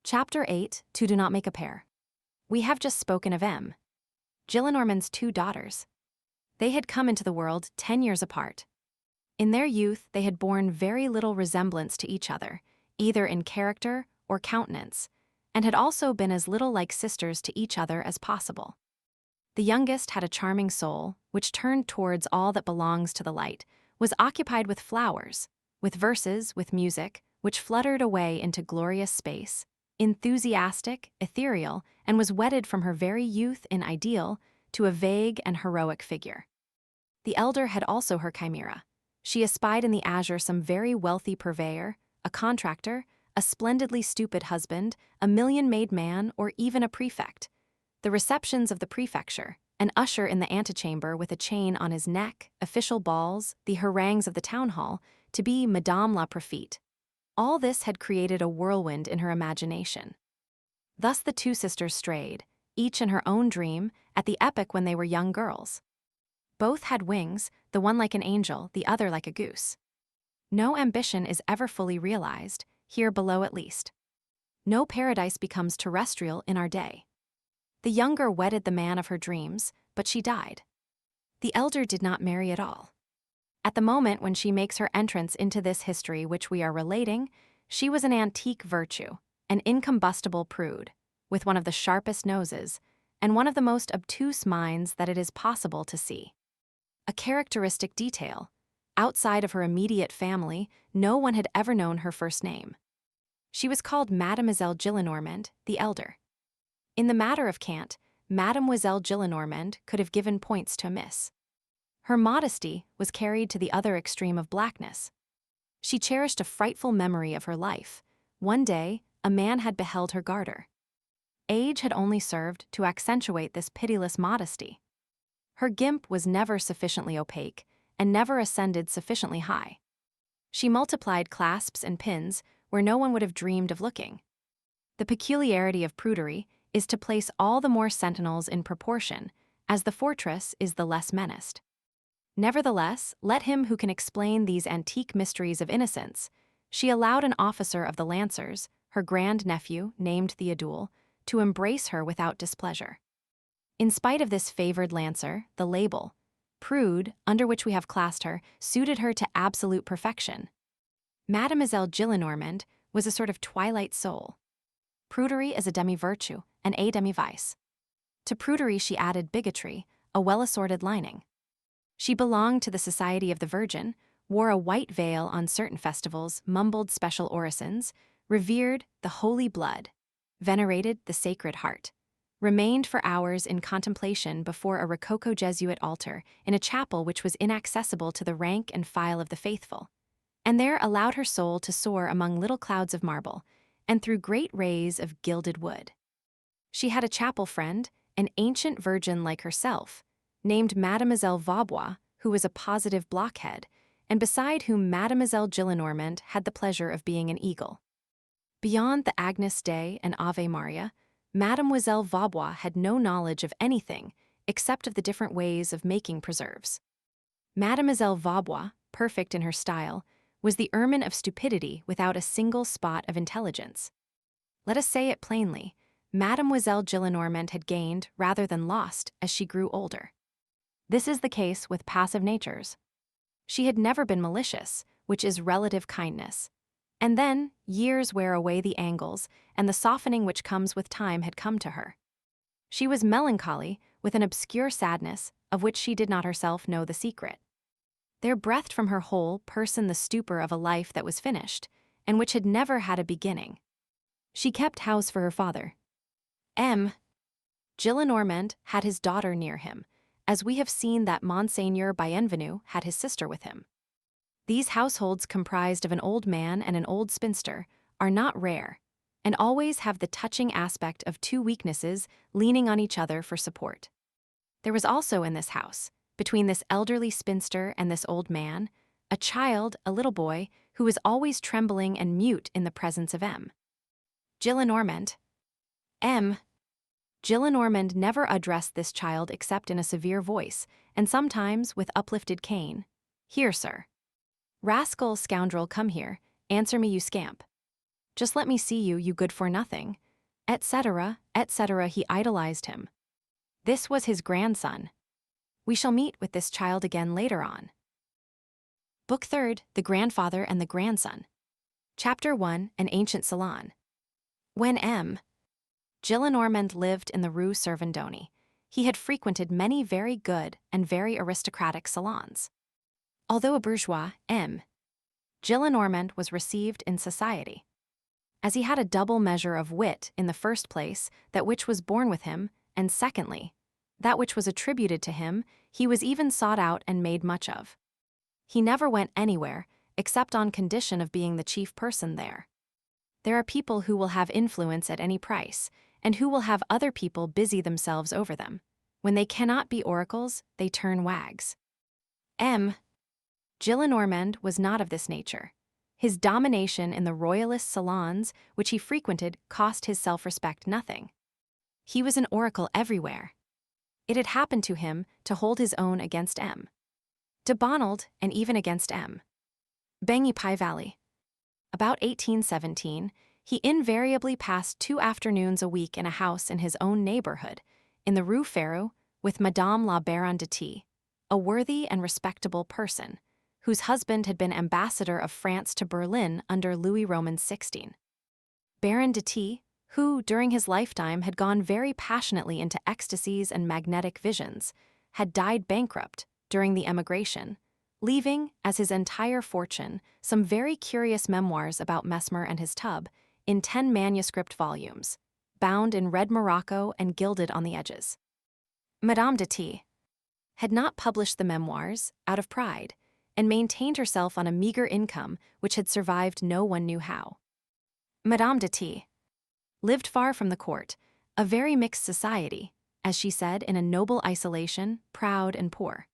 Chapter 8, Two Do Not Make a Pair. We have just spoken of M. Gillenormand's two daughters. They had come into the world 10 years apart. In their youth, they had borne very little resemblance to each other, either in character or countenance, and had also been as little like sisters to each other as possible. The youngest had a charming soul, which turned towards all that belongs to the light, was occupied with flowers, with verses, with music, which fluttered away into glorious space, enthusiastic, ethereal, and was wedded from her very youth in ideal to a vague and heroic figure. The elder had also her chimera. She espied in the azure some very wealthy purveyor, a contractor, a splendidly stupid husband, a million-made man, or even a prefect. The receptions of the prefecture, an usher in the antechamber with a chain on his neck, official balls, the harangues of the town hall, to be Madame la Préfète. All this had created a whirlwind in her imagination. Thus the two sisters strayed, each in her own dream, at the epoch when they were young girls. Both had wings, the one like an angel, the other like a goose. No ambition is ever fully realized, here below at least. No paradise becomes terrestrial in our day. The younger wedded the man of her dreams, but she died. The elder did not marry at all. At the moment when she makes her entrance into this history which we are relating, she was an antique virtue, an incombustible prude, with one of the sharpest noses, and one of the most obtuse minds that it is possible to see. A characteristic detail: outside of her immediate family, no one had ever known her first name. She was called Mademoiselle Gillenormand, the elder. In the matter of cant, Mademoiselle Gillenormand could have given points to a miss. Her modesty was carried to the other extreme of blackness. She cherished a frightful memory of her life. One day, a man had beheld her garter. Age had only served to accentuate this pitiless modesty. Her gimp was never sufficiently opaque, and never ascended sufficiently high. She multiplied clasps and pins where no one would have dreamed of looking. The peculiarity of prudery is to place all the more sentinels in proportion, as the fortress is the less menaced. Nevertheless, let him who can explain these antique mysteries of innocence. She allowed an officer of the Lancers, her grand-nephew, named Theodule, to embrace her without displeasure. In spite of this favored Lancer, the label, prude, under which we have classed her, suited her to absolute perfection. Mademoiselle Gillenormand was a sort of twilight soul. Prudery is a demi-virtue, and a demi-vice. To prudery she added bigotry, a well-assorted lining. She belonged to the Society of the Virgin, wore a white veil on certain festivals, mumbled special orisons, revered the holy blood, venerated the Sacred Heart, remained for hours in contemplation before a Rococo Jesuit altar in a chapel which was inaccessible to the rank and file of the faithful, and there allowed her soul to soar among little clouds of marble and through great rays of gilded wood. She had a chapel friend, an ancient virgin like herself, named Mademoiselle Vaubois, who was a positive blockhead, and beside whom Mademoiselle Gillenormand had the pleasure of being an eagle. Beyond the Agnus Dei and Ave Maria, Mademoiselle Vaubois had no knowledge of anything except of the different ways of making preserves. Mademoiselle Vaubois, perfect in her style, was the ermine of stupidity without a single spot of intelligence. Let us say it plainly, Mademoiselle Gillenormand had gained rather than lost as she grew older. This is the case with passive natures. She had never been malicious, which is relative kindness. And then, years wear away the angles, and the softening which comes with time had come to her. She was melancholy, with an obscure sadness, of which she did not herself know the secret. There breathed from her whole person the stupor of a life that was finished, and which had never had a beginning. She kept house for her father. M. Gillenormand had his daughter near him, as we have seen that Monseigneur Bienvenu had his sister with him. These households comprised of an old man and an old spinster are not rare, and always have the touching aspect of two weaknesses leaning on each other for support. There was also in this house, between this elderly spinster and this old man, a child, a little boy, who was always trembling and mute in the presence of M. Gillenormand. M. Gillenormand never addressed this child except in a severe voice, and sometimes with uplifted cane. "Here, sir." "Rascal, scoundrel, come here, answer me, you scamp." Just let me see you, you good for nothing, etc., etc. He idolized him. This was his grandson. We shall meet with this child again later on. Book 3rd, The Grandfather and the Grandson. Chapter 1, An Ancient Salon. When M. Gillenormand lived in the Rue Servandoni, he had frequented many very good and very aristocratic salons. Although a bourgeois, M. Gillenormand was received in society. As he had a double measure of wit in the first place, that which was born with him, and secondly, that which was attributed to him, he was even sought out and made much of. He never went anywhere, except on condition of being the chief person there. There are people who will have influence at any price, and who will have other people busy themselves over them. When they cannot be oracles, they turn wags. M. Gillenormand was not of this nature. His domination in the royalist salons which he frequented cost his self-respect nothing. He was an oracle everywhere. It had happened to him to hold his own against M. de Bonald and even against M. Bengy Pie Valley. About 1817, he invariably passed 2 afternoons a week in a house in his own neighborhood, in the Rue Ferou, with Madame la Baronne de T., a worthy and respectable person, whose husband had been ambassador of France to Berlin under Louis Roman XVI. Baron de T., who, during his lifetime, had gone very passionately into ecstasies and magnetic visions, had died bankrupt during the emigration, leaving, as his entire fortune, some very curious memoirs about Mesmer and his tub, in 10 manuscript volumes, bound in red morocco and gilded on the edges. Madame de T. had not published the memoirs, out of pride, and maintained herself on a meager income which had survived no one knew how. Madame de T. lived far from the court, a very mixed society, as she said, in a noble isolation, proud and poor.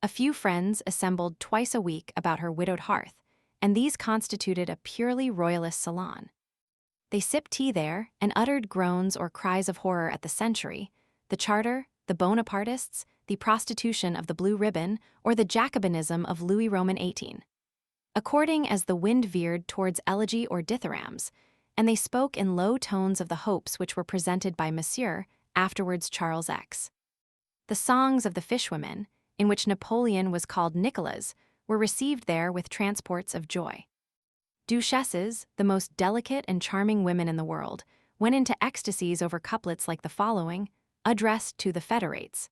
A few friends assembled twice a week about her widowed hearth, and these constituted a purely royalist salon. They sipped tea there and uttered groans or cries of horror at the century, the charter, the Bonapartists, the prostitution of the blue ribbon, or the Jacobinism of Louis Roman XVIII. According as the wind veered towards elegy or dithyrambs, and they spoke in low tones of the hopes which were presented by Monsieur, afterwards Charles X. The songs of the fishwomen, in which Napoleon was called Nicolas, were received there with transports of joy. Duchesses, the most delicate and charming women in the world, went into ecstasies over couplets like the following, addressed to the federates.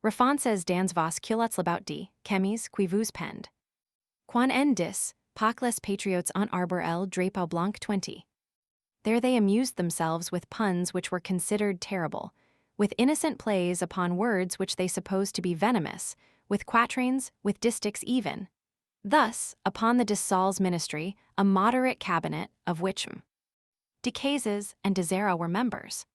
Refances dans vos culottes labout d, chemis qui vous pend. Quan en dis, pac les patriotes en arbor el drapeau blanc 20. There they amused themselves with puns which were considered terrible, with innocent plays upon words which they supposed to be venomous, with quatrains, with distichs even. Thus, upon the de Saulles ministry, a moderate cabinet, of which Decazes and Desera were members.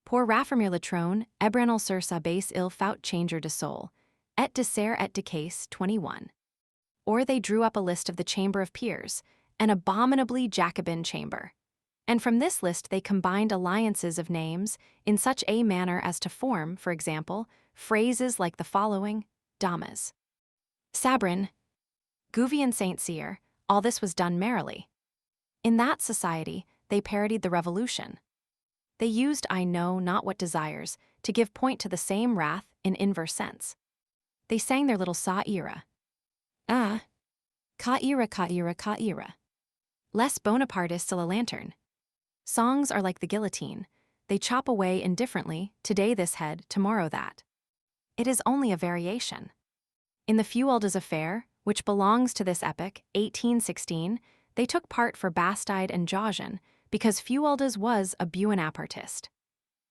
Pour raffermir le trône, ébranler sur sa base il faut changer de sol, et desser et decase 21. Or they drew up a list of the Chamber of Peers, an abominably Jacobin chamber. And from this list they combined alliances of names in such a manner as to form, for example, phrases like the following, damas. Sabrin, Gouvion Saint-Cyr, all this was done merrily. In that society, they parodied the Revolution. They used I know not what desires to give point to the same wrath in inverse sense. They sang their little sa-ira. Ah, ka-ira, ka-ira, ka-ira. Les Bonapartistes à la lanterne. Songs are like the guillotine. They chop away indifferently, today this head, tomorrow that. It is only a variation. In the Fualdès affair, which belongs to this epoch, 1816, they took part for Bastide and Jaugen, because Fualdès was a Buonapartist.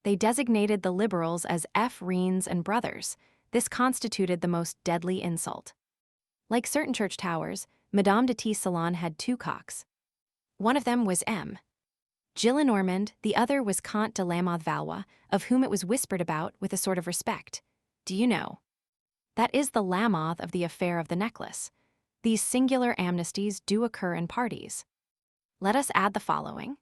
They designated the liberals as F. Reens and brothers. This constituted the most deadly insult. Like certain church towers, Madame de T. Salon had 2 cocks. One of them was M. Gillenormand, the other was Comte de Lamothe Valois, of whom it was whispered about with a sort of respect. Do you know? That is the Lamothe of the affair of the necklace. These singular amnesties do occur in parties. Let us add the following.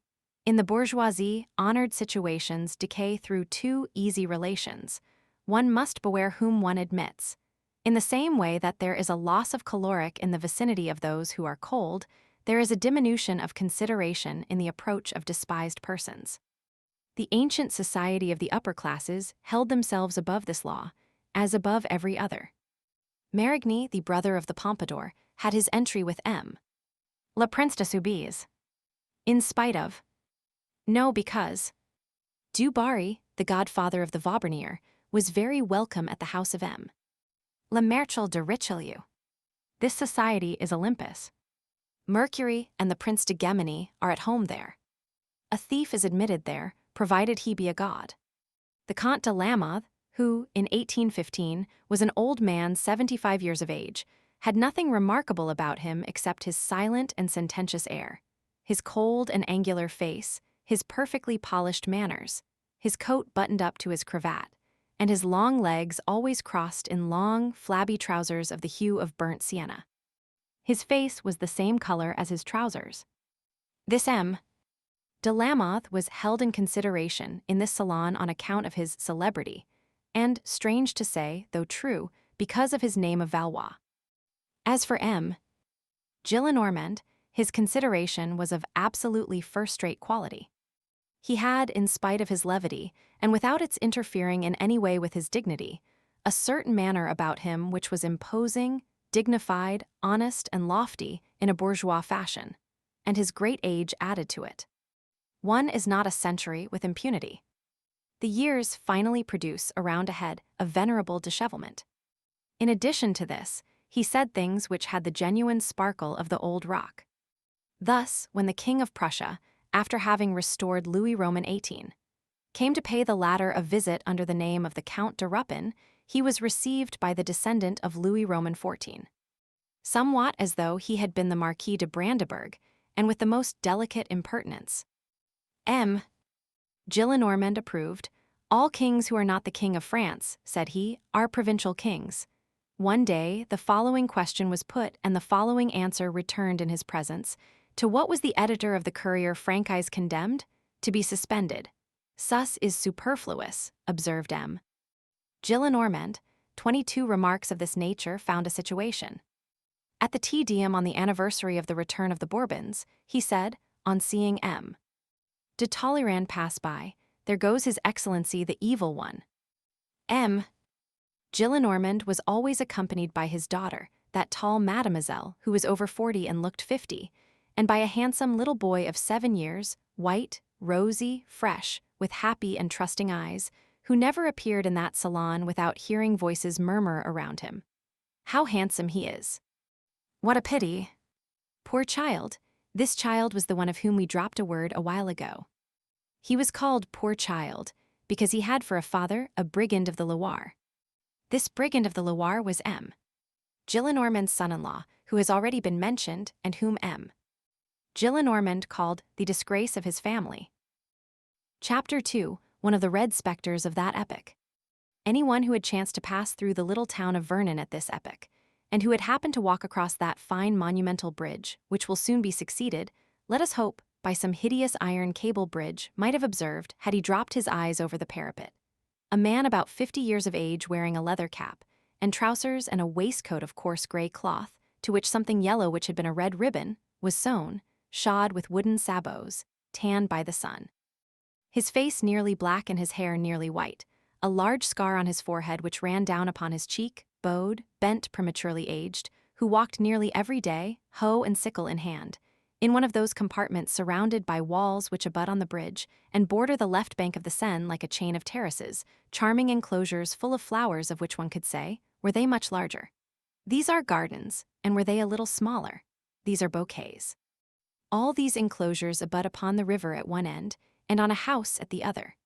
In the bourgeoisie, honored situations decay through 2 easy relations. One must beware whom one admits. In the same way that there is a loss of caloric in the vicinity of those who are cold, there is a diminution of consideration in the approach of despised persons. The ancient society of the upper classes held themselves above this law, as above every other. Marigny, the brother of the Pompadour, had his entry with M. Le Prince de Soubise. In spite of. No, because. Du Barry, the godfather of the Vaubernier, was very welcome at the house of M. Le Marechal de Richelieu. This society is Olympus. Mercury and the Prince de Gemini are at home there. A thief is admitted there, provided he be a god. The Comte de Lamothe, who, in 1815, was an old man 75 years of age, had nothing remarkable about him except his silent and sententious air, his cold and angular face, his perfectly polished manners, his coat buttoned up to his cravat, and his long legs always crossed in long, flabby trousers of the hue of burnt sienna. His face was the same color as his trousers. This M. de Lamothe was held in consideration in this salon on account of his celebrity, and, strange to say, though true, because of his name of Valois. As for M. Gillenormand, his consideration was of absolutely first-rate quality. He had, in spite of his levity, and without its interfering in any way with his dignity, a certain manner about him which was imposing, dignified, honest, and lofty in a bourgeois fashion, and his great age added to it. One is not a century with impunity. The years finally produce around a head a venerable dishevelment. In addition to this, he said things which had the genuine sparkle of the old rock. Thus, when the King of Prussia, after having restored Louis Roman XVIII, came to pay the latter a visit under the name of the Count de Ruppin, he was received by the descendant of Louis Roman XIV, somewhat as though he had been the Marquis de Brandenburg, and with the most delicate impertinence. M. Gillenormand approved. All kings who are not the King of France, said he, are provincial kings. One day, the following question was put and the following answer returned in his presence. To what was the editor of the Courier Francais condemned? To be suspended. Sus is superfluous, observed M. Gillenormand, 22 remarks of this nature found a situation. At the Te Deum on the anniversary of the return of the Bourbons, he said, on seeing M. de Talleyrand pass by, there goes His Excellency the Evil One. M. Gillenormand was always accompanied by his daughter, that tall mademoiselle who was over 40 and looked 50, and by a handsome little boy of 7 years, white, rosy, fresh, with happy and trusting eyes, who never appeared in that salon without hearing voices murmur around him. How handsome he is! What a pity! Poor child! This child was the one of whom we dropped a word a while ago. He was called Poor Child because he had for a father a brigand of the Loire. This brigand of the Loire was M. Gillenormand's son-in-law, who has already been mentioned and whom M. Gillenormand called the disgrace of his family. Chapter 2, one of the red specters of that epoch. Anyone who had chanced to pass through the little town of Vernon at this epoch, and who had happened to walk across that fine monumental bridge, which will soon be succeeded, let us hope, by some hideous iron cable bridge, might have observed, had he dropped his eyes over the parapet, a man about 50 years of age wearing a leather cap, and trousers and a waistcoat of coarse gray cloth, to which something yellow which had been a red ribbon, was sewn, shod with wooden sabots, tanned by the sun. His face nearly black and his hair nearly white, a large scar on his forehead which ran down upon his cheek, bowed, bent, prematurely aged, who walked nearly every day, hoe and sickle in hand, in one of those compartments surrounded by walls which abut on the bridge and border the left bank of the Seine like a chain of terraces, charming enclosures full of flowers of which one could say, were they much larger? These are gardens, and were they a little smaller? These are bouquets. All these enclosures abut upon the river at one end, and on a house at the other.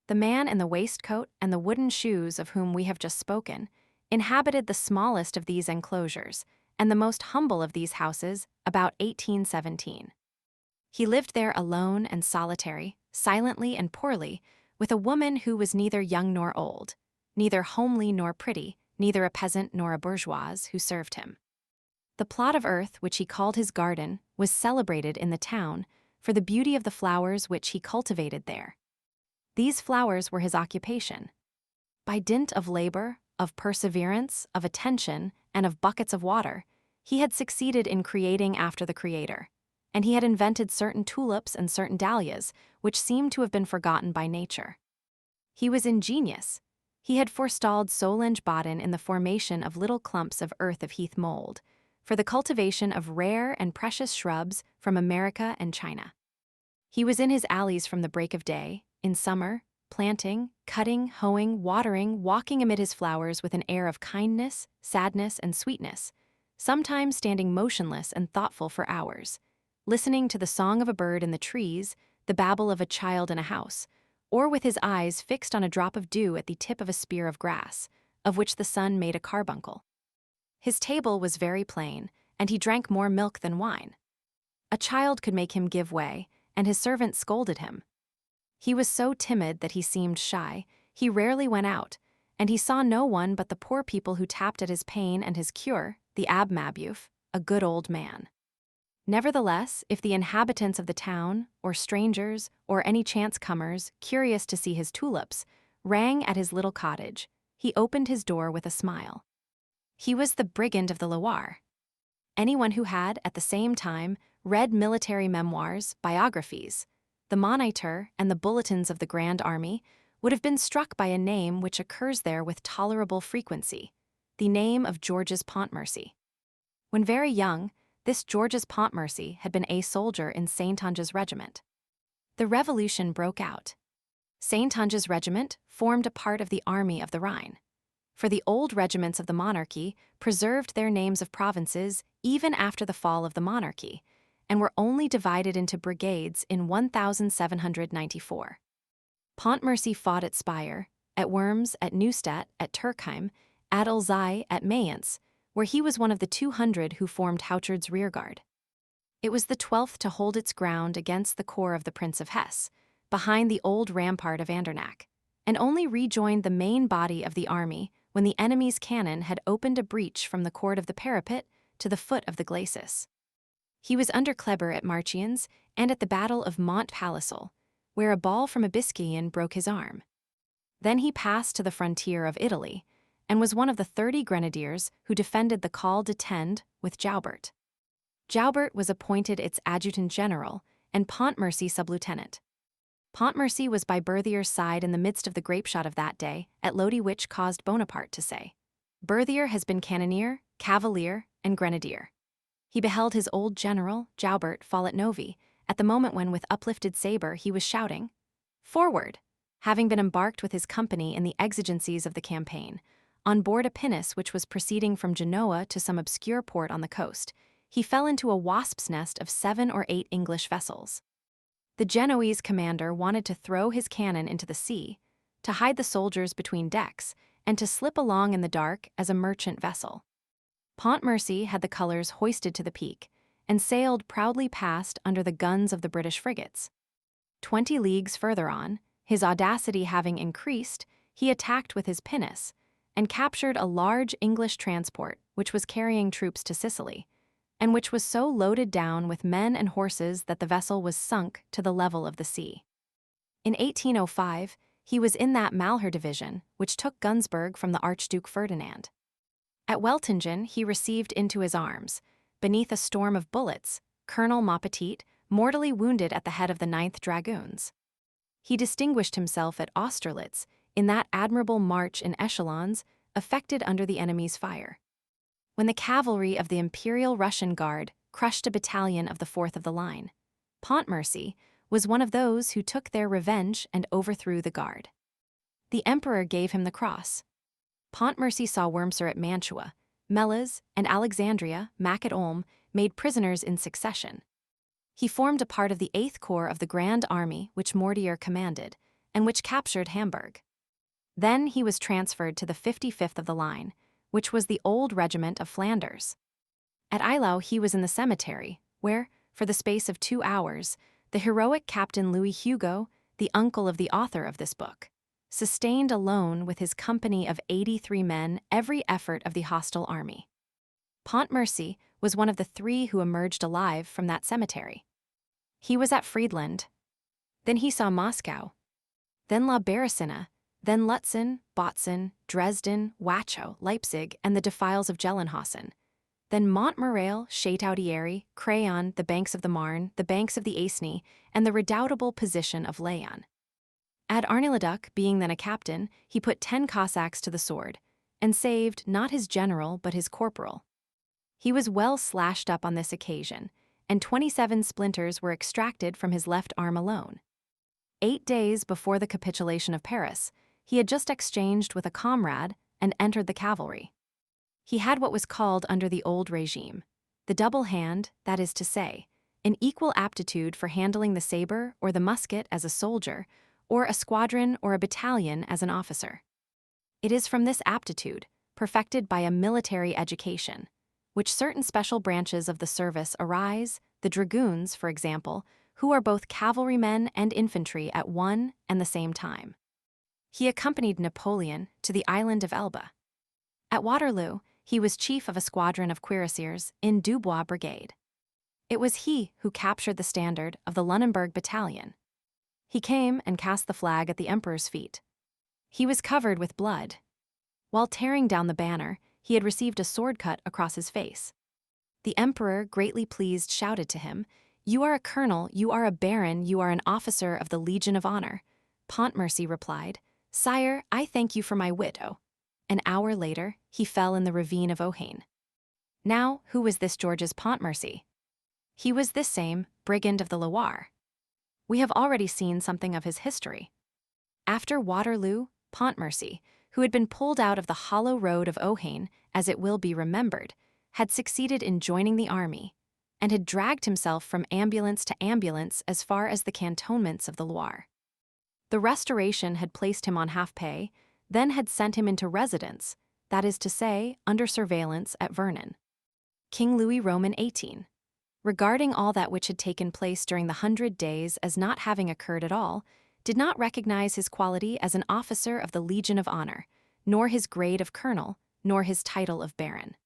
The man in the waistcoat and the wooden shoes of whom we have just spoken inhabited the smallest of these enclosures, and the most humble of these houses, about 1817. He lived there alone and solitary, silently and poorly, with a woman who was neither young nor old, neither homely nor pretty, neither a peasant nor a bourgeoise, who served him. The plot of earth which he called his garden was celebrated in the town for the beauty of the flowers which he cultivated there. These flowers were his occupation. By dint of labor, of perseverance, of attention, and of buckets of water, He had succeeded in creating after the creator, and he had invented certain tulips and certain dahlias, which seemed to have been forgotten by nature. He was ingenious. He had forestalled Solange Bodden in the formation of little clumps of earth of heath mold, for the cultivation of rare and precious shrubs from America and China. He was in his alleys from the break of day, in summer, planting, cutting, hoeing, watering, walking amid his flowers with an air of kindness, sadness, and sweetness, sometimes standing motionless and thoughtful for hours, listening to the song of a bird in the trees, the babble of a child in a house, or with his eyes fixed on a drop of dew at the tip of a spear of grass, of which the sun made a carbuncle. His table was very plain, and he drank more milk than wine. A child could make him give way, and his servant scolded him. He was so timid that he seemed shy, he rarely went out, and he saw no one but the poor people who tapped at his pain and his cure, the Ab Mabuf, a good old man. Nevertheless, if the inhabitants of the town, or strangers, or any chance comers, curious to see his tulips, rang at his little cottage, he opened his door with a smile. He was the brigand of the Loire. Anyone who had, at the same time, read military memoirs, biographies, the Moniteur, and the bulletins of the Grand Army, would have been struck by a name which occurs there with tolerable frequency, the name of Georges Pontmercy. When very young, this Georges Pontmercy had been a soldier in Saintonge's regiment. The revolution broke out. Saintonge's regiment formed a part of the Army of the Rhine, for the old regiments of the monarchy preserved their names of provinces even after the fall of the monarchy, and were only divided into brigades in 1794. Pontmercy fought at Speyer, at Worms, at Neustadt, at Turkheim, at Alzey, at Mayence, where he was one of the 200 who formed Houchard's rearguard. It was the 12th to hold its ground against the corps of the Prince of Hesse, behind the old rampart of Andernach, and only rejoined the main body of the army when the enemy's cannon had opened a breach from the cord of the parapet to the foot of the glacis. He was under Kleber at Marchiennes and at the Battle of Mont-Palissel, where a ball from a Biscayan broke his arm. Then he passed to the frontier of Italy, and was one of the 30 grenadiers who defended the Col de Tende with Joubert. Joubert was appointed its adjutant general, and Pontmercy sub-lieutenant. Pontmercy was by Berthier's side in the midst of the grapeshot of that day at Lodi, which caused Bonaparte to say, "Berthier has been cannoneer, cavalier, and grenadier." He beheld his old general, Joubert, fall at Novi, at the moment when, with uplifted saber, he was shouting, "Forward!" Having been embarked with his company in the exigencies of the campaign, on board a pinnace which was proceeding from Genoa to some obscure port on the coast, he fell into a wasp's nest of 7 or 8 English vessels. The Genoese commander wanted to throw his cannon into the sea, to hide the soldiers between decks, and to slip along in the dark as a merchant vessel. Pontmercy had the colors hoisted to the peak, and sailed proudly past under the guns of the British frigates. 20 leagues further on, his audacity having increased, he attacked with his pinnace, and captured a large English transport which was carrying troops to Sicily, and which was so loaded down with men and horses that the vessel was sunk to the level of the sea. In 1805, he was in that Malher division which took Günzburg from the Archduke Ferdinand. At Weltingen he received into his arms, beneath a storm of bullets, Colonel Maupetit, mortally wounded at the head of the 9th Dragoons. He distinguished himself at Austerlitz in that admirable march in echelons effected under the enemy's fire. When the cavalry of the Imperial Russian Guard crushed a battalion of the 4th of the line, Pontmercy was one of those who took their revenge and overthrew the guard. The emperor gave him the cross. Pontmercy saw Wurmser at Mantua, Melles, and Alexandria, Mack at Ulm, made prisoners in succession. He formed a part of the 8th Corps of the Grand Army which Mortier commanded, and which captured Hamburg. Then he was transferred to the 55th of the line, which was the old regiment of Flanders. At Eylau he was in the cemetery, where, for the space of 2 hours, the heroic Captain Louis Hugo, the uncle of the author of this book, sustained alone with his company of 83 men every effort of the hostile army. Pontmercy was one of the 3 who emerged alive from that cemetery. He was at Friedland. Then he saw Moscow. Then La Beresina, then Lutzen, Botzen, Dresden, Wachow, Leipzig, and the defiles of Gelnhausen. Then Montmirail, Châteaudière, Craon, the banks of the Marne, the banks of the Aisne, and the redoubtable position of Laon. At Arny-le-Duc, being then a captain, he put 10 Cossacks to the sword, and saved not his general but his corporal. He was well slashed up on this occasion, and 27 splinters were extracted from his left arm alone. 8 days before the capitulation of Paris, he had just exchanged with a comrade and entered the cavalry. He had what was called under the old regime the double hand, that is to say, an equal aptitude for handling the saber or the musket as a soldier, or a squadron or a battalion as an officer. It is from this aptitude, perfected by a military education, which certain special branches of the service arise, the dragoons, for example, who are both cavalrymen and infantry at one and the same time. He accompanied Napoleon to the island of Elba. At Waterloo, he was chief of a squadron of cuirassiers in Dubois Brigade. It was he who captured the standard of the Lunenburg Battalion. He came and cast the flag at the emperor's feet. He was covered with blood. While tearing down the banner, he had received a sword cut across his face. The emperor, greatly pleased, shouted to him, "You are a colonel, you are a baron, you are an officer of the Legion of Honor." Pontmercy replied, "Sire, I thank you for my widow." An hour later, he fell in the ravine of Ohain. Now, who was this Georges Pontmercy? He was this same brigand of the Loire. We have already seen something of his history. After Waterloo, Pontmercy, who had been pulled out of the hollow road of Ohain, as it will be remembered, had succeeded in joining the army, and had dragged himself from ambulance to ambulance as far as the cantonments of the Loire. The Restoration had placed him on half-pay, then had sent him into residence, that is to say, under surveillance at Vernon. King Louis Roman XVIII, regarding all that which had taken place during the 100 days as not having occurred at all, did not recognize his quality as an officer of the Legion of Honor, nor his grade of colonel, nor his title of baron.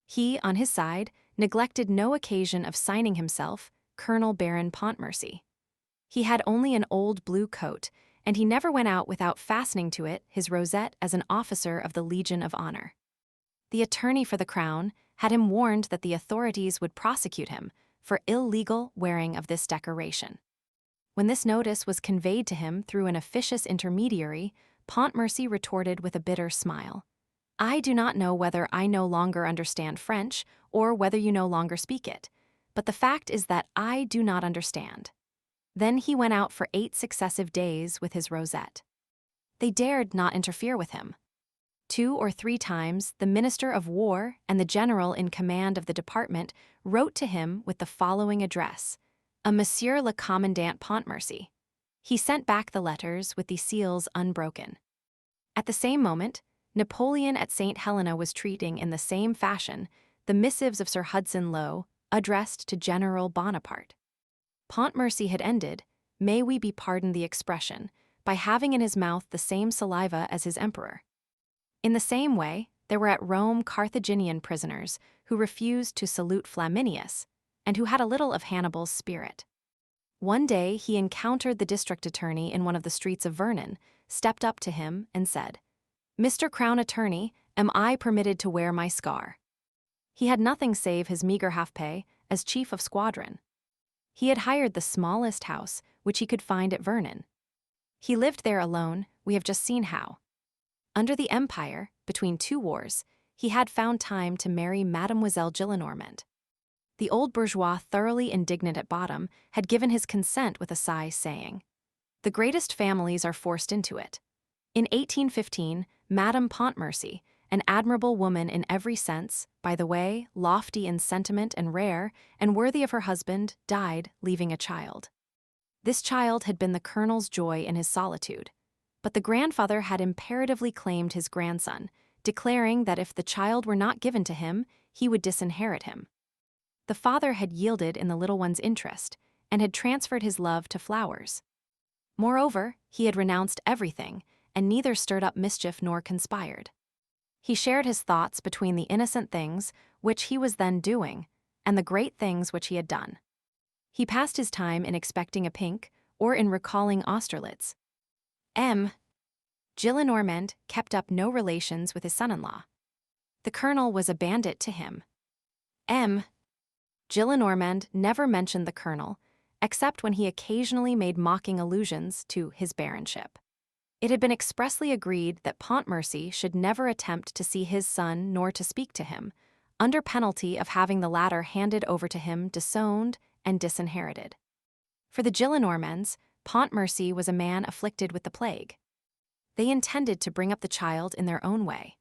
He, on his side, neglected no occasion of signing himself Colonel Baron Pontmercy. He had only an old blue coat, and he never went out without fastening to it his rosette as an officer of the Legion of Honor. The attorney for the crown had him warned that the authorities would prosecute him for illegal wearing of this decoration. When this notice was conveyed to him through an officious intermediary, Pontmercy retorted with a bitter smile, "I do not know whether I no longer understand French or whether you no longer speak it, but the fact is that I do not understand." Then he went out for 8 successive days with his rosette. They dared not interfere with him. 2 or 3 times, the Minister of War and the general in command of the department wrote to him with the following address, "A Monsieur le Commandant Pontmercy." He sent back the letters with the seals unbroken. At the same moment, Napoleon at St. Helena was treating in the same fashion the missives of Sir Hudson Lowe addressed to General Bonaparte. Pontmercy had ended, may we be pardoned the expression, by having in his mouth the same saliva as his emperor. In the same way, there were at Rome Carthaginian prisoners who refused to salute Flaminius, and who had a little of Hannibal's spirit. One day he encountered the district attorney in one of the streets of Vernon, stepped up to him, and said, "Mr. Crown Attorney, am I permitted to wear my scar?" He had nothing save his meager half-pay as chief of squadron. He had hired the smallest house which he could find at Vernon. He lived there alone, we have just seen how. Under the Empire, between 2 wars, he had found time to marry Mademoiselle Gillenormand. The old bourgeois, thoroughly indignant at bottom, had given his consent with a sigh, saying, "The greatest families are forced into it." In 1815, Madame Pontmercy, an admirable woman in every sense, by the way, lofty in sentiment and rare, and worthy of her husband, died, leaving a child. This child had been the colonel's joy in his solitude, but the grandfather had imperatively claimed his grandson, declaring that if the child were not given to him, he would disinherit him. The father had yielded in the little one's interest, and had transferred his love to flowers. Moreover, he had renounced everything, and neither stirred up mischief nor conspired. He shared his thoughts between the innocent things which he was then doing and the great things which he had done. He passed his time in expecting a pink or in recalling Austerlitz. M. Gillenormand kept up no relations with his son-in-law. The colonel was a bandit to him. M. Gillenormand never mentioned the colonel, except when he occasionally made mocking allusions to his baronship. It had been expressly agreed that Pontmercy should never attempt to see his son nor to speak to him, under penalty of having the latter handed over to him disowned and disinherited. For the Gillenormands, Pontmercy was a man afflicted with the plague. They intended to bring up the child in their own way.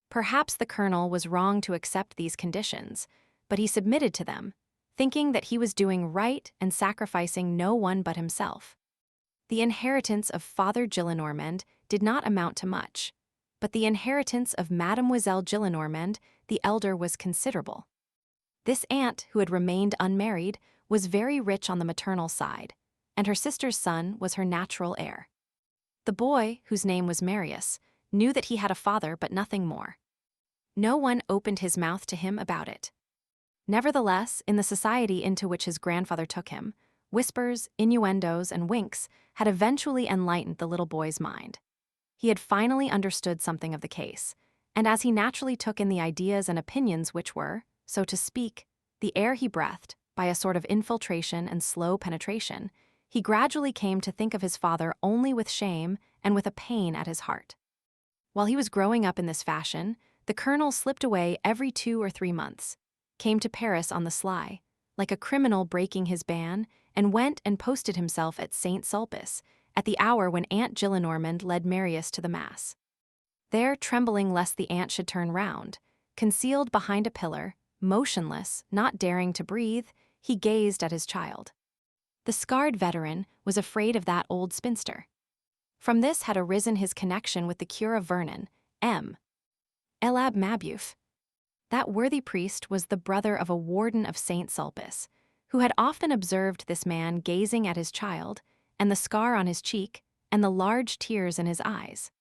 Perhaps the colonel was wrong to accept these conditions, but he submitted to them, thinking that he was doing right and sacrificing no one but himself. The inheritance of Father Gillenormand did not amount to much, but the inheritance of Mademoiselle Gillenormand, the elder, was considerable. This aunt, who had remained unmarried, was very rich on the maternal side, and her sister's son was her natural heir. The boy, whose name was Marius, knew that he had a father but nothing more. No one opened his mouth to him about it. Nevertheless, in the society into which his grandfather took him, whispers, innuendos, and winks had eventually enlightened the little boy's mind. He had finally understood something of the case, and as he naturally took in the ideas and opinions which were, so to speak, the air he breathed, by a sort of infiltration and slow penetration, he gradually came to think of his father only with shame and with a pain at his heart. While he was growing up in this fashion, the colonel slipped away every 2 or 3 months, came to Paris on the sly, like a criminal breaking his ban, and went and posted himself at St. Sulpice, at the hour when Aunt Gillenormand led Marius to the mass. There, trembling lest the aunt should turn round, concealed behind a pillar, motionless, not daring to breathe, he gazed at his child. The scarred veteran was afraid of that old spinster. From this had arisen his connection with the cure of Vernon, M. Elab Mabeuf. That worthy priest was the brother of a warden of St. Sulpice, who had often observed this man gazing at his child, and the scar on his cheek, and the large tears in his eyes.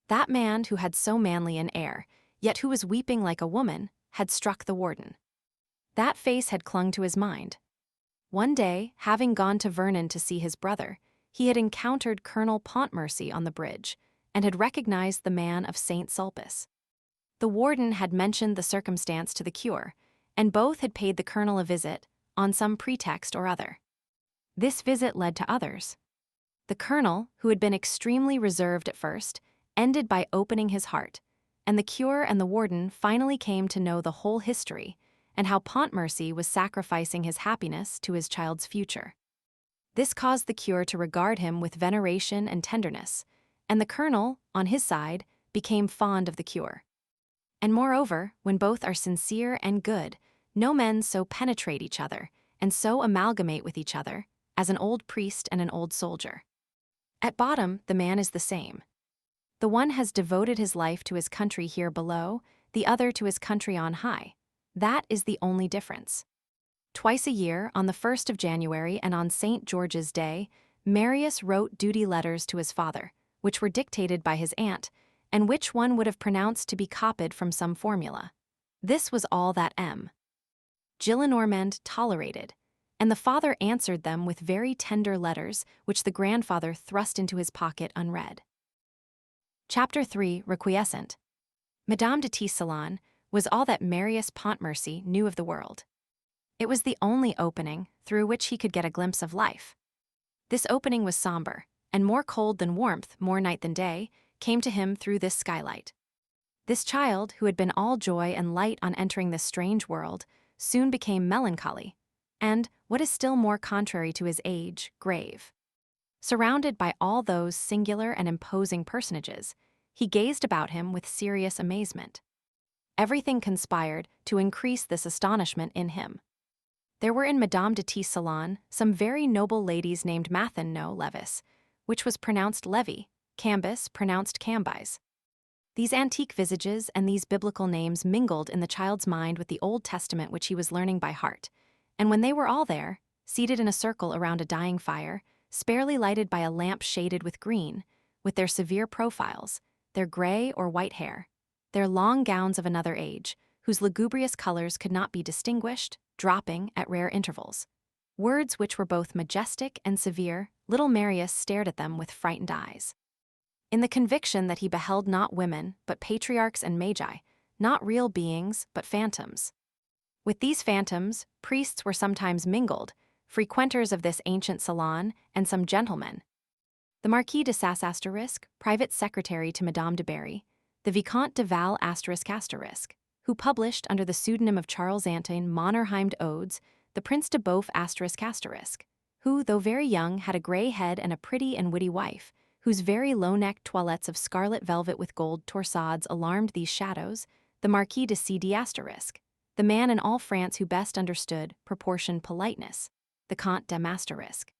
That man who had so manly an air, yet who was weeping like a woman, had struck the warden. That face had clung to his mind. One day, having gone to Vernon to see his brother, he had encountered Colonel Pontmercy on the bridge, and had recognized the man of St. Sulpice. The warden had mentioned the circumstance to the cure, and both had paid the colonel a visit, on some pretext or other. This visit led to others. The colonel, who had been extremely reserved at first, ended by opening his heart, and the cure and the warden finally came to know the whole history, and how Pontmercy was sacrificing his happiness to his child's future. This caused the cure to regard him with veneration and tenderness, and the colonel, on his side, became fond of the cure. And moreover, when both are sincere and good, no men so penetrate each other, and so amalgamate with each other, as an old priest and an old soldier. At bottom, the man is the same. The one has devoted his life to his country here below, the other to his country on high. That is the only difference. Twice a year, on the 1st of January and on St. George's Day, Marius wrote duty letters to his father, which were dictated by his aunt, and which one would have pronounced to be copied from some formula. This was all that M. Gillenormand tolerated, and the father answered them with very tender letters which the grandfather thrust into his pocket unread. Chapter 3, Requiescent. Madame de Tissalon was all that Marius Pontmercy knew of the world. It was the only opening through which he could get a glimpse of life. This opening was somber, and more cold than warmth, more night than day, came to him through this skylight. This child, who had been all joy and light on entering this strange world, soon became melancholy, and, what is still more contrary to his age, grave. Surrounded by all those singular and imposing personages, he gazed about him with serious amazement. Everything conspired to increase this astonishment in him. There were in Madame de Tissalon some very noble ladies named Mathin no Levis, which was pronounced Levy, Cambis pronounced Cambyse. These antique visages and these biblical names mingled in the child's mind with the Old Testament which he was learning by heart, and when they were all there, seated in a circle around a dying fire, sparely lighted by a lamp shaded with green, with their severe profiles, their gray or white hair, their long gowns of another age, whose lugubrious colors could not be distinguished, dropping at rare intervals. Words which were both majestic and severe, little Marius stared at them with frightened eyes. In the conviction that he beheld not women, but patriarchs and magi, not real beings, but phantoms. With these phantoms, priests were sometimes mingled, frequenters of this ancient salon, and some gentlemen. The Marquis de Sass*, private secretary to Madame de Berry, the Vicomte de Val*, who published under the pseudonym of Charles Antoine Mannerheimed Odes, the Prince de Beauf*, who, though very young, had a grey head and a pretty and witty wife, whose very low-necked toilettes of scarlet velvet with gold torsades alarmed these shadows, the Marquis de C*, the man in all France who best understood proportioned politeness, the Comte de Masterisk,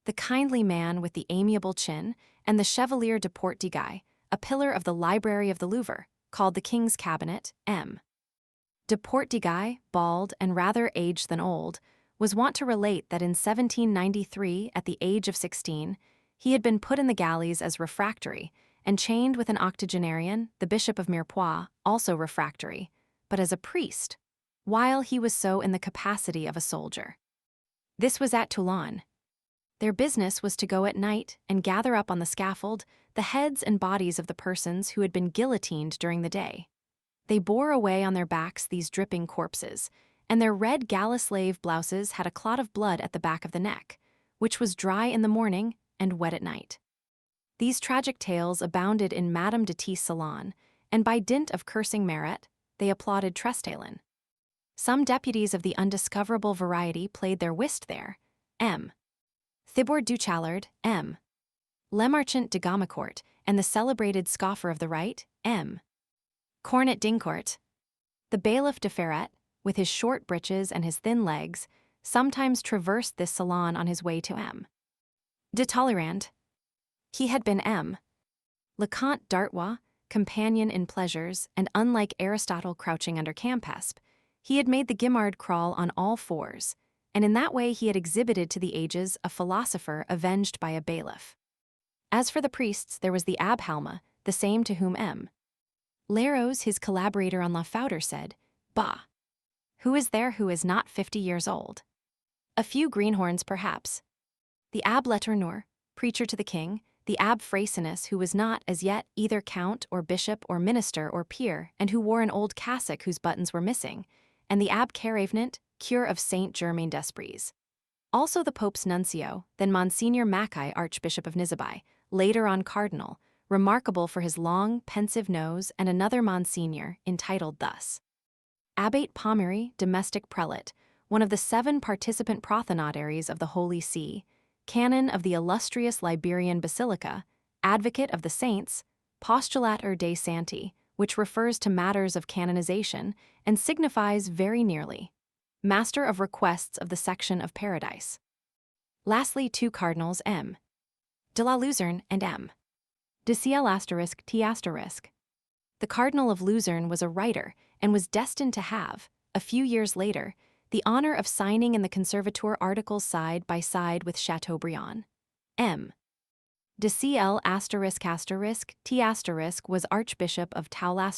the kindly man with the amiable chin, and the Chevalier de Portdeguy, a pillar of the library of the Louvre, called the King's Cabinet, M. De Portdeguy, bald and rather aged than old, was wont to relate that in 1793, at the age of 16, he had been put in the galleys as refractory, and chained with an octogenarian, the Bishop of Mirepoix, also refractory, but as a priest, while he was so in the capacity of a soldier. This was at Toulon. Their business was to go at night and gather up on the scaffold the heads and bodies of the persons who had been guillotined during the day. They bore away on their backs these dripping corpses, and their red gala slave blouses had a clot of blood at the back of the neck, which was dry in the morning and wet at night. These tragic tales abounded in Madame de T's salon, and by dint of cursing Marat, they applauded Trestaillon. Some deputies of the undiscoverable variety played their whist there. M. Thibaut Duchallard, M. Lemarchant de Gamacourt, and the celebrated scoffer of the right, M. Cornet Dincourt. The bailiff de Ferret, with his short breeches and his thin legs, sometimes traversed this salon on his way to M. de Talleyrand. He had been M. Le Comte d'Artois, companion in pleasures, and unlike Aristotle crouching under Campaspe, he had made the Guimard crawl on all fours, and in that way he had exhibited to the ages a philosopher avenged by a bailiff. As for the priests, there was the Abbé Halma, the same to whom M. Leros, his collaborator on La Foutre, said, "Bah! Who is there who is not 50 years old? A few greenhorns, perhaps. The Abbé Letourneur, preacher to the king, the Abbé Freycinus, who was not, as yet, either count or bishop or minister or peer, and who wore an old cassock whose buttons were missing, and the Abbé Caravenant, cure of Saint-Germain-des-Prés. Also the Pope's nuncio, then Monsignor Mackay, Archbishop of Nizibay, later on cardinal, remarkable for his long, pensive nose, and another Monsignor, entitled thus: Abbate Pommery, domestic prelate, one of the 7 participant prothenotaries of the Holy See, canon of the illustrious Liberian Basilica, advocate of the saints, postulator dei Santi, which refers to matters of canonization and signifies very nearly master of requests of the section of Paradise. Lastly, 2 cardinals, M. de la Luzerne and M. de Ciel*. The Cardinal of Luzerne was a writer and was destined to have, a few years later, the honor of signing in the Conservatoire articles side by side with Chateaubriand. M. de Ciel** was Archbishop of Toul*,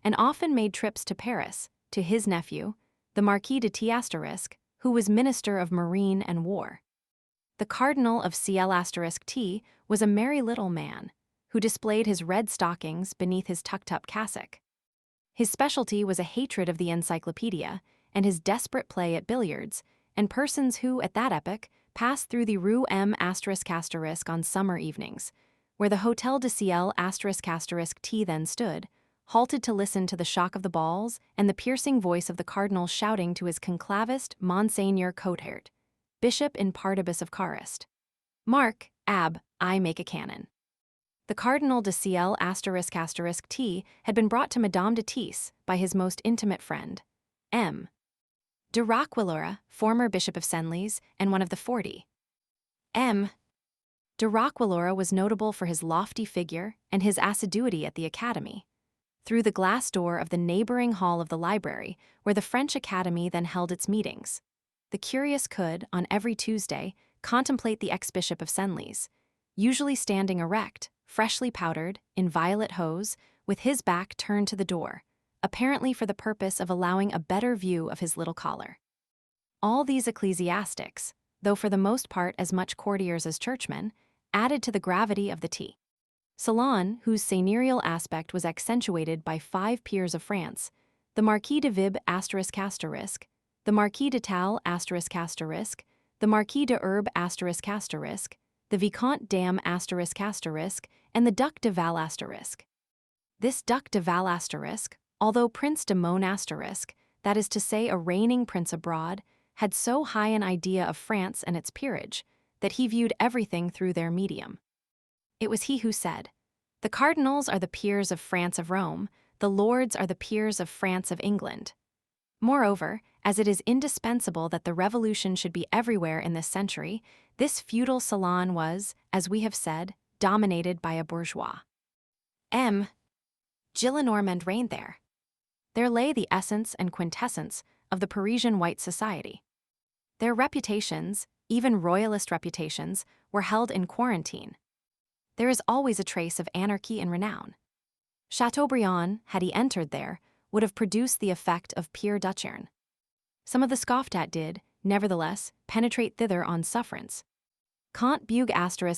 and often made trips to Paris, to his nephew, the Marquis de T*, who was Minister of Marine and War. The Cardinal of Ciel*T was a merry little man, who displayed his red stockings beneath his tucked-up cassock. His specialty was a hatred of the encyclopedia, and his desperate play at billiards, and persons who, at that epoch, passed through the Rue M** on summer evenings, where the Hotel de Ciel** T then stood, halted to listen to the shock of the balls and the piercing voice of the cardinal shouting to his conclavist Monseigneur Cothert, Bishop in partibus of Carist: "Mark, ab, I make a cannon." The Cardinal de Ciel** T had been brought to Madame de Tis by his most intimate friend, M. de Roquelaure, former Bishop of Senlis and one of the 40. M. de Roquelaure was notable for his lofty figure and his assiduity at the Academy. Through the glass door of the neighboring hall of the library, where the French Academy then held its meetings, the curious could, on every Tuesday, contemplate the ex-bishop of Senlis, usually standing erect, freshly powdered, in violet hose, with his back turned to the door, apparently for the purpose of allowing a better view of his little collar. All these ecclesiastics, though for the most part as much courtiers as churchmen, added to the gravity of the tea salon, whose seigneurial aspect was accentuated by 5 peers of France, the Marquis de Vib ***, the Marquis de Tal ***, the Marquis de Herbe ***, the Vicomte d'Am ***, and the Duc de Val ***. This Duc de Val ***, although Prince de Mon ***, that is to say a reigning prince abroad, had so high an idea of France and its peerage that he viewed everything through their medium. It was he who said, "The cardinals are the peers of France of Rome, the lords are the peers of France of England." Moreover, as it is indispensable that the revolution should be everywhere in this century, this feudal salon was, as we have said, dominated by a bourgeois. Gillenormand reigned there. There lay the essence and quintessence of the Parisian white society. Their reputations, even royalist reputations, were held in quarantine. There is always a trace of anarchy in renown. Chateaubriand, had he entered there, would have produced the effect of pure Dutchern. Some of the scoffed at did, nevertheless, penetrate thither on sufferance. Comte Bugue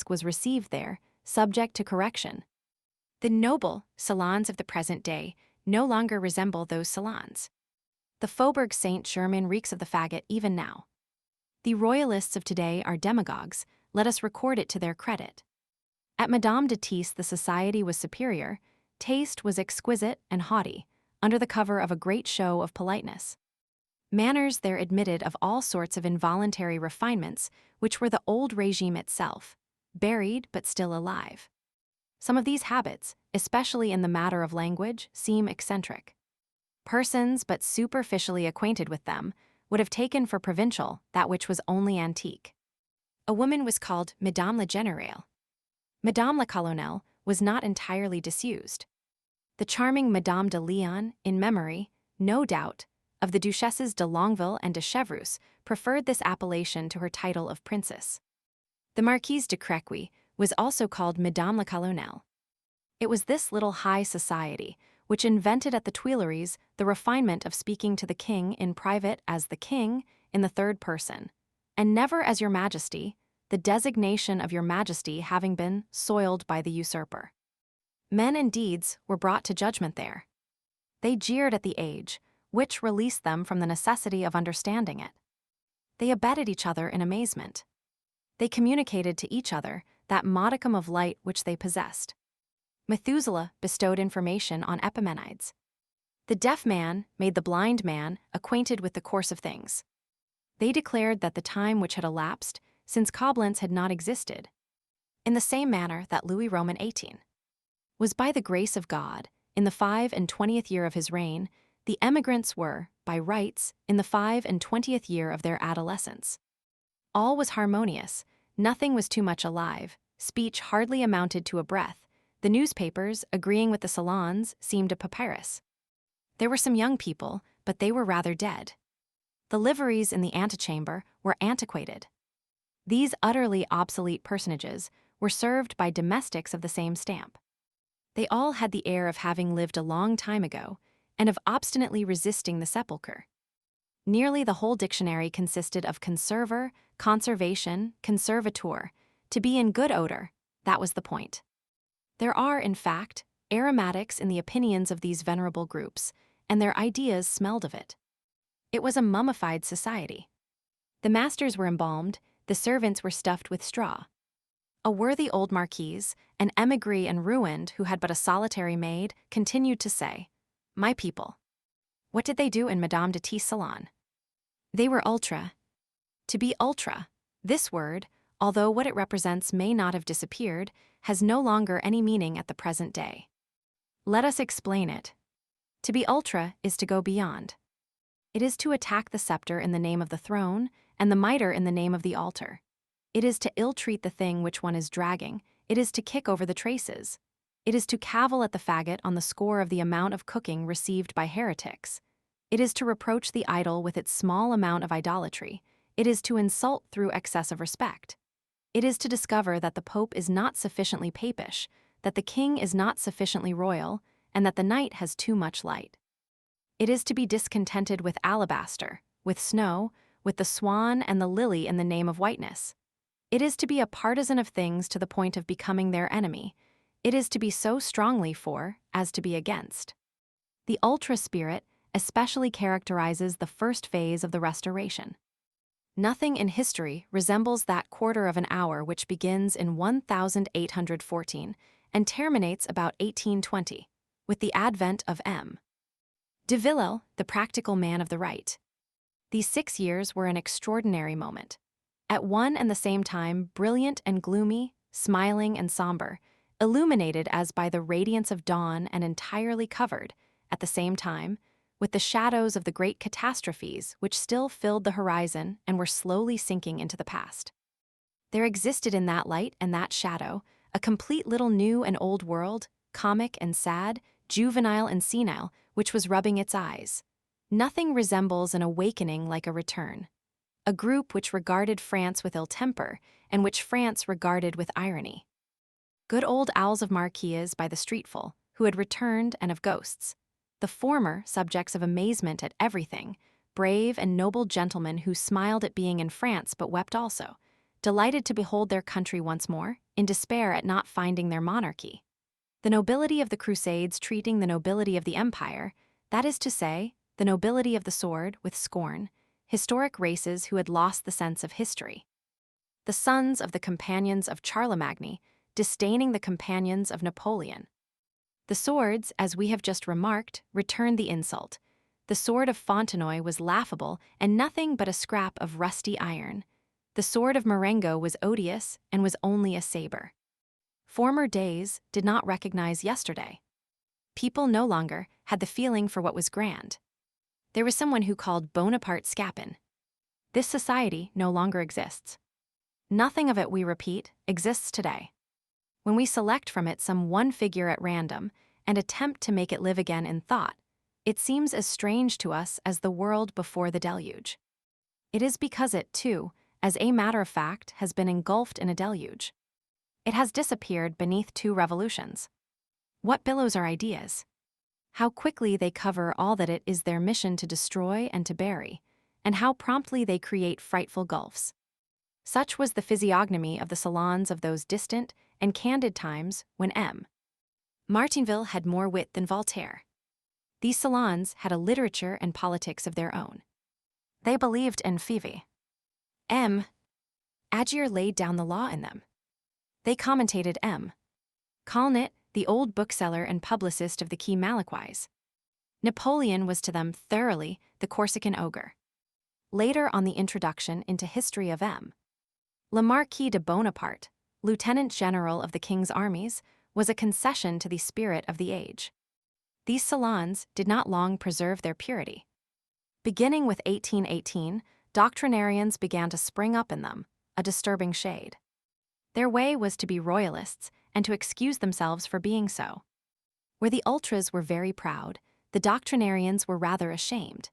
* was received there, subject to correction. The noble salons of the present day no longer resemble those salons. The Faubourg Saint-Germain reeks of the faggot even now. The royalists of today are demagogues, let us record it to their credit. At Madame de Tis the society was superior, taste was exquisite and haughty, under the cover of a great show of politeness. Manners there admitted of all sorts of involuntary refinements which were the old regime itself, buried but still alive. Some of these habits, especially in the matter of language, seem eccentric. Persons but superficially acquainted with them would have taken for provincial that which was only antique. A woman was called Madame la Générale. Madame la Colonelle was not entirely disused. The charming Madame de Leon, in memory, no doubt, of the Duchesses de Longueville and de Chevreuse, preferred this appellation to her title of princess. The Marquise de Créquy was also called Madame la Colonelle. It was this little high society which invented at the Tuileries the refinement of speaking to the king in private as the king in the third person, and never as your majesty, the designation of your majesty having been soiled by the usurper. Men and deeds were brought to judgment there. They jeered at the age, which released them from the necessity of understanding it. They abetted each other in amazement. They communicated to each other that modicum of light which they possessed. Methuselah bestowed information on Epimenides. The deaf man made the blind man acquainted with the course of things. They declared that the time which had elapsed since Coblentz had not existed, in the same manner that Louis Roman XVIII was by the grace of God, in the 25th year of his reign, the emigrants were, by rights, in the 25th year of their adolescence. All was harmonious, nothing was too much alive, speech hardly amounted to a breath, the newspapers, agreeing with the salons, seemed a papyrus. There were some young people, but they were rather dead. The liveries in the antechamber were antiquated. These utterly obsolete personages were served by domestics of the same stamp. They all had the air of having lived a long time ago, and of obstinately resisting the sepulchre. Nearly the whole dictionary consisted of conserver, conservation, conservator. To be in good odor, that was the point. There are, in fact, aromatics in the opinions of these venerable groups, and their ideas smelled of it. It was a mummified society. The masters were embalmed, the servants were stuffed with straw. A worthy old marquise, an émigré and ruined who had but a solitary maid, continued to say, "My people." What did they do in Madame de Tis' salon? They were ultra. To be ultra, this word, although what it represents may not have disappeared, has no longer any meaning at the present day. Let us explain it. To be ultra is to go beyond. It is to attack the scepter in the name of the throne, and the mitre in the name of the altar. It is to ill-treat the thing which one is dragging, it is to kick over the traces. It is to cavil at the faggot on the score of the amount of cooking received by heretics. It is to reproach the idol with its small amount of idolatry. It is to insult through excess of respect. It is to discover that the Pope is not sufficiently papish, that the king is not sufficiently royal, and that the night has too much light. It is to be discontented with alabaster, with snow, with the swan and the lily in the name of whiteness. It is to be a partisan of things to the point of becoming their enemy. It is to be so strongly for as to be against. The ultra spirit, especially characterizes the first phase of the Restoration. Nothing in history resembles that quarter of an hour which begins in 1814 and terminates about 1820, with the advent of M. de Villèle, the practical man of the right. These 6 years were an extraordinary moment. At one and the same time, brilliant and gloomy, smiling and somber, illuminated as by the radiance of dawn and entirely covered, at the same time, with the shadows of the great catastrophes which still filled the horizon and were slowly sinking into the past. There existed in that light and that shadow a complete little new and old world, comic and sad, juvenile and senile, which was rubbing its eyes. Nothing resembles an awakening like a return. A group which regarded France with ill temper, and which France regarded with irony. Good old owls of marquilles by the streetful, who had returned, and of ghosts. The former subjects of amazement at everything, brave and noble gentlemen who smiled at being in France but wept also, delighted to behold their country once more, in despair at not finding their monarchy. The nobility of the Crusades treating the nobility of the empire, that is to say, the nobility of the sword, with scorn, historic races who had lost the sense of history. The sons of the companions of Charlemagne, disdaining the companions of Napoleon. The swords, as we have just remarked, returned the insult. The sword of Fontenoy was laughable and nothing but a scrap of rusty iron. The sword of Marengo was odious and was only a saber. Former days did not recognize yesterday. People no longer had the feeling for what was grand. There was someone who called Bonaparte Scapin. This society no longer exists. Nothing of it, we repeat, exists today. When we select from it some one figure at random and attempt to make it live again in thought, it seems as strange to us as the world before the deluge. It is because it, too, as a matter of fact, has been engulfed in a deluge. It has disappeared beneath 2 revolutions. What billows are ideas? How quickly they cover all that it is their mission to destroy and to bury, and how promptly they create frightful gulfs. Such was the physiognomy of the salons of those distant and candid times when M. Martinville had more wit than Voltaire. These salons had a literature and politics of their own. They believed in Five. M. Agier laid down the law in them. They commentated M. Colnett, the old bookseller and publicist of the Quai Malaquais. Napoleon was to them thoroughly the Corsican ogre. Later on the introduction into history of M. Le Marquis de Bonaparte, Lieutenant General of the King's armies, was a concession to the spirit of the age. These salons did not long preserve their purity. Beginning with 1818, doctrinarians began to spring up in them, a disturbing shade. Their way was to be royalists and to excuse themselves for being so. Where the ultras were very proud, the doctrinarians were rather ashamed.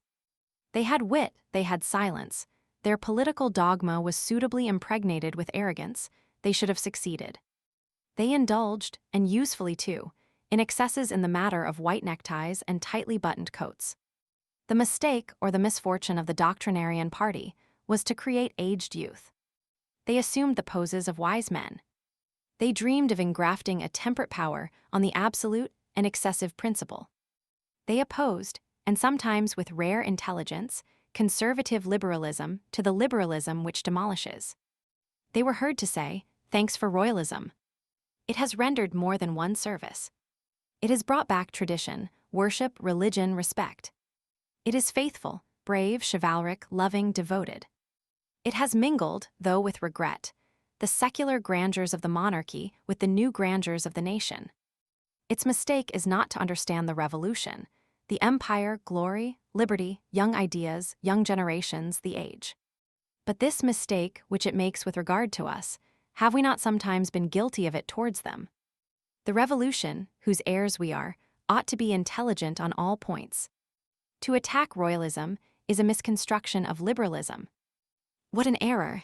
They had wit, they had silence. Their political dogma was suitably impregnated with arrogance. They should have succeeded. They indulged, and usefully too, in excesses in the matter of white neckties and tightly buttoned coats. The mistake or the misfortune of the doctrinarian party was to create aged youth. They assumed the poses of wise men. They dreamed of engrafting a temperate power on the absolute and excessive principle. They opposed, and sometimes with rare intelligence, conservative liberalism to the liberalism which demolishes. They were heard to say, "Thanks for royalism. It has rendered more than one service. It has brought back tradition, worship, religion, respect. It is faithful, brave, chivalric, loving, devoted. It has mingled, though with regret, the secular grandeurs of the monarchy with the new grandeurs of the nation. Its mistake is not to understand the revolution, the empire, glory, liberty, young ideas, young generations, the age. But this mistake which it makes with regard to us, have we not sometimes been guilty of it towards them? The revolution, whose heirs we are, ought to be intelligent on all points. To attack royalism is a misconstruction of liberalism. What an error!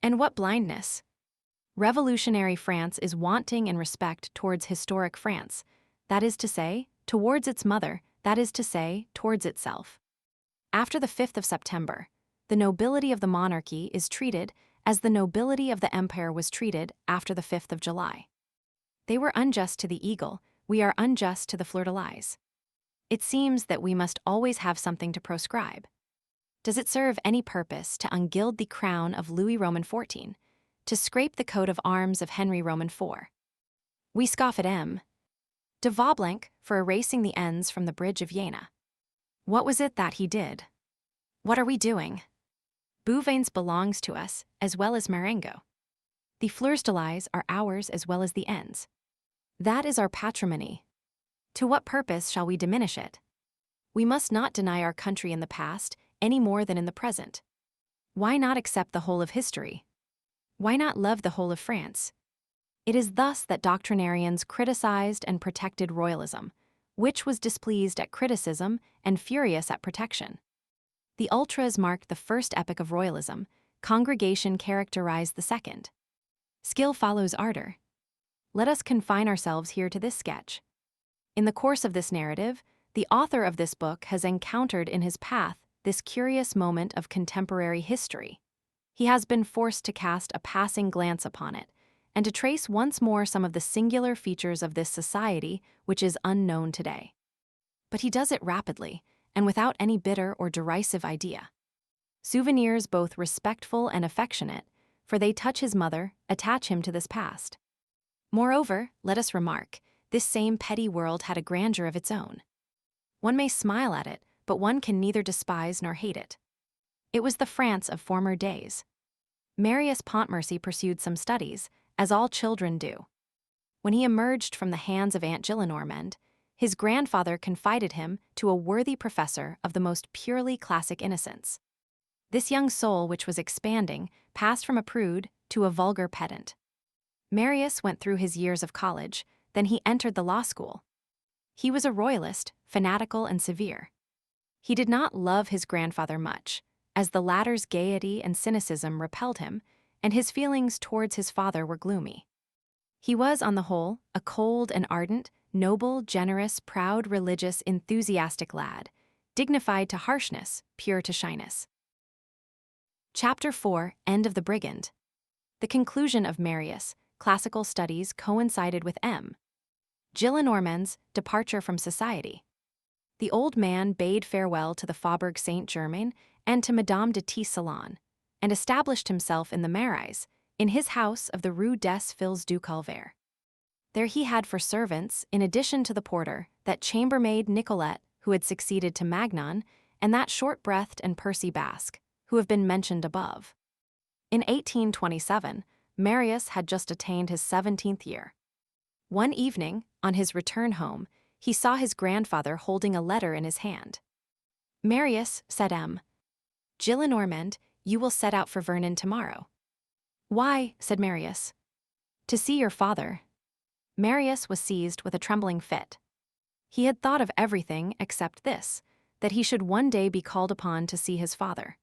And what blindness! Revolutionary France is wanting in respect towards historic France, that is to say, towards its mother, that is to say, towards itself. After the 5th of September, the nobility of the monarchy is treated as the nobility of the empire was treated after the 5th of July. They were unjust to the eagle, we are unjust to the fleur-de-lis. It seems that we must always have something to proscribe. Does it serve any purpose to ungild the crown of Louis Roman XIV, to scrape the coat of arms of Henry Roman IV? We scoff at M. de Vaublanc for erasing the N's from the bridge of Jena. What was it that he did? What are we doing? Bouvain's belongs to us, as well as Marengo. The fleurs de lis are ours as well as the N's. That is our patrimony. To what purpose shall we diminish it? We must not deny our country in the past any more than in the present. Why not accept the whole of history? Why not love the whole of France? It is thus that doctrinarians criticized and protected royalism, which was displeased at criticism and furious at protection. The ultras marked the first epoch of royalism, congregation characterized the second. Skill follows ardor. Let us confine ourselves here to this sketch. In the course of this narrative, the author of this book has encountered in his path this curious moment of contemporary history. He has been forced to cast a passing glance upon it, and to trace once more some of the singular features of this society which is unknown today. But he does it rapidly, and without any bitter or derisive idea. Souvenirs both respectful and affectionate, for they touch his mother, attach him to this past. Moreover, let us remark, this same petty world had a grandeur of its own. One may smile at it, but one can neither despise nor hate it. It was the France of former days. Marius Pontmercy pursued some studies, as all children do. When he emerged from the hands of Aunt Gillenormand, his grandfather confided him to a worthy professor of the most purely classic innocence. This young soul, which was expanding, passed from a prude to a vulgar pedant. Marius went through his years of college, then he entered the law school. He was a royalist, fanatical and severe. He did not love his grandfather much, as the latter's gaiety and cynicism repelled him, and his feelings towards his father were gloomy. He was, on the whole, a cold and ardent, noble, generous, proud, religious, enthusiastic lad, dignified to harshness, pure to shyness. Chapter 4, End of the Brigand. The conclusion of Marius' classical studies coincided with M. Gillenormand's departure from society. The old man bade farewell to the Faubourg Saint-Germain and to Madame de Tis-Salon, and established himself in the Marais, in his house of the Rue des Filles du Calvaire. There he had for servants, in addition to the porter, that chambermaid Nicolette, who had succeeded to Magnon, and that short-breathed and pursy Basque, who have been mentioned above. In 1827, Marius had just attained his 17th year. One evening, on his return home, he saw his grandfather holding a letter in his hand. "Marius," said M. Gillenormand, "you will set out for Vernon tomorrow." "Why?" said Marius. "To see your father." Marius was seized with a trembling fit. He had thought of everything except this, that he should one day be called upon to see his father.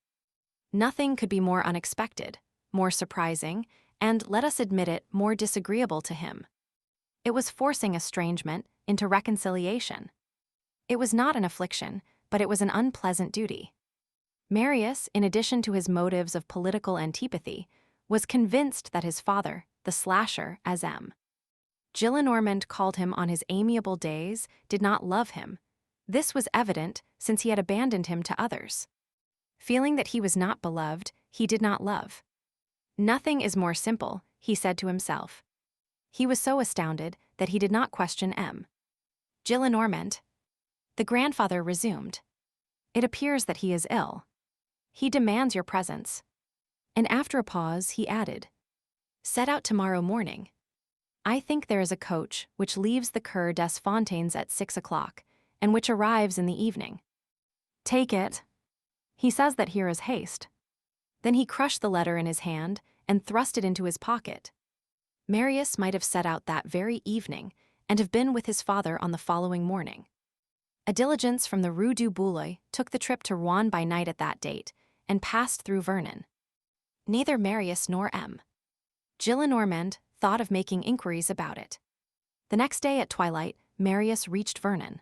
Nothing could be more unexpected, more surprising, and, let us admit it, more disagreeable to him. It was forcing estrangement into reconciliation. It was not an affliction, but it was an unpleasant duty. Marius, in addition to his motives of political antipathy, was convinced that his father, the slasher, as M. Gillenormand called him on his amiable days, did not love him. This was evident since he had abandoned him to others. Feeling that he was not beloved, he did not love. Nothing is more simple, he said to himself. He was so astounded that he did not question M. Gillenormand. The grandfather resumed. "It appears that he is ill. He demands your presence." And after a pause, he added, "Set out tomorrow morning. I think there is a coach which leaves the Cour des Fontaines at 6 o'clock, and which arrives in the evening. Take it. He says that here is haste." Then he crushed the letter in his hand and thrust it into his pocket. Marius might have set out that very evening and have been with his father on the following morning. A diligence from the Rue du Boulay took the trip to Rouen by night at that date and passed through Vernon. Neither Marius nor M. Gillenormand thought of making inquiries about it. The next day at twilight, Marius reached Vernon.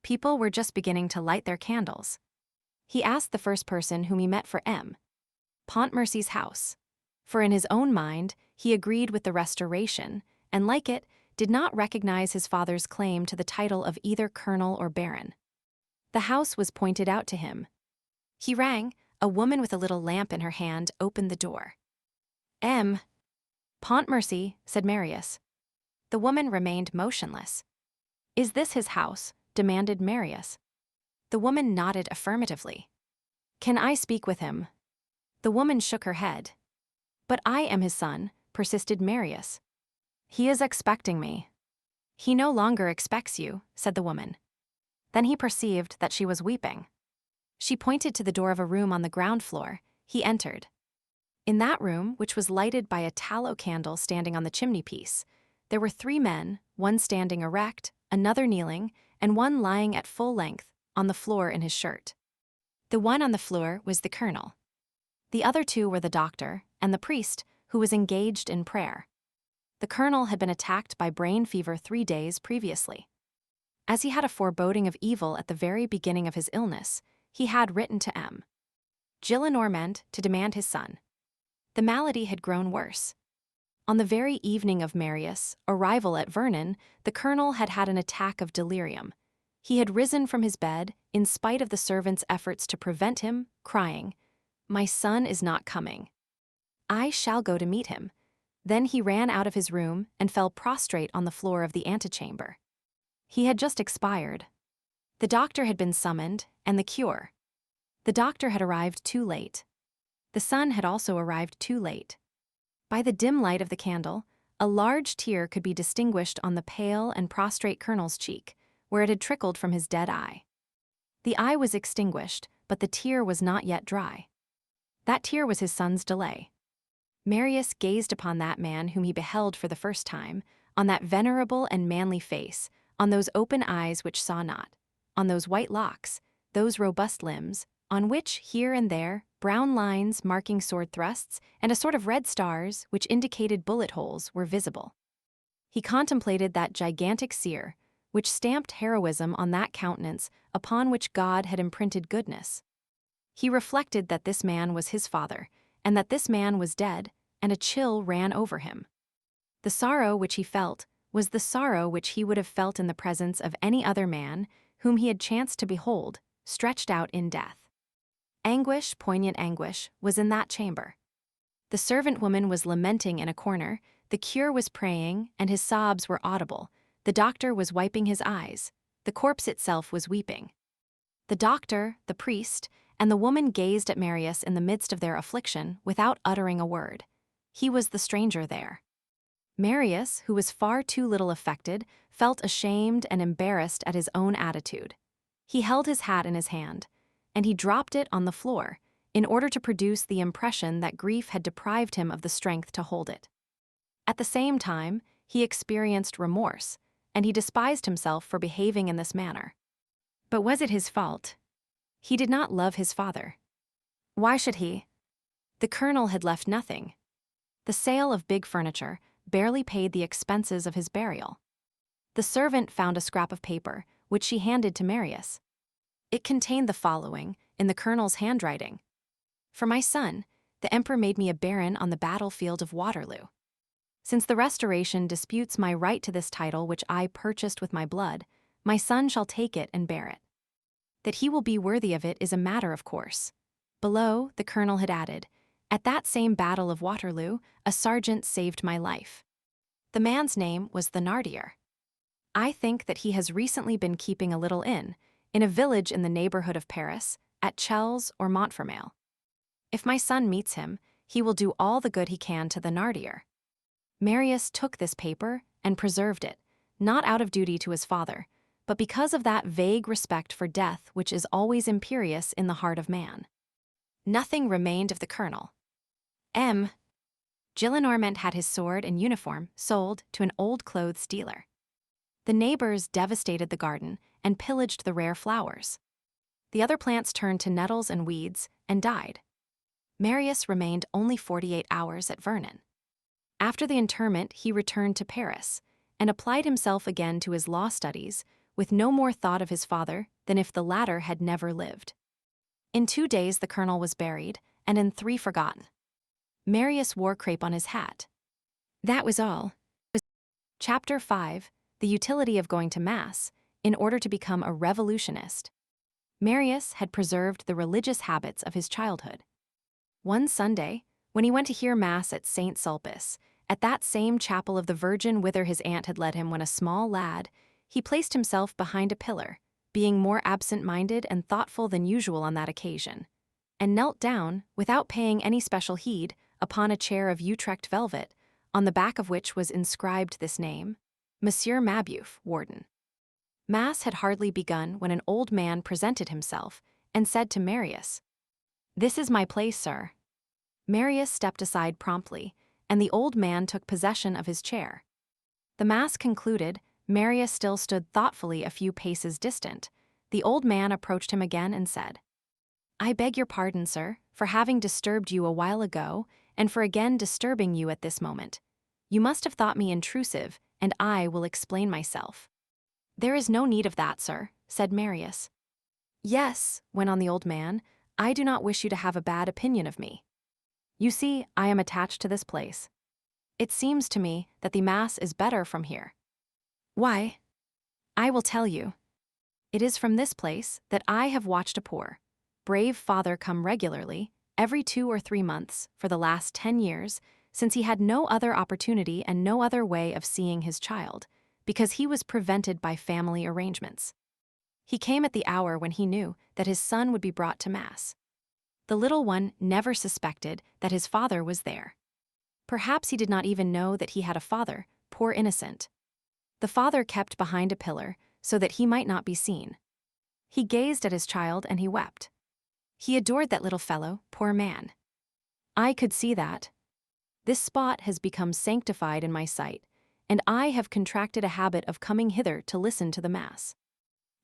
People were just beginning to light their candles. He asked the first person whom he met for M. Pontmercy's house, for in his own mind he agreed with the Restoration, and like it, did not recognize his father's claim to the title of either colonel or baron. The house was pointed out to him. He rang. A woman with a little lamp in her hand opened the door. Pontmercy, said Marius. The woman remained motionless. Is this his house? Demanded Marius. The woman nodded affirmatively. Can I speak with him? The woman shook her head. But I am his son, persisted Marius. He is expecting me. He no longer expects you, said the woman. Then he perceived that she was weeping. She pointed to the door of a room on the ground floor. He entered. In that room, which was lighted by a tallow candle standing on the chimney-piece, there were 3 men, one standing erect, another kneeling, and one lying at full length on the floor in his shirt. The one on the floor was the colonel. The other 2 were the doctor and the priest, who was engaged in prayer. The colonel had been attacked by brain fever 3 days previously. As he had a foreboding of evil at the very beginning of his illness, he had written to M. Gillenormand to demand his son. The malady had grown worse. On the very evening of Marius' arrival at Vernon, the colonel had had an attack of delirium. He had risen from his bed, in spite of the servants' efforts to prevent him, crying, "My son is not coming. I shall go to meet him." Then he ran out of his room and fell prostrate on the floor of the antechamber. He had just expired. The doctor had been summoned, and the cure. The doctor had arrived too late. The son had also arrived too late. By the dim light of the candle, a large tear could be distinguished on the pale and prostrate colonel's cheek, where it had trickled from his dead eye. The eye was extinguished, but the tear was not yet dry. That tear was his son's delay. Marius gazed upon that man whom he beheld for the first time, on that venerable and manly face, on those open eyes which saw not, on those white locks, those robust limbs, on which, here and there, brown lines marking sword thrusts and a sort of red stars which indicated bullet holes were visible. He contemplated that gigantic seer, which stamped heroism on that countenance upon which God had imprinted goodness. He reflected that this man was his father, and that this man was dead, and a chill ran over him. The sorrow which he felt was the sorrow which he would have felt in the presence of any other man whom he had chanced to behold, stretched out in death. Anguish, poignant anguish, was in that chamber. The servant woman was lamenting in a corner, the cure was praying, and his sobs were audible. The doctor was wiping his eyes. The corpse itself was weeping. The doctor, the priest, and the woman gazed at Marius in the midst of their affliction without uttering a word. He was the stranger there. Marius, who was far too little affected, felt ashamed and embarrassed at his own attitude. He held his hat in his hand, and he dropped it on the floor in order to produce the impression that grief had deprived him of the strength to hold it. At the same time, he experienced remorse, and he despised himself for behaving in this manner. But was it his fault? He did not love his father. Why should he? The colonel had left nothing. The sale of big furniture barely paid the expenses of his burial. The servant found a scrap of paper, which she handed to Marius. It contained the following, in the colonel's handwriting. For my son, the emperor made me a baron on the battlefield of Waterloo. Since the Restoration disputes my right to this title which I purchased with my blood, my son shall take it and bear it. That he will be worthy of it is a matter of course. Below, the colonel had added, at that same battle of Waterloo, a sergeant saved my life. The man's name was Thénardier. I think that he has recently been keeping a little inn, in a village in the neighborhood of Paris, at Chelles or Montfermeil. If my son meets him, he will do all the good he can to Thénardier. Marius took this paper and preserved it, not out of duty to his father, but because of that vague respect for death which is always imperious in the heart of man. Nothing remained of the colonel. Gillenormand had his sword and uniform sold to an old clothes dealer. The neighbors devastated the garden and pillaged the rare flowers. The other plants turned to nettles and weeds and died. Marius remained only 48 hours at Vernon. After the interment, he returned to Paris and applied himself again to his law studies with no more thought of his father than if the latter had never lived. In 2 days the colonel was buried, and in 3 forgotten. Marius wore crape on his hat. That was all. Chapter 5, The Utility of Going to Mass, in order to become a revolutionist. Marius had preserved the religious habits of his childhood. One Sunday, when he went to hear Mass at St. Sulpice, at that same chapel of the Virgin whither his aunt had led him when a small lad, he placed himself behind a pillar, being more absent-minded and thoughtful than usual on that occasion, and knelt down, without paying any special heed, upon a chair of Utrecht velvet, on the back of which was inscribed this name, Monsieur Mabeuf, Warden. Mass had hardly begun when an old man presented himself and said to Marius, "This is my place, sir." Marius stepped aside promptly, and the old man took possession of his chair. The Mass concluded, Marius still stood thoughtfully a few paces distant. The old man approached him again and said, "I beg your pardon, sir, for having disturbed you a while ago, and for again disturbing you at this moment. You must have thought me intrusive, and I will explain myself." "There is no need of that, sir," said Marius. "Yes," went on the old man, "I do not wish you to have a bad opinion of me. You see, I am attached to this place. It seems to me that the Mass is better from here." "Why?" "I will tell you. It is from this place that I have watched a poor, brave father come regularly, every 2 or 3 months, for the last 10 years, since he had no other opportunity and no other way of seeing his child, because he was prevented by family arrangements. He came at the hour when he knew that his son would be brought to Mass. The little one never suspected that his father was there. Perhaps he did not even know that he had a father, poor innocent. The father kept behind a pillar so that he might not be seen. He gazed at his child and he wept. He adored that little fellow, poor man. I could see that. This spot has become sanctified in my sight, and I have contracted a habit of coming hither to listen to the Mass.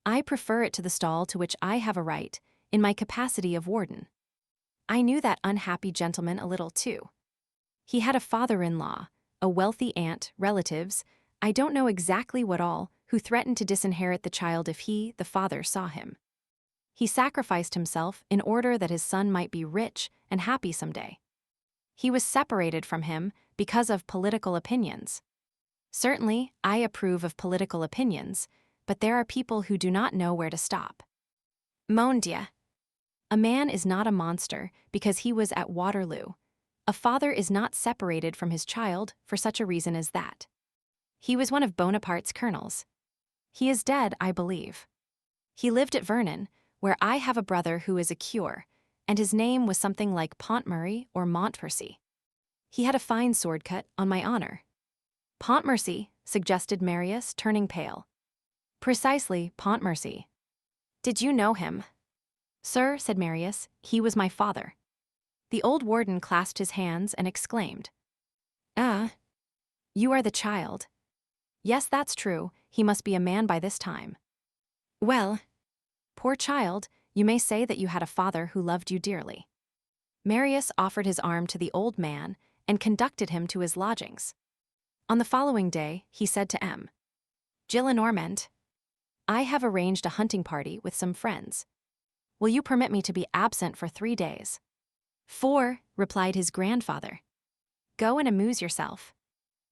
I prefer it to the stall to which I have a right, in my capacity of warden. I knew that unhappy gentleman a little too. He had a father-in-law, a wealthy aunt, relatives, I don't know exactly what all, who threatened to disinherit the child if he, the father, saw him. He sacrificed himself in order that his son might be rich and happy someday. He was separated from him because of political opinions. Certainly, I approve of political opinions, but there are people who do not know where to stop. Mon Dieu. A man is not a monster because he was at Waterloo. A father is not separated from his child for such a reason as that. He was one of Bonaparte's colonels. He is dead, I believe. He lived at Vernon, where I have a brother who is a cure, and his name was something like Pontmercy or Montpercy. He had a fine sword cut, on my honor." "Pontmercy," suggested Marius, turning pale. "Precisely, Pontmercy. Did you know him?" "Sir," said Marius, "he was my father." The old warden clasped his hands and exclaimed, "Ah, you are the child. Yes, that's true, he must be a man by this time. Well, poor child, you may say that you had a father who loved you dearly." Marius offered his arm to the old man and conducted him to his lodgings. On the following day, he said to M. Gillenormand, "I have arranged a hunting party with some friends. Will you permit me to be absent for 3 days?" "4," replied his grandfather. "Go and amuse yourself."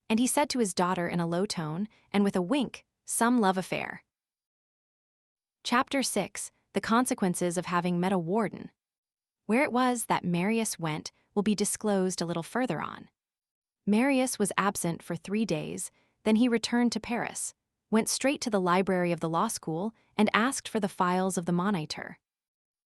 And he said to his daughter in a low tone, and with a wink, "Some love affair." Chapter 6. The Consequences of Having Met a Warden. Where it was that Marius went will be disclosed a little further on. Marius was absent for 3 days, then he returned to Paris, went straight to the library of the law school, and asked for the files of the Moniteur.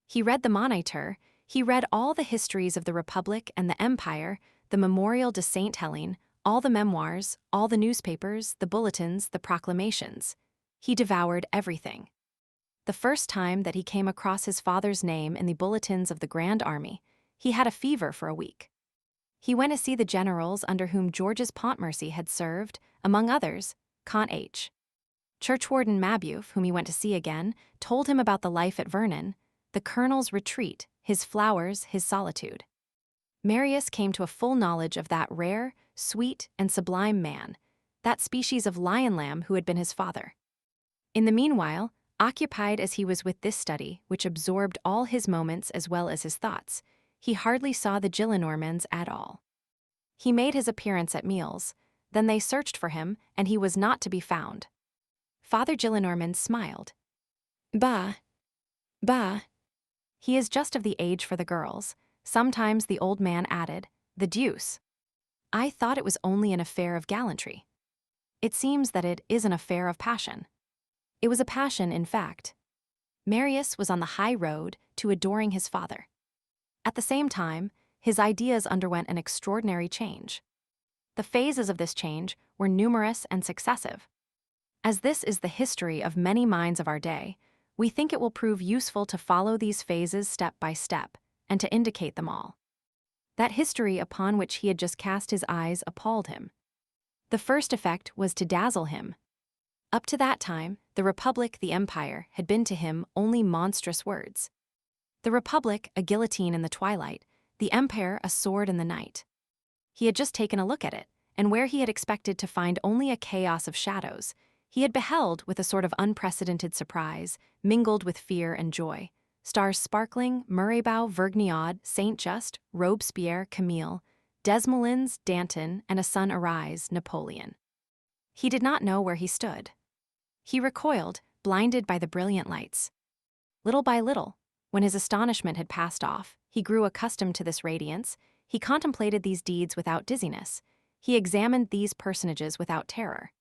He read the Moniteur, he read all the histories of the Republic and the Empire, the Memorial de Saint Helene, all the memoirs, all the newspapers, the bulletins, the proclamations. He devoured everything. The first time that he came across his father's name in the bulletins of the Grand Army, he had a fever for a week. He went to see the generals under whom Georges Pontmercy had served, among others, Count H. Churchwarden Mabeuf, whom he went to see again, told him about the life at Vernon, the colonel's retreat, his flowers, his solitude. Marius came to a full knowledge of that rare, sweet, and sublime man, that species of lion-lamb who had been his father. In the meanwhile, occupied as he was with this study, which absorbed all his moments as well as his thoughts, he hardly saw the Gillenormands at all. He made his appearance at meals, then they searched for him, and he was not to be found. Father Gillenormand smiled. "Bah! Bah! He is just of the age for the girls. Sometimes the old man added, the deuce. I thought it was only an affair of gallantry. It seems that it is an affair of passion. It was a passion, in fact. Marius was on the high road to adoring his father. At the same time, his ideas underwent an extraordinary change. The phases of this change were numerous and successive. As this is the history of many minds of our day, we think it will prove useful to follow these phases step by step and to indicate them all. That history upon which he had just cast his eyes appalled him. The first effect was to dazzle him. Up to that time, the Republic, the Empire, had been to him only monstrous words. The Republic, a guillotine in the twilight, the Empire, a sword in the night. He had just taken a look at it, and where he had expected to find only a chaos of shadows, he had beheld, with a sort of unprecedented surprise, mingled with fear and joy, stars sparkling, Mirabeau, Vergniaud, Saint-Just, Robespierre, Camille, Desmoulins, Danton, and a sun arise, Napoleon. He did not know where he stood. He recoiled, blinded by the brilliant lights. Little by little, when his astonishment had passed off, he grew accustomed to this radiance. He contemplated these deeds without dizziness. He examined these personages without terror.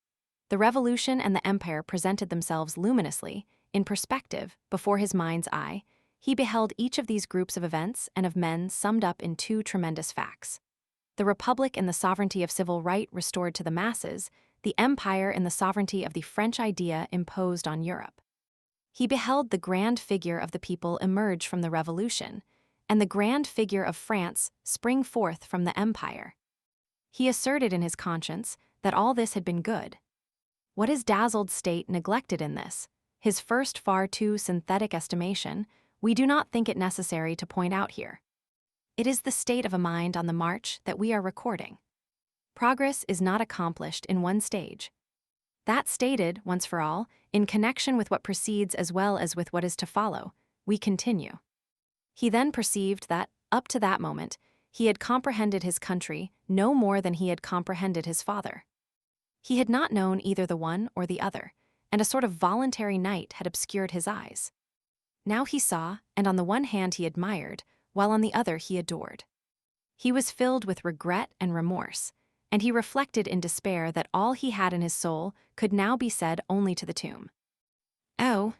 The Revolution and the Empire presented themselves luminously, in perspective, before his mind's eye. He beheld each of these groups of events and of men summed up in two tremendous facts. The Republic in the sovereignty of civil right restored to the masses, the Empire in the sovereignty of the French idea imposed on Europe. He beheld the grand figure of the people emerge from the Revolution, and the grand figure of France spring forth from the Empire. He asserted in his conscience that all this had been good. What his dazzled state neglected in this, his first far too synthetic estimation, we do not think it necessary to point out here. It is the state of a mind on the march that we are recording. Progress is not accomplished in one stage. That stated, once for all, in connection with what precedes as well as with what is to follow, we continue. He then perceived that, up to that moment, he had comprehended his country no more than he had comprehended his father. He had not known either the one or the other, and a sort of voluntary night had obscured his eyes. Now he saw, and on the one hand he admired, while on the other he adored. He was filled with regret and remorse, and he reflected in despair that all he had in his soul could now be said only to the tomb. Oh!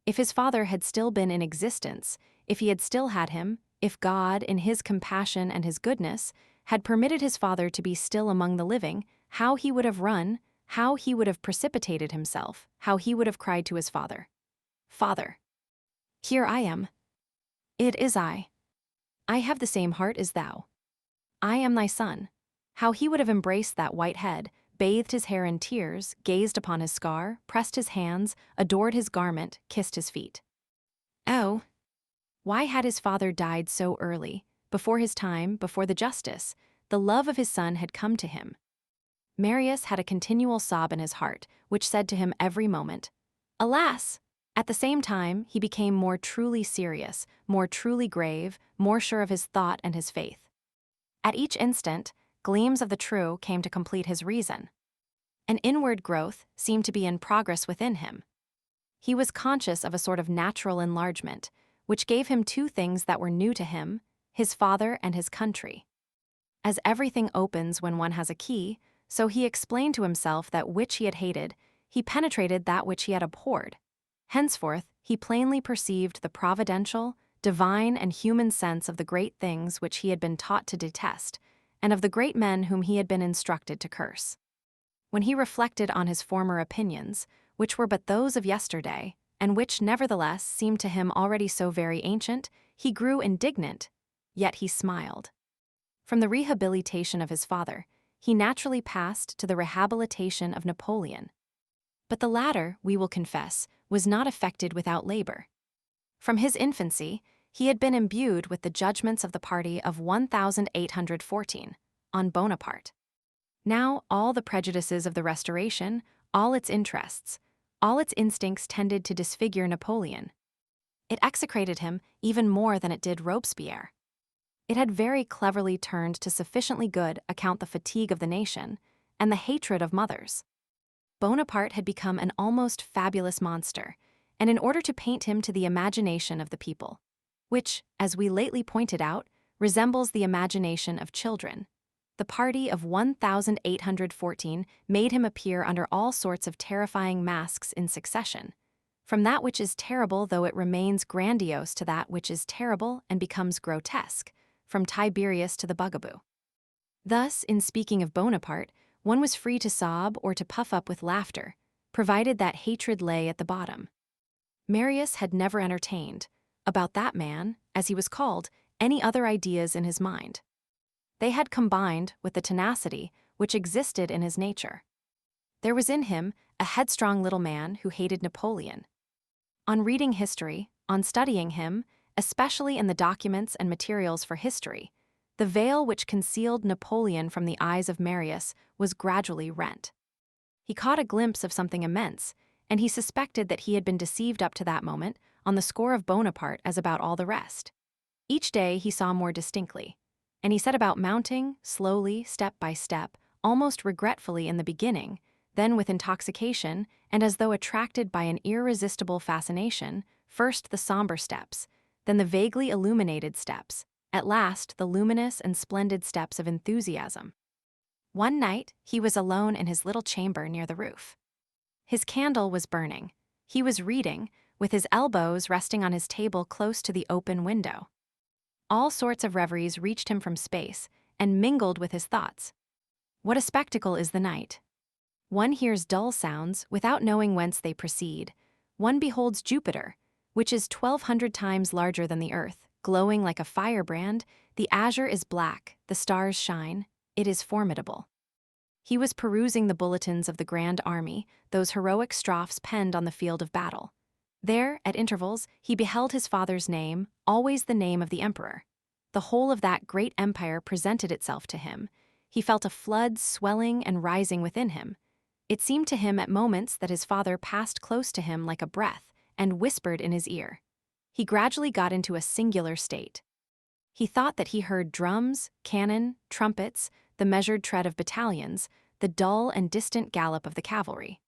If his father had still been in existence, if he had still had him, if God, in his compassion and his goodness, had permitted his father to be still among the living, how he would have run, how he would have precipitated himself, how he would have cried to his father, "Father! Here I am. It is I. I have the same heart as thou. I am thy son." How he would have embraced that white head, bathed his hair in tears, gazed upon his scar, pressed his hands, adored his garment, kissed his feet. Oh! Why had his father died so early, before his time, before the justice? The love of his son had come to him. Marius had a continual sob in his heart, which said to him every moment, "Alas!" At the same time, he became more truly serious, more truly grave, more sure of his thought and his faith. At each instant, gleams of the true came to complete his reason. An inward growth seemed to be in progress within him. He was conscious of a sort of natural enlargement, which gave him two things that were new to him, his father and his country. As everything opens when one has a key, so he explained to himself that which he had hated, he penetrated that which he had abhorred. Henceforth, he plainly perceived the providential, divine, and human sense of the great things which he had been taught to detest, and of the great men whom he had been instructed to curse. When he reflected on his former opinions, which were but those of yesterday, and which nevertheless seemed to him already so very ancient, he grew indignant, yet he smiled. From the rehabilitation of his father, he naturally passed to the rehabilitation of Napoleon. But the latter, we will confess, was not effected without labor. From his infancy, he had been imbued with the judgments of the party of 1814, on Bonaparte. Now all the prejudices of the Restoration, all its interests, all its instincts tended to disfigure Napoleon. It execrated him even more than it did Robespierre. It had very cleverly turned to sufficiently good account the fatigue of the nation and the hatred of mothers. Bonaparte had become an almost fabulous monster, and in order to paint him to the imagination of the people, which, as we lately pointed out, resembles the imagination of children. The party of 1814 made him appear under all sorts of terrifying masks in succession, from that which is terrible though it remains grandiose to that which is terrible and becomes grotesque, from Tiberius to the bugaboo. Thus, in speaking of Bonaparte, one was free to sob or to puff up with laughter, provided that hatred lay at the bottom. Marius had never entertained, about that man, as he was called, any other ideas in his mind. They had combined with the tenacity which existed in his nature. There was in him a headstrong little man who hated Napoleon. On reading history, on studying him, especially in the documents and materials for history, the veil which concealed Napoleon from the eyes of Marius was gradually rent. He caught a glimpse of something immense, and he suspected that he had been deceived up to that moment on the score of Bonaparte as about all the rest. Each day he saw more distinctly, and he set about mounting, slowly, step by step, almost regretfully in the beginning, then with intoxication, and as though attracted by an irresistible fascination, first the somber steps, then the vaguely illuminated steps, at last the luminous and splendid steps of enthusiasm. One night he was alone in his little chamber near the roof. His candle was burning. He was reading, with his elbows resting on his table close to the open window. All sorts of reveries reached him from space and mingled with his thoughts. What a spectacle is the night! One hears dull sounds without knowing whence they proceed. One beholds Jupiter, which is 1,200 times larger than the earth, glowing like a firebrand. The azure is black, the stars shine. It is formidable. He was perusing the bulletins of the Grand Army, those heroic strophes penned on the field of battle. There, at intervals, he beheld his father's name, always the name of the emperor. The whole of that great empire presented itself to him. He felt a flood swelling and rising within him. It seemed to him at moments that his father passed close to him like a breath and whispered in his ear. He gradually got into a singular state. He thought that he heard drums, cannon, trumpets, the measured tread of battalions, the dull and distant gallop of the cavalry.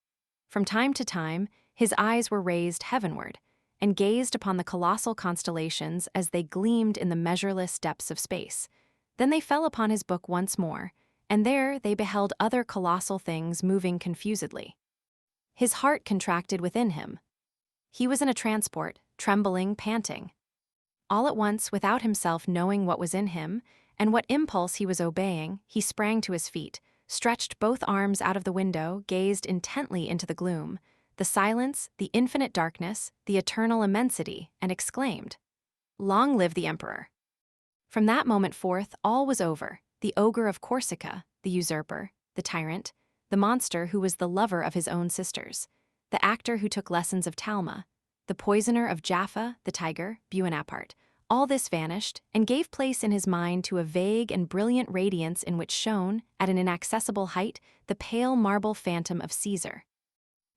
From time to time, his eyes were raised heavenward and gazed upon the colossal constellations as they gleamed in the measureless depths of space. Then they fell upon his book once more, and there they beheld other colossal things moving confusedly. His heart contracted within him. He was in a transport, trembling, panting. All at once, without himself knowing what was in him and what impulse he was obeying, he sprang to his feet, stretched both arms out of the window, gazed intently into the gloom, the silence, the infinite darkness, the eternal immensity, and exclaimed, "Long live the emperor!" From that moment forth, all was over. The ogre of Corsica, the usurper, the tyrant, the monster who was the lover of his own sisters, the actor who took lessons of Talma, the poisoner of Jaffa, the tiger, Buonaparte, all this vanished and gave place in his mind to a vague and brilliant radiance in which shone, at an inaccessible height, the pale marble phantom of Caesar.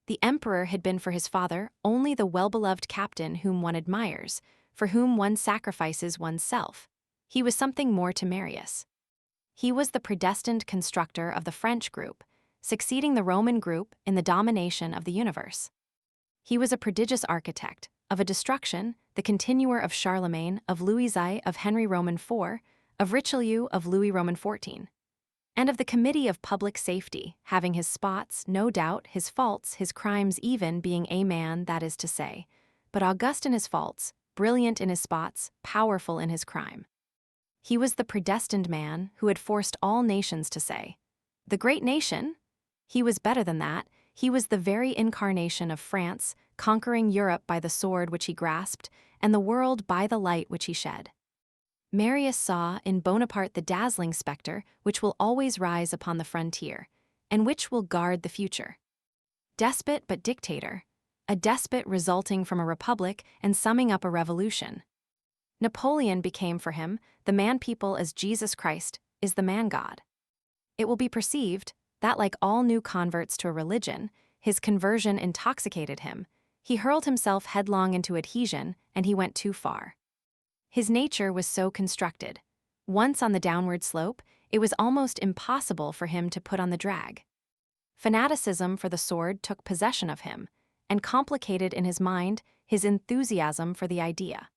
The emperor had been for his father only the well-beloved captain whom one admires, for whom one sacrifices one's self. He was something more to Marius. He was the predestined constructor of the French group, succeeding the Roman group in the domination of the universe. He was a prodigious architect, of a destruction, the continuer of Charlemagne, of Louis I, of Henry Roman IV, of Richelieu, of Louis Roman XIV, and of the Committee of Public Safety, having his spots, no doubt, his faults, his crimes even, being a man, that is to say, but august in his faults, brilliant in his spots, powerful in his crime. He was the predestined man who had forced all nations to say, "The great nation?" He was better than that. He was the very incarnation of France, conquering Europe by the sword which he grasped, and the world by the light which he shed. Marius saw in Bonaparte the dazzling specter which will always rise upon the frontier, and which will guard the future. Despot but dictator, a despot resulting from a republic and summing up a revolution. Napoleon became for him the man-people as Jesus Christ is the man-God. It will be perceived that, like all new converts to a religion, his conversion intoxicated him. He hurled himself headlong into adhesion, and he went too far. His nature was so constructed. Once on the downward slope, it was almost impossible for him to put on the drag. Fanaticism for the sword took possession of him, and complicated in his mind his enthusiasm for the idea.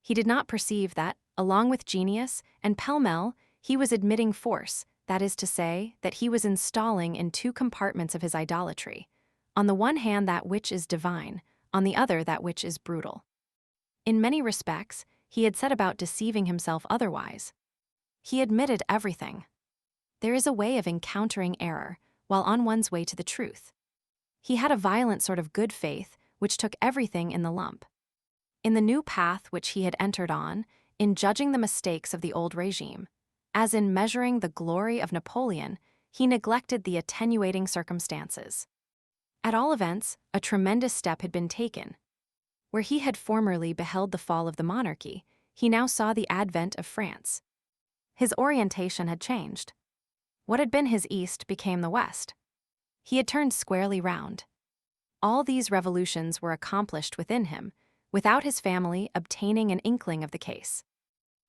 He did not perceive that, along with genius and pell-mell, he was admitting force, that is to say, that he was installing in two compartments of his idolatry, on the one hand that which is divine, on the other that which is brutal. In many respects, he had set about deceiving himself otherwise. He admitted everything. There is a way of encountering error while on one's way to the truth. He had a violent sort of good faith which took everything in the lump. In the new path which he had entered on, in judging the mistakes of the old regime, as in measuring the glory of Napoleon, he neglected the attenuating circumstances. At all events, a tremendous step had been taken. Where he had formerly beheld the fall of the monarchy, he now saw the advent of France. His orientation had changed. What had been his east became the west. He had turned squarely round. All these revolutions were accomplished within him, without his family obtaining an inkling of the case.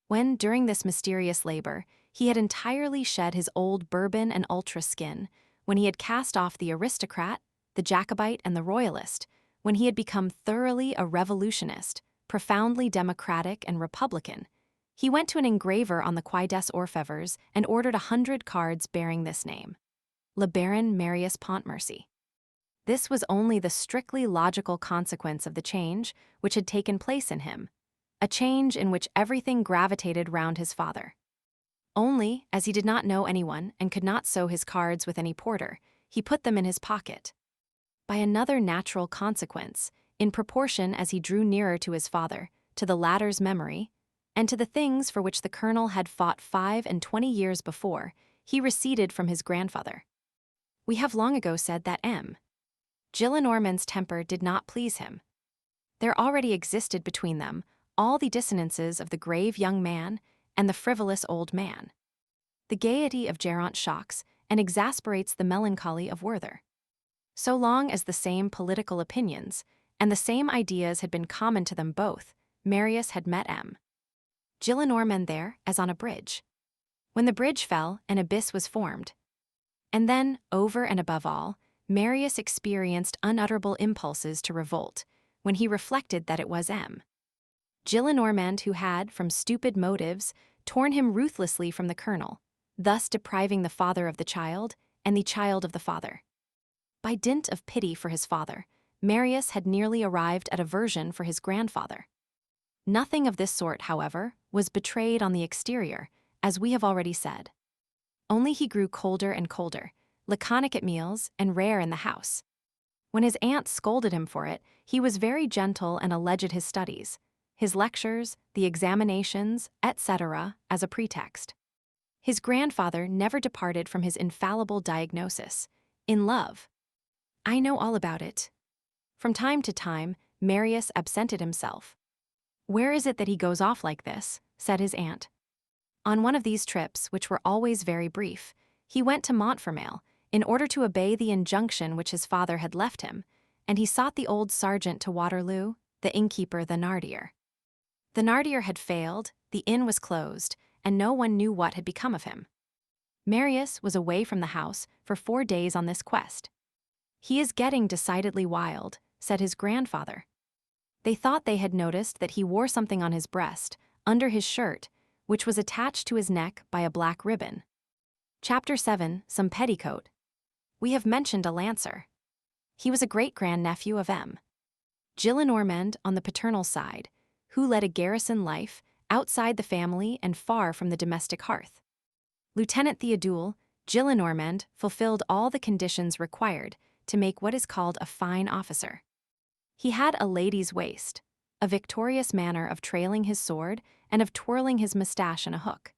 When, during this mysterious labor, he had entirely shed his old Bourbon and ultra skin, when he had cast off the aristocrat, the Jacobite, and the royalist, when he had become thoroughly a revolutionist, profoundly democratic and republican, he went to an engraver on the Quai des Orfèvres and ordered 100 cards bearing this name: Le Baron Marius Pontmercy. This was only the strictly logical consequence of the change which had taken place in him, a change in which everything gravitated round his father. Only, as he did not know anyone and could not sow his cards with any porter, he put them in his pocket. By another natural consequence, in proportion as he drew nearer to his father, to the latter's memory, and to the things for which the colonel had fought 25 years before, he receded from his grandfather. We have long ago said that Gillenormand's temper did not please him. There already existed between them all the dissonances of the grave young man and the frivolous old man. The gaiety of Geraint shocks and exasperates the melancholy of Werther. So long as the same political opinions and the same ideas had been common to them both, Marius had met Gillenormand there as on a bridge. When the bridge fell, an abyss was formed. And then, over and above all, Marius experienced unutterable impulses to revolt, when he reflected that it was Gillenormand who had, from stupid motives, torn him ruthlessly from the colonel, thus depriving the father of the child and the child of the father. By dint of pity for his father, Marius had nearly arrived at aversion for his grandfather. Nothing of this sort, however, was betrayed on the exterior, as we have already said. Only he grew colder and colder, laconic at meals and rare in the house. When his aunt scolded him for it, he was very gentle and alleged his studies, his lectures, the examinations, etc., as a pretext. His grandfather never departed from his infallible diagnosis: in love. I know all about it. From time to time, Marius absented himself. Where is it that he goes off like this? Said his aunt. On one of these trips, which were always very brief, he went to Montfermeil in order to obey the injunction which his father had left him, and he sought the old sergeant to Waterloo, the innkeeper Thénardier. Thénardier had failed, the inn was closed, and no one knew what had become of him. Marius was away from the house for 4 days on this quest. He is getting decidedly wild, said his grandfather. They thought they had noticed that he wore something on his breast, under his shirt, which was attached to his neck by a black ribbon. Chapter 7, Some petticoat. We have mentioned a lancer. He was a great-grandnephew of Gillenormand on the paternal side, who led a garrison life outside the family and far from the domestic hearth. Lieutenant Théodule, Gillenormand fulfilled all the conditions required to make what is called a fine officer. He had a lady's waist, a victorious manner of trailing his sword and of twirling his moustache in a hook.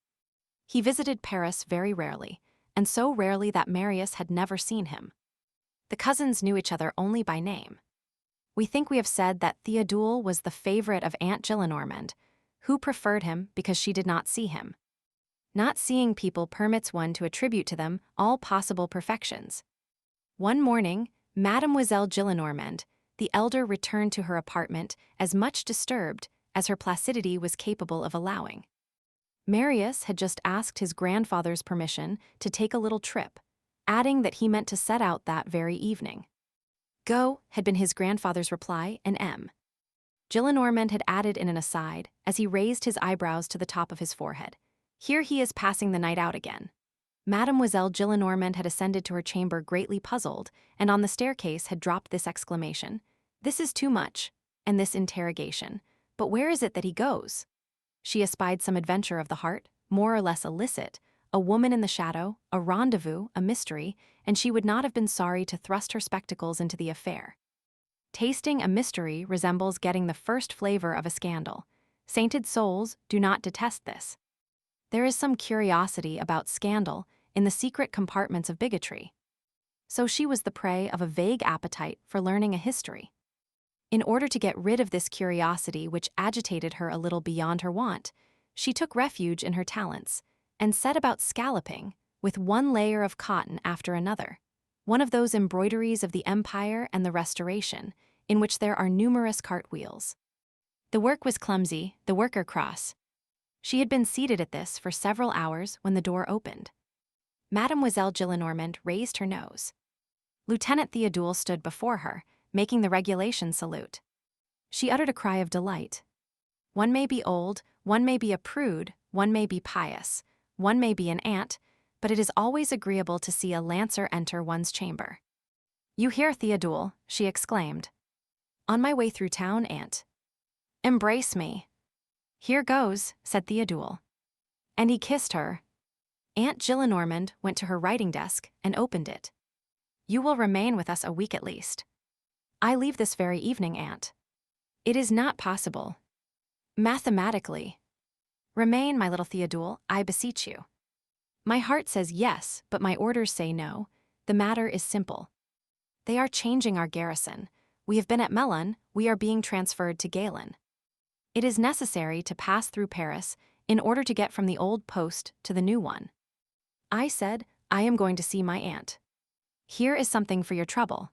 He visited Paris very rarely, and so rarely that Marius had never seen him. The cousins knew each other only by name. We think we have said that Théodule was the favorite of Aunt Gillenormand, who preferred him because she did not see him. Not seeing people permits one to attribute to them all possible perfections. One morning, Mademoiselle Gillenormand, the elder, returned to her apartment as much disturbed as her placidity was capable of allowing. Marius had just asked his grandfather's permission to take a little trip, adding that he meant to set out that very evening. Go, had been his grandfather's reply, and M. Gillenormand had added in an aside, as he raised his eyebrows to the top of his forehead. Here he is passing the night out again. Mademoiselle Gillenormand had ascended to her chamber greatly puzzled, and on the staircase had dropped this exclamation. This is too much, and this interrogation. But where is it that he goes? She espied some adventure of the heart, more or less illicit, a woman in the shadow, a rendezvous, a mystery, and she would not have been sorry to thrust her spectacles into the affair. Tasting a mystery resembles getting the first flavor of a scandal. Sainted souls do not detest this. There is some curiosity about scandal in the secret compartments of bigotry. So she was the prey of a vague appetite for learning a history. In order to get rid of this curiosity which agitated her a little beyond her wont, she took refuge in her talents and set about scalloping, with one layer of cotton after another, one of those embroideries of the Empire and the Restoration, in which there are numerous cartwheels. The work was clumsy, the worker cross. She had been seated at this for several hours when the door opened. Mademoiselle Gillenormand raised her nose. Lieutenant Théodule stood before her, making the regulation salute. She uttered a cry of delight. One may be old, one may be a prude, one may be pious, one may be an aunt, but it is always agreeable to see a lancer enter one's chamber. You hear, Théodule, she exclaimed. On my way through town, aunt. Embrace me. Here goes, said Théodule. And he kissed her. Aunt Gillenormand went to her writing desk and opened it. You will remain with us a week at least. I leave this very evening, aunt. It is not possible. Mathematically. Remain, my little Théodule, I beseech you. My heart says yes, but my orders say no. The matter is simple. They are changing our garrison. We have been at Melun, we are being transferred to Galen. It is necessary to pass through Paris in order to get from the old post to the new one. I said, I am going to see my aunt. Here is something for your trouble.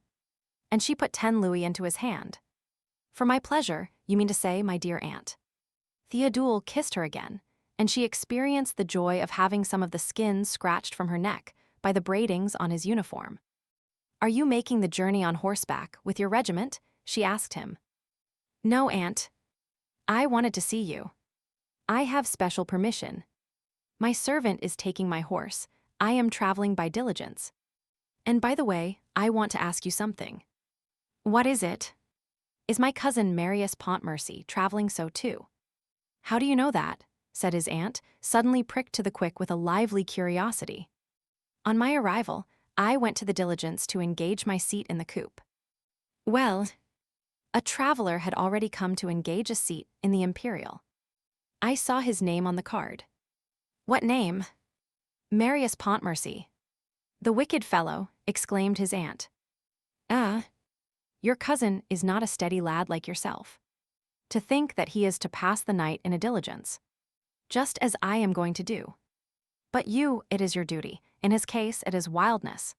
And she put 10 louis into his hand. For my pleasure, you mean to say, my dear aunt. Théodule kissed her again, and she experienced the joy of having some of the skin scratched from her neck by the braidings on his uniform. Are you making the journey on horseback with your regiment? She asked him. No, aunt. I wanted to see you. I have special permission. My servant is taking my horse. I am traveling by diligence. And by the way, I want to ask you something. What is it? Is my cousin Marius Pontmercy traveling so too? How do you know that? Said his aunt, suddenly pricked to the quick with a lively curiosity. On my arrival, I went to the diligence to engage my seat in the coupe. Well, a traveler had already come to engage a seat in the Imperial. I saw his name on the card. What name? Marius Pontmercy. The wicked fellow, exclaimed his aunt. Your cousin is not a steady lad like yourself. To think that he is to pass the night in a diligence. Just as I am going to do. But you, it is your duty. In his case, it is wildness.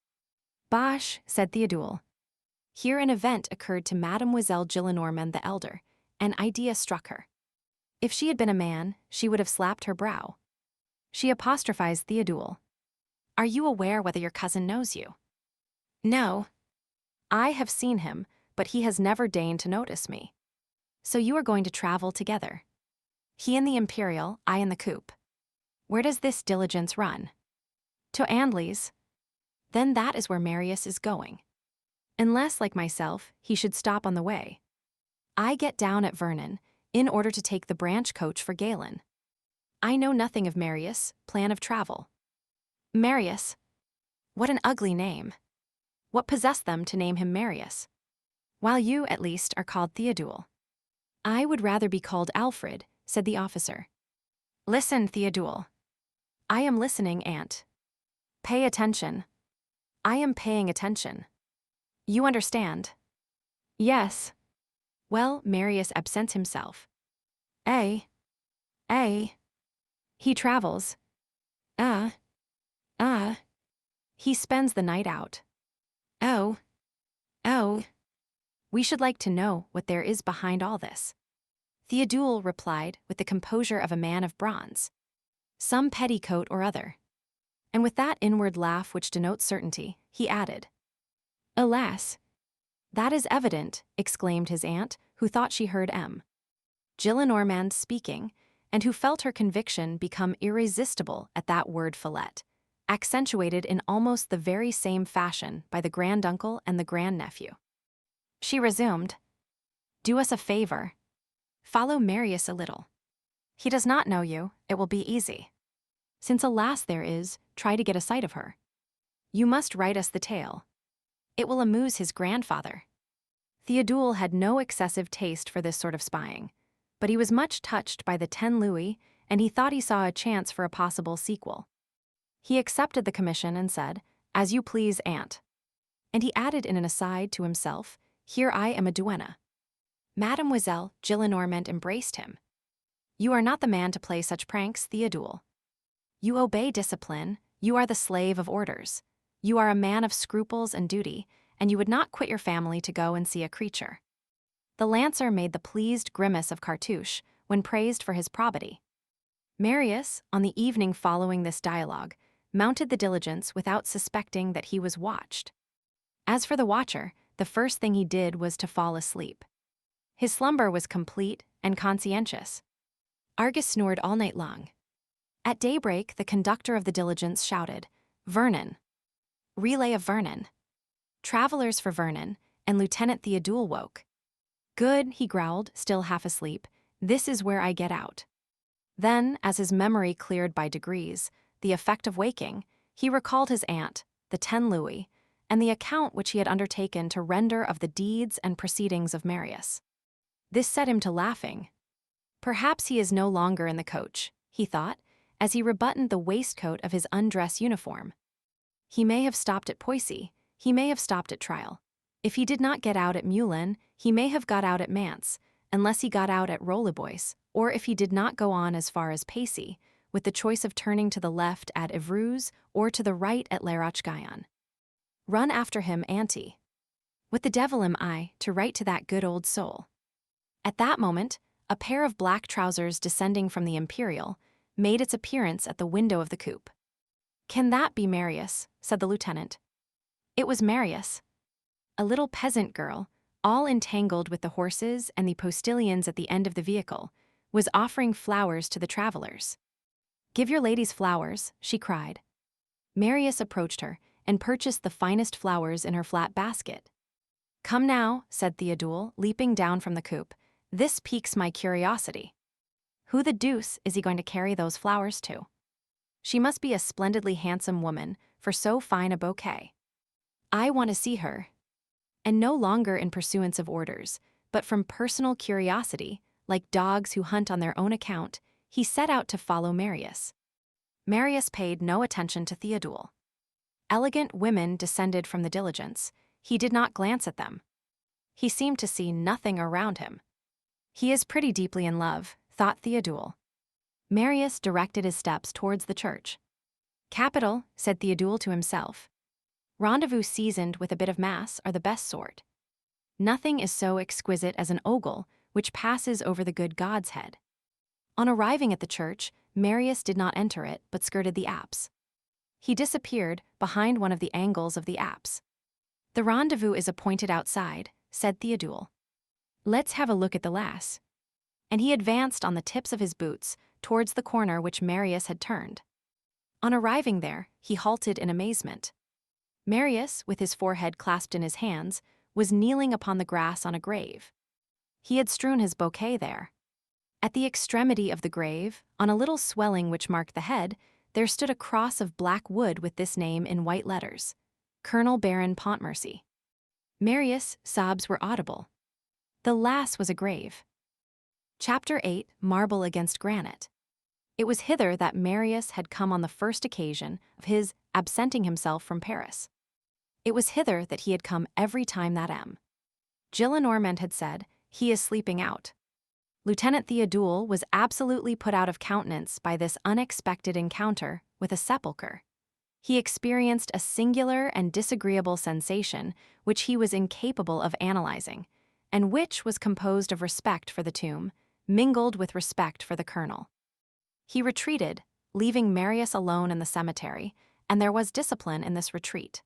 Bosh, said Théodule. Here an event occurred to Mademoiselle Gillenormand the elder. An idea struck her. If she had been a man, she would have slapped her brow. She apostrophized Théodule. Are you aware whether your cousin knows you? No. I have seen him, but he has never deigned to notice me. So you are going to travel together. He in the Imperial, I in the coupe. Where does this diligence run? To Andlies. Then that is where Marius is going. Unless, like myself, he should stop on the way. I get down at Vernon, in order to take the branch coach for Galen. I know nothing of Marius' plan of travel. Marius. What an ugly name. What possessed them to name him Marius? While you, at least, are called Théodule. I would rather be called Alfred, said the officer. Listen, Théodule. I am listening, aunt. Pay attention. I am paying attention. You understand? Yes. Well, Marius absents himself. He travels. He spends the night out. Oh. We should like to know what there is behind all this. Théodule replied with the composure of a man of bronze. Some petticoat or other. And with that inward laugh which denotes certainty, he added, Alas! "That is evident," exclaimed his aunt, who thought she heard M. Gillenormand speaking, and who felt her conviction become irresistible at that word fillet, accentuated in almost the very same fashion by the granduncle and the grandnephew. She resumed, "Do us a favor. Follow Marius a little. He does not know you, it will be easy. Since a lass there is, try to get a sight of her. You must write us the tale. It will amuse his grandfather." Theodule had no excessive taste for this sort of spying, but he was much touched by the 10 louis, and he thought he saw a chance for a possible sequel. He accepted the commission and said, "As you please, aunt." And he added in an aside to himself, "Here I am a duenna." Mademoiselle Gillenormand embraced him. "You are not the man to play such pranks, Theodule. You obey discipline, you are the slave of orders. You are a man of scruples and duty, and you would not quit your family to go and see a creature." The lancer made the pleased grimace of Cartouche when praised for his probity. Marius, on the evening following this dialogue, mounted the diligence without suspecting that he was watched. As for the watcher, the first thing he did was to fall asleep. His slumber was complete and conscientious. Argus snored all night long. At daybreak, the conductor of the diligence shouted, "Vernon! Relay of Vernon! Travelers for Vernon," and Lieutenant Theodule woke. "Good," he growled, still half asleep, "this is where I get out." Then, as his memory cleared by degrees, the effect of waking, he recalled his aunt, the 10 louis, and the account which he had undertaken to render of the deeds and proceedings of Marius. This set him to laughing. Perhaps he is no longer in the coach, he thought, as he rebuttoned the waistcoat of his undress uniform. He may have stopped at Poissy, he may have stopped at trial. If he did not get out at Moulins, he may have got out at Mantes, unless he got out at Rollebois, or if he did not go on as far as Pacy, with the choice of turning to the left at Évreux or to the right at La Roche-Guyon. Run after him, auntie. What the devil am I to write to that good old soul? At that moment, a pair of black trousers descending from the Imperial made its appearance at the window of the coupe. "Can that be Marius?" said the lieutenant. It was Marius. A little peasant girl, all entangled with the horses and the postilions at the end of the vehicle, was offering flowers to the travelers. "Give your ladies flowers," she cried. Marius approached her and purchased the finest flowers in her flat basket. "Come now," said Theodule, leaping down from the coupe. "This piques my curiosity. Who the deuce is he going to carry those flowers to? She must be a splendidly handsome woman for so fine a bouquet. I want to see her." And no longer in pursuance of orders, but from personal curiosity, like dogs who hunt on their own account, he set out to follow Marius. Marius paid no attention to Theodule. Elegant women descended from the diligence. He did not glance at them. He seemed to see nothing around him. He is pretty deeply in love, thought Theodule. Marius directed his steps towards the church. "Capital," said Theodule to himself. "Rendezvous seasoned with a bit of mass are the best sort. Nothing is so exquisite as an ogle which passes over the good God's head." On arriving at the church, Marius did not enter it, but skirted the apse. He disappeared behind one of the angles of the apse. "The rendezvous is appointed outside," said Theodule. "Let's have a look at the lass." And he advanced on the tips of his boots towards the corner which Marius had turned. On arriving there, he halted in amazement. Marius, with his forehead clasped in his hands, was kneeling upon the grass on a grave. He had strewn his bouquet there. At the extremity of the grave, on a little swelling which marked the head, there stood a cross of black wood with this name in white letters: Colonel Baron Pontmercy. Marius' sobs were audible. The lass was a grave. Chapter 8: Marble against Granite. It was hither that Marius had come on the first occasion of his absenting himself from Paris. It was hither that he had come every time that M. Gillenormand had said, "He is sleeping out." Lieutenant Theodule was absolutely put out of countenance by this unexpected encounter with a sepulchre. He experienced a singular and disagreeable sensation which he was incapable of analyzing, and which was composed of respect for the tomb, mingled with respect for the colonel. He retreated, leaving Marius alone in the cemetery, and there was discipline in this retreat.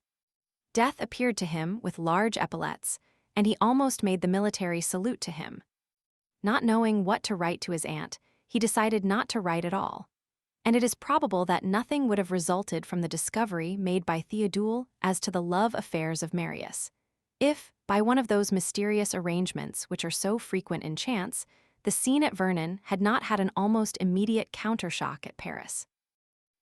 Death appeared to him with large epaulets, and he almost made the military salute to him. Not knowing what to write to his aunt, he decided not to write at all. And it is probable that nothing would have resulted from the discovery made by Theodule as to the love affairs of Marius, if, by one of those mysterious arrangements which are so frequent in chance, the scene at Vernon had not had an almost immediate countershock at Paris.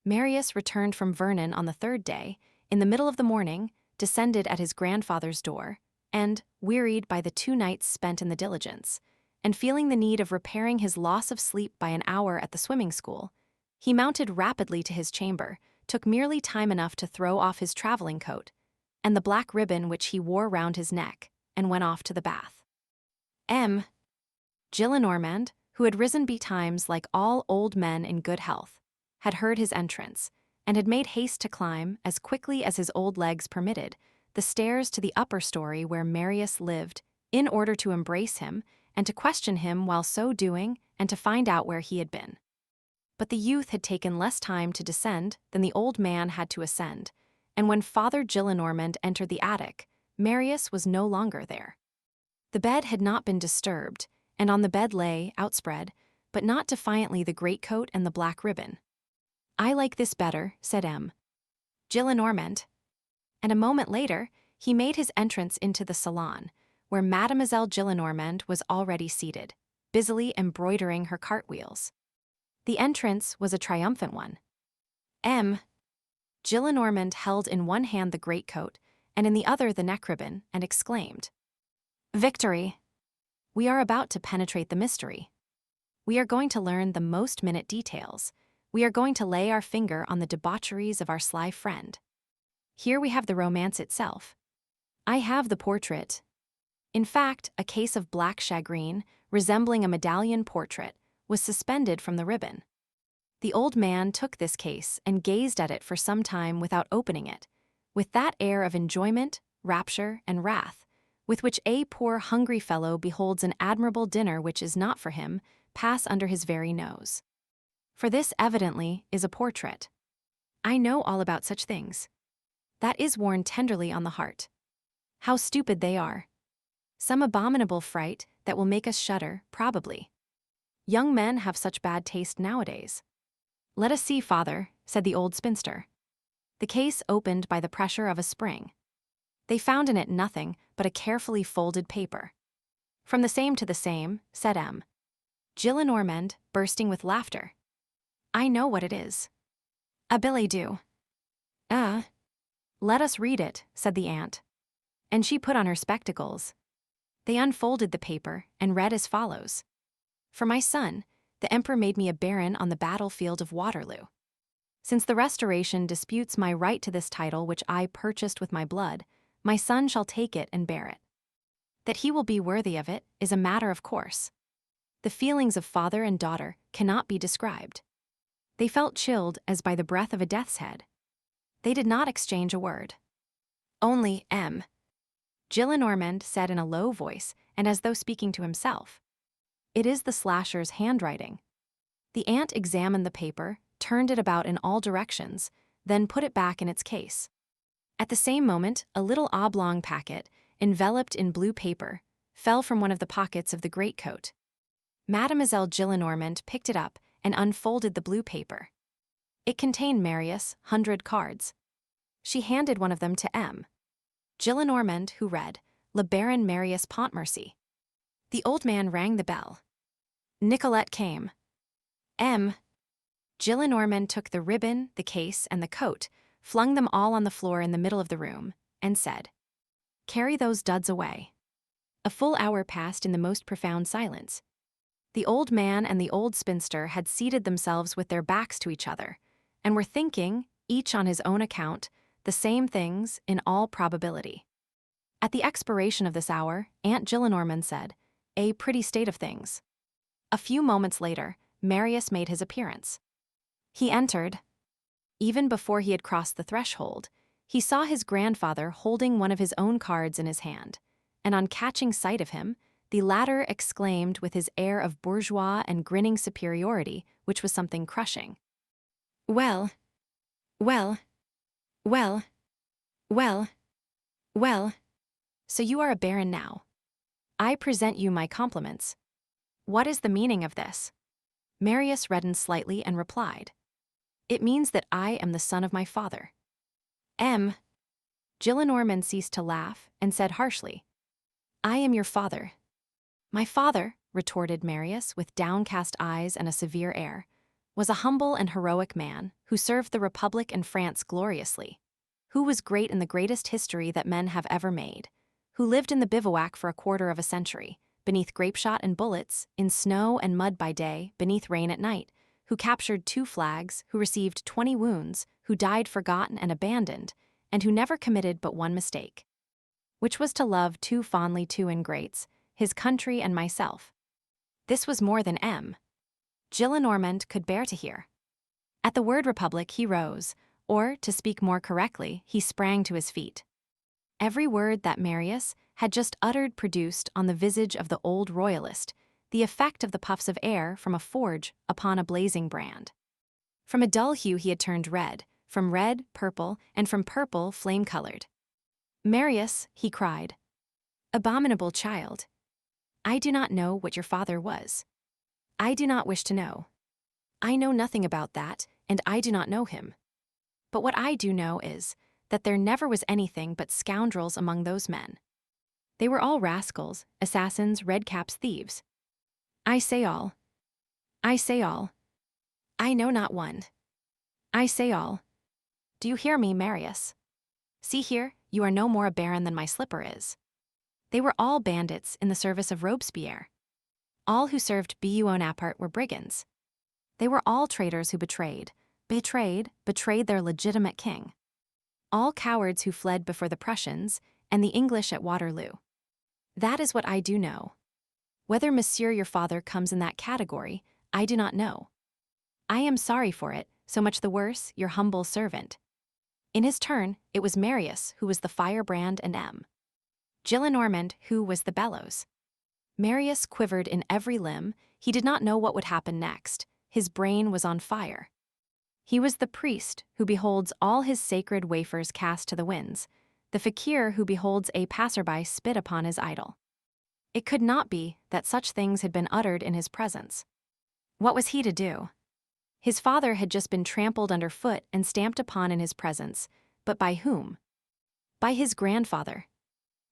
Marius returned from Vernon on the third day, in the middle of the morning, descended at his grandfather's door, and, wearied by the 2 nights spent in the diligence, and feeling the need of repairing his loss of sleep by an hour at the swimming school, he mounted rapidly to his chamber, took merely time enough to throw off his traveling coat, and the black ribbon which he wore round his neck, and went off to the bath. Gillenormand, who had risen betimes like all old men in good health, had heard his entrance, and had made haste to climb, as quickly as his old legs permitted, the stairs to the upper story where Marius lived, in order to embrace him, and to question him while so doing, and to find out where he had been. But the youth had taken less time to descend than the old man had to ascend, and when Father Gillenormand entered the attic, Marius was no longer there. The bed had not been disturbed, and on the bed lay, outspread, but not defiantly, the greatcoat and the black ribbon. "I like this better," said Gillenormand. And a moment later, he made his entrance into the salon, where Mademoiselle Gillenormand was already seated, busily embroidering her cartwheels. The entrance was a triumphant one. Gillenormand held in one hand the greatcoat, and in the other the neck ribbon, and exclaimed, "Victory! We are about to penetrate the mystery. We are going to learn the most minute details. We are going to lay our finger on the debaucheries of our sly friend. Here we have the romance itself. I have the portrait." In fact, a case of black shagreen, resembling a medallion portrait, was suspended from the ribbon. The old man took this case and gazed at it for some time without opening it, with that air of enjoyment, rapture, and wrath, with which a poor hungry fellow beholds an admirable dinner which is not for him, pass under his very nose. For this evidently is a portrait. I know all about such things. That is worn tenderly on the heart. How stupid they are. Some abominable fright that will make us shudder, probably. Young men have such bad taste nowadays. "Let us see, father," said the old spinster. The case opened by the pressure of a spring. They found in it nothing but a carefully folded paper. "From the same to the same," said Gillenormand, bursting with laughter. "I know what it is. A billet doux." "Let us read it," said the aunt. And she put on her spectacles. They unfolded the paper and read as follows. "For my son, the emperor made me a baron on the battlefield of Waterloo. Since the Restoration disputes my right to this title which I purchased with my blood, my son shall take it and bear it. That he will be worthy of it is a matter of course. The feelings of father and daughter cannot be described. They felt chilled as by the breath of a death's head. They did not exchange a word. Only Gillenormand said in a low voice, and as though speaking to himself, "It is the slasher's handwriting." The aunt examined the paper, turned it about in all directions, then put it back in its case. At the same moment, a little oblong packet, enveloped in blue paper, fell from one of the pockets of the greatcoat. Mademoiselle Gillenormand picked it up and unfolded the blue paper. It contained Marius' 100 cards. She handed one of them to Gillenormand, who read, "Le Baron Marius Pontmercy." The old man rang the bell. Nicolette came. Gillenormand took the ribbon, the case, and the coat, flung them all on the floor in the middle of the room, and said, "Carry those duds away." A full hour passed in the most profound silence. The old man and the old spinster had seated themselves with their backs to each other, and were thinking, each on his own account, the same things in all probability. At the expiration of this hour, Aunt Gillenormand said, "A pretty state of things." A few moments later, Marius made his appearance. He entered. Even before he had crossed the threshold, he saw his grandfather holding one of his own cards in his hand, and on catching sight of him, the latter exclaimed with his air of bourgeois and grinning superiority, which was something crushing, "Well, well, well, well, well, So you are a baron now. I present you my compliments. What is the meaning of this? Marius reddened slightly and replied. It means that I am the son of my father. Gillenormand ceased to laugh and said harshly, I am your father. My father, retorted Marius with downcast eyes and a severe air, was a humble and heroic man who served the Republic and France gloriously, who was great in the greatest history that men have ever made, who lived in the bivouac for a quarter of a century, beneath grapeshot and bullets, in snow and mud by day, beneath rain at night, who captured 2 flags, who received 20 wounds, who died forgotten and abandoned, and who never committed but one mistake, which was to love too fondly 2 ingrates, his country and myself. This was more than Gillenormand could bear to hear. At the word republic he rose, or, to speak more correctly, he sprang to his feet. Every word that Marius had just uttered produced on the visage of the old royalist the effect of the puffs of air from a forge upon a blazing brand. From a dull hue he had turned red, from red, purple, and from purple, flame-colored. Marius, he cried, abominable child. I do not know what your father was. I do not wish to know. I know nothing about that, and I do not know him. But what I do know is that there never was anything but scoundrels among those men. They were all rascals, assassins, redcaps, thieves. I say all. I say all. I know not one. I say all. Do you hear me, Marius? See here, you are no more a baron than my slipper is. They were all bandits in the service of Robespierre. All who served Bonaparte were brigands. They were all traitors who betrayed their legitimate king. All cowards who fled before the Prussians and the English at Waterloo. That is what I do know. Whether Monsieur your father comes in that category, I do not know. I am sorry for it, so much the worse, your humble servant. In his turn, it was Marius who was the firebrand and Gillenormand who was the bellows. Marius quivered in every limb. He did not know what would happen next. His brain was on fire. He was the priest who beholds all his sacred wafers cast to the winds, the fakir who beholds a passerby spit upon his idol. It could not be that such things had been uttered in his presence. What was he to do? His father had just been trampled underfoot and stamped upon in his presence, but by whom? By his grandfather.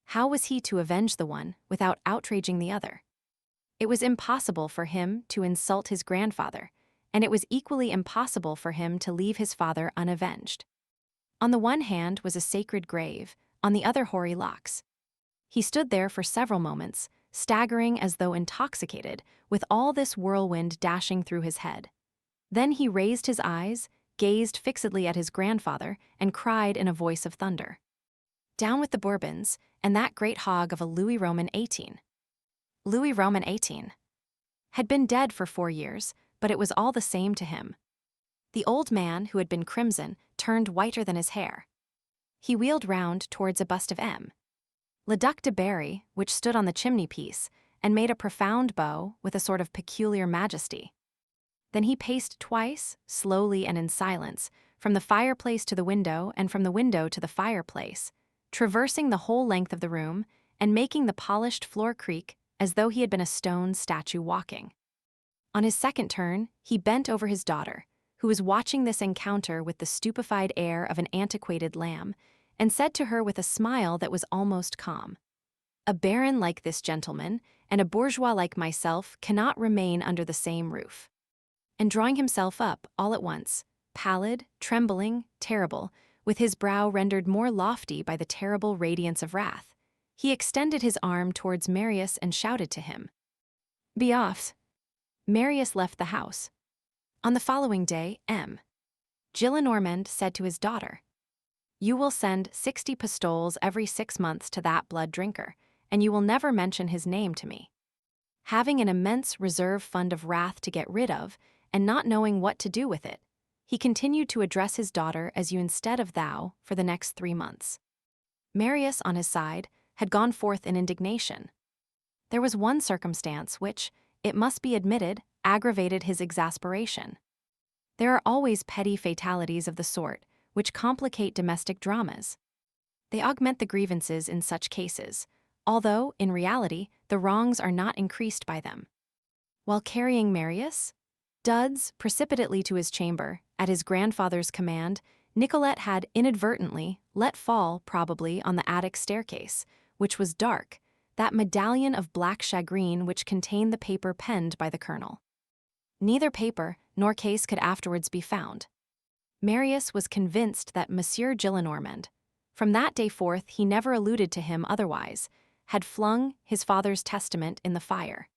How was he to avenge the one without outraging the other? It was impossible for him to insult his grandfather, and it was equally impossible for him to leave his father unavenged. On the one hand was a sacred grave, on the other hoary locks. He stood there for several moments, staggering as though intoxicated, with all this whirlwind dashing through his head. Then he raised his eyes, gazed fixedly at his grandfather, and cried in a voice of thunder. Down with the Bourbons, and that great hog of a Louis Roman 18. Louis Roman 18 had been dead for 4 years, but it was all the same to him. The old man, who had been crimson, turned whiter than his hair. He wheeled round towards a bust of Le Duc de Berry, which stood on the chimney-piece, and made a profound bow with a sort of peculiar majesty. Then he paced twice, slowly and in silence, from the fireplace to the window and from the window to the fireplace, traversing the whole length of the room and making the polished floor creak as though he had been a stone statue walking. On his second turn, he bent over his daughter, who was watching this encounter with the stupefied air of an antiquated lamb, and said to her with a smile that was almost calm, "A baron like this gentleman and a bourgeois like myself cannot remain under the same roof." And drawing himself up all at once, pallid, trembling, terrible, with his brow rendered more lofty by the terrible radiance of wrath, he extended his arm towards Marius and shouted to him, "Be off." Marius left the house. On the following day, Gillenormand said to his daughter, "You will send 60 pistoles every 6 months to that blood drinker, and you will never mention his name to me." Having an immense reserve fund of wrath to get rid of, and not knowing what to do with it, he continued to address his daughter as you instead of thou for the next 3 months. Marius, on his side, had gone forth in indignation. There was one circumstance which, it must be admitted, aggravated his exasperation. There are always petty fatalities of the sort which complicate domestic dramas. They augment the grievances in such cases, although, in reality, the wrongs are not increased by them. While carrying Marius, Duds precipitately to his chamber, at his grandfather's command, Nicolette had inadvertently let fall, probably, on the attic staircase, which was dark, that medallion of black shagreen which contained the paper penned by the colonel. Neither paper nor case could afterwards be found. Marius was convinced that Monsieur Gillenormand, from that day forth he never alluded to him otherwise, had flung his father's testament in the fire.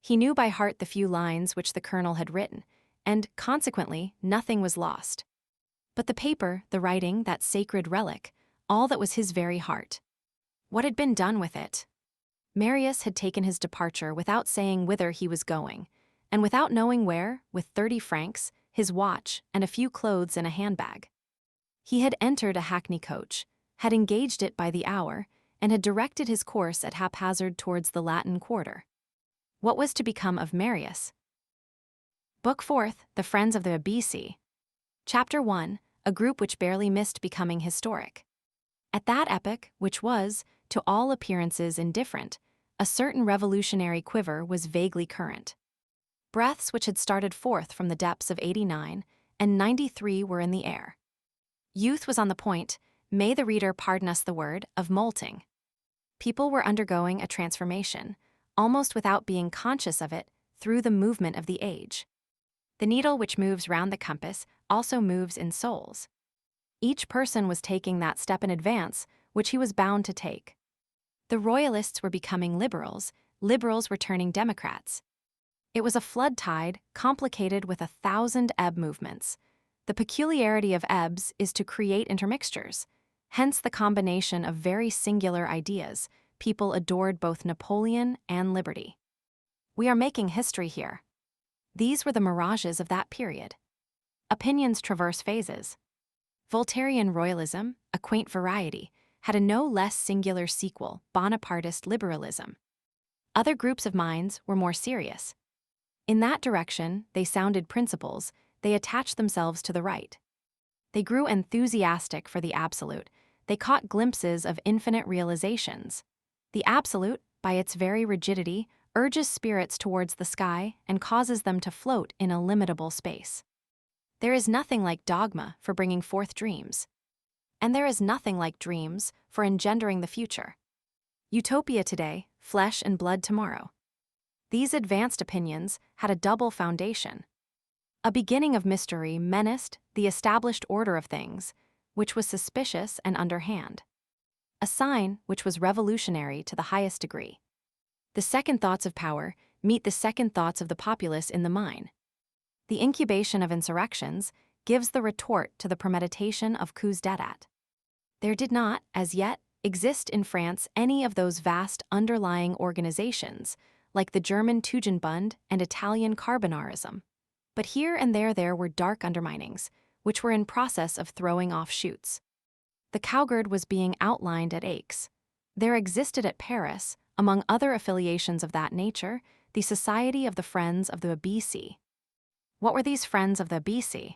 He knew by heart the few lines which the colonel had written, and, consequently, nothing was lost. But the paper, the writing, that sacred relic, all that was his very heart. What had been done with it? Marius had taken his departure without saying whither he was going, and without knowing where, with 30 francs, his watch, and a few clothes in a handbag. He had entered a hackney coach, had engaged it by the hour, and had directed his course at haphazard towards the Latin Quarter. What was to become of Marius? Book 4th, The Friends of the ABC. Chapter 1, a group which barely missed becoming historic. At that epoch, which was, to all appearances indifferent, a certain revolutionary quiver was vaguely current. Breaths which had started forth from the depths of 89 and 93 were in the air. Youth was on the point, may the reader pardon us the word, of molting. People were undergoing a transformation, almost without being conscious of it, through the movement of the age. The needle which moves round the compass also moves in souls. Each person was taking that step in advance which he was bound to take. The royalists were becoming liberals, liberals were turning democrats. It was a flood tide complicated with 1,000 ebb movements. The peculiarity of ebbs is to create intermixtures, hence the combination of very singular ideas. People adored both Napoleon and liberty. We are making history here. These were the mirages of that period. Opinions traverse phases. Voltairian royalism, a quaint variety, had a no less singular sequel, Bonapartist liberalism. Other groups of minds were more serious. In that direction, they sounded principles, they attached themselves to the right. They grew enthusiastic for the absolute, they caught glimpses of infinite realizations. The absolute, by its very rigidity, urges spirits towards the sky and causes them to float in illimitable space. There is nothing like dogma for bringing forth dreams. And there is nothing like dreams for engendering the future. Utopia today, flesh and blood tomorrow. These advanced opinions had a double foundation. A beginning of mystery menaced the established order of things, which was suspicious and underhand. A sign which was revolutionary to the highest degree. The second thoughts of power meet the second thoughts of the populace in the mine. The incubation of insurrections gives the retort to the premeditation of coups d'état. There did not, as yet, exist in France any of those vast underlying organizations, like the German Tugendbund and Italian Carbonarism. But here and there were dark underminings, which were in process of throwing off shoots. The cowgird was being outlined at Aix. There existed at Paris, among other affiliations of that nature, the Society of the Friends of the ABC. What were these Friends of the ABC?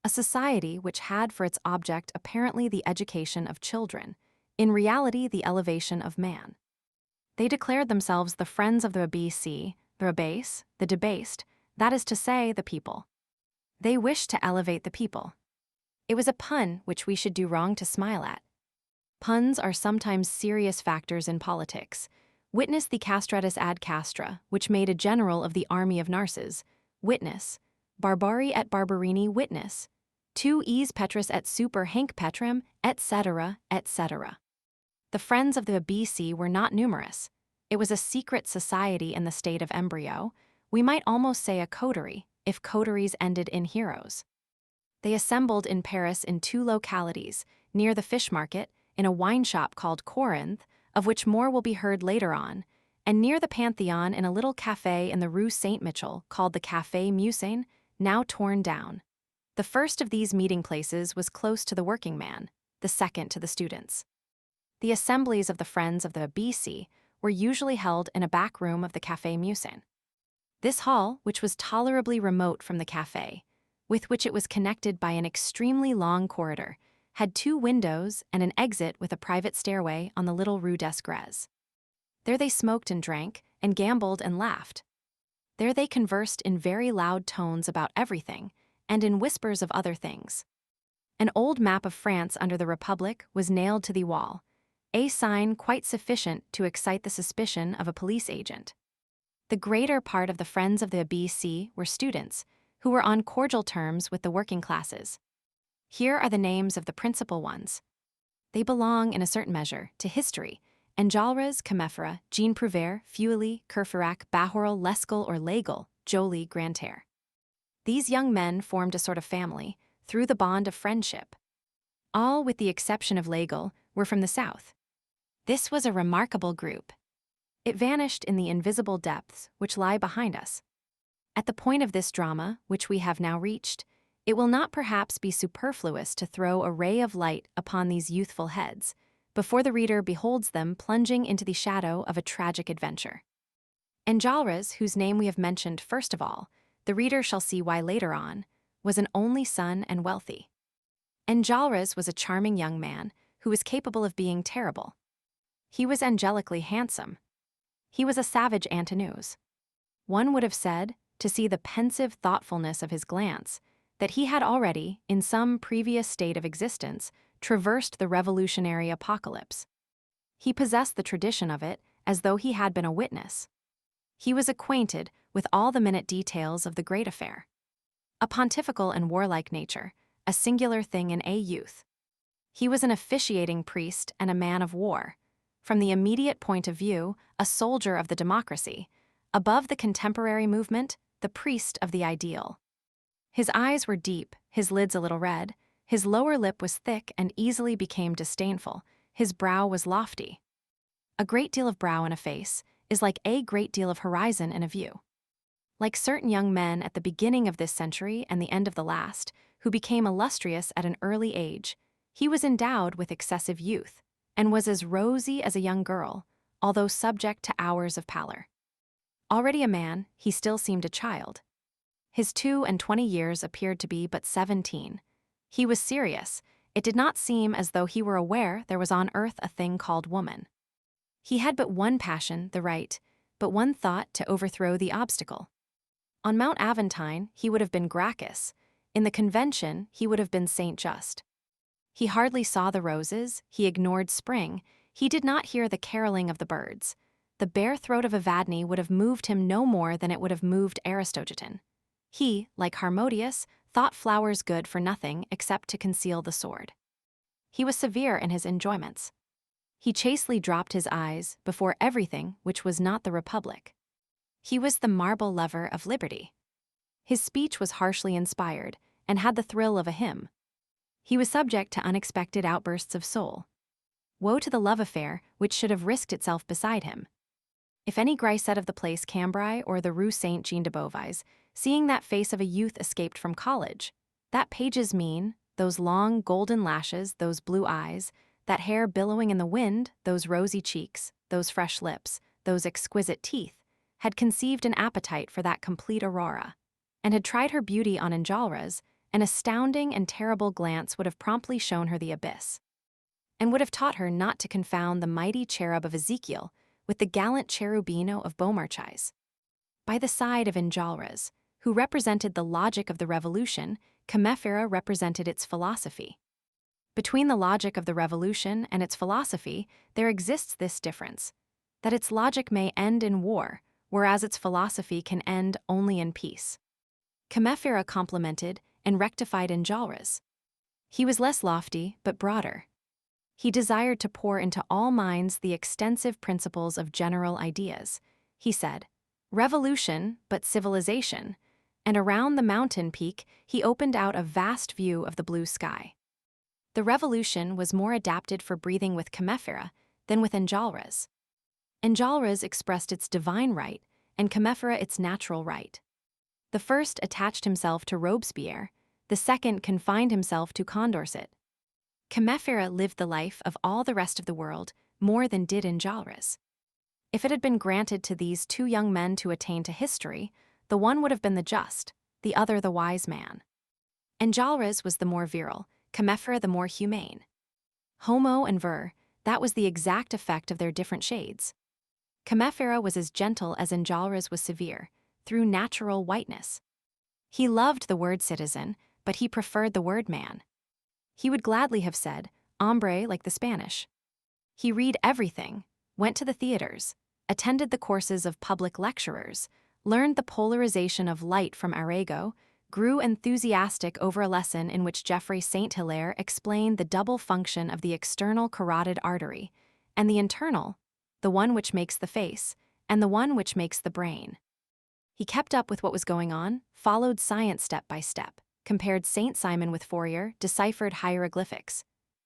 A society which had for its object apparently the education of children, in reality the elevation of man. They declared themselves the Friends of the ABC, the abase, the debased, that is to say, the people. They wished to elevate the people. It was a pun which we should do wrong to smile at. Puns are sometimes serious factors in politics. Witness the castratus ad castra, which made a general of the army of Narses. Witness. Barbari et barbarini witness. Tu es Petrus et super Hanc Petram, etc., etc. The Friends of the ABC were not numerous. It was a secret society in the state of embryo. We might almost say a coterie, if coteries ended in heroes. They assembled in Paris in 2 localities, near the fish market, in a wine shop called Corinth, of which more will be heard later on, and near the Pantheon in a little café in the Rue Saint-Michel called the Café Musain, now torn down. The first of these meeting places was close to the working man, the second to the students. The assemblies of the Friends of the ABC were usually held in a back room of the Café Musain. This hall, which was tolerably remote from the café, with which it was connected by an extremely long corridor, had 2 windows and an exit with a private stairway on the little Rue d'Esgrès. There they smoked and drank, and gambled and laughed. There they conversed in very loud tones about everything, and in whispers of other things. An old map of France under the Republic was nailed to the wall, a sign quite sufficient to excite the suspicion of a police agent. The greater part of the friends of the B.C. were students, who were on cordial terms with the working classes. Here are the names of the principal ones. They belong, in a certain measure, to history: Enjolras, Combeferre, Jean Prouvaire, Feuilly, Courfeyrac, Bahorel, Lesgle or Lagle, Joly, Grantaire. These young men formed a sort of family, through the bond of friendship. All, with the exception of Lagle, were from the south. This was a remarkable group. It vanished in the invisible depths which lie behind us. At the point of this drama, which we have now reached, it will not perhaps be superfluous to throw a ray of light upon these youthful heads, before the reader beholds them plunging into the shadow of a tragic adventure. Enjolras, whose name we have mentioned first of all, the reader shall see why later on, was an only son and wealthy. Enjolras was a charming young man who was capable of being terrible. He was angelically handsome. He was a savage Antinous. One would have said, to see the pensive thoughtfulness of his glance, that he had already, in some previous state of existence, traversed the revolutionary apocalypse. He possessed the tradition of it as though he had been a witness. He was acquainted with all the minute details of the great affair. A pontifical and warlike nature, a singular thing in a youth. He was an officiating priest and a man of war. From the immediate point of view, a soldier of the democracy. Above the contemporary movement, the priest of the ideal. His eyes were deep, his lids a little red, his lower lip was thick and easily became disdainful, his brow was lofty. A great deal of brow in a face is like a great deal of horizon in a view. Like certain young men at the beginning of this century and the end of the last, who became illustrious at an early age, he was endowed with excessive youth, and was as rosy as a young girl, although subject to hours of pallor. Already a man, he still seemed a child. His 22 years appeared to be but 17. He was serious. It did not seem as though he were aware there was on earth a thing called woman. He had but one passion, the right, but one thought to overthrow the obstacle. On Mount Aventine, he would have been Gracchus. In the Convention, he would have been Saint Just. He hardly saw the roses, he ignored spring, he did not hear the caroling of the birds. The bare throat of Evadne would have moved him no more than it would have moved Aristogiton. He, like Harmodius, thought flowers good for nothing except to conceal the sword. He was severe in his enjoyments. He chastely dropped his eyes before everything which was not the Republic. He was the marble lover of liberty. His speech was harshly inspired, and had the thrill of a hymn. He was subject to unexpected outbursts of soul. Woe to the love affair which should have risked itself beside him. If any grisette of the place Cambrai or the Rue Saint-Jean-de-Beauvais, seeing that face of a youth escaped from college, that page's mien, those long golden lashes, those blue eyes, that hair billowing in the wind, those rosy cheeks, those fresh lips, those exquisite teeth, had conceived an appetite for that complete aurora, and had tried her beauty on Enjolras, an astounding and terrible glance would have promptly shown her the abyss, and would have taught her not to confound the mighty cherub of Ezekiel with the gallant cherubino of Beaumarchais. By the side of Enjolras, who represented the logic of the revolution, Combeferre represented its philosophy. Between the logic of the revolution and its philosophy, there exists this difference, that its logic may end in war, whereas its philosophy can end only in peace. Combeferre complemented and rectified Enjolras. He was less lofty, but broader. He desired to pour into all minds the extensive principles of general ideas. He said, "Revolution, but civilization," and around the mountain peak he opened out a vast view of the blue sky. The revolution was more adapted for breathing with Combeferre than with Enjolras. Enjolras expressed its divine right, and Combeferre its natural right. The first attached himself to Robespierre, the second confined himself to Condorcet. Combeferre lived the life of all the rest of the world more than did Enjolras. If it had been granted to these two young men to attain to history, the one would have been the just, the other the wise man. Enjolras was the more virile, Chimera the more humane. Homo and ver, that was the exact effect of their different shades. Chimera was as gentle as Enjolras was severe, through natural whiteness. He loved the word citizen, but he preferred the word man. He would gladly have said, hombre like the Spanish. He read everything, went to the theaters, attended the courses of public lecturers, learned the polarization of light from Arago, grew enthusiastic over a lesson in which Geoffroy St. Hilaire explained the double function of the external carotid artery, and the internal, the one which makes the face, and the one which makes the brain. He kept up with what was going on, followed science step by step, compared St. Simon with Fourier, deciphered hieroglyphics,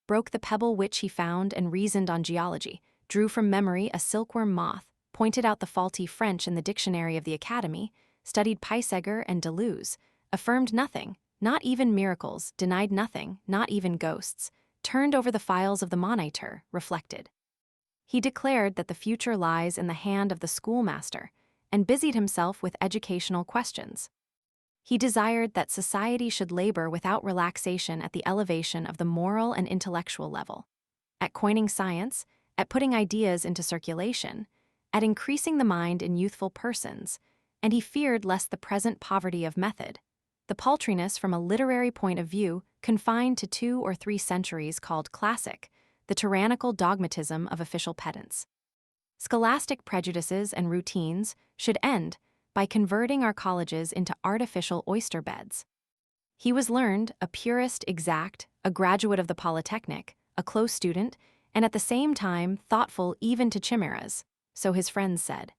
broke the pebble which he found and reasoned on geology, drew from memory a silkworm moth, pointed out the faulty French in the dictionary of the Academy, studied Puysegur and Deleuze, affirmed nothing, not even miracles, denied nothing, not even ghosts, turned over the files of the Moniteur, reflected. He declared that the future lies in the hand of the schoolmaster, and busied himself with educational questions. He desired that society should labor without relaxation at the elevation of the moral and intellectual level, at coining science, at putting ideas into circulation, at increasing the mind in youthful persons, and he feared lest the present poverty of method, the paltriness from a literary point of view confined to 2 or 3 centuries called classic, the tyrannical dogmatism of official pedants. Scholastic prejudices and routines should end by converting our colleges into artificial oyster beds. He was learned, a purist exact, a graduate of the Polytechnic, a close student, and at the same time thoughtful even to chimeras, so his friends said.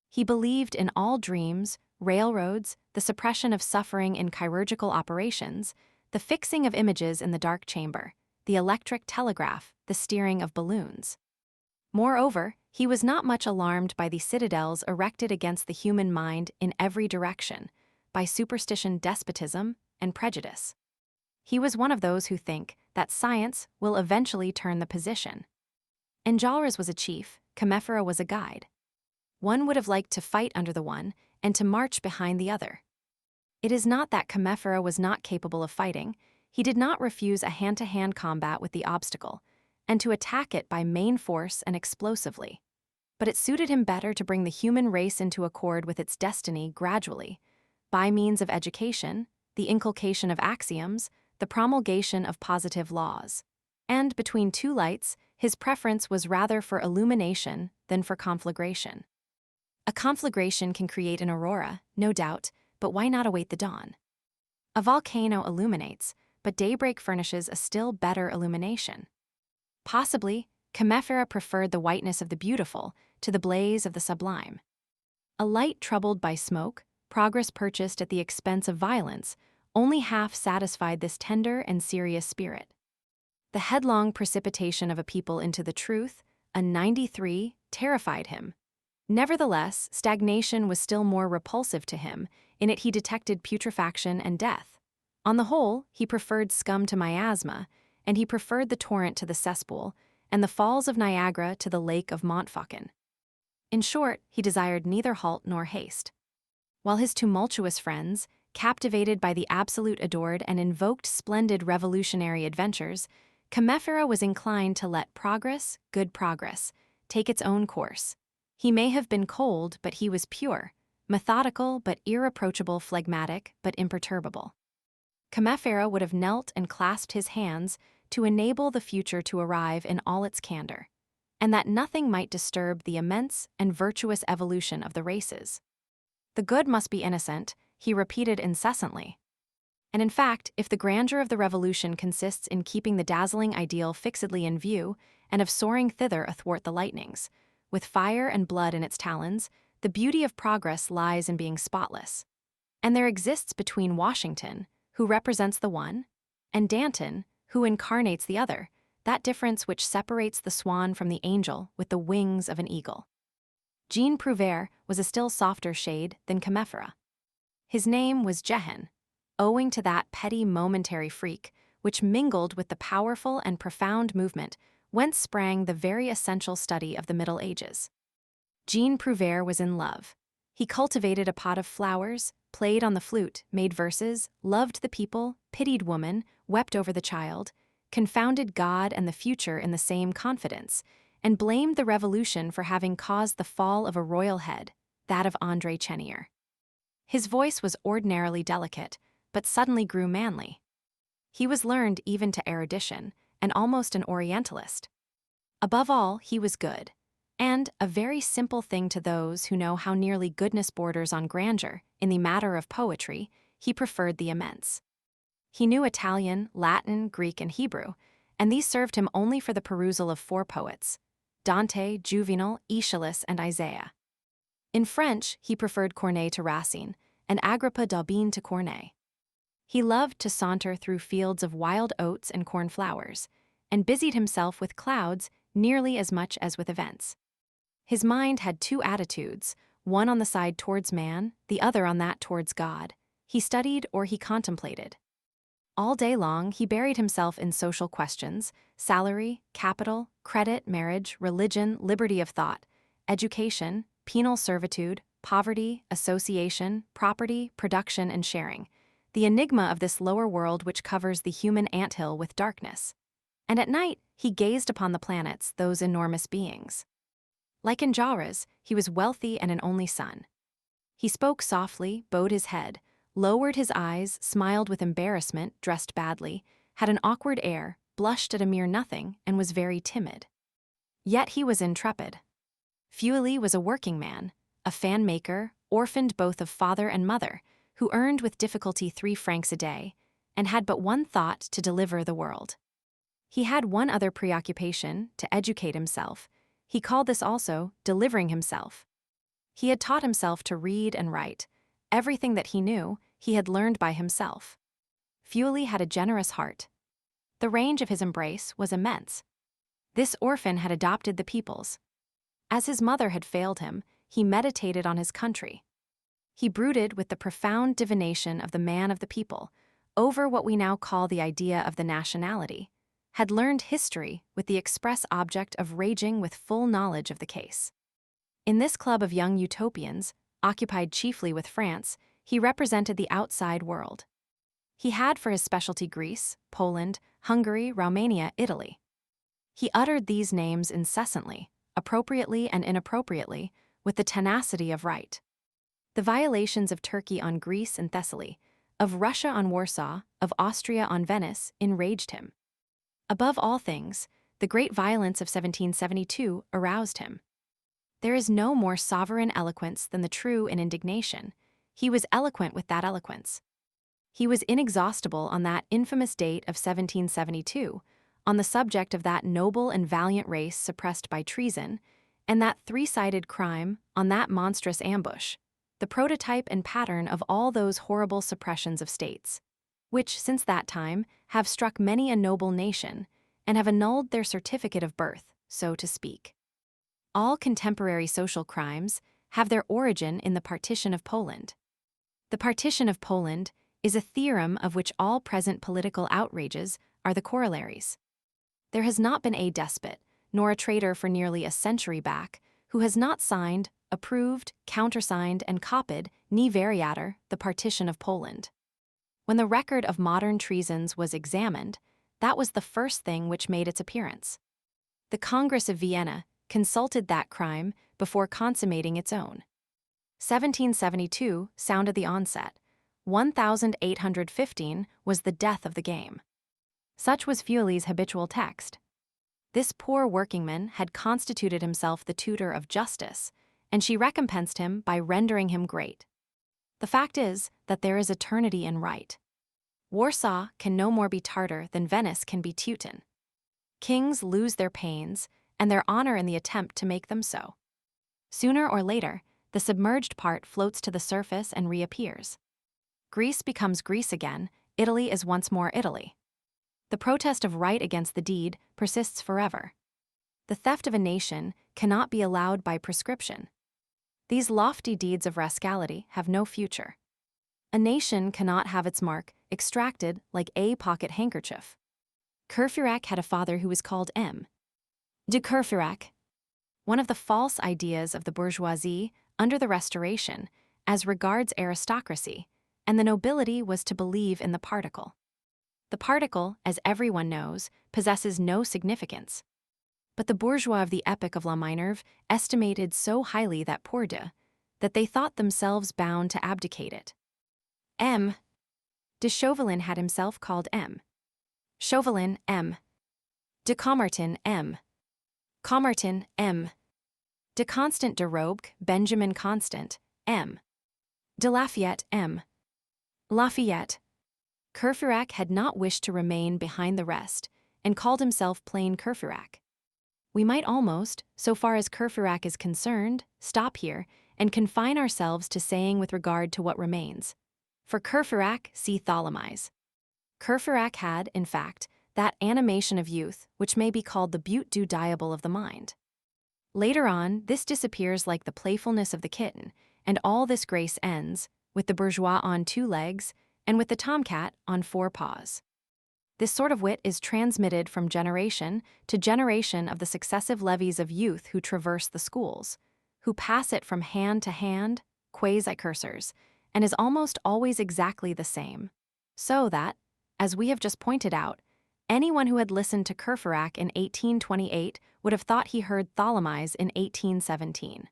He believed in all dreams, railroads, the suppression of suffering in chirurgical operations, the fixing of images in the dark chamber, the electric telegraph, the steering of balloons. Moreover, he was not much alarmed by the citadels erected against the human mind in every direction, by superstition, despotism, and prejudice. He was one of those who think that science will eventually turn the position. Enjolras was a chief, Chimera was a guide. One would have liked to fight under the one and to march behind the other. It is not that Chimera was not capable of fighting, he did not refuse a hand-to-hand combat with the obstacle, and to attack it by main force and explosively. But it suited him better to bring the human race into accord with its destiny gradually, by means of education, the inculcation of axioms, the promulgation of positive laws. And between 2 lights, his preference was rather for illumination than for conflagration. A conflagration can create an aurora, no doubt, but why not await the dawn? A volcano illuminates, but daybreak furnishes a still better illumination. Possibly, Chimera preferred the whiteness of the beautiful to the blaze of the sublime. A light troubled by smoke, progress purchased at the expense of violence, only half satisfied this tender and serious spirit. The headlong precipitation of a people into the truth, a 93, terrified him. Nevertheless, stagnation was still more repulsive to him, in it he detected putrefaction and death. On the whole, he preferred scum to miasma, and he preferred the torrent to the cesspool, and the falls of Niagara to the lake of Montfaucon. In short, he desired neither halt nor haste. While his tumultuous friends, captivated by the absolute adored and invoked splendid revolutionary adventures, Chimera was inclined to let progress, good progress, take its own course. He may have been cold, but he was pure, methodical but irreproachable, phlegmatic but imperturbable. Chimera would have knelt and clasped his hands to enable the future to arrive in all its candor, and that nothing might disturb the immense and virtuous evolution of the races. The good must be innocent, he repeated incessantly. And in fact, if the grandeur of the revolution consists in keeping the dazzling ideal fixedly in view and of soaring thither athwart the lightnings, with fire and blood in its talons, the beauty of progress lies in being spotless. And there exists between Washington, who represents the one, and Danton, who incarnates the other, that difference which separates the swan from the angel with the wings of an eagle. Jean Prouvaire was a still softer shade than Chimera. His name was Jehan, owing to that petty momentary freak which mingled with the powerful and profound movement whence sprang the very essential study of the Middle Ages. Jean Prouvaire was in love. He cultivated a pot of flowers, played on the flute, made verses, loved the people, pitied woman, wept over the child, confounded God and the future in the same confidence, and blamed the revolution for having caused the fall of a royal head, that of André Chenier. His voice was ordinarily delicate, but suddenly grew manly. He was learned even to erudition, and almost an Orientalist. Above all, he was good, and a very simple thing to those who know how nearly goodness borders on grandeur. In the matter of poetry, he preferred the immense. He knew Italian, Latin, Greek, and Hebrew, and these served him only for the perusal of four poets: Dante, Juvenal, Aeschylus, and Isaiah. In French, he preferred Corneille to Racine, and Agrippa d'Aubigné to Corneille. He loved to saunter through fields of wild oats and cornflowers, and busied himself with clouds nearly as much as with events. His mind had two attitudes, one on the side towards man, the other on that towards God. He studied or he contemplated. All day long, he buried himself in social questions: salary, capital, credit, marriage, religion, liberty of thought, education, penal servitude, poverty, association, property, production, and sharing, the enigma of this lower world which covers the human anthill with darkness. And at night, he gazed upon the planets, those enormous beings. Like Enjolras, he was wealthy and an only son. He spoke softly, bowed his head, lowered his eyes, smiled with embarrassment, dressed badly, had an awkward air, blushed at a mere nothing, and was very timid. Yet he was intrepid. Feuilly was a working man, a fan maker, orphaned both of father and mother, who earned with difficulty 3 francs a day, and had but one thought: to deliver the world. He had one other preoccupation: to educate himself. He called this also delivering himself. He had taught himself to read and write. Everything that he knew, he had learned by himself. Feuilly had a generous heart. The range of his embrace was immense. This orphan had adopted the peoples. As his mother had failed him, he meditated on his country. He brooded with the profound divination of the man of the people over what we now call the idea of the nationality, had learned history with the express object of raging with full knowledge of the case. In this club of young utopians, occupied chiefly with France, he represented the outside world. He had for his specialty Greece, Poland, Hungary, Romania, Italy. He uttered these names incessantly, appropriately and inappropriately, with the tenacity of right. The violations of Turkey on Greece and Thessaly, of Russia on Warsaw, of Austria on Venice, enraged him. Above all things, the great violence of 1772 aroused him. There is no more sovereign eloquence than the true in indignation. He was eloquent with that eloquence. He was inexhaustible on that infamous date of 1772, on the subject of that noble and valiant race suppressed by treason, and that 3-sided crime, on that monstrous ambush, the prototype and pattern of all those horrible suppressions of states, which, since that time, have struck many a noble nation, and have annulled their certificate of birth, so to speak. All contemporary social crimes have their origin in the partition of Poland. The partition of Poland is a theorem of which all present political outrages are the corollaries. There has not been a despot, nor a traitor for nearly a century back, who has not signed, approved, countersigned, and copied, ne variator, the partition of Poland. When the record of modern treasons was examined, that was the first thing which made its appearance. The Congress of Vienna consulted that crime before consummating its own. 1772 sounded the onset. 1815 was the death of the game. Such was Feuilly's habitual text. This poor workingman had constituted himself the tutor of justice, and she recompensed him by rendering him great. The fact is that there is eternity in right. Warsaw can no more be Tartar than Venice can be Teuton. Kings lose their pains and their honor in the attempt to make them so. Sooner or later, the submerged part floats to the surface and reappears. Greece becomes Greece again, Italy is once more Italy. The protest of right against the deed persists forever. The theft of a nation cannot be allowed by prescription. These lofty deeds of rascality have no future. A nation cannot have its mark extracted like a pocket handkerchief. Courfeyrac had a father who was called M. de Courfeyrac. One of the false ideas of the bourgeoisie under the Restoration, as regards aristocracy, and the nobility was to believe in the particle. The particle, as everyone knows, possesses no significance. But the bourgeois of the Epic of La Minerve estimated so highly that pour de, that they thought themselves bound to abdicate it. M. De Chauvelin had himself called M. Chauvelin, M. De Caumartin, M. Caumartin, M. De Constant de Robe, Benjamin Constant, M. De Lafayette, M. Lafayette. Courfeyrac had not wished to remain behind the rest, and called himself plain Courfeyrac. We might almost, so far as Courfeyrac is concerned, stop here and confine ourselves to saying with regard to what remains. For Courfeyrac, see Tholomyès. Courfeyrac had, in fact, that animation of youth which may be called the but du diable of the mind. Later on, this disappears like the playfulness of the kitten, and all this grace ends, with the bourgeois on 2 legs, and with the tomcat on 4 paws. This sort of wit is transmitted from generation to generation of the successive levies of youth who traverse the schools, who pass it from hand to hand, quasi-cursors, and is almost always exactly the same, so that, as we have just pointed out, anyone who had listened to Courfeyrac in 1828 would have thought he heard Tholomyès in 1817.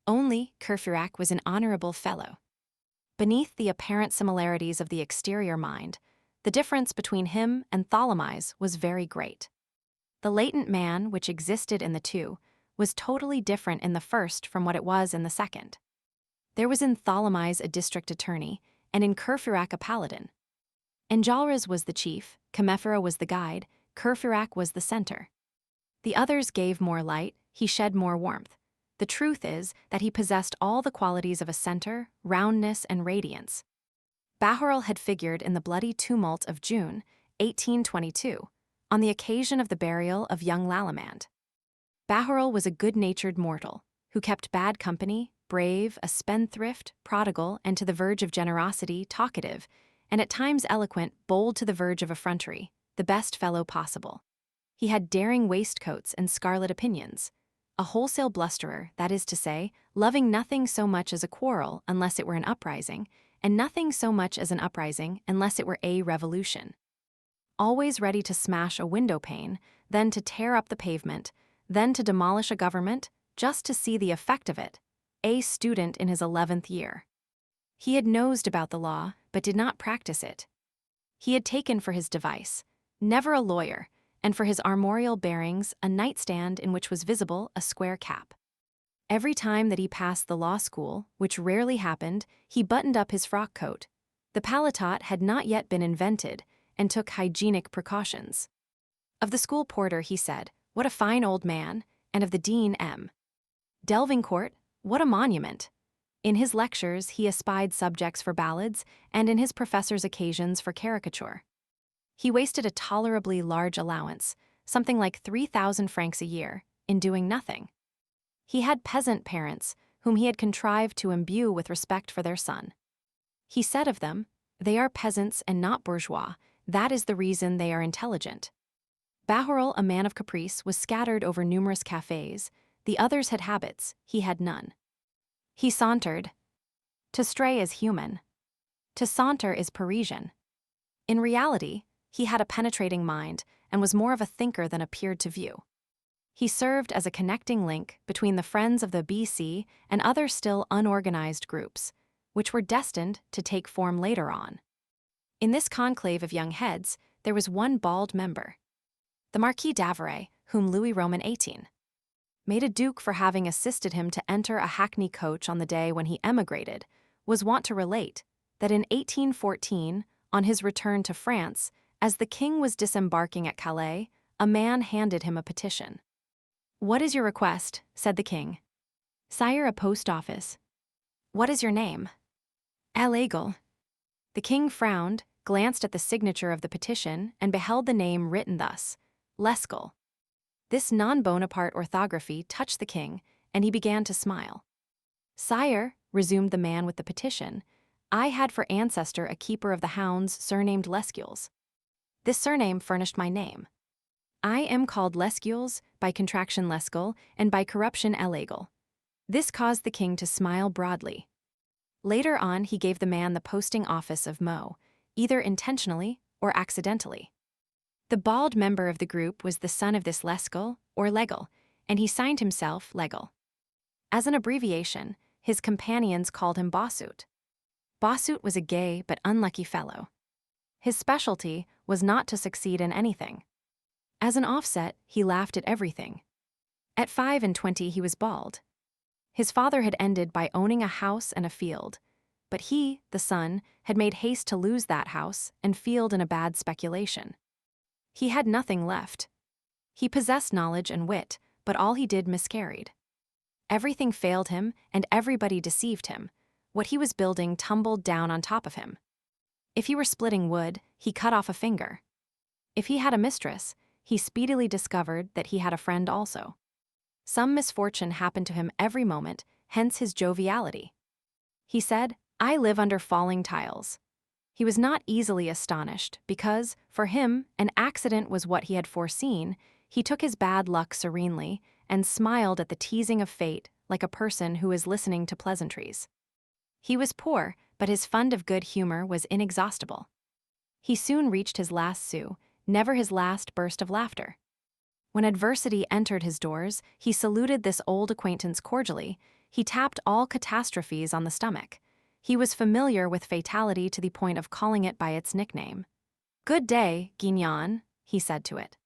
Only Courfeyrac was an honorable fellow. Beneath the apparent similarities of the exterior mind, the difference between him and Tholomyès was very great. The latent man which existed in the two was totally different in the first from what it was in the second. There was in Tholomyès a district attorney, and in Courfeyrac a paladin. Enjolras was the chief, Combeferre was the guide, Courfeyrac was the center. The others gave more light, he shed more warmth. The truth is that he possessed all the qualities of a center, roundness, and radiance. Bahorel had figured in the bloody tumult of June, 1822, on the occasion of the burial of young Lallemande. Bahorel was a good-natured mortal, who kept bad company, brave, a spendthrift, prodigal, and to the verge of generosity, talkative, and at times eloquent, bold to the verge of effrontery, the best fellow possible. He had daring waistcoats and scarlet opinions, a wholesale blusterer, that is to say, loving nothing so much as a quarrel unless it were an uprising, and nothing so much as an uprising unless it were a revolution. Always ready to smash a window pane, then to tear up the pavement, then to demolish a government, just to see the effect of it, a student in his 11th year. He had nosed about the law, but did not practice it. He had taken for his device, never a lawyer, and for his armorial bearings a nightstand in which was visible a square cap. Every time that he passed the law school, which rarely happened, he buttoned up his frock coat. The paletot had not yet been invented, and took hygienic precautions. Of the school porter he said, "What a fine old man," and of the dean M. Delvincourt, "What a monument." In his lectures he espied subjects for ballads, and in his professors occasions for caricature. He wasted a tolerably large allowance, something like 3,000 francs a year, in doing nothing. He had peasant parents, whom he had contrived to imbue with respect for their son. He said of them, "They are peasants and not bourgeois, that is the reason they are intelligent." Bahorel, a man of caprice, was scattered over numerous cafés. The others had habits, he had none. He sauntered. To stray is human. To saunter is Parisian. In reality, he had a penetrating mind and was more of a thinker than appeared to view. He served as a connecting link between the friends of the BC and other still unorganized groups, which were destined to take form later on. In this conclave of young heads, there was one bald member. The Marquis d'Avaray, whom Louis Roman XVIII made a duke for having assisted him to enter a hackney coach on the day when he emigrated, was wont to relate that in 1814, on his return to France, as the king was disembarking at Calais, a man handed him a petition. "What is your request?" said the king. "Sire, a post office." "What is your name?" "L'Aigle." The king frowned, glanced at the signature of the petition, and beheld the name written thus, L'Aigle. This non-Bonaparte orthography touched the king, and he began to smile. "Sire," resumed the man with the petition, "I had for ancestor a keeper of the hounds surnamed Lesgueules. This surname furnished my name. I am called Lesgueules, by contraction Lesguel, and by corruption L'Aigle." This caused the king to smile broadly. Later on, he gave the man the posting office of Mo, either intentionally or accidentally. The bald member of the group was the son of this Lesgal, or Legal, and he signed himself Legal. As an abbreviation, his companions called him Bossut. Bossut was a gay but unlucky fellow. His specialty was not to succeed in anything. As an offset, he laughed at everything. At 25, he was bald. His father had ended by owning a house and a field, but he, the son, had made haste to lose that house and field in a bad speculation. He had nothing left. He possessed knowledge and wit, but all he did miscarried. Everything failed him, and everybody deceived him. What he was building tumbled down on top of him. If he were splitting wood, he cut off a finger. If he had a mistress, he speedily discovered that he had a friend also. Some misfortune happened to him every moment, hence his joviality. He said, "I live under falling tiles." He was not easily astonished because, for him, an accident was what he had foreseen. He took his bad luck serenely and smiled at the teasing of fate like a person who is listening to pleasantries. He was poor, but his fund of good humor was inexhaustible. He soon reached his last sou, never his last burst of laughter. When adversity entered his doors, he saluted this old acquaintance cordially. He tapped all catastrophes on the stomach. He was familiar with fatality to the point of calling it by its nickname. "Good day, Guignon," he said to it.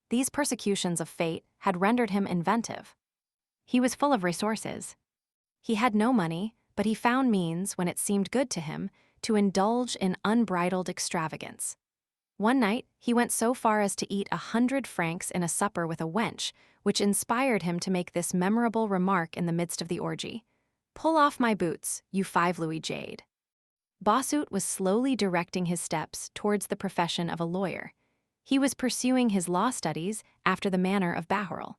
These persecutions of fate had rendered him inventive. He was full of resources. He had no money, but he found means, when it seemed good to him, to indulge in unbridled extravagance. One night, he went so far as to eat 100 francs in a supper with a wench, which inspired him to make this memorable remark in the midst of the orgy: "Pull off my boots, you 5 louis jade." Bossut was slowly directing his steps towards the profession of a lawyer. He was pursuing his law studies after the manner of Bahorel.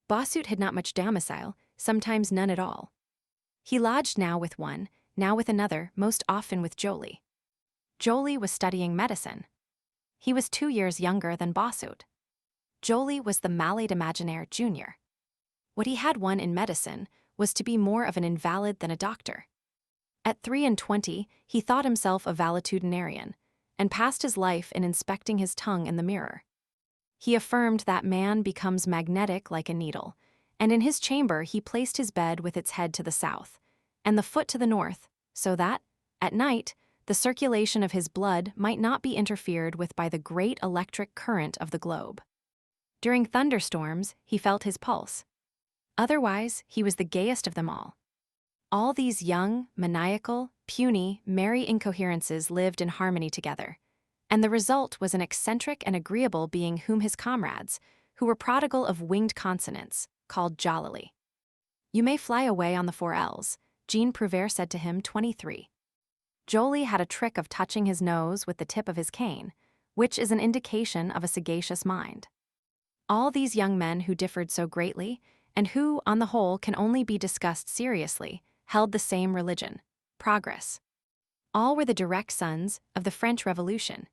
Bossut had not much domicile, sometimes none at all. He lodged now with one, now with another, most often with Joly. Joly was studying medicine. He was 2 years younger than Bossut. Joly was the malade imaginaire junior. What he had won in medicine was to be more of an invalid than a doctor. At 23, he thought himself a valetudinarian, and passed his life in inspecting his tongue in the mirror. He affirmed that man becomes magnetic like a needle, and in his chamber he placed his bed with its head to the south, and the foot to the north, so that, at night, the circulation of his blood might not be interfered with by the great electric current of the globe. During thunderstorms, he felt his pulse. Otherwise, he was the gayest of them all. All these young, maniacal, puny, merry incoherences lived in harmony together, and the result was an eccentric and agreeable being whom his comrades, who were prodigal of winged consonants, called jollily. "You may fly away on the 4 Ls," Jean Prouvaire said to him, 23. Joly had a trick of touching his nose with the tip of his cane, which is an indication of a sagacious mind. All these young men who differed so greatly, and who, on the whole, can only be discussed seriously, held the same religion: progress. All were the direct sons of the French Revolution.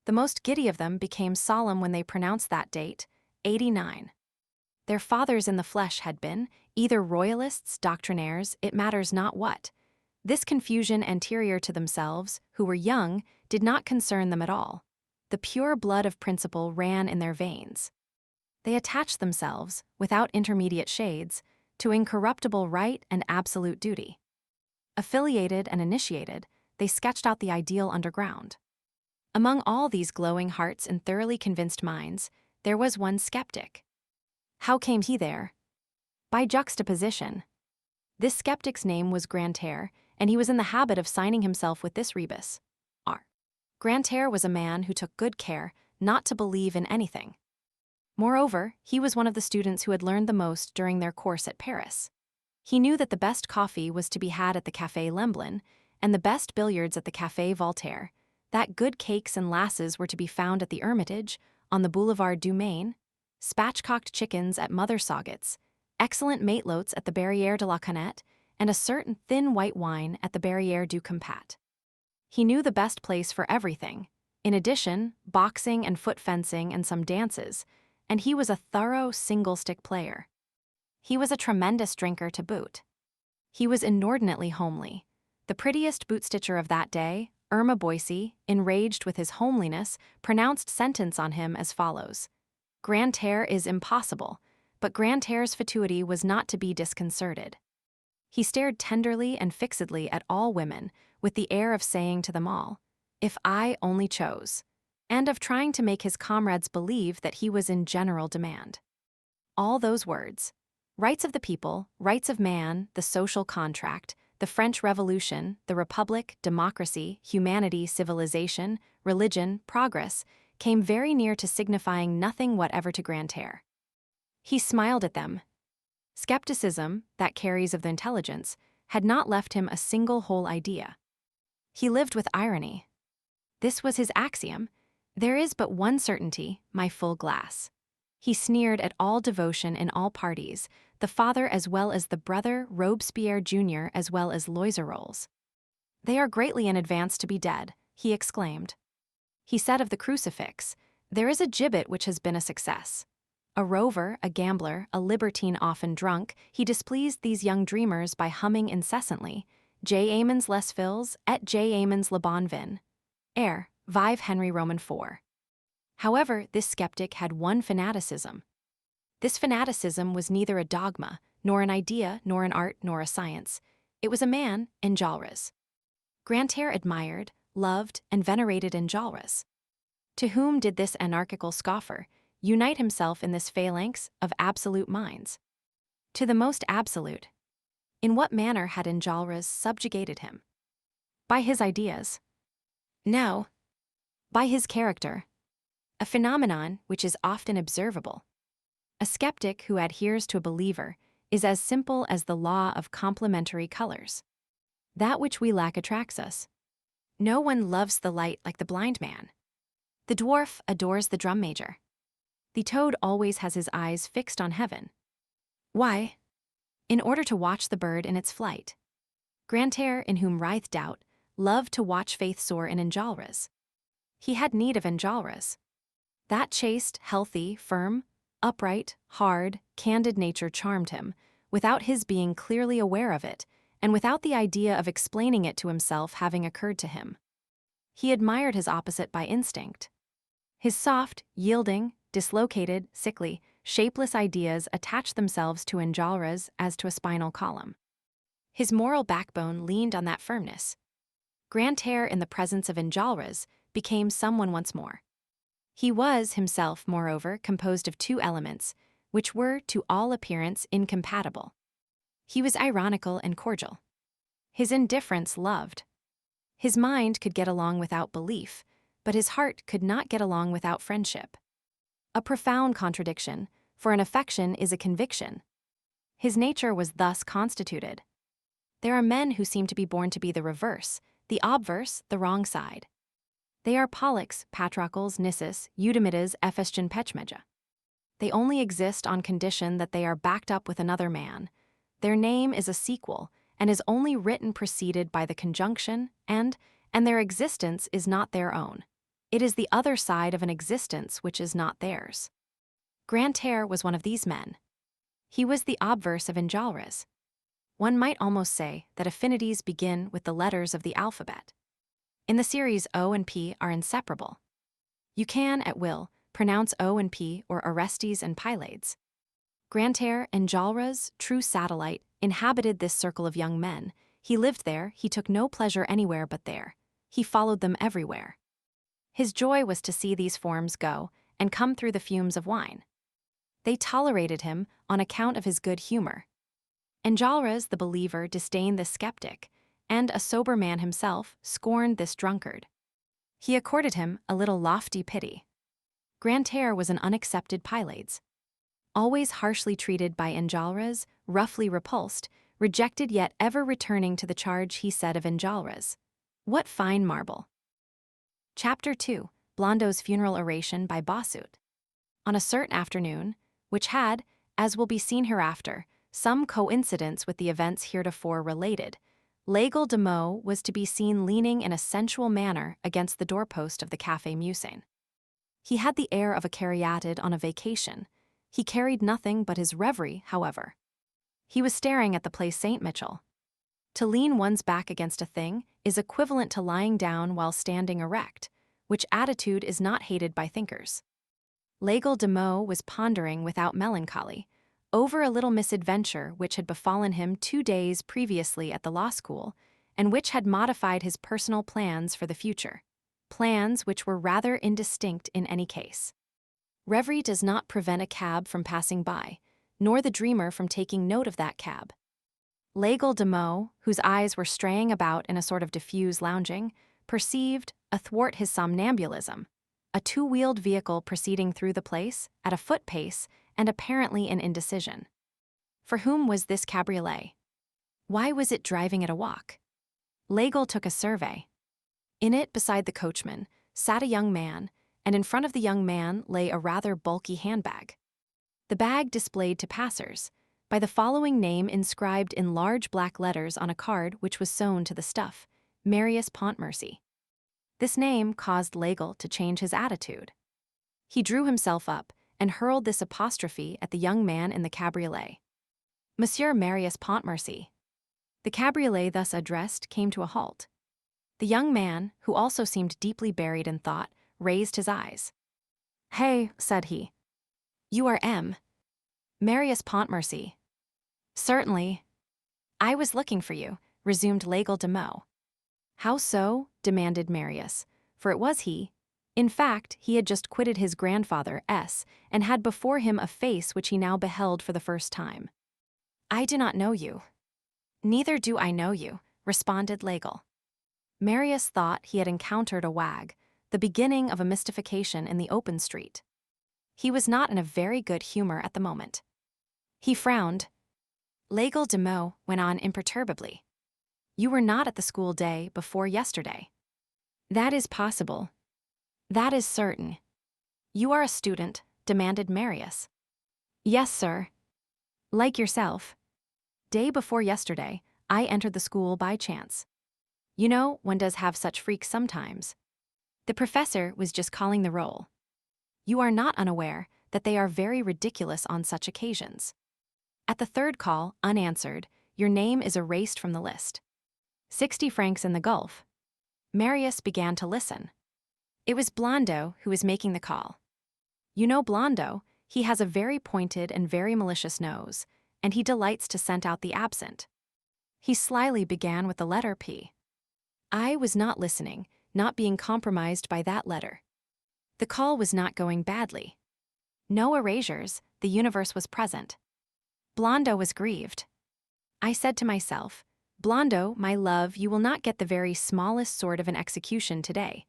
The most giddy of them became solemn when they pronounced that date, 89. Their fathers in the flesh had been, either royalists, doctrinaires, it matters not what. This confusion anterior to themselves, who were young, did not concern them at all. The pure blood of principle ran in their veins. They attached themselves, without intermediate shades, to incorruptible right and absolute duty. Affiliated and initiated, they sketched out the ideal underground. Among all these glowing hearts and thoroughly convinced minds, there was one skeptic. How came he there? By juxtaposition. This skeptic's name was Grantaire, and he was in the habit of signing himself with this rebus: R. Grantaire was a man who took good care not to believe in anything. Moreover, he was one of the students who had learned the most during their course at Paris. He knew that the best coffee was to be had at the Café Lemblin, and the best billiards at the Café Voltaire, that good cakes and lasses were to be found at the Hermitage, on the Boulevard du Maine, spatchcocked chickens at Mother Sauget's, excellent matelotes at the Barrière de la Canette, and a certain thin white wine at the Barrière du Compat. He knew the best place for everything, in addition, boxing and foot fencing and some dances, and he was a thorough single-stick player. He was a tremendous drinker to boot. He was inordinately homely. The prettiest bootstitcher of that day, Irma Boise, enraged with his homeliness, pronounced sentence on him as follows. Grantaire is impossible, but Grantaire's fatuity was not to be disconcerted. He stared tenderly and fixedly at all women, with the air of saying to them all, "If I only chose," and of trying to make his comrades believe that he was in general demand. All those words, rights of the people, rights of man, the social contract, the French Revolution, the Republic, democracy, humanity, civilization, religion, progress, came very near to signifying nothing whatever to Grantaire. He smiled at them. Skepticism, that carries of the intelligence, had not left him a single whole idea. He lived with irony. This was his axiom: there is but one certainty, my full glass. He sneered at all devotion in all parties, the father as well as the brother, Robespierre Jr. as well as Loiserolles. They are greatly in advance to be dead, he exclaimed. He said of the crucifix, there is a gibbet which has been a success. A rover, a gambler, a libertine often drunk, he displeased these young dreamers by humming incessantly, J. Amons les fils, et J. Amons le bon vin. Air, vive Henry Roman IV. However, this skeptic had one fanaticism. This fanaticism was neither a dogma, nor an idea, nor an art, nor a science. It was a man, Enjolras. Grantaire admired, loved, and venerated Enjolras. To whom did this anarchical scoffer unite himself in this phalanx of absolute minds? To the most absolute. In what manner had Enjolras subjugated him? By his ideas? No. By his character. A phenomenon which is often observable. A skeptic who adheres to a believer is as simple as the law of complementary colors. That which we lack attracts us. No one loves the light like the blind man. The dwarf adores the drum major. The toad always has his eyes fixed on heaven. Why? In order to watch the bird in its flight. Grantaire, in whom writhed doubt, loved to watch faith soar in Enjolras. He had need of Enjolras. That chaste, healthy, firm, upright, hard, candid nature charmed him, without his being clearly aware of it, and without the idea of explaining it to himself having occurred to him. He admired his opposite by instinct. His soft, yielding, dislocated, sickly, shapeless ideas attached themselves to Enjolras as to a spinal column. His moral backbone leaned on that firmness. Grantaire, in the presence of Enjolras, became someone once more. He was, himself, moreover, composed of two elements, which were, to all appearance, incompatible. He was ironical and cordial. His indifference loved. His mind could get along without belief, but his heart could not get along without friendship. A profound contradiction, for an affection is a conviction. His nature was thus constituted. There are men who seem to be born to be the reverse, the obverse, the wrong side. They are Pollux, Patroclus, Nissus, Eudamidas, Ephestion, Pechmeja. They only exist on condition that they are backed up with another man. Their name is a sequel, and is only written preceded by the conjunction, and their existence is not their own. It is the other side of an existence which is not theirs. Grantaire was one of these men. He was the obverse of Enjolras. One might almost say that affinities begin with the letters of the alphabet. In the series, O and P are inseparable. You can, at will, pronounce O and P or Orestes and Pylades. Grantaire, Enjolras, true satellite, inhabited this circle of young men. He lived there, he took no pleasure anywhere but there. He followed them everywhere. His joy was to see these forms go and come through the fumes of wine. They tolerated him on account of his good humor. Enjolras, the believer, disdained the skeptic, and a sober man himself scorned this drunkard. He accorded him a little lofty pity. Grantaire was an unaccepted Pylades. Always harshly treated by Enjolras, roughly repulsed, rejected yet ever returning to the charge he said of Enjolras. What fine marble! Chapter 2, Blondot's Funeral Oration by Bossuet. On a certain afternoon, which had, as will be seen hereafter, some coincidence with the events heretofore related, L'Aigle de Meaux was to be seen leaning in a sensual manner against the doorpost of the Café Musain. He had the air of a caryatid on a vacation. He carried nothing but his reverie, however. He was staring at the place St. Michel. To lean one's back against a thing is equivalent to lying down while standing erect, which attitude is not hated by thinkers. L'Aigle de Meaux was pondering without melancholy over a little misadventure which had befallen him 2 days previously at the law school, and which had modified his personal plans for the future, plans which were rather indistinct in any case. Reverie does not prevent a cab from passing by, nor the dreamer from taking note of that cab. L'Aigle de Meaux, whose eyes were straying about in a sort of diffuse lounging, perceived, athwart his somnambulism, a 2-wheeled vehicle proceeding through the place at a foot pace and apparently in indecision. For whom was this cabriolet? Why was it driving at a walk? L'Aigle took a survey. In it, beside the coachman, sat a young man, and in front of the young man lay a rather bulky handbag. The bag displayed to passers by the following name inscribed in large black letters on a card which was sewn to the stuff: Marius Pontmercy. This name caused L'Aigle to change his attitude. He drew himself up and hurled this apostrophe at the young man in the cabriolet. Monsieur Marius Pontmercy. The cabriolet thus addressed came to a halt. The young man, who also seemed deeply buried in thought, raised his eyes. "Hey," said he. "You are M. Marius Pontmercy." "Certainly." "I was looking for you," resumed L'Aigle de Meaux. "How so?" demanded Marius, for it was he. In fact, he had just quitted his grandfather, S., and had before him a face which he now beheld for the first time. "I do not know you." "Neither do I know you," responded L'Aigle. Marius thought he had encountered a wag, the beginning of a mystification in the open street. He was not in a very good humor at the moment. He frowned. L'Aigle de Meaux went on imperturbably. "You were not at the school day before yesterday." "That is possible." "That is certain." "You are a student?" demanded Marius. "Yes, sir." "Like yourself?" "Day before yesterday, I entered the school by chance. You know, one does have such freaks sometimes. The professor was just calling the roll. You are not unaware that they are very ridiculous on such occasions. At the third call, unanswered, your name is erased from the list. 60 francs in the gulf." Marius began to listen. It was Blondeau who was making the call. You know Blondeau, he has a very pointed and very malicious nose, and he delights to scent out the absent. He slyly began with the letter P. I was not listening, not being compromised by that letter. The call was not going badly. No erasures, the universe was present. Blondeau was grieved. I said to myself, "Blondeau, my love, you will not get the very smallest sort of an execution today."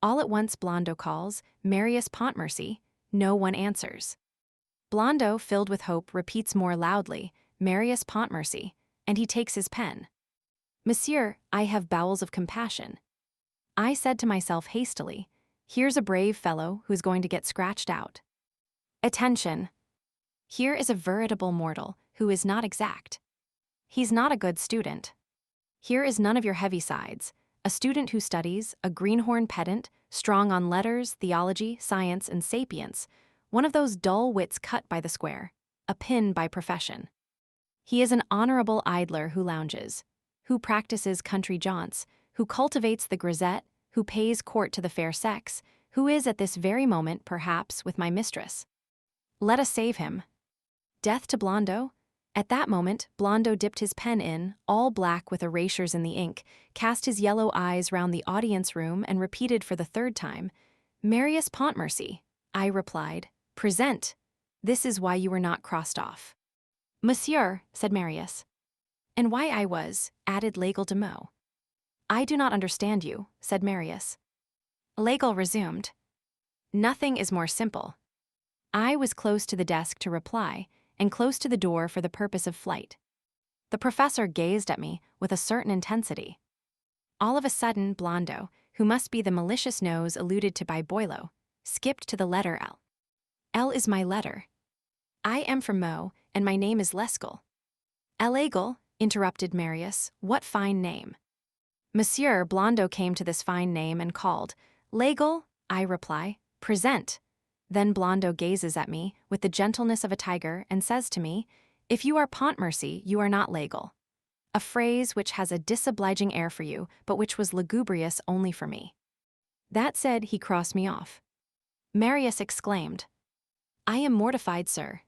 All at once Blondeau calls, "Marius Pontmercy." No one answers. Blondeau, filled with hope, repeats more loudly, "Marius Pontmercy," and he takes his pen. "Monsieur, I have bowels of compassion." I said to myself hastily, "Here's a brave fellow who is going to get scratched out. Attention! Here is a veritable mortal who is not exact. He's not a good student. Here is none of your heavy sides, a student who studies, a greenhorn pedant, strong on letters, theology, science, and sapience, one of those dull wits cut by the square, a pin by profession. He is an honorable idler who lounges, who practices country jaunts, who cultivates the grisette, who pays court to the fair sex, who is at this very moment, perhaps, with my mistress. Let us save him. Death to Blondeau?" At that moment, Blondeau dipped his pen in, all black with erasures in the ink, cast his yellow eyes round the audience room, and repeated for the third time, "Marius Pontmercy." I replied, "Present. This is why you were not crossed off." "Monsieur," said Marius. "And why I was," added L'Aigle de Meaux. "I do not understand you," said Marius. L'Aigle resumed. "Nothing is more simple." I was close to the desk to reply, and close to the door for the purpose of flight. The professor gazed at me with a certain intensity. All of a sudden, Blondeau, who must be the malicious nose alluded to by Boileau, skipped to the letter L. L is my letter. I am from Meaux, and my name is L'Aigle. L'Aigle, interrupted Marius, what fine name. Monsieur, Blondeau came to this fine name and called, "L'Aigle," I reply, "Present." Then Blondeau gazes at me with the gentleness of a tiger and says to me, "If you are Pontmercy, you are not L'Aigle." a phrase which has a disobliging air for you, but which was lugubrious only for me. That said, he crossed me off. Marius exclaimed. I am mortified, sir.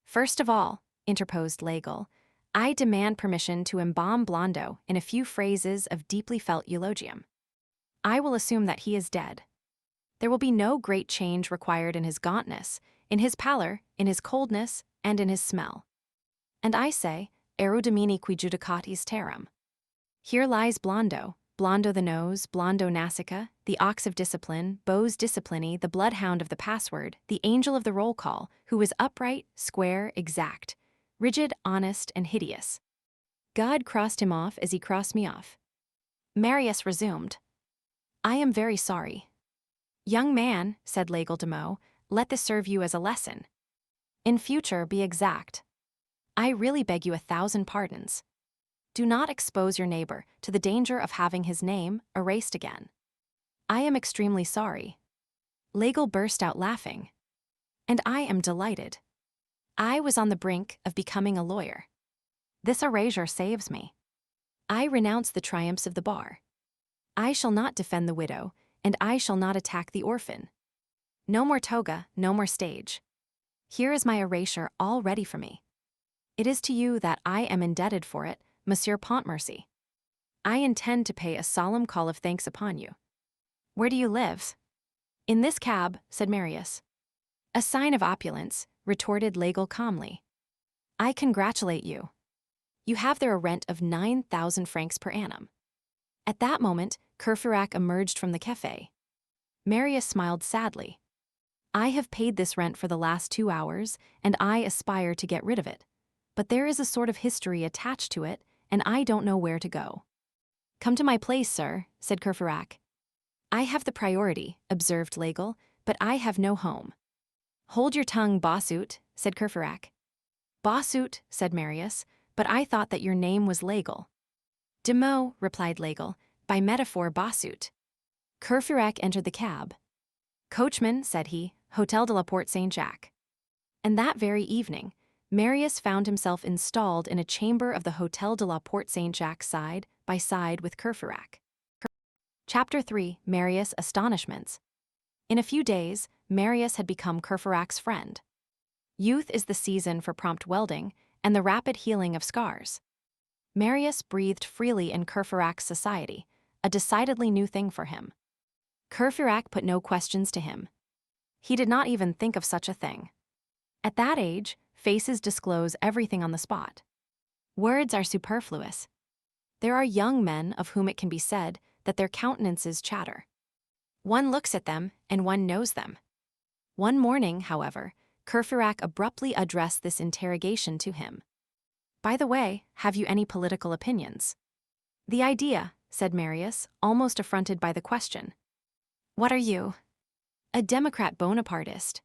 First of all, interposed Legel, I demand permission to embalm Blondo in a few phrases of deeply felt eulogium. I will assume that he is dead. There will be no great change required in his gauntness, in his pallor, in his coldness, and in his smell. And I say, erudimini qui judicatis terram. Here lies Blondo, Blondo the nose, Blondo Nasica, the ox of discipline, Bose Disciplini, the bloodhound of the password, the angel of the roll call, who is upright, square, exact, rigid, honest, and hideous. God crossed him off as he crossed me off. Marius resumed. I am very sorry. Young man, said Legel de Meaux, let this serve you as a lesson. In future, be exact. I really beg you 1,000 pardons. Do not expose your neighbor to the danger of having his name erased again. I am extremely sorry. Legel burst out laughing. And I am delighted. I was on the brink of becoming a lawyer. This erasure saves me. I renounce the triumphs of the bar. I shall not defend the widow, and I shall not attack the orphan. No more toga, no more stage. Here is my erasure all ready for me. It is to you that I am indebted for it, Monsieur Pontmercy. I intend to pay a solemn call of thanks upon you. Where do you live? In this cab, said Marius. A sign of opulence, retorted Legel calmly. I congratulate you. You have there a rent of 9,000 francs per annum. At that moment, Courfeyrac emerged from the café. Marius smiled sadly. I have paid this rent for the last 2 hours, and I aspire to get rid of it. But there is a sort of history attached to it, and I don't know where to go. Come to my place, sir, said Courfeyrac. I have the priority, observed Legel, but I have no home. Hold your tongue, Bossuet, said Courfeyrac. Bossuet, said Marius, but I thought that your name was Legel. De Meaux, replied Legel, by metaphor Bossuet. Courfeyrac entered the cab. Coachman, said he, Hôtel de la Porte Saint-Jacques. And that very evening, Marius found himself installed in a chamber of the Hôtel de la Porte Saint-Jacques side by side with Courfeyrac. Chapter 3, Marius' Astonishments. In a few days, Marius had become Courfeyrac's friend. Youth is the season for prompt welding and the rapid healing of scars. Marius breathed freely in Courfeyrac's society, a decidedly new thing for him. Courfeyrac put no questions to him. He did not even think of such a thing. At that age, faces disclose everything on the spot. Words are superfluous. There are young men of whom it can be said that their countenances chatter. One looks at them, and one knows them. One morning, however, Courfeyrac abruptly addressed this interrogation to him. By the way, have you any political opinions? The idea, said Marius, almost affronted by the question. What are you? A Democrat Bonapartist.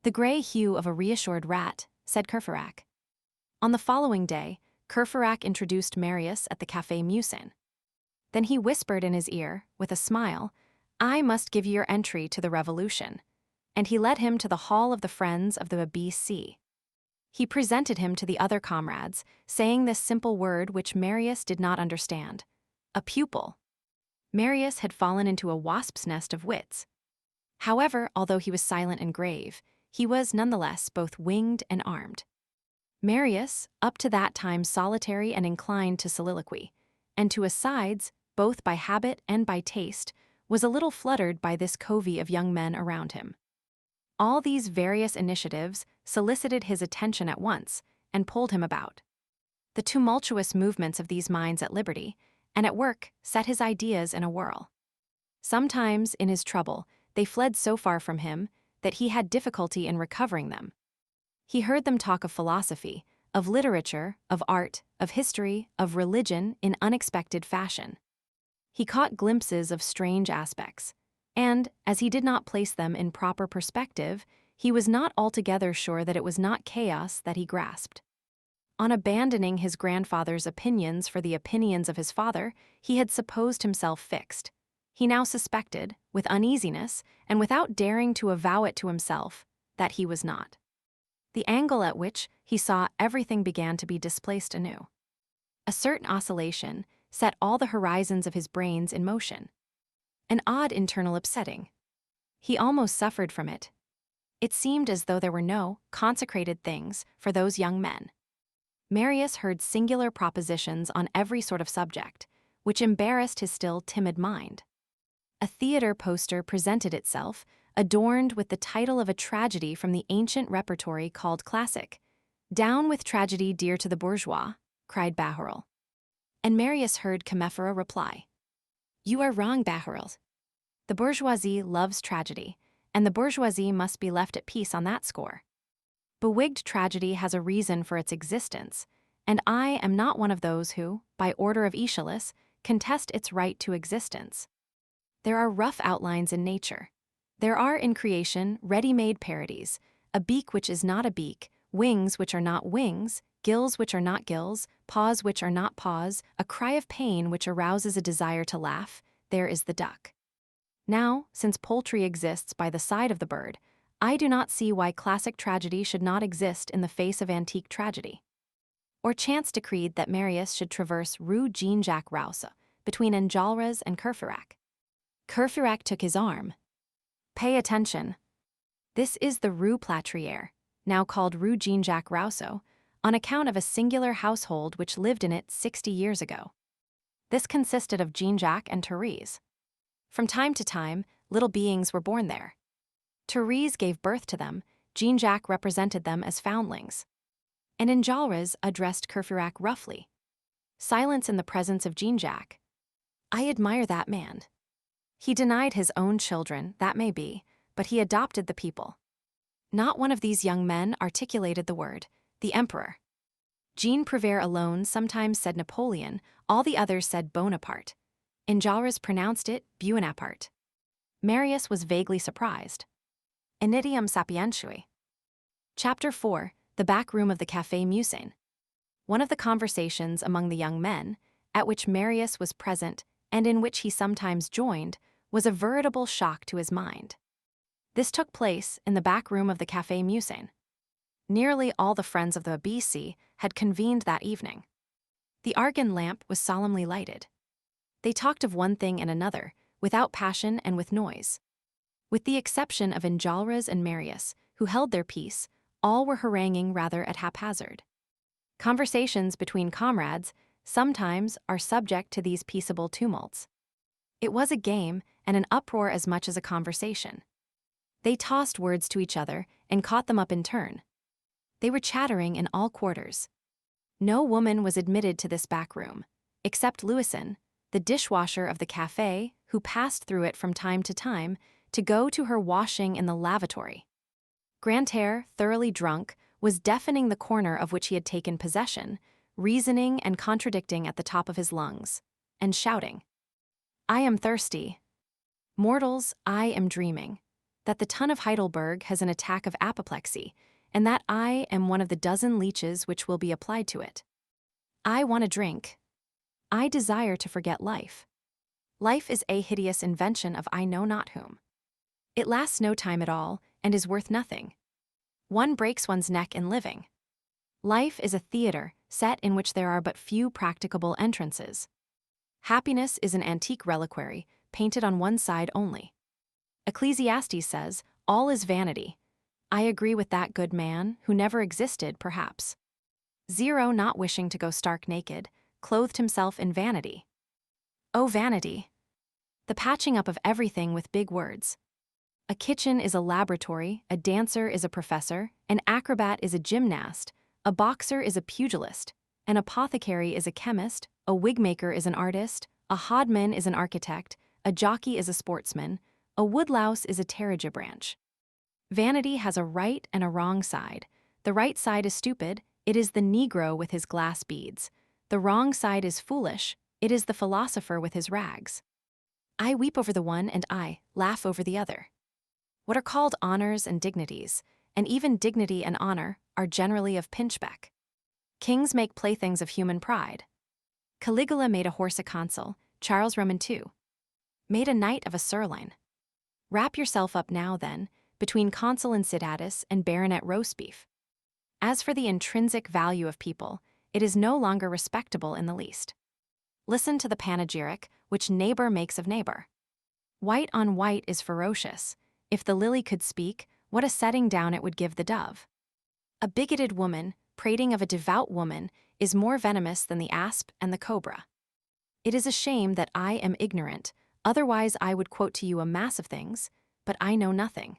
The gray hue of a reassured rat, said Courfeyrac. On the following day, Courfeyrac introduced Marius at the Café Musin. Then he whispered in his ear, with a smile, I must give you your entry to the revolution. And he led him to the hall of the Friends of the ABC. He presented him to the other comrades, saying this simple word which Marius did not understand. A pupil. Marius had fallen into a wasp's nest of wits. However, although he was silent and grave, he was nonetheless both winged and armed. Marius, up to that time solitary and inclined to soliloquy, and to asides, both by habit and by taste, was a little fluttered by this covey of young men around him. All these various initiatives solicited his attention at once and pulled him about. The tumultuous movements of these minds at liberty and at work set his ideas in a whirl. Sometimes, in his trouble, they fled so far from him that he had difficulty in recovering them. He heard them talk of philosophy, of literature, of art, of history, of religion in unexpected fashion. He caught glimpses of strange aspects, and, as he did not place them in proper perspective, he was not altogether sure that it was not chaos that he grasped. On abandoning his grandfather's opinions for the opinions of his father, he had supposed himself fixed. He now suspected, with uneasiness, and without daring to avow it to himself, that he was not. The angle at which he saw everything began to be displaced anew. A certain oscillation set all the horizons of his brains in motion. An odd internal upsetting. He almost suffered from it. It seemed as though there were no consecrated things for those young men. Marius heard singular propositions on every sort of subject, which embarrassed his still timid mind. A theater poster presented itself, adorned with the title of a tragedy from the ancient repertory called classic. "Down with tragedy dear to the bourgeois," cried Bahorel. And Marius heard Commiphera reply, "You are wrong, Bahorel. The bourgeoisie loves tragedy, and the bourgeoisie must be left at peace on that score. Bewigged tragedy has a reason for its existence, and I am not one of those who, by order of Aeschylus, contest its right to existence. There are rough outlines in nature. There are in creation ready-made parodies, a beak which is not a beak, wings which are not wings, gills which are not gills, paws which are not paws, a cry of pain which arouses a desire to laugh. There is the duck. Now, since poultry exists by the side of the bird, I do not see why classic tragedy should not exist in the face of antique tragedy." Or chance decreed that Marius should traverse Rue Jean-Jacques Rousseau, between Enjolras and Courfeyrac. Courfeyrac took his arm. Pay attention. This is the Rue Plâtrière, now called Rue Jean-Jacques Rousseau, on account of a singular household which lived in it 60 years ago. This consisted of Jean-Jacques and Thérèse. From time to time, little beings were born there. Thérèse gave birth to them, Jean-Jacques represented them as foundlings. And Enjolras addressed Courfeyrac roughly. Silence in the presence of Jean-Jacques. I admire that man. He denied his own children, that may be, but he adopted the people. Not one of these young men articulated the word, the emperor. Jean Prouvaire alone sometimes said Napoleon, all the others said Bonaparte. Enjolras pronounced it Buonaparte. Marius was vaguely surprised. Inidium sapientiae. Chapter 4, The Back Room of the Café Musain. One of the conversations among the young men, at which Marius was present and in which he sometimes joined, was a veritable shock to his mind. This took place in the back room of the Café Musain. Nearly all the friends of the ABC had convened that evening. The argan lamp was solemnly lighted. They talked of one thing and another, without passion and with noise. With the exception of Enjolras and Marius, who held their peace, all were haranguing rather at haphazard. Conversations between comrades sometimes are subject to these peaceable tumults. It was a game and an uproar as much as a conversation. They tossed words to each other and caught them up in turn. They were chattering in all quarters. No woman was admitted to this back room, except Louison, the dishwasher of the café, who passed through it from time to go to her washing in the lavatory. Grantaire, thoroughly drunk, was deafening the corner of which he had taken possession, reasoning and contradicting at the top of his lungs, and shouting, "I am thirsty. Mortals, I am dreaming that the ton of Heidelberg has an attack of apoplexy, and that I am one of the dozen leeches which will be applied to it. I want a drink. I desire to forget life. Life is a hideous invention of I know not whom. It lasts no time at all, and is worth nothing. One breaks one's neck in living. Life is a theater set in which there are but few practicable entrances. Happiness is an antique reliquary, painted on one side only. Ecclesiastes says, all is vanity. I agree with that good man, who never existed, perhaps. Zero, not wishing to go stark naked, clothed himself in vanity. Oh, vanity! The patching up of everything with big words. A kitchen is a laboratory, a dancer is a professor, an acrobat is a gymnast, a boxer is a pugilist, an apothecary is a chemist, a wigmaker is an artist, a hodman is an architect, a jockey is a sportsman, a woodlouse is a terebinth. Vanity has a right and a wrong side. The right side is stupid, it is the Negro with his glass beads. The wrong side is foolish, it is the philosopher with his rags. I weep over the one and I laugh over the other. What are called honors and dignities, and even dignity and honor, are generally of pinchbeck. Kings make playthings of human pride. Caligula made a horse a consul, Charles Roman II made a knight of a sirloin. Wrap yourself up now, then, between consul Incitatus and baronet roast beef. As for the intrinsic value of people, it is no longer respectable in the least. Listen to the panegyric, which neighbor makes of neighbor. White on white is ferocious. If the lily could speak, what a setting down it would give the dove. A bigoted woman, prating of a devout woman, is more venomous than the asp and the cobra. It is a shame that I am ignorant, otherwise I would quote to you a mass of things, but I know nothing.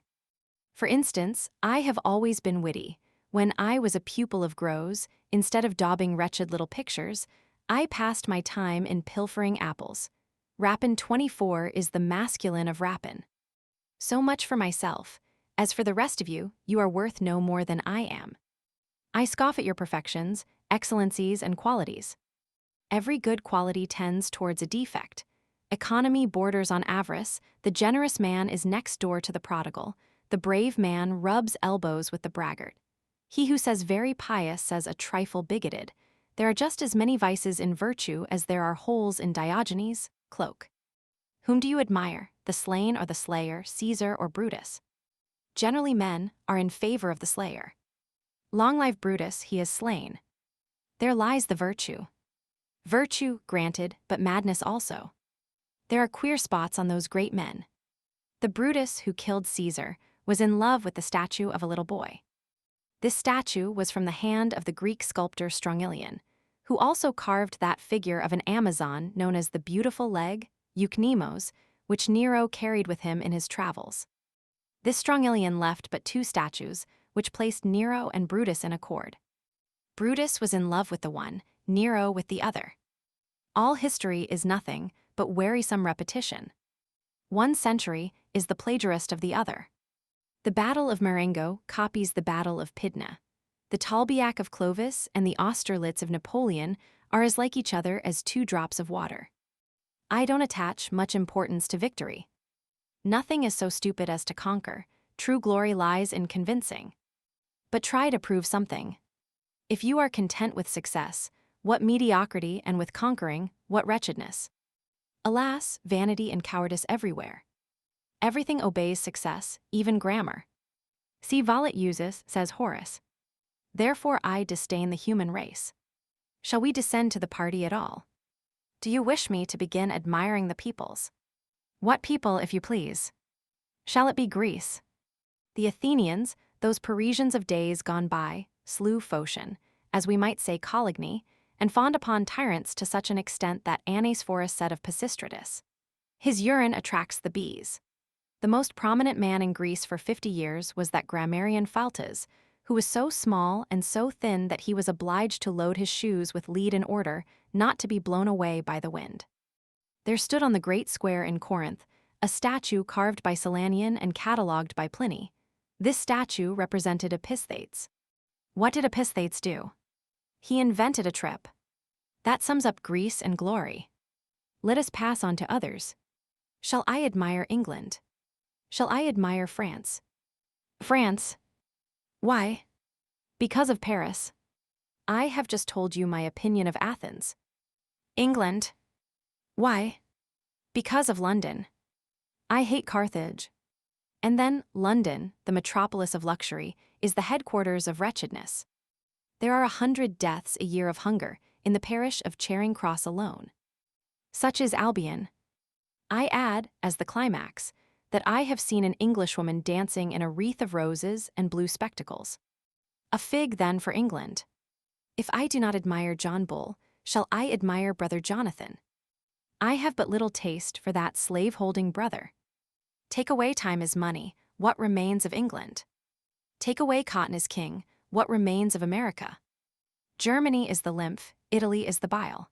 For instance, I have always been witty. When I was a pupil of Gro's, instead of daubing wretched little pictures, I passed my time in pilfering apples. Rapin 24 is the masculine of rapin. So much for myself. As for the rest of you, you are worth no more than I am. I scoff at your perfections, excellencies, and qualities. Every good quality tends towards a defect. Economy borders on avarice, the generous man is next door to the prodigal, the brave man rubs elbows with the braggart. He who says very pious says a trifle bigoted. There are just as many vices in virtue as there are holes in Diogenes' cloak. Whom do you admire, the slain or the slayer, Caesar or Brutus? Generally men are in favor of the slayer. Long live Brutus, he is slain. There lies the virtue. Virtue, granted, but madness also. There are queer spots on those great men. The Brutus who killed Caesar was in love with the statue of a little boy. This statue was from the hand of the Greek sculptor Strongyllion, who also carved that figure of an Amazon known as the beautiful leg, Eucnemos, which Nero carried with him in his travels. This Strongyllion left but 2 statues, which placed Nero and Brutus in accord. Brutus was in love with the one, Nero with the other. All history is nothing but wearisome repetition. One century is the plagiarist of the other. The Battle of Marengo copies the Battle of Pydna. The Tolbiac of Clovis and the Austerlitz of Napoleon are as like each other as 2 drops of water. I don't attach much importance to victory. Nothing is so stupid as to conquer. True glory lies in convincing. But try to prove something. If you are content with success, what mediocrity, and with conquering, what wretchedness. Alas, vanity and cowardice everywhere. Everything obeys success, even grammar. Si volet usus, says Horace. Therefore I disdain the human race. Shall we descend to the party at all? Do you wish me to begin admiring the peoples? What people, if you please? Shall it be Greece? The Athenians, those Parisians of days gone by, slew Phocion, as we might say Coligny, and fawned upon tyrants to such an extent that Anaxagoras said of Pisistratus, his urine attracts the bees. The most prominent man in Greece for 50 years was that grammarian Phaltas, who was so small and so thin that he was obliged to load his shoes with lead in order not to be blown away by the wind. There stood on the great square in Corinth a statue carved by Silanion and catalogued by Pliny. This statue represented Episthetes. What did Episthetes do? He invented a trip. That sums up Greece and glory. Let us pass on to others. Shall I admire England? Shall I admire France? France. Why? Because of Paris. I have just told you my opinion of Athens. England. Why? Because of London. I hate Carthage. And then London, the metropolis of luxury, is the headquarters of wretchedness. There are 100 deaths a year of hunger in the parish of Charing Cross alone. Such is Albion. I add, as the climax, that I have seen an Englishwoman dancing in a wreath of roses and blue spectacles. A fig, then, for England. If I do not admire John Bull, shall I admire Brother Jonathan? I have but little taste for that slave-holding brother. Take away time as money, what remains of England? Take away cotton as king, what remains of America? Germany is the lymph, Italy is the bile.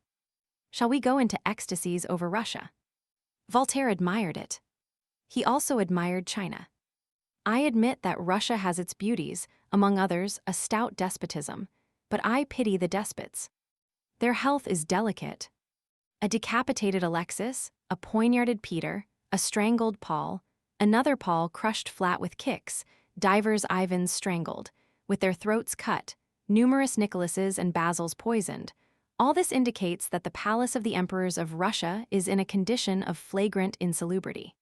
Shall we go into ecstasies over Russia? Voltaire admired it. He also admired China. I admit that Russia has its beauties, among others, a stout despotism, but I pity the despots. Their health is delicate. A decapitated Alexis, a poignarded Peter, a strangled Paul, another Paul crushed flat with kicks, divers Ivans strangled, with their throats cut, numerous Nicholases and Basils poisoned. All this indicates that the palace of the emperors of Russia is in a condition of flagrant insalubrity.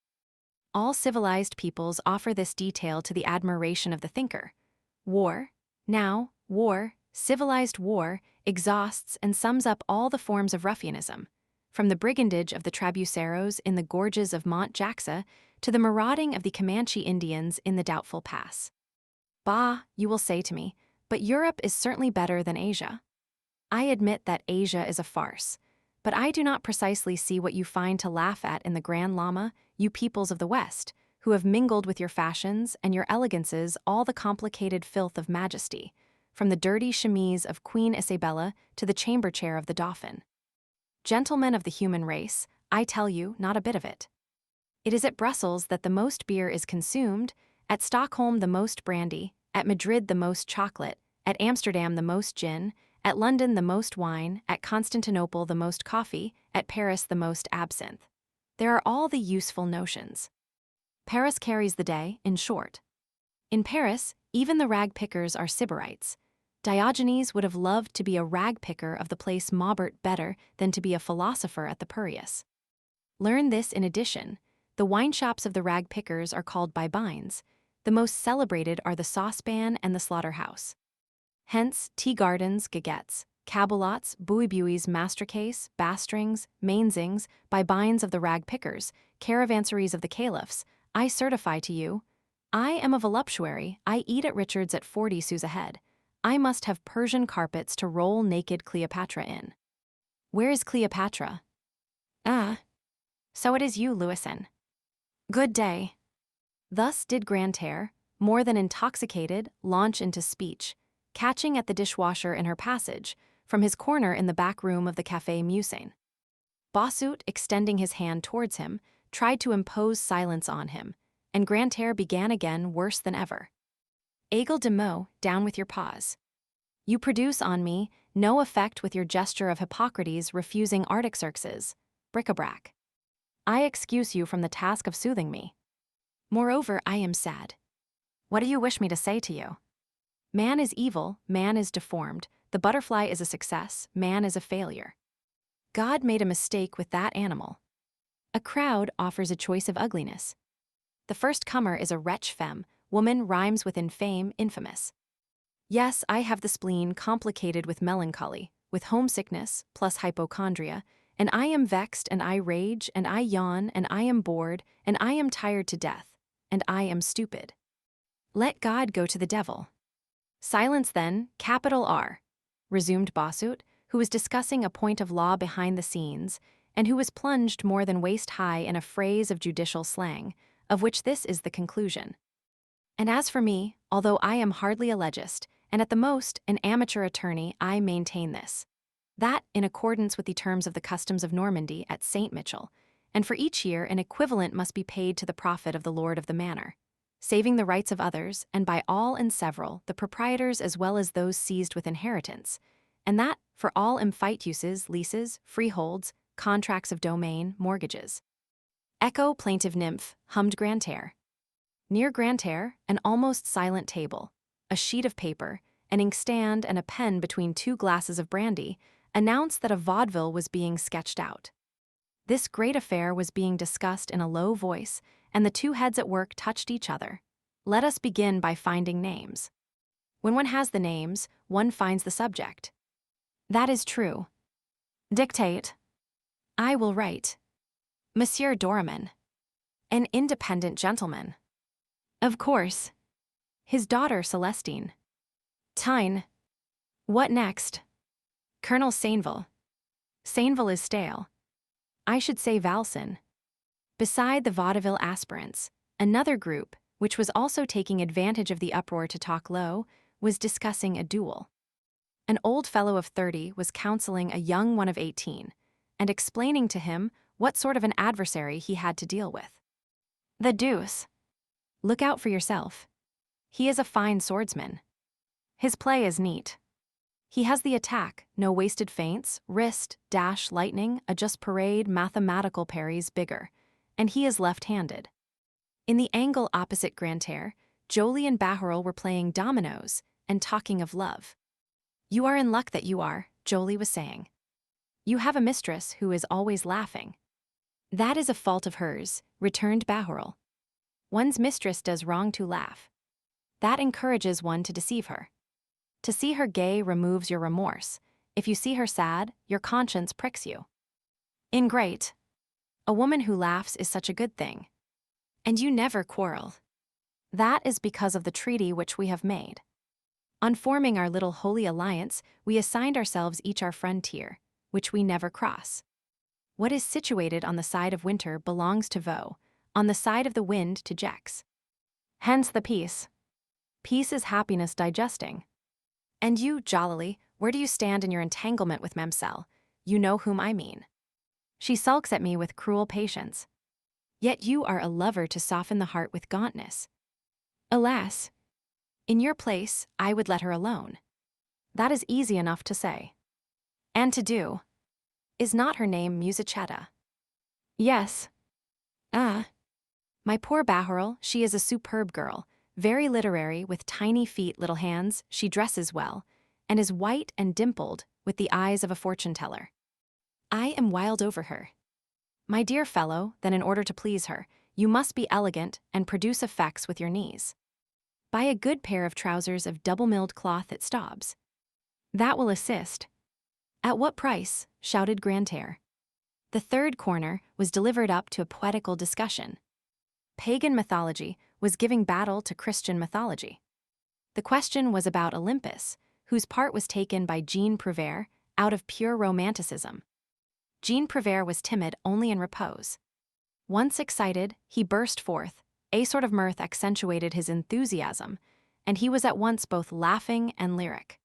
All civilized peoples offer this detail to the admiration of the thinker. War, now, war, civilized war exhausts and sums up all the forms of ruffianism, from the brigandage of the Trabuceros in the gorges of Mont Jaxa to the marauding of the Comanche Indians in the Doubtful Pass. Bah, you will say to me, but Europe is certainly better than Asia. I admit that Asia is a farce, but I do not precisely see what you find to laugh at in the Grand Lama, you peoples of the West, who have mingled with your fashions and your elegances all the complicated filth of majesty, from the dirty chemise of Queen Isabella to the chamber chair of the Dauphin. Gentlemen of the human race, I tell you, not a bit of it. It is at Brussels that the most beer is consumed, at Stockholm the most brandy, at Madrid the most chocolate, at Amsterdam the most gin, at London the most wine, at Constantinople the most coffee, at Paris the most absinthe. There are all the useful notions. Paris carries the day, in short. In Paris, even the rag-pickers are sybarites. Diogenes would have loved to be a rag-picker of the place Maubert better than to be a philosopher at the Piraeus. Learn this in addition. The wine shops of the rag-pickers are called bibines. The most celebrated are the saucepan and the slaughterhouse. Hence, tea gardens, gagettes, cabelots, buis, mastercase, bastrings, mainzings, bibines of the rag-pickers, caravanseries of the caliphs, I certify to you, I am a voluptuary, I eat at Richard's at 40 sous a head. I must have Persian carpets to roll naked Cleopatra in. Where is Cleopatra? Ah. So it is you, Lewison. Good day. Thus did Grantaire, more than intoxicated, launch into speech, catching at the dishwasher in her passage, from his corner in the back room of the Café Musain. Bossuet, extending his hand towards him, tried to impose silence on him, and Grantaire began again worse than ever. Aigle de Meaux, down with your paws. You produce on me no effect with your gesture of Hippocrates refusing Artaxerxes, bric-a-brac. I excuse you from the task of soothing me. Moreover, I am sad. What do you wish me to say to you? Man is evil, man is deformed, the butterfly is a success, man is a failure. God made a mistake with that animal. A crowd offers a choice of ugliness. The first comer is a wretch femme, woman rhymes with infame, infamous. Yes, I have the spleen complicated with melancholy, with homesickness, plus hypochondria, and I am vexed, and I rage, and I yawn, and I am bored, and I am tired to death, and I am stupid. Let God go to the devil. Silence then, capital R, resumed Bossuet, who was discussing a point of law behind the scenes, and who was plunged more than waist-high in a phrase of judicial slang, of which this is the conclusion. And as for me, although I am hardly a legist, and at the most an amateur attorney, I maintain this. That, in accordance with the terms of the customs of Normandy at St. Michel, and for each year an equivalent must be paid to the profit of the lord of the manor, saving the rights of others, and by all and several, the proprietors as well as those seized with inheritance, and that, for all emphyte uses, leases, freeholds, contracts of domain, mortgages. Echo, plaintive nymph, hummed Grantaire. Near Grantaire, an almost silent table, a sheet of paper, an inkstand, and a pen between 2 glasses of brandy announced that a vaudeville was being sketched out. This great affair was being discussed in a low voice, and the 2 heads at work touched each other. Let us begin by finding names. When one has the names, one finds the subject. That is true. Dictate. I will write. Monsieur Doramin. An independent gentleman. Of course. His daughter Celestine. Tyne. What next? Colonel Sainville. Sainville is stale. I should say Valsin. Beside the vaudeville aspirants, another group, which was also taking advantage of the uproar to talk low, was discussing a duel. An old fellow of 30 was counseling a young one of 18, and explaining to him what sort of an adversary he had to deal with. The deuce. Look out for yourself. He is a fine swordsman. His play is neat. He has the attack, no wasted feints, wrist, dash, lightning, a just parade, mathematical parries bigger, and he is left-handed. In the angle opposite Grantaire, Joly and Bahorel were playing dominoes and talking of love. You are in luck that you are, Joly was saying. You have a mistress who is always laughing. That is a fault of hers, returned Bahorel. One's mistress does wrong to laugh. That encourages one to deceive her. To see her gay removes your remorse. If you see her sad, your conscience pricks you. Ingrate. A woman who laughs is such a good thing. And you never quarrel. That is because of the treaty which we have made. On forming our little holy alliance, we assigned ourselves each our frontier, which we never cross. What is situated on the side of winter belongs to Vaux, on the side of the wind to Gex. Hence the peace. Peace is happiness digesting. And you, jollily, where do you stand in your entanglement with Mamselle? You know whom I mean. She sulks at me with cruel patience. Yet you are a lover to soften the heart with gauntness. Alas! In your place, I would let her alone. That is easy enough to say. And to do. Is not her name Musicetta? Yes. Ah. My poor Bahorel, she is a superb girl, very literary, with tiny feet, little hands, she dresses well, and is white and dimpled, with the eyes of a fortune-teller. I am wild over her. My dear fellow, then in order to please her, you must be elegant and produce effects with your knees. Buy a good pair of trousers of double-milled cloth at Staub's. That will assist. At what price? Shouted Grantaire. The third corner was delivered up to a poetical discussion. Pagan mythology was giving battle to Christian mythology. The question was about Olympus, whose part was taken by Jean Prouvaire out of pure romanticism. Jean Prouvaire was timid only in repose. Once excited, he burst forth. A sort of mirth accentuated his enthusiasm, and he was at once both laughing and lyric.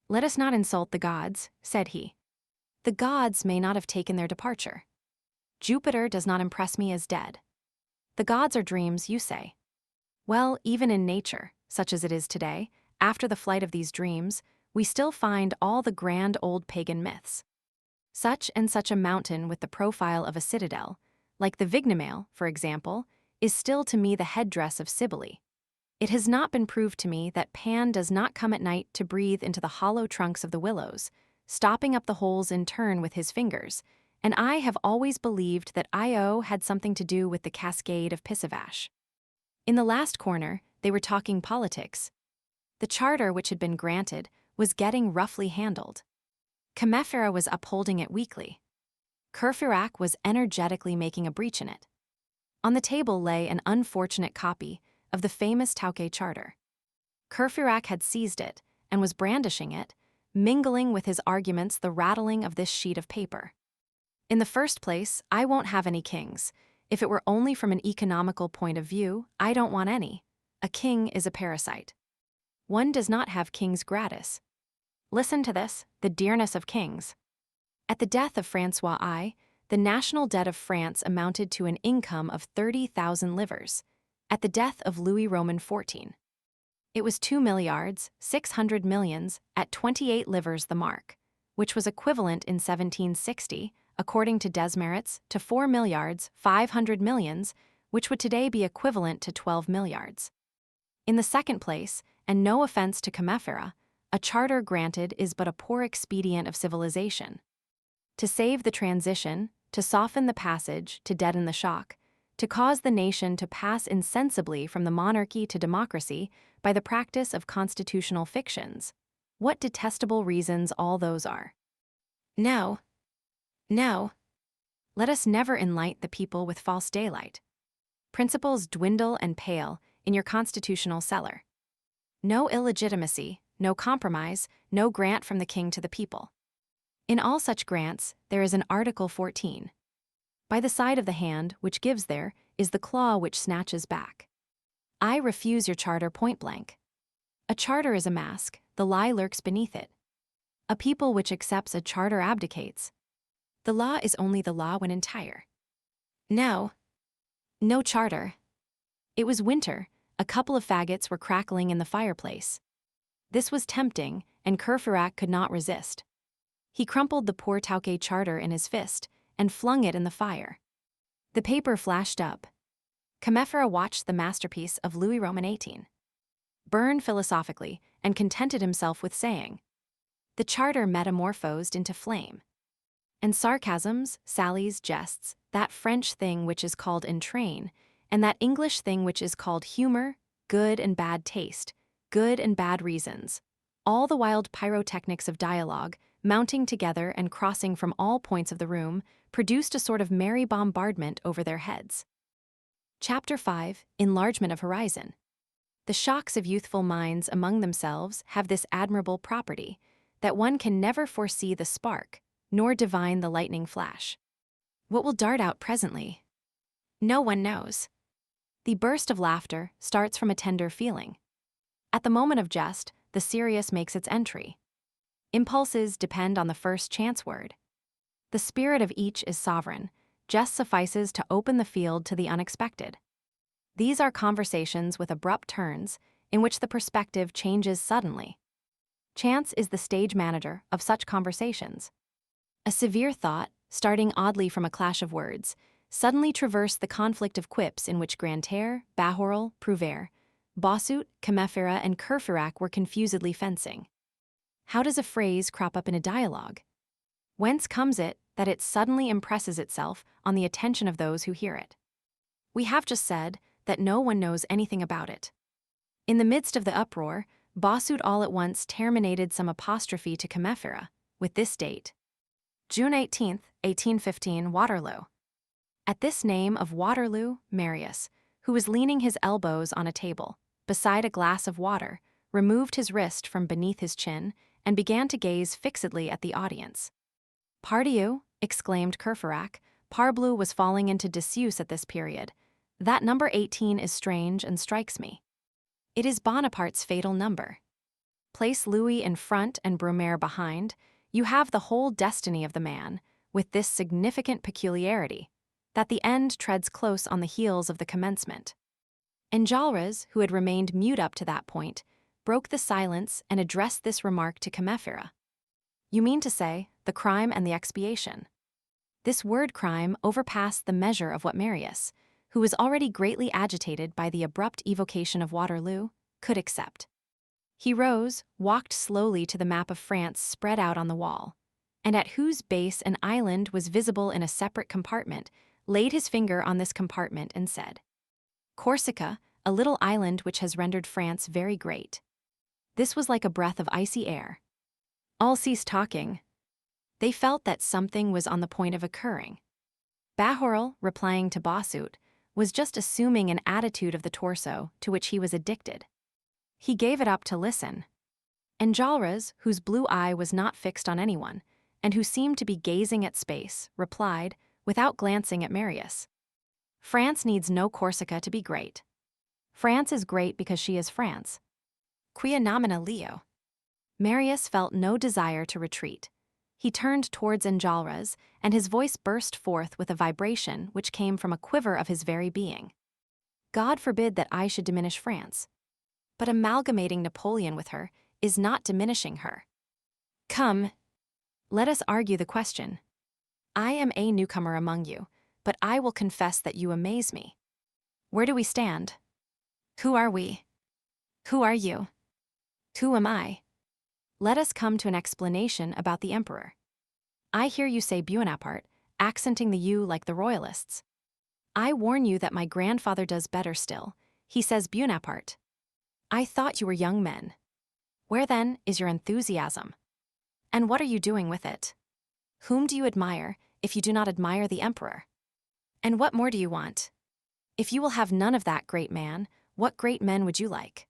Let us not insult the gods, said he. The gods may not have taken their departure. Jupiter does not impress me as dead. The gods are dreams, you say. Well, even in nature, such as it is today, after the flight of these dreams, we still find all the grand old pagan myths. Such and such a mountain with the profile of a citadel, like the Vignemale, for example, is still to me the headdress of Cybele. It has not been proved to me that Pan does not come at night to breathe into the hollow trunks of the willows, stopping up the holes in turn with his fingers, and I have always believed that Io had something to do with the cascade of Pisavash. In the last corner, they were talking politics. The charter which had been granted was getting roughly handled. Comefera was upholding it weakly. Courfeyrac was energetically making a breach in it. On the table lay an unfortunate copy of the famous Tauquet Charter. Courfeyrac had seized it and was brandishing it, mingling with his arguments the rattling of this sheet of paper. In the first place, I won't have any kings. If it were only from an economical point of view, I don't want any. A king is a parasite. One does not have kings gratis. Listen to this, the dearness of kings. At the death of François I, the national debt of France amounted to an income of 30,000 livres. At the death of Louis Roman XIV, it was 2 milliards, 600 millions, at 28 livres the mark, which was equivalent in 1760, according to Desmarets, to 4 milliards, 500 millions, which would today be equivalent to 12 milliards. In the second place, and no offense to Comefera, a charter granted is but a poor expedient of civilization. To save the transition, to soften the passage, to deaden the shock, to cause the nation to pass insensibly from the monarchy to democracy by the practice of constitutional fictions. What detestable reasons all those are. No. Let us never enlight the people with false daylight. Principles dwindle and pale in your constitutional cellar. No illegitimacy, no compromise, no grant from the king to the people. In all such grants, there is an Article 14. By the side of the hand which gives there is the claw which snatches back. I refuse your charter point blank. A charter is a mask, the lie lurks beneath it. A people which accepts a charter abdicates. The law is only the law when entire. No charter. It was winter, a couple of faggots were crackling in the fireplace. This was tempting, and Courfeyrac could not resist. He crumpled the poor Tauquet Charter in his fist and flung it in the fire. The paper flashed up. Comefera watched the masterpiece of Louis Roman XVIII burn philosophically and contented himself with saying, "The charter metamorphosed into flame." And sarcasms, sallies, jests, that French thing which is called entrain, and that English thing which is called humor, good and bad taste, good and bad reasons, All the wild pyrotechnics of dialogue, mounting together and crossing from all points of the room, produced a sort of merry bombardment over their heads. Chapter 5: Enlargement of Horizon. The shocks of youthful minds among themselves have this admirable property, that one can never foresee the spark, nor divine the lightning flash. What will dart out presently? No one knows. The burst of laughter starts from a tender feeling. At the moment of jest, the serious makes its entry. Impulses depend on the first chance word. The spirit of each is sovereign. Jest suffices to open the field to the unexpected. These are conversations with abrupt turns, in which the perspective changes suddenly. Chance is the stage manager of such conversations. A severe thought, starting oddly from a clash of words, suddenly traversed the conflict of quips in which Grantaire, Bahorel, Prouvaire, Bossuet, Combeferre, and Courfeyrac were confusedly fencing. How does a phrase crop up in a dialogue? Whence comes it that it suddenly impresses itself on the attention of those who hear it? We have just said that no one knows anything about it. In the midst of the uproar, Bossuet all at once terminated some apostrophe to Combeferre, with this date: June 18, 1815, Waterloo. At this name of Waterloo, Marius, who was leaning his elbows on a table, beside a glass of water, removed his wrist from beneath his chin and began to gaze fixedly at the audience. "Pardieu," exclaimed Courfeyrac, "parbleu was falling into disuse at this period. That number 18 is strange and strikes me. It is Bonaparte's fatal number. Place Louis in front and Brumaire behind, you have the whole destiny of the man, with this significant peculiarity, that the end treads close on the heels of the commencement." Enjolras, who had remained mute up to that point, broke the silence and addressed this remark to Combeferre. "You mean to say, the crime and the expiation." This word crime overpassed the measure of what Marius, who was already greatly agitated by the abrupt evocation of Waterloo, could accept. He rose, walked slowly to the map of France spread out on the wall, and at whose base an island was visible in a separate compartment, laid his finger on this compartment and said, "Corsica, a little island which has rendered France very great." This was like a breath of icy air. All ceased talking. They felt that something was on the point of occurring. Bahorel, replying to Bossuet, was just assuming an attitude of the torso to which he was addicted. He gave it up to listen. Enjolras, whose blue eye was not fixed on anyone, and who seemed to be gazing at space, replied, without glancing at Marius, "France needs no Corsica to be great. France is great because she is France. Quia nomina Leo." Marius felt no desire to retreat. He turned towards Enjolras, and his voice burst forth with a vibration which came from a quiver of his very being. "God forbid that I should diminish France. But amalgamating Napoleon with her is not diminishing her. Come, let us argue the question. I am a newcomer among you, but I will confess that you amaze me. Where do we stand? Who are we? Who are you? Who am I? Let us come to an explanation about the emperor. I hear you say Buonaparte, accenting the U like the royalists. I warn you that my grandfather does better still. He says Buonaparte. I thought you were young men. Where then is your enthusiasm? And what are you doing with it? Whom do you admire if you do not admire the emperor? And what more do you want? If you will have none of that great man, what great men would you like?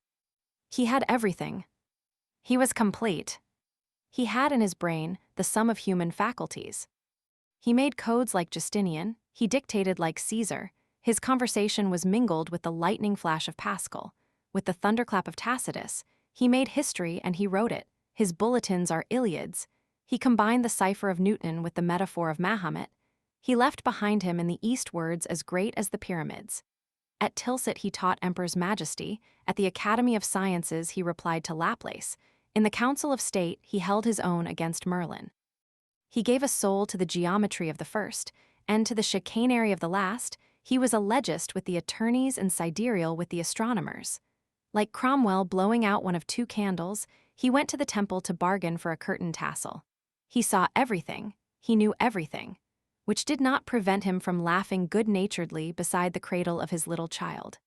He had everything. He was complete. He had in his brain the sum of human faculties. He made codes like Justinian, he dictated like Caesar, his conversation was mingled with the lightning flash of Pascal, with the thunderclap of Tacitus, he made history and he wrote it, his bulletins are Iliads, he combined the cipher of Newton with the metaphor of Mahomet, he left behind him in the East words as great as the pyramids. At Tilsit he taught Emperor's Majesty, at the Academy of Sciences he replied to Laplace, in the Council of State he held his own against Merlin. He gave a soul to the geometry of the first, and to the chicanery of the last, he was a legist with the attorneys and sidereal with the astronomers. Like Cromwell blowing out one of two candles, he went to the temple to bargain for a curtain tassel. He saw everything, he knew everything, which did not prevent him from laughing good-naturedly beside the cradle of his little child.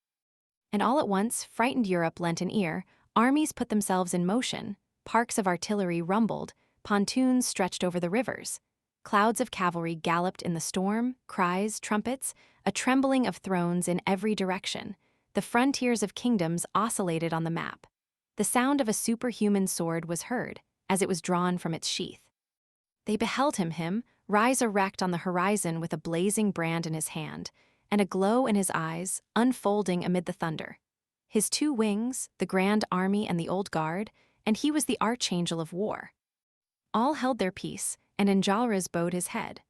And all at once, frightened Europe lent an ear, armies put themselves in motion, parks of artillery rumbled, pontoons stretched over the rivers. Clouds of cavalry galloped in the storm, cries, trumpets, a trembling of thrones in every direction. The frontiers of kingdoms oscillated on the map. The sound of a superhuman sword was heard, as it was drawn from its sheath. They beheld him, rise erect on the horizon with a blazing brand in his hand, and a glow in his eyes, unfolding amid the thunder. His two wings, the grand army and the old guard, and he was the archangel of war. All held their peace, and Enjolras bowed his head.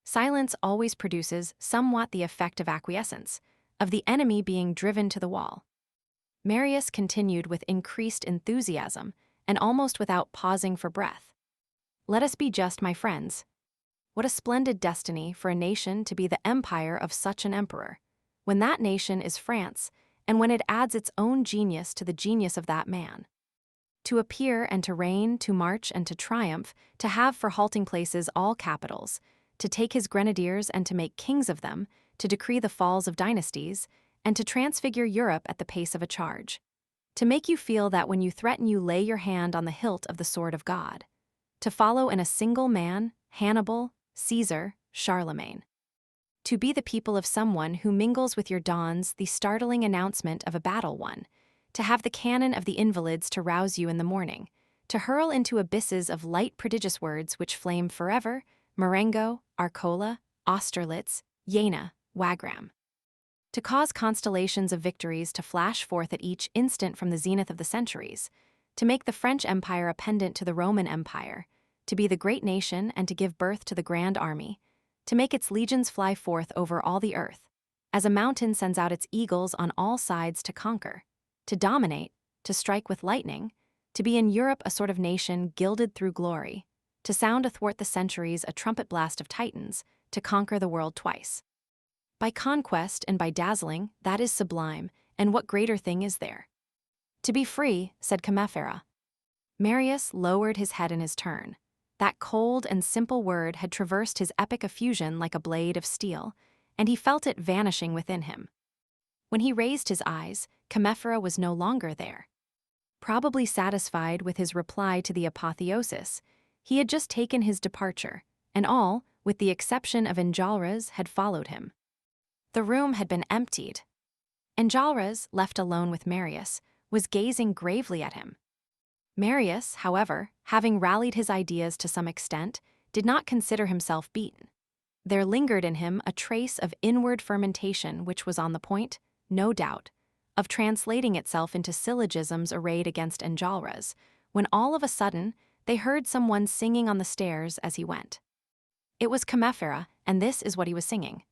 Silence always produces somewhat the effect of acquiescence, of the enemy being driven to the wall. Marius continued with increased enthusiasm, and almost without pausing for breath. Let us be just, my friends. What a splendid destiny for a nation to be the empire of such an emperor, when that nation is France, and when it adds its own genius to the genius of that man. To appear and to reign, to march and to triumph, to have for halting places all capitals, to take his grenadiers and to make kings of them, to decree the falls of dynasties, and to transfigure Europe at the pace of a charge. To make you feel that when you threaten you lay your hand on the hilt of the sword of God. To follow in a single man, Hannibal, Caesar, Charlemagne. To be the people of someone who mingles with your dawns the startling announcement of a battle won. To have the cannon of the invalids to rouse you in the morning, to hurl into abysses of light prodigious words which flame forever, Marengo, Arcola, Austerlitz, Jena, Wagram. To cause constellations of victories to flash forth at each instant from the zenith of the centuries, to make the French Empire a pendant to the Roman Empire, to be the great nation and to give birth to the grand army, to make its legions fly forth over all the earth, as a mountain sends out its eagles on all sides to conquer. To dominate, to strike with lightning, to be in Europe a sort of nation gilded through glory, to sound athwart the centuries a trumpet blast of titans, to conquer the world twice. By conquest and by dazzling, that is sublime, and what greater thing is there? To be free, said Comefera. Marius lowered his head in his turn. That cold and simple word had traversed his epic effusion like a blade of steel, and he felt it vanishing within him. When he raised his eyes, Comefera was no longer there. Probably satisfied with his reply to the apotheosis, he had just taken his departure, and all, with the exception of Enjolras, had followed him. The room had been emptied. Enjolras, left alone with Marius, was gazing gravely at him. Marius, however, having rallied his ideas to some extent, did not consider himself beaten. There lingered in him a trace of inward fermentation which was on the point, no doubt, of translating itself into syllogisms arrayed against Enjolras, when all of a sudden they heard someone singing on the stairs as he went. It was Comefera, and this is what he was singing.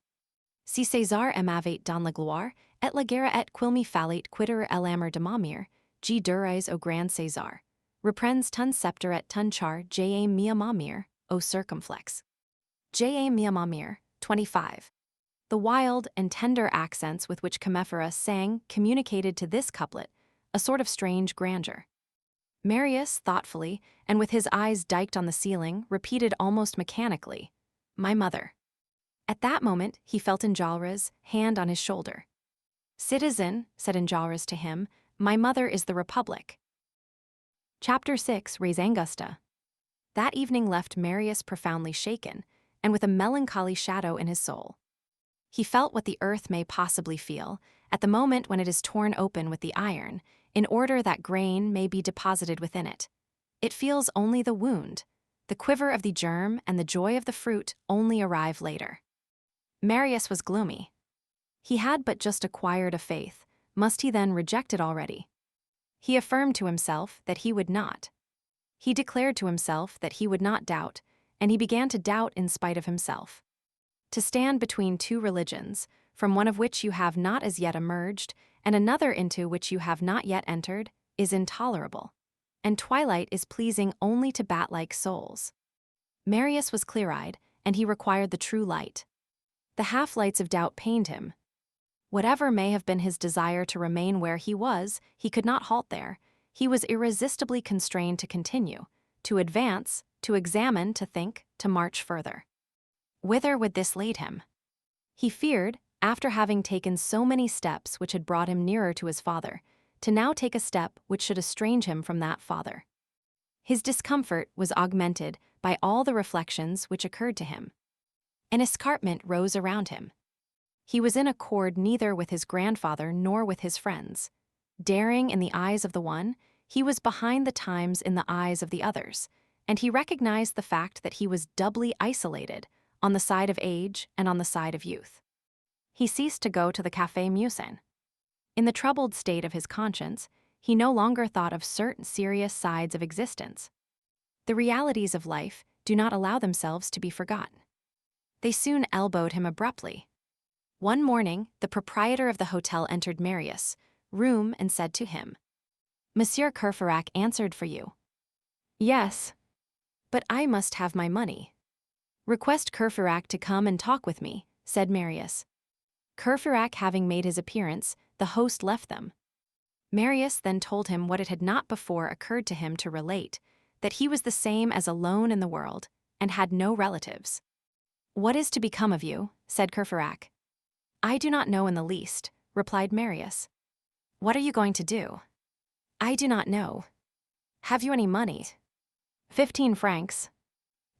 Si César aimavait dans la gloire, et la guerre et quil me fallait quitter l'amour de mamir, G durais au grand César. Reprends ton sceptre et ton char, J. mia mamir, au circumflex. J. mia mamir, 25. The wild and tender accents with which Comefera sang communicated to this couplet a sort of strange grandeur. Marius, thoughtfully, and with his eyes diked on the ceiling, repeated almost mechanically, "My mother." At that moment, he felt Enjolras' hand on his shoulder. "Citizen," said Enjolras to him, "my mother is the Republic." Chapter 6, Res Angusta. That evening left Marius profoundly shaken, and with a melancholy shadow in his soul. He felt what the earth may possibly feel at the moment when it is torn open with the iron, in order that grain may be deposited within it. It feels only the wound. The quiver of the germ and the joy of the fruit only arrive later. Marius was gloomy. He had but just acquired a faith. Must he then reject it already? He affirmed to himself that he would not. He declared to himself that he would not doubt, and he began to doubt in spite of himself. To stand between two religions, from one of which you have not as yet emerged, and another into which you have not yet entered, is intolerable. And twilight is pleasing only to bat-like souls. Marius was clear-eyed, and he required the true light. The half-lights of doubt pained him. Whatever may have been his desire to remain where he was, he could not halt there. He was irresistibly constrained to continue, to advance, to examine, to think, to march further. Whither would this lead him? He feared, after having taken so many steps which had brought him nearer to his father, to now take a step which should estrange him from that father. His discomfort was augmented by all the reflections which occurred to him. An escarpment rose around him. He was in accord neither with his grandfather nor with his friends. Daring in the eyes of the one, he was behind the times in the eyes of the others, and he recognized the fact that he was doubly isolated, on the side of age and on the side of youth. He ceased to go to the Café Musain. In the troubled state of his conscience, he no longer thought of certain serious sides of existence. The realities of life do not allow themselves to be forgotten. They soon elbowed him abruptly. One morning, the proprietor of the hotel entered Marius' room and said to him, "Monsieur Courfeyrac answered for you." "Yes, but I must have my money." "Request Courfeyrac to come and talk with me," said Marius. Courfeyrac having made his appearance, the host left them. Marius then told him what it had not before occurred to him to relate, that he was the same as alone in the world, and had no relatives. "What is to become of you?" said Courfeyrac. "I do not know in the least," replied Marius. "What are you going to do?" "I do not know." "Have you any money?" 15 francs.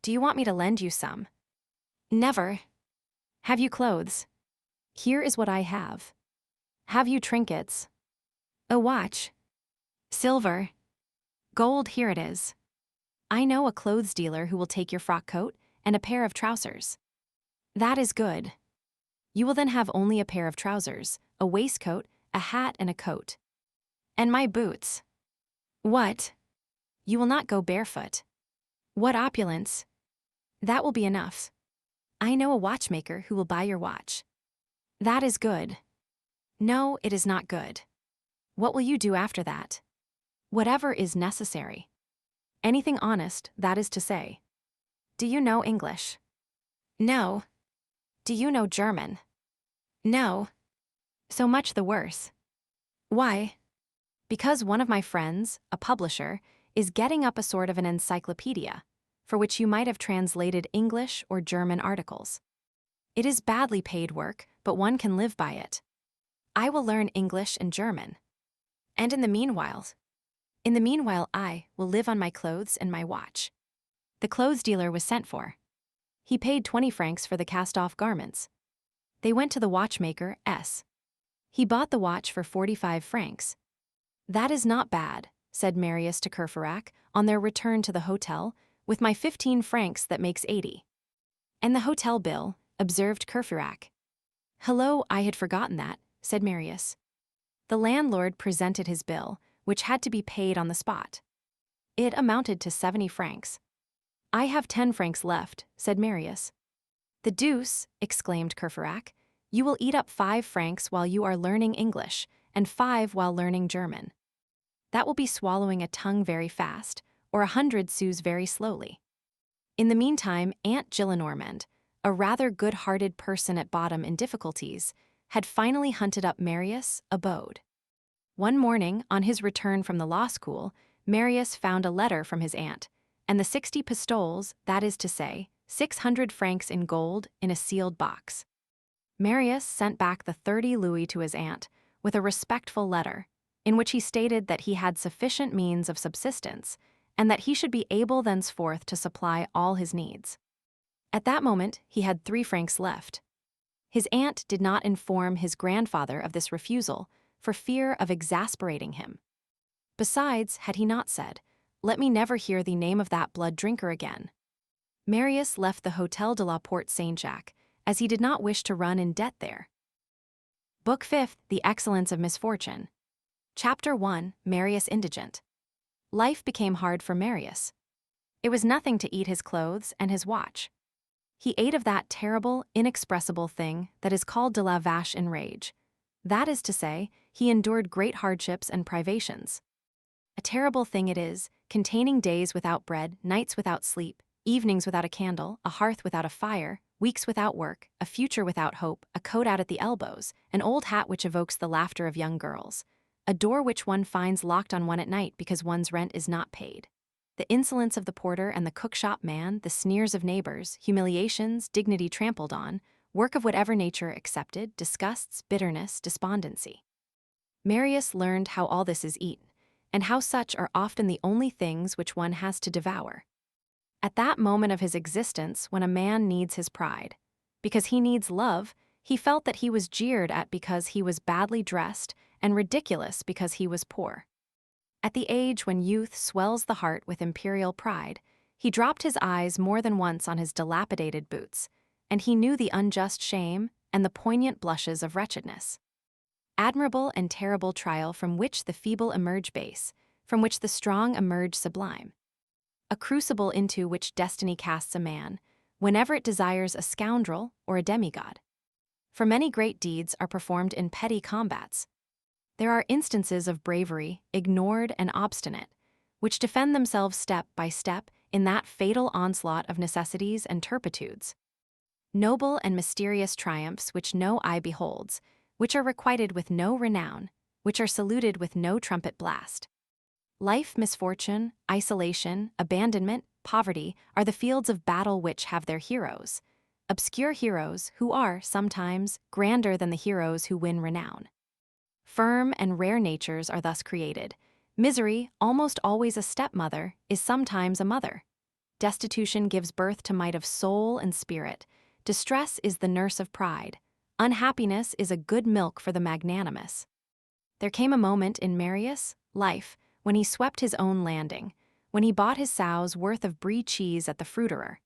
"Do you want me to lend you some?" "Never." "Have you clothes?" "Here is what I have." "Have you trinkets?" "A watch." "Silver?" "Gold, here it is." "I know a clothes dealer who will take your frock coat and a pair of trousers." "That is good." "You will then have only a pair of trousers, a waistcoat, a hat, and a coat." "And my boots." "What?" "You will not go barefoot." "What opulence!" "That will be enough." "I know a watchmaker who will buy your watch." "That is good." "No, it is not good." "What will you do after that?" "Whatever is necessary." "Anything honest, that is to say." "Do you know English?" "No." "Do you know German?" "No." "So much the worse." "Why?" "Because one of my friends, a publisher, is getting up a sort of an encyclopedia, for which you might have translated English or German articles. It is badly paid work, but one can live by it. I will learn English and German. And in the meanwhile, I will live on my clothes and my watch." The clothes dealer was sent for. He paid 20 francs for the cast-off garments. They went to the watchmaker S. He bought the watch for 45 francs. "That is not bad," said Marius to Courfeyrac on their return to the hotel. "With my 15 francs that makes 80. "And the hotel bill," observed Courfeyrac. "Hello, I had forgotten that," said Marius. The landlord presented his bill, which had to be paid on the spot. It amounted to 70 francs. "I have 10 francs left," said Marius. "The deuce!" exclaimed Courfeyrac. "You will eat up 5 francs while you are learning English, and 5 while learning German. That will be swallowing a tongue very fast, or 100 sous very slowly." In the meantime, Aunt Gillenormand, a rather good-hearted person at bottom in difficulties, had finally hunted up Marius' abode. One morning, on his return from the law school, Marius found a letter from his aunt, and the 60 pistoles, that is to say, 600 francs in gold, in a sealed box. Marius sent back the 30 louis to his aunt, with a respectful letter, in which he stated that he had sufficient means of subsistence, and that he should be able thenceforth to supply all his needs. At that moment, he had 3 francs left. His aunt did not inform his grandfather of this refusal, for fear of exasperating him. Besides, had he not said, "Let me never hear the name of that blood drinker again"? Marius left the Hôtel de la Porte Saint-Jacques, as he did not wish to run in debt there. Book 5, The Excellence of Misfortune. Chapter 1, Marius Indigent. Life became hard for Marius. It was nothing to eat his clothes and his watch. He ate of that terrible, inexpressible thing that is called de la vache in rage. That is to say, he endured great hardships and privations. A terrible thing it is, containing days without bread, nights without sleep, evenings without a candle, a hearth without a fire, weeks without work, a future without hope, a coat out at the elbows, an old hat which evokes the laughter of young girls, a door which one finds locked on one at night because one's rent is not paid, the insolence of the porter and the cook-shop man, the sneers of neighbors, humiliations, dignity trampled on, work of whatever nature accepted, disgusts, bitterness, despondency. Marius learned how all this is eaten, and how such are often the only things which one has to devour. At that moment of his existence when a man needs his pride, because he needs love, he felt that he was jeered at because he was badly dressed and ridiculous because he was poor. At the age when youth swells the heart with imperial pride, he dropped his eyes more than once on his dilapidated boots, and he knew the unjust shame and the poignant blushes of wretchedness. Admirable and terrible trial from which the feeble emerge base, from which the strong emerge sublime. A crucible into which destiny casts a man, whenever it desires a scoundrel or a demigod. For many great deeds are performed in petty combats. There are instances of bravery, ignored and obstinate, which defend themselves step by step in that fatal onslaught of necessities and turpitudes. Noble and mysterious triumphs which no eye beholds, which are requited with no renown, which are saluted with no trumpet blast. Life, misfortune, isolation, abandonment, poverty are the fields of battle which have their heroes, obscure heroes who are, sometimes, grander than the heroes who win renown. Firm and rare natures are thus created. Misery, almost always a stepmother, is sometimes a mother. Destitution gives birth to might of soul and spirit. Distress is the nurse of pride. Unhappiness is a good milk for the magnanimous. There came a moment in Marius' life when he swept his own landing, when he bought his sow's worth of brie cheese at the fruiterer.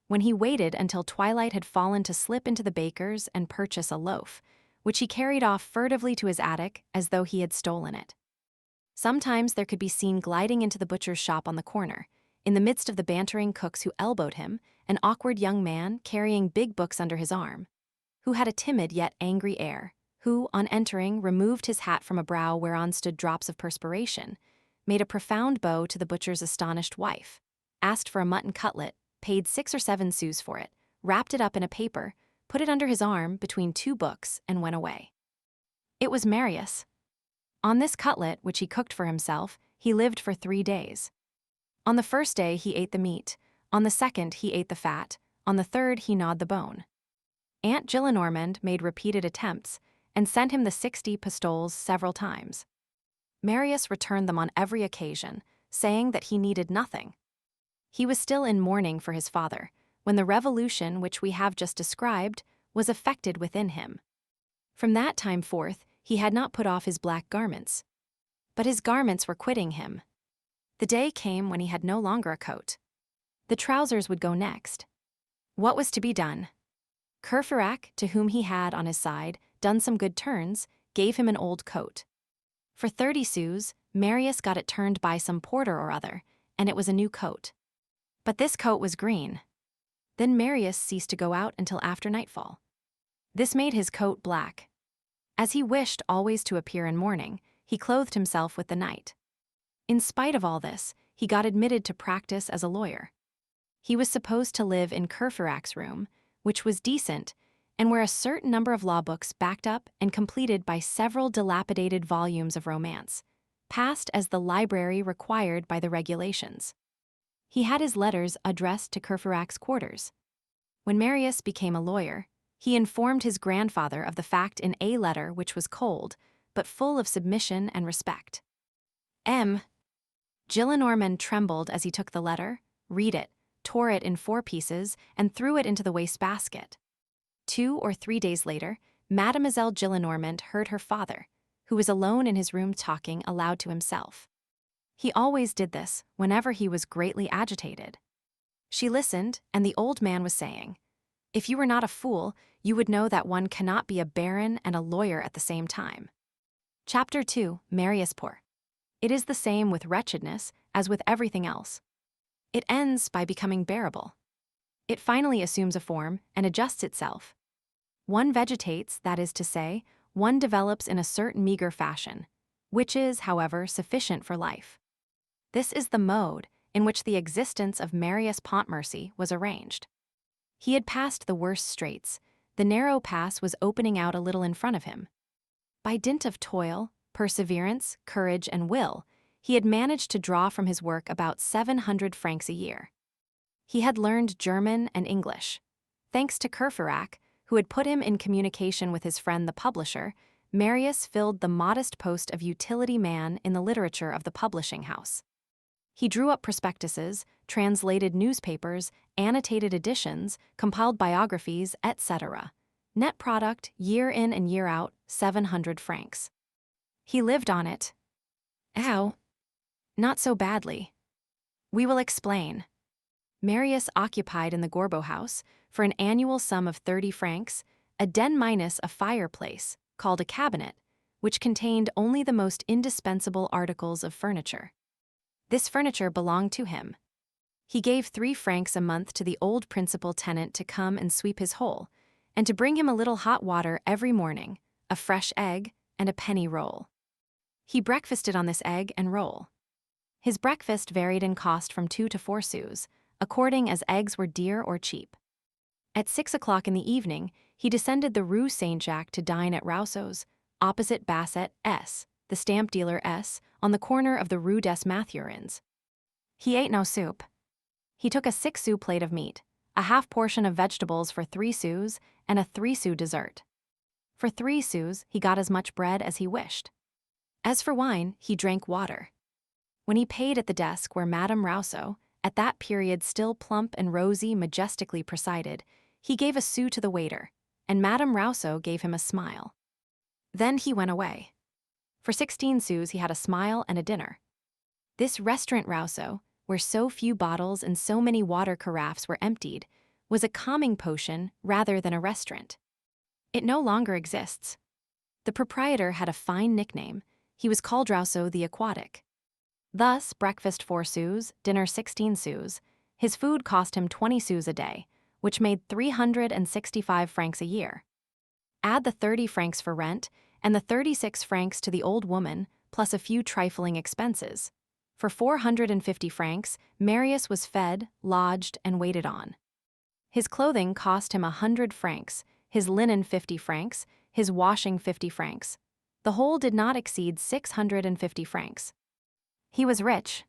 When he waited until twilight had fallen to slip into the baker's and purchase a loaf, which he carried off furtively to his attic as though he had stolen it. Sometimes there could be seen gliding into the butcher's shop on the corner, in the midst of the bantering cooks who elbowed him, an awkward young man carrying big books under his arm, who had a timid yet angry air, who, on entering, removed his hat from a brow whereon stood drops of perspiration, made a profound bow to the butcher's astonished wife, asked for a mutton cutlet, paid 6 or 7 sous for it, wrapped it up in a paper, put it under his arm between 2 books, and went away. It was Marius. On this cutlet, which he cooked for himself, he lived for 3 days. On the first day he ate the meat, on the second he ate the fat, on the third he gnawed the bone. Aunt Gillenormand made repeated attempts, and sent him the 60 pistoles several times. Marius returned them on every occasion, saying that he needed nothing. He was still in mourning for his father, when the revolution which we have just described was effected within him. From that time forth, he had not put off his black garments. But his garments were quitting him. The day came when he had no longer a coat. The trousers would go next. What was to be done? Courfeyrac, to whom he had, on his side, done some good turns, gave him an old coat. For 30 sous, Marius got it turned by some porter or other, and it was a new coat. But this coat was green. Then Marius ceased to go out until after nightfall. This made his coat black. As he wished always to appear in mourning, he clothed himself with the night. In spite of all this, he got admitted to practice as a lawyer. He was supposed to live in Courfeyrac's room, which was decent, and where a certain number of law books backed up and completed by several dilapidated volumes of romance, passed as the library required by the regulations. He had his letters addressed to Courfeyrac's quarters. When Marius became a lawyer, he informed his grandfather of the fact in a letter which was cold, but full of submission and respect. Gillenormand trembled as he took the letter, read it, tore it in 4 pieces, and threw it into the wastebasket. 2 or 3 days later, Mademoiselle Gillenormand heard her father, who was alone in his room talking aloud to himself. He always did this whenever he was greatly agitated. She listened, and the old man was saying, "If you were not a fool, you would know that one cannot be a baron and a lawyer at the same time." Chapter 2, Marius Poor. It is the same with wretchedness as with everything else. It ends by becoming bearable. It finally assumes a form and adjusts itself. One vegetates, that is to say, one develops in a certain meager fashion, which is, however, sufficient for life. This is the mode in which the existence of Marius Pontmercy was arranged. He had passed the worst straits. The narrow pass was opening out a little in front of him. By dint of toil, perseverance, courage, and will, he had managed to draw from his work about 700 francs a year. He had learned German and English. Thanks to Courfeyrac, who had put him in communication with his friend the publisher, Marius filled the modest post of utility man in the literature of the publishing house. He drew up prospectuses, translated newspapers, annotated editions, compiled biographies, etc. Net product, year in and year out, 700 francs. He lived on it. How? Not so badly. We will explain. Marius occupied in the Gorbeau house, for an annual sum of 30 francs, a den minus a fireplace, called a cabinet, which contained only the most indispensable articles of furniture. This furniture belonged to him. He gave 3 francs a month to the old principal tenant to come and sweep his hole, and to bring him a little hot water every morning, a fresh egg, and a penny roll. He breakfasted on this egg and roll. His breakfast varied in cost from 2 to 4 sous, according as eggs were dear or cheap. At 6 o'clock in the evening, he descended the Rue Saint-Jacques to dine at Rousseau's, opposite Basset S., the stamp dealer S., on the corner of the Rue des Mathurins. He ate no soup. He took a 6-sou plate of meat, a half portion of vegetables for 3 sous, and a 3-sou dessert. For 3 sous, he got as much bread as he wished. As for wine, he drank water. When he paid at the desk where Madame Rousseau, at that period still plump and rosy, majestically presided, he gave a sou to the waiter, and Madame Rousseau gave him a smile. Then he went away. For 16 sous he had a smile and a dinner. This restaurant Rousseau, where so few bottles and so many water carafes were emptied, was a calming potion rather than a restaurant. It no longer exists. The proprietor had a fine nickname. He was called Rousseau the Aquatic. Thus, breakfast 4 sous, dinner 16 sous. His food cost him 20 sous a day, which made 365 francs a year. Add the 30 francs for rent, and the 36 francs to the old woman, plus a few trifling expenses. For 450 francs, Marius was fed, lodged, and waited on. His clothing cost him 100 francs, his linen 50 francs, his washing 50 francs. The whole did not exceed 650 francs. He was rich.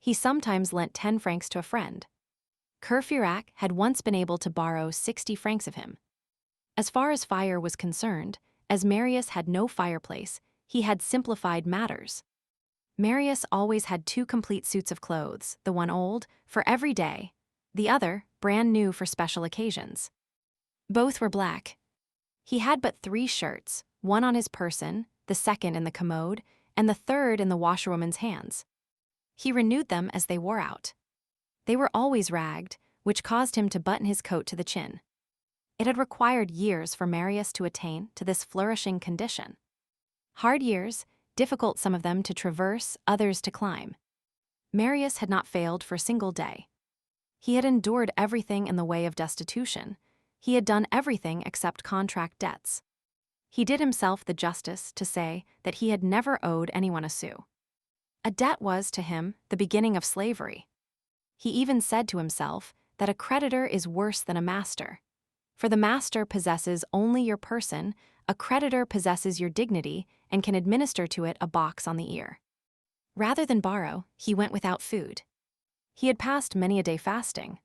He sometimes lent 10 francs to a friend. Courfeyrac had once been able to borrow 60 francs of him. As far as fire was concerned, as Marius had no fireplace, he had simplified matters. Marius always had 2 complete suits of clothes, the one old, for every day, the other, brand new for special occasions. Both were black. He had but 3 shirts, one on his person, the second in the commode, and the third in the washerwoman's hands. He renewed them as they wore out. They were always ragged, which caused him to button his coat to the chin. It had required years for Marius to attain to this flourishing condition. Hard years, difficult some of them to traverse, others to climb. Marius had not failed for a single day. He had endured everything in the way of destitution. He had done everything except contract debts. He did himself the justice to say that he had never owed anyone a sou. A debt was, to him, the beginning of slavery. He even said to himself that a creditor is worse than a master. For the master possesses only your person, a creditor possesses your dignity and can administer to it a box on the ear. Rather than borrow, he went without food. He had passed many a day fasting,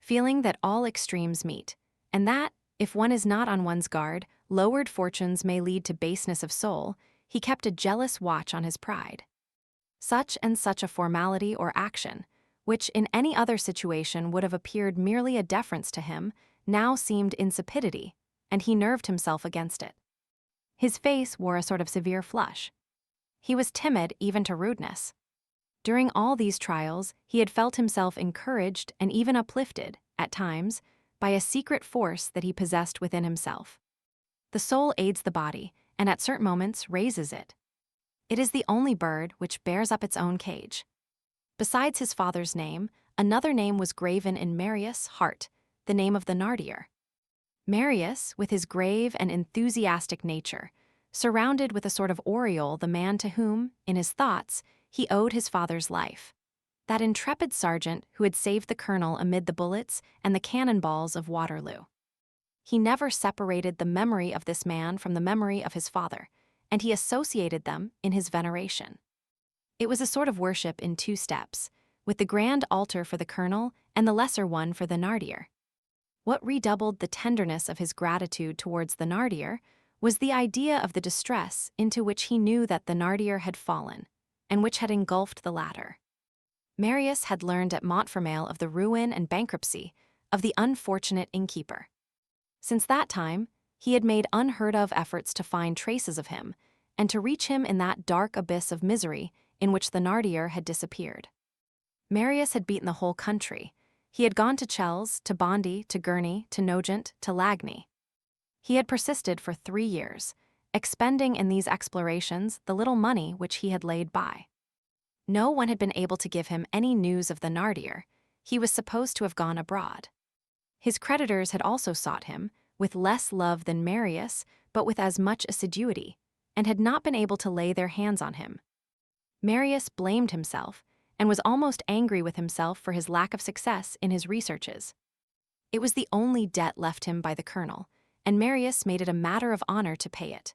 feeling that all extremes meet, and that, if one is not on one's guard, lowered fortunes may lead to baseness of soul. He kept a jealous watch on his pride. Such and such a formality or action, which in any other situation would have appeared merely a deference to him, now seemed insipidity, and he nerved himself against it. His face wore a sort of severe flush. He was timid even to rudeness. During all these trials, he had felt himself encouraged and even uplifted, at times, by a secret force that he possessed within himself. The soul aids the body, and at certain moments raises it. It is the only bird which bears up its own cage. Besides his father's name, another name was graven in Marius' heart, the name of the Thénardier. Marius, with his grave and enthusiastic nature, surrounded with a sort of aureole the man to whom, in his thoughts, he owed his father's life. That intrepid sergeant who had saved the colonel amid the bullets and the cannonballs of Waterloo. He never separated the memory of this man from the memory of his father, and he associated them in his veneration. It was a sort of worship in 2 steps, with the grand altar for the colonel and the lesser one for the Thénardier. What redoubled the tenderness of his gratitude towards the Thénardier was the idea of the distress into which he knew that Thénardier had fallen, and which had engulfed the latter. Marius had learned at Montfermeil of the ruin and bankruptcy of the unfortunate innkeeper. Since that time, he had made unheard-of efforts to find traces of him and to reach him in that dark abyss of misery in which Thénardier had disappeared. Marius had beaten the whole country. He had gone to Chelles, to Bondy, to Gurney, to Nogent, to Lagny. He had persisted for 3 years, expending in these explorations the little money which he had laid by. No one had been able to give him any news of Thénardier. He was supposed to have gone abroad. His creditors had also sought him, with less love than Marius, but with as much assiduity, and had not been able to lay their hands on him. Marius blamed himself, and was almost angry with himself for his lack of success in his researches. It was the only debt left him by the colonel, and Marius made it a matter of honor to pay it.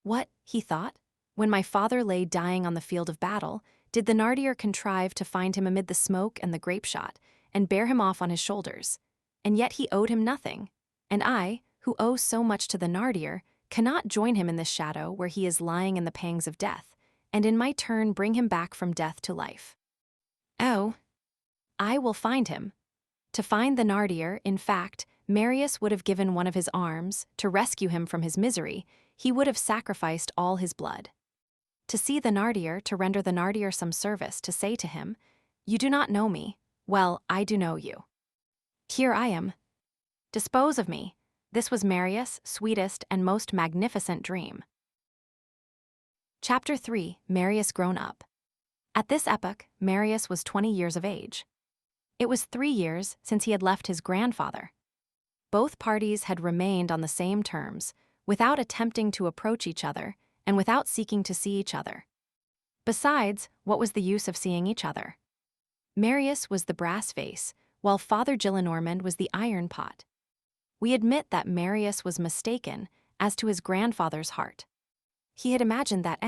What, he thought, when my father lay dying on the field of battle, did Thénardier contrive to find him amid the smoke and the grape-shot, and bear him off on his shoulders? And yet he owed him nothing, and I, who owe so much to Thénardier, cannot join him in this shadow where he is lying in the pangs of death, and in my turn bring him back from death to life. Oh, I will find him. To find Thénardier, in fact, Marius would have given one of his arms. To rescue him from his misery, he would have sacrificed all his blood. To see Thénardier, to render Thénardier some service, to say to him, "You do not know me. Well, I do know you. Here I am. Dispose of me." This was Marius' sweetest and most magnificent dream. Chapter 3. Marius grown up. At this epoch, Marius was 20 years of age. It was 3 years since he had left his grandfather. Both parties had remained on the same terms, without attempting to approach each other, and without seeking to see each other. Besides, what was the use of seeing each other? Marius was the brass vase, while Father Gillenormand was the iron pot. We admit that Marius was mistaken as to his grandfather's heart. He had imagined that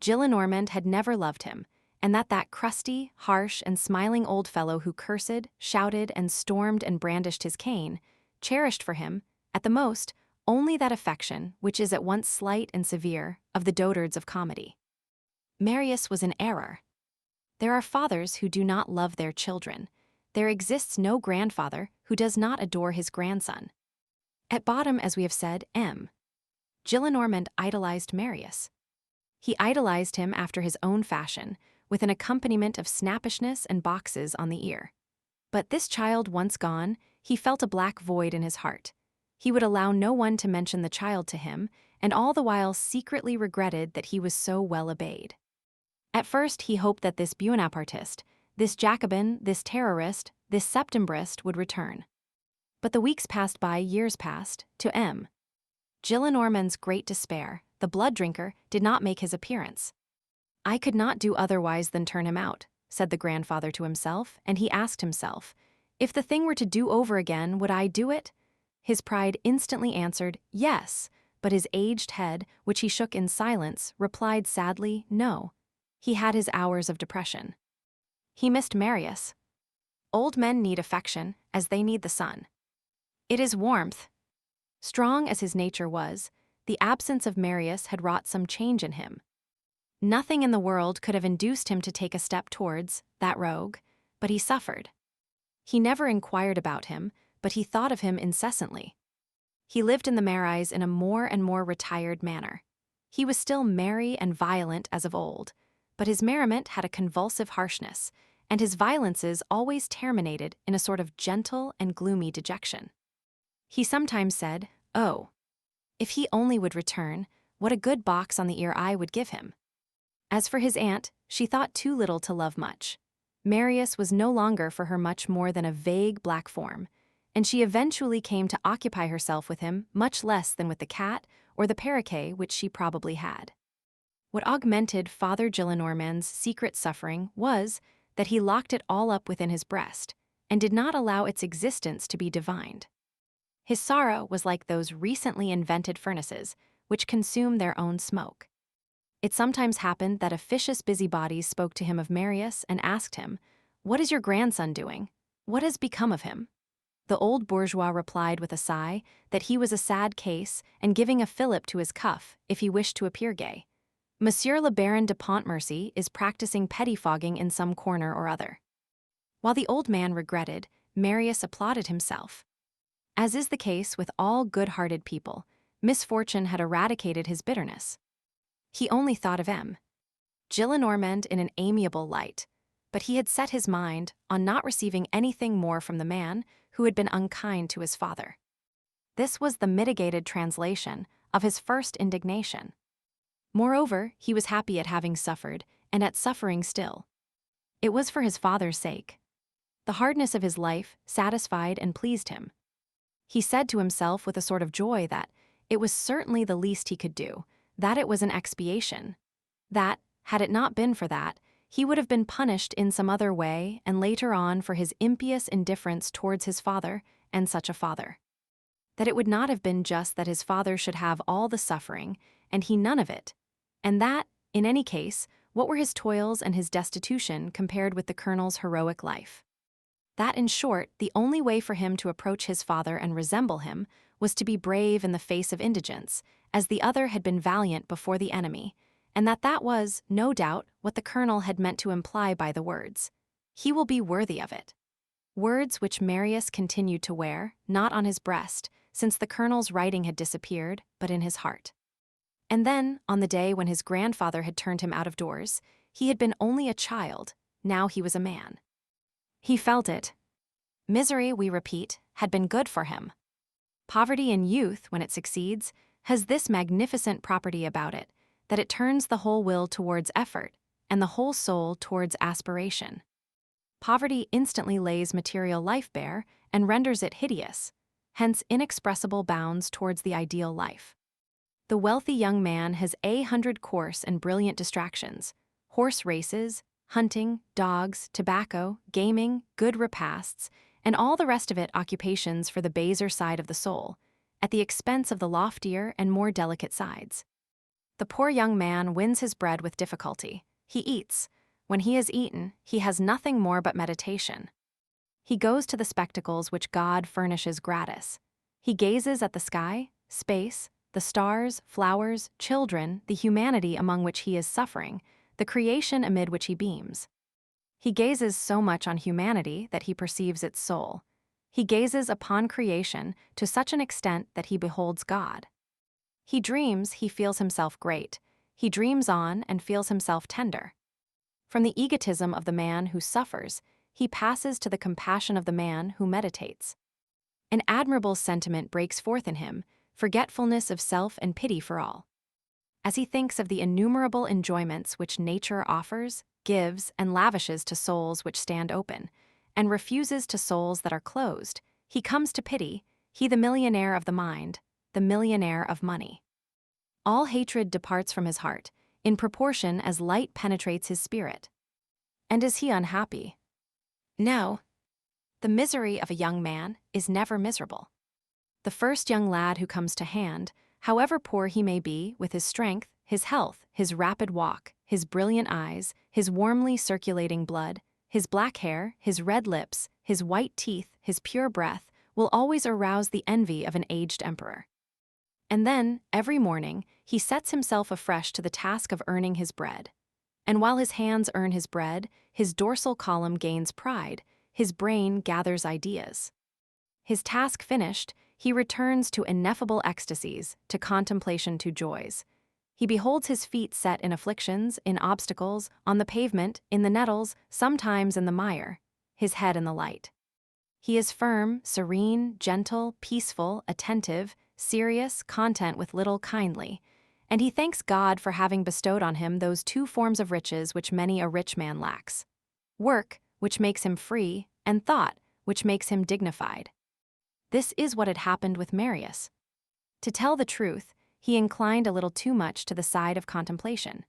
Gillenormand had never loved him, and that crusty, harsh, and smiling old fellow who cursed, shouted, and stormed and brandished his cane, cherished for him, at the most, only that affection which is at once slight and severe of the dotards of comedy. Marius was in error. There are fathers who do not love their children. There exists no grandfather who does not adore his grandson. At bottom, as we have said, Gillenormand idolized Marius. He idolized him after his own fashion, with an accompaniment of snappishness and boxes on the ear. But this child once gone, he felt a black void in his heart. He would allow no one to mention the child to him, and all the while secretly regretted that he was so well obeyed. At first he hoped that this Buonapartist, this Jacobin, this terrorist, this Septembrist would return. But the weeks passed by, years passed, to Gillenormand's great despair, the blood drinker did not make his appearance. "I could not do otherwise than turn him out," said the grandfather to himself, and he asked himself, "If the thing were to do over again, would I do it?" His pride instantly answered, "Yes," but his aged head, which he shook in silence, replied sadly, "No." He had his hours of depression. He missed Marius. Old men need affection, as they need the sun. It is warmth. Strong as his nature was, the absence of Marius had wrought some change in him. Nothing in the world could have induced him to take a step towards that rogue, but he suffered. He never inquired about him, but he thought of him incessantly. He lived in the Marais in a more and more retired manner. He was still merry and violent as of old, but his merriment had a convulsive harshness, and his violences always terminated in a sort of gentle and gloomy dejection. He sometimes said, "Oh, if he only would return, what a good box on the ear I would give him." As for his aunt, she thought too little to love much. Marius was no longer for her much more than a vague black form, and she eventually came to occupy herself with him much less than with the cat or the paroquet which she probably had. What augmented Father Gillenormand's secret suffering was that he locked it all up within his breast, and did not allow its existence to be divined. His sorrow was like those recently invented furnaces, which consume their own smoke. It sometimes happened that officious busybodies spoke to him of Marius and asked him, "What is your grandson doing? What has become of him?" The old bourgeois replied with a sigh that he was a sad case and giving a fillip to his cuff if he wished to appear gay. Monsieur le Baron de Pontmercy is practicing pettifogging in some corner or other. While the old man regretted, Marius applauded himself. As is the case with all good-hearted people, misfortune had eradicated his bitterness. He only thought of Gillenormand in an amiable light, but he had set his mind on not receiving anything more from the man who had been unkind to his father. This was the mitigated translation of his first indignation. Moreover, he was happy at having suffered, and at suffering still. It was for his father's sake. The hardness of his life satisfied and pleased him. He said to himself with a sort of joy that it was certainly the least he could do, that it was an expiation, that, had it not been for that, he would have been punished in some other way and later on for his impious indifference towards his father and such a father. That it would not have been just that his father should have all the suffering and he none of it, and that, in any case, what were his toils and his destitution compared with the colonel's heroic life? That, in short, the only way for him to approach his father and resemble him was to be brave in the face of indigence, as the other had been valiant before the enemy, and that was, no doubt, what the colonel had meant to imply by the words, "He will be worthy of it." Words which Marius continued to wear, not on his breast, since the colonel's writing had disappeared, but in his heart. And then, on the day when his grandfather had turned him out of doors, he had been only a child, now he was a man. He felt it. Misery, we repeat, had been good for him. Poverty in youth, when it succeeds, has this magnificent property about it, that it turns the whole will towards effort, and the whole soul towards aspiration. Poverty instantly lays material life bare and renders it hideous, hence inexpressible bounds towards the ideal life. The wealthy young man has 100 coarse and brilliant distractions, horse races, hunting, dogs, tobacco, gaming, good repasts, and all the rest of it occupations for the baser side of the soul, at the expense of the loftier and more delicate sides. The poor young man wins his bread with difficulty. He eats. When he has eaten, he has nothing more but meditation. He goes to the spectacles which God furnishes gratis. He gazes at the sky, space, the stars, flowers, children, the humanity among which he is suffering, the creation amid which he beams. He gazes so much on humanity that he perceives its soul. He gazes upon creation to such an extent that he beholds God. He dreams, he feels himself great. He dreams on and feels himself tender. From the egotism of the man who suffers, he passes to the compassion of the man who meditates. An admirable sentiment breaks forth in him, forgetfulness of self and pity for all. As he thinks of the innumerable enjoyments which nature offers, gives, and lavishes to souls which stand open, and refuses to souls that are closed, he comes to pity, he the millionaire of the mind, the millionaire of money. All hatred departs from his heart, in proportion as light penetrates his spirit. And is he unhappy? No. The misery of a young man is never miserable. The first young lad who comes to hand, however poor he may be, with his strength, his health, his rapid walk, his brilliant eyes, his warmly circulating blood, his black hair, his red lips, his white teeth, his pure breath, will always arouse the envy of an aged emperor. And then, every morning, he sets himself afresh to the task of earning his bread. And while his hands earn his bread, his dorsal column gains pride, his brain gathers ideas. His task finished, he returns to ineffable ecstasies, to contemplation, to joys. He beholds his feet set in afflictions, in obstacles, on the pavement, in the nettles, sometimes in the mire, his head in the light. He is firm, serene, gentle, peaceful, attentive, serious, content with little, kindly, and he thanks God for having bestowed on him those two forms of riches which many a rich man lacks: work, which makes him free, and thought, which makes him dignified. This is what had happened with Marius. To tell the truth, he inclined a little too much to the side of contemplation.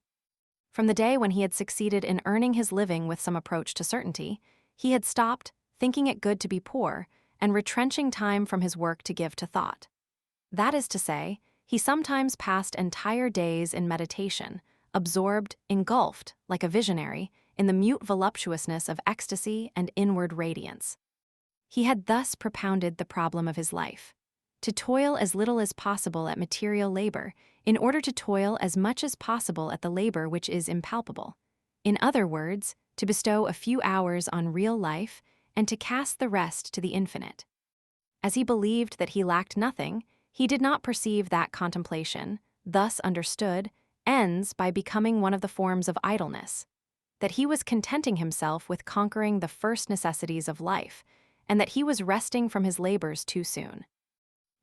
From the day when he had succeeded in earning his living with some approach to certainty, he had stopped, thinking it good to be poor, and retrenching time from his work to give to thought. That is to say, he sometimes passed entire days in meditation, absorbed, engulfed, like a visionary, in the mute voluptuousness of ecstasy and inward radiance. He had thus propounded the problem of his life: to toil as little as possible at material labor, in order to toil as much as possible at the labor which is impalpable. In other words, to bestow a few hours on real life and to cast the rest to the infinite. As he believed that he lacked nothing, he did not perceive that contemplation, thus understood, ends by becoming one of the forms of idleness, that he was contenting himself with conquering the first necessities of life, and that he was resting from his labors too soon.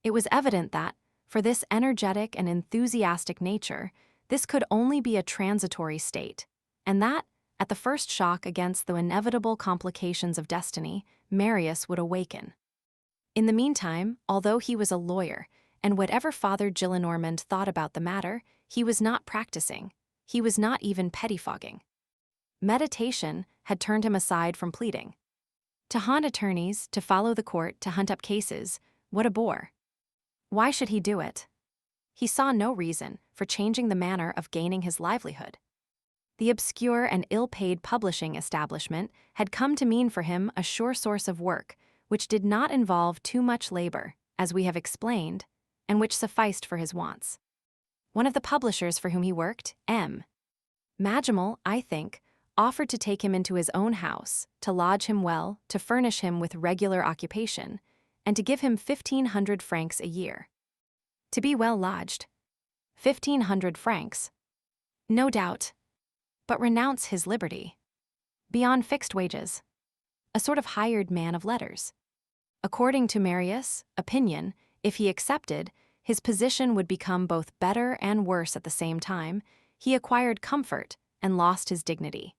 It was evident that, for this energetic and enthusiastic nature, this could only be a transitory state, and that, at the first shock against the inevitable complications of destiny, Marius would awaken. In the meantime, although he was a lawyer, and whatever Father Gillenormand thought about the matter, he was not practicing, he was not even pettifogging. Meditation had turned him aside from pleading. To haunt attorneys, to follow the court, to hunt up cases, what a bore. Why should he do it? He saw no reason for changing the manner of gaining his livelihood. The obscure and ill-paid publishing establishment had come to mean for him a sure source of work, which did not involve too much labor, as we have explained, and which sufficed for his wants. One of the publishers for whom he worked, M. Magimal, I think, offered to take him into his own house, to lodge him well, to furnish him with regular occupation, and to give him 1,500 francs a year. To be well lodged. 1,500 francs. No doubt. But renounce his liberty. Beyond fixed wages. A sort of hired man of letters. According to Marius' opinion, if he accepted, his position would become both better and worse at the same time. He acquired comfort and lost his dignity.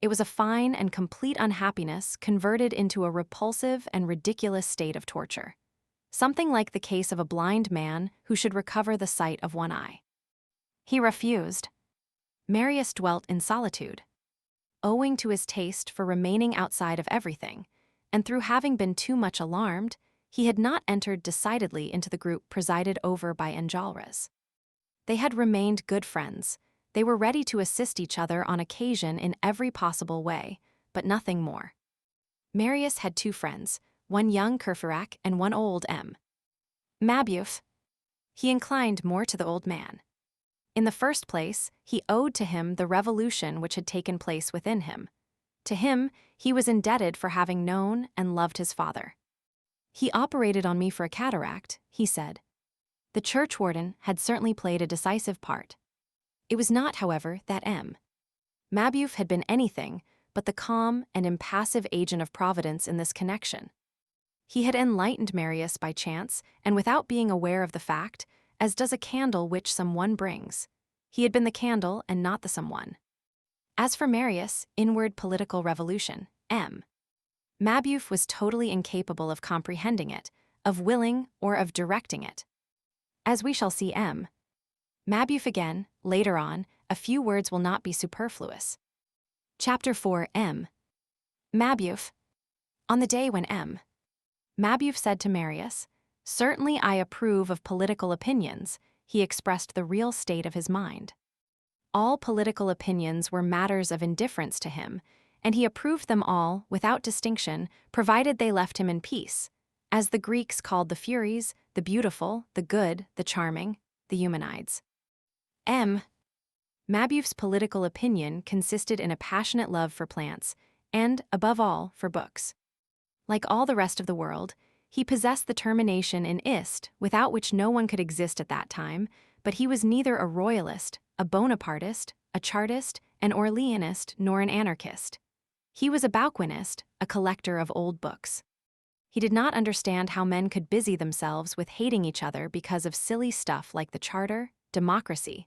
It was a fine and complete unhappiness converted into a repulsive and ridiculous state of torture. Something like the case of a blind man who should recover the sight of one eye. He refused. Marius dwelt in solitude. Owing to his taste for remaining outside of everything, and through having been too much alarmed, he had not entered decidedly into the group presided over by Enjolras. They had remained good friends. They were ready to assist each other on occasion in every possible way, but nothing more. Marius had two friends, one young Courfeyrac and one old M. Mabeuf. He inclined more to the old man. In the first place, he owed to him the revolution which had taken place within him. To him, he was indebted for having known and loved his father. He operated on me for a cataract, he said. The churchwarden had certainly played a decisive part. It was not, however, that M. Mabeuf had been anything but the calm and impassive agent of Providence in this connection. He had enlightened Marius by chance and without being aware of the fact, as does a candle which someone brings. He had been the candle and not the someone. As for Marius' inward political revolution, M. Mabeuf was totally incapable of comprehending it, of willing or of directing it. As we shall see M. Mabeuf again, later on, a few words will not be superfluous. Chapter 4 M. Mabeuf. On the day when M. Mabeuf said to Marius, "Certainly I approve of political opinions," he expressed the real state of his mind. All political opinions were matters of indifference to him, and he approved them all without distinction, provided they left him in peace, as the Greeks called the Furies, the beautiful, the good, the charming, the Eumenides. M. Mabeuf's political opinion consisted in a passionate love for plants, and, above all, for books. Like all the rest of the world, he possessed the termination in ist, without which no one could exist at that time, but he was neither a royalist, a Bonapartist, a Chartist, an Orleanist, nor an anarchist. He was a Bauquinist, a collector of old books. He did not understand how men could busy themselves with hating each other because of silly stuff like the charter, democracy,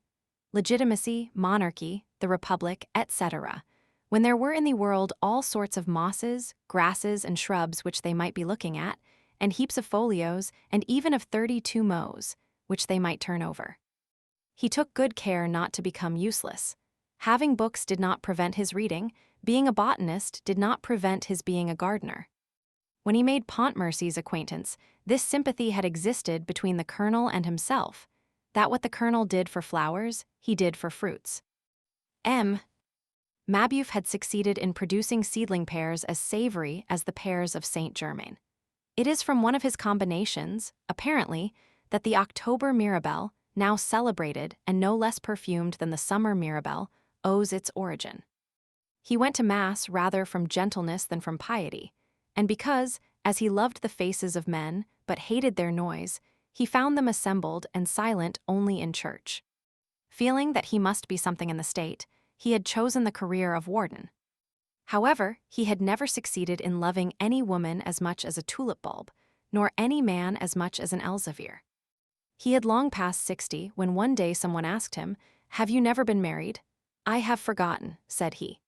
legitimacy, monarchy, the republic, etc., when there were in the world all sorts of mosses, grasses, and shrubs which they might be looking at, and heaps of folios, and even of 32 mows, which they might turn over. He took good care not to become useless. Having books did not prevent his reading, being a botanist did not prevent his being a gardener. When he made Pontmercy's acquaintance, this sympathy had existed between the colonel and himself, that what the colonel did for flowers, he did for fruits. M. Mabeuf had succeeded in producing seedling pears as savory as the pears of Saint Germain. It is from one of his combinations, apparently, that the October Mirabelle, now celebrated and no less perfumed than the summer Mirabelle, owes its origin. He went to Mass rather from gentleness than from piety, and because, as he loved the faces of men but hated their noise, he found them assembled and silent only in church. Feeling that he must be something in the state, he had chosen the career of warden. However, he had never succeeded in loving any woman as much as a tulip bulb, nor any man as much as an Elzevir. He had long passed 60 when one day someone asked him, "Have you never been married?" "I have forgotten," said he.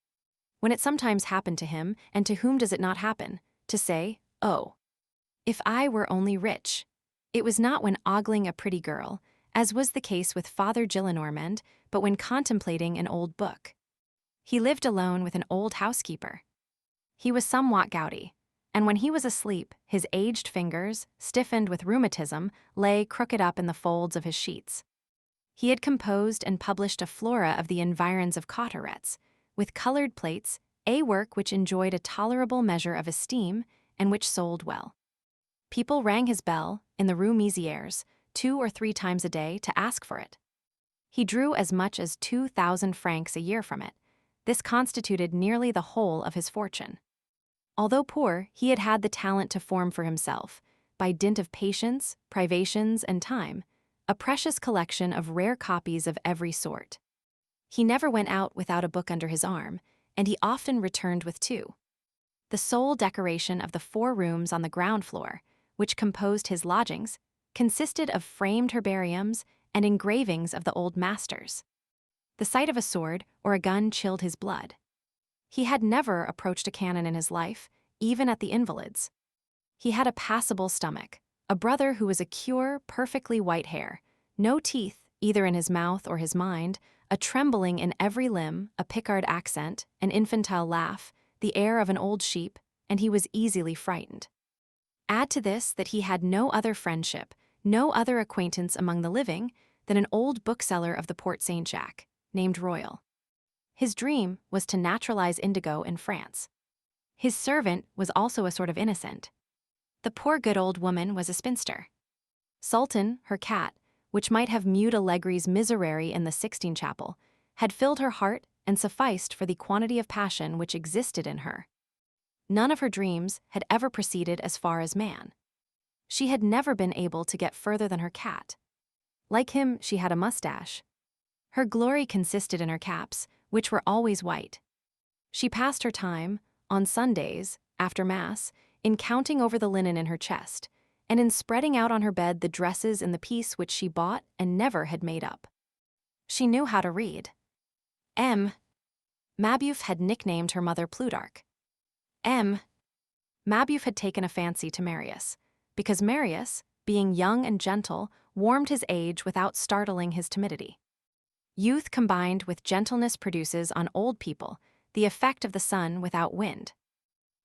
When it sometimes happened to him, and to whom does it not happen, to say, "Oh, if I were only rich." It was not when ogling a pretty girl, as was the case with Father Gillenormand, but when contemplating an old book. He lived alone with an old housekeeper. He was somewhat gouty, and when he was asleep, his aged fingers, stiffened with rheumatism, lay crooked up in the folds of his sheets. He had composed and published a flora of the environs of Cauteretz, with colored plates, a work which enjoyed a tolerable measure of esteem and which sold well. People rang his bell, in the Rue Misérables, 2 or 3 times a day to ask for it. He drew as much as 2,000 francs a year from it. This constituted nearly the whole of his fortune. Although poor, he had had the talent to form for himself, by dint of patience, privations, and time, a precious collection of rare copies of every sort. He never went out without a book under his arm, and he often returned with 2. The sole decoration of the 4 rooms on the ground floor, which composed his lodgings, consisted of framed herbariums and engravings of the old masters. The sight of a sword or a gun chilled his blood. He had never approached a cannon in his life, even at the Invalids. He had a passable stomach, a brother who was a pure, perfectly white hair, no teeth, either in his mouth or his mind, a trembling in every limb, a Picard accent, an infantile laugh, the air of an old sheep, and he was easily frightened. Add to this that he had no other friendship, no other acquaintance among the living, than an old bookseller of the Porte Saint-Jacques, named Royal. His dream was to naturalize indigo in France. His servant was also a sort of innocent. The poor good old woman was a spinster. Sultan, her cat, which might have mewed Allegri's Miserere in the Sixtine Chapel, had filled her heart and sufficed for the quantity of passion which existed in her. None of her dreams had ever proceeded as far as man. She had never been able to get further than her cat. Like him, she had a mustache. Her glory consisted in her caps, which were always white. She passed her time, on Sundays, after Mass, in counting over the linen in her chest, and in spreading out on her bed the dresses in the piece which she bought and never had made up. She knew how to read. Mabeuf had nicknamed her mother Plutarch. Mabeuf had taken a fancy to Marius, because Marius, being young and gentle, warmed his age without startling his timidity. Youth combined with gentleness produces on old people the effect of the sun without wind.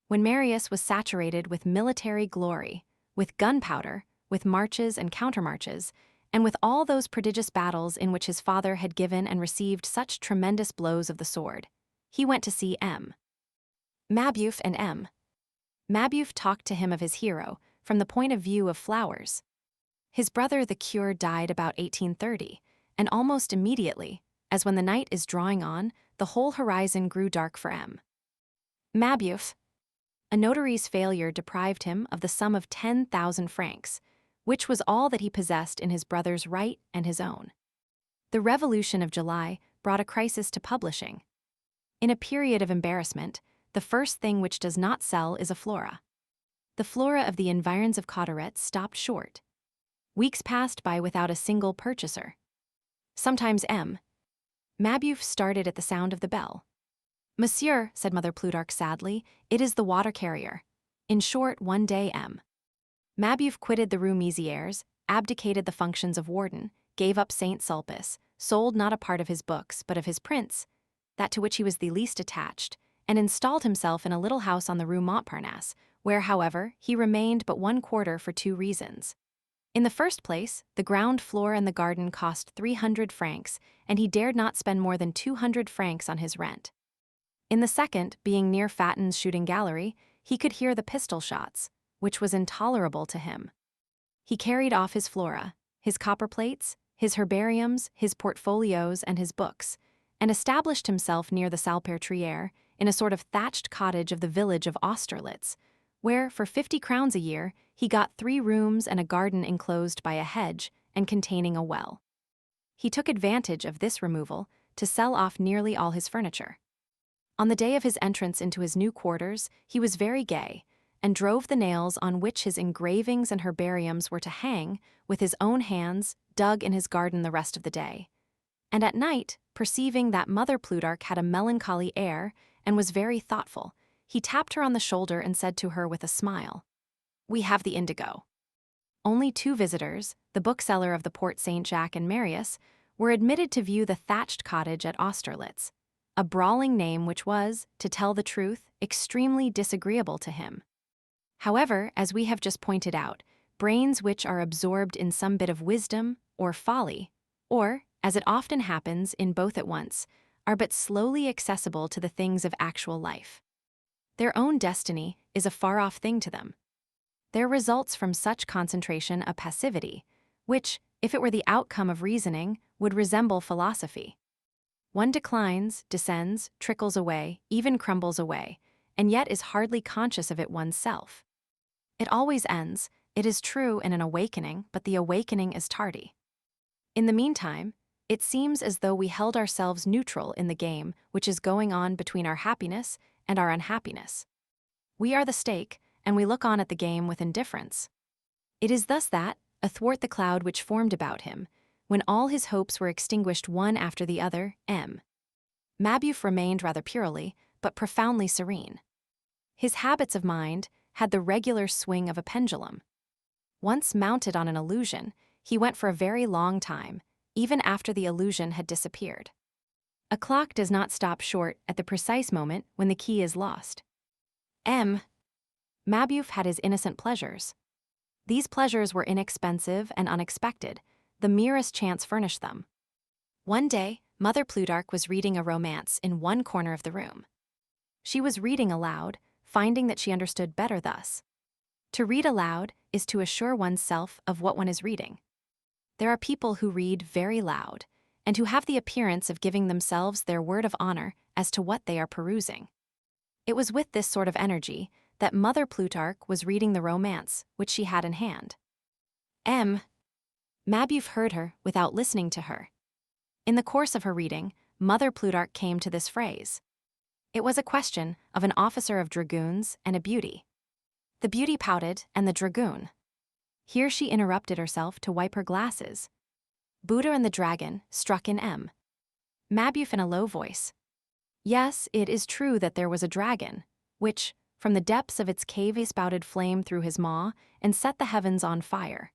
When Marius was saturated with military glory, with gunpowder, with marches and countermarches, and with all those prodigious battles in which his father had given and received such tremendous blows of the sword, he went to see Mabeuf and Mabeuf talked to him of his hero from the point of view of flowers. His brother the curé died about 1830, and almost immediately, as when the night is drawing on, the whole horizon grew dark for Mabeuf. A notary's failure deprived him of the sum of 10,000 francs, which was all that he possessed in his brother's right and his own. The Revolution of July brought a crisis to publishing. In a period of embarrassment, the first thing which does not sell is a flora. The flora of the environs of Cauteretz stopped short. Weeks passed by without a single purchaser. Sometimes Mabeuf started at the sound of the bell. "Monsieur," said Mother Plutarch sadly, "it is the water carrier." In short, one day Mabeuf quitted the Rue Misérables, abdicated the functions of warden, gave up Saint Sulpice, sold not a part of his books but of his prints, that to which he was the least attached, and installed himself in a little house on the Rue Montparnasse, where, however, he remained but 1 quarter for 2 reasons. In the first place, the ground floor and the garden cost 300 francs, and he dared not spend more than 200 francs on his rent. In the second, being near Fatton's shooting gallery, he could hear the pistol shots, which was intolerable to him. He carried off his flora, his copper plates, his herbariums, his portfolios, and his books, and established himself near the Salpêtrière in a sort of thatched cottage of the village of Austerlitz, where, for 50 crowns a year, he got 3 rooms and a garden enclosed by a hedge and containing a well. He took advantage of this removal to sell off nearly all his furniture. On the day of his entrance into his new quarters, he was very gay, and drove the nails on which his engravings and herbariums were to hang with his own hands, dug in his garden the rest of the day. And at night, perceiving that Mother Plutarch had a melancholy air and was very thoughtful, he tapped her on the shoulder and said to her with a smile, "We have the indigo." Only 2 visitors, the bookseller of the Porte Saint-Jacques and Marius, were admitted to view the thatched cottage at Austerlitz, a brawling name which was, to tell the truth, extremely disagreeable to him. However, as we have just pointed out, brains which are absorbed in some bit of wisdom or folly, or, as it often happens in both at once, are but slowly accessible to the things of actual life. Their own destiny is a far-off thing to them. There results from such concentration a passivity, which, if it were the outcome of reasoning, would resemble philosophy. One declines, descends, trickles away, even crumbles away, and yet is hardly conscious of it oneself. It always ends, it is true, in an awakening, but the awakening is tardy. In the meantime, it seems as though we held ourselves neutral in the game which is going on between our happiness and our unhappiness. We are the stake, and we look on at the game with indifference. It is thus that, athwart the cloud which formed about him, when all his hopes were extinguished one after the other, Mabeuf remained rather purely, but profoundly serene. His habits of mind had the regular swing of a pendulum. Once mounted on an illusion, he went for a very long time, even after the illusion had disappeared. A clock does not stop short at the precise moment when the key is lost. Mabeuf had his innocent pleasures. These pleasures were inexpensive and unexpected. The merest chance furnished them. One day, Mother Plutarch was reading a romance in one corner of the room. She was reading aloud, finding that she understood better thus. To read aloud is to assure oneself of what one is reading. There are people who read very loud, and who have the appearance of giving themselves their word of honor as to what they are perusing. It was with this sort of energy that Mother Plutarch was reading the romance which she had in hand. Mabeuf heard her without listening to her. In the course of her reading, Mother Plutarch came to this phrase. It was a question of an officer of dragoons and a beauty. The beauty pouted, and the dragoon. Here she interrupted herself to wipe her glasses. Buddha and the dragon struck in Mabeuf in a low voice. Yes, it is true that there was a dragon, which, from the depths of its cave, spouted flame through his maw and set the heavens on fire.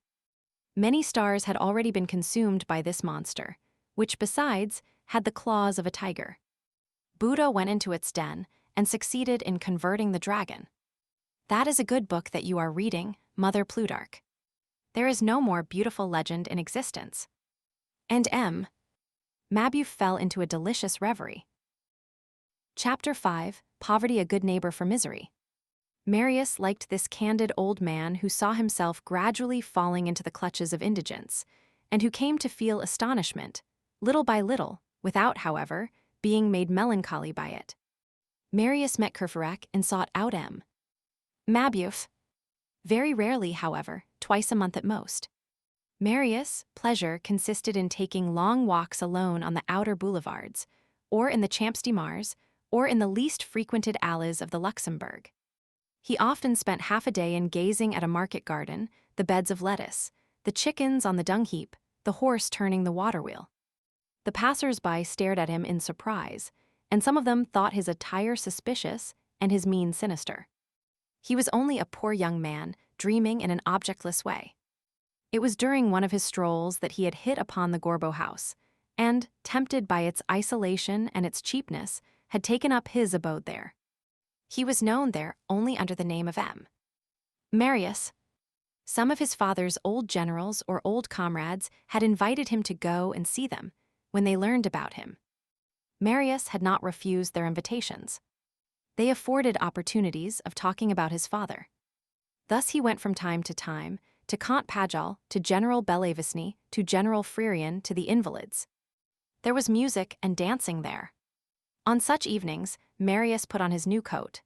Many stars had already been consumed by this monster, which besides had the claws of a tiger. Buddha went into its den and succeeded in converting the dragon. That is a good book that you are reading, Mother Plutarch. There is no more beautiful legend in existence. And Mabeuf fell into a delicious reverie. Chapter 5, Poverty a Good Neighbor for Misery. Marius liked this candid old man who saw himself gradually falling into the clutches of indigence, and who came to feel astonishment, little by little, without, however, being made melancholy by it. Marius met Courfeyrac and sought out Mabeuf. Very rarely, however, twice a month at most. Marius' pleasure consisted in taking long walks alone on the outer boulevards, or in the Champs de Mars, or in the least frequented alleys of the Luxembourg. He often spent half a day in gazing at a market garden, the beds of lettuce, the chickens on the dung heap, the horse turning the water wheel. The passers-by stared at him in surprise, and some of them thought his attire suspicious and his mien sinister. He was only a poor young man, dreaming in an objectless way. It was during one of his strolls that he had hit upon the Gorbeau house, and, tempted by its isolation and its cheapness, had taken up his abode there. He was known there only under the name of Marius. Some of his father's old generals or old comrades had invited him to go and see them when they learned about him. Marius had not refused their invitations. They afforded opportunities of talking about his father. Thus he went from time to Comte Pajal, to General Bellavesny, to General Frerian, to the Invalids. There was music and dancing there. On such evenings, Marius put on his new coat.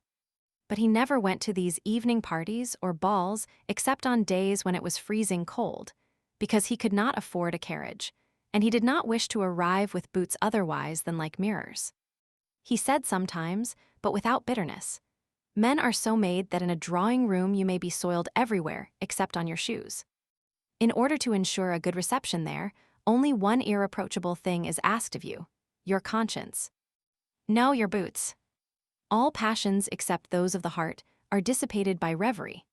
But he never went to these evening parties or balls except on days when it was freezing cold, because he could not afford a carriage, and he did not wish to arrive with boots otherwise than like mirrors. He said sometimes, but without bitterness, "Men are so made that in a drawing-room you may be soiled everywhere except on your shoes. In order to ensure a good reception there, only one irreproachable thing is asked of you: your conscience. No, your boots." All passions except those of the heart are dissipated by reverie.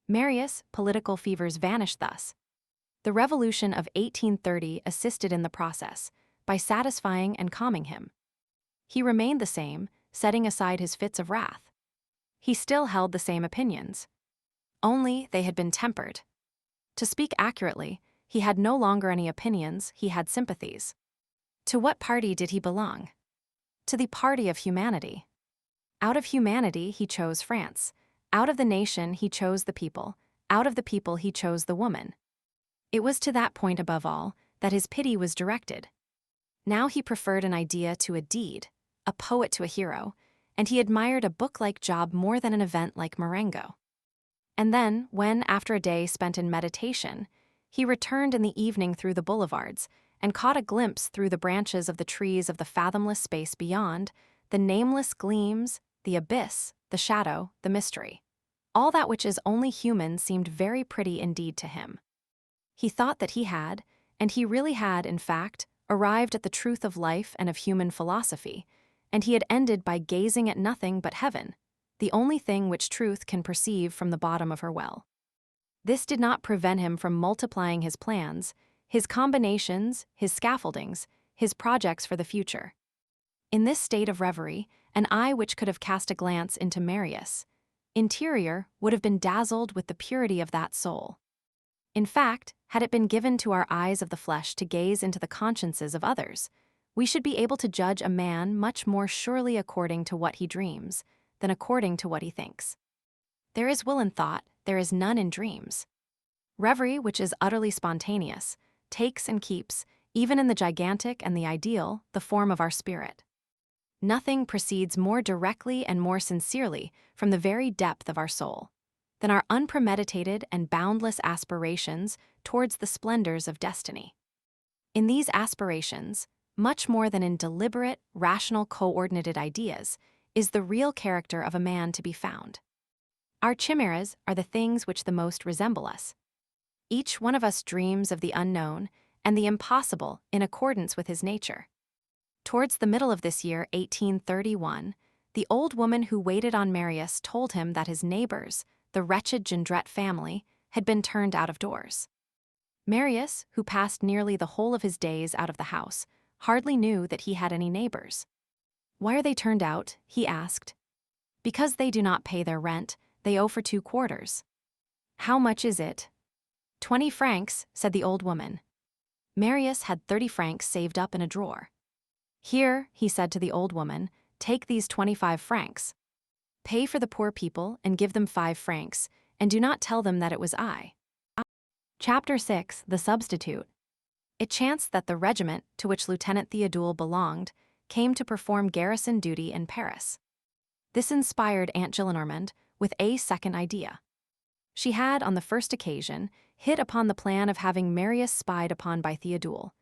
Marius' political fevers vanished thus. The revolution of 1830 assisted in the process, by satisfying and calming him. He remained the same, setting aside his fits of wrath. He still held the same opinions. Only they had been tempered. To speak accurately, he had no longer any opinions, he had sympathies. To what party did he belong? To the party of humanity. Out of humanity he chose France. Out of the nation he chose the people. Out of the people he chose the woman. It was to that point above all that his pity was directed. Now he preferred an idea to a deed, a poet to a hero, and he admired a book-like job more than an event like Marengo. And then, when, after a day spent in meditation, he returned in the evening through the boulevards and caught a glimpse through the branches of the trees of the fathomless space beyond, the nameless gleams, the abyss, the shadow, the mystery. All that which is only human seemed very pretty indeed to him. He thought that he had, and he really had, in fact, arrived at the truth of life and of human philosophy, and he had ended by gazing at nothing but heaven, the only thing which truth can perceive from the bottom of her well. This did not prevent him from multiplying his plans, his combinations, his scaffoldings, his projects for the future. In this state of reverie, an eye which could have cast a glance into Marius' interior would have been dazzled with the purity of that soul. In fact, had it been given to our eyes of the flesh to gaze into the consciences of others, we should be able to judge a man much more surely according to what he dreams than according to what he thinks. There is will in thought, there is none in dreams. Reverie, which is utterly spontaneous, takes and keeps, even in the gigantic and the ideal, the form of our spirit. Nothing proceeds more directly and more sincerely from the very depth of our soul than our unpremeditated and boundless aspirations towards the splendors of destiny. In these aspirations, much more than in deliberate, rational, coordinated ideas, is the real character of a man to be found. Our chimeras are the things which the most resemble us. Each one of us dreams of the unknown and the impossible in accordance with his nature. Towards the middle of this year, 1831, the old woman who waited on Marius told him that his neighbors, the wretched Jondrette family, had been turned out of doors. Marius, who passed nearly the whole of his days out of the house, hardly knew that he had any neighbors. "Why are they turned out?" he asked. "Because they do not pay their rent, they owe for 2 quarters. "How much is it?" 20 francs, said the old woman. Marius had 30 francs saved up in a drawer. "Here," he said to the old woman, "take these 25 francs. Pay for the poor people and give them 5 francs, and do not tell them that it was I." Chapter 6, The Substitute. It chanced that the regiment to which Lieutenant Théodule belonged came to perform garrison duty in Paris. This inspired Aunt Gillenormand with a second idea. She had, on the first occasion, hit upon the plan of having Marius spied upon by Théodule.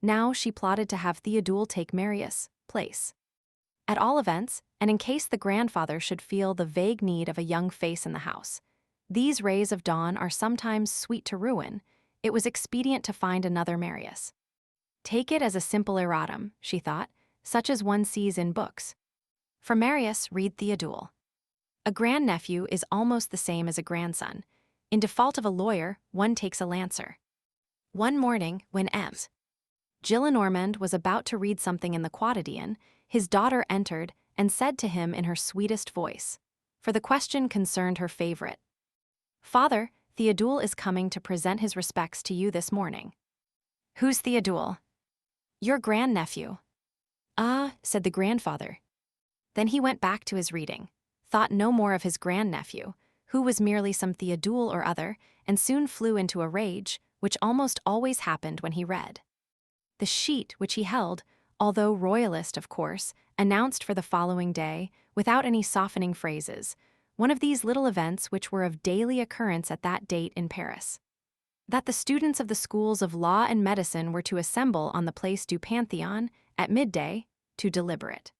Now she plotted to have Théodule take Marius' place. At all events, and in case the grandfather should feel the vague need of a young face in the house, these rays of dawn are sometimes sweet to ruin, it was expedient to find another Marius. Take it as a simple erratum, she thought, such as one sees in books. For Marius, read Théodule. A grandnephew is almost the same as a grandson. In default of a lawyer, one takes a lancer. One morning, when Ms. Gillenormand was about to read something in the quotidian, his daughter entered and said to him in her sweetest voice, for the question concerned her favorite, "Father, Théodule is coming to present his respects to you this morning." "Who's Théodule?" "Your grandnephew." "Ah," said the grandfather. Then he went back to his reading, thought no more of his grandnephew, who was merely some Theodule or other, and soon flew into a rage, which almost always happened when he read. The sheet which he held, although royalist of course, announced for the following day, without any softening phrases, one of these little events which were of daily occurrence at that date in Paris. That the students of the schools of law and medicine were to assemble on the Place du Panthéon at midday to deliberate.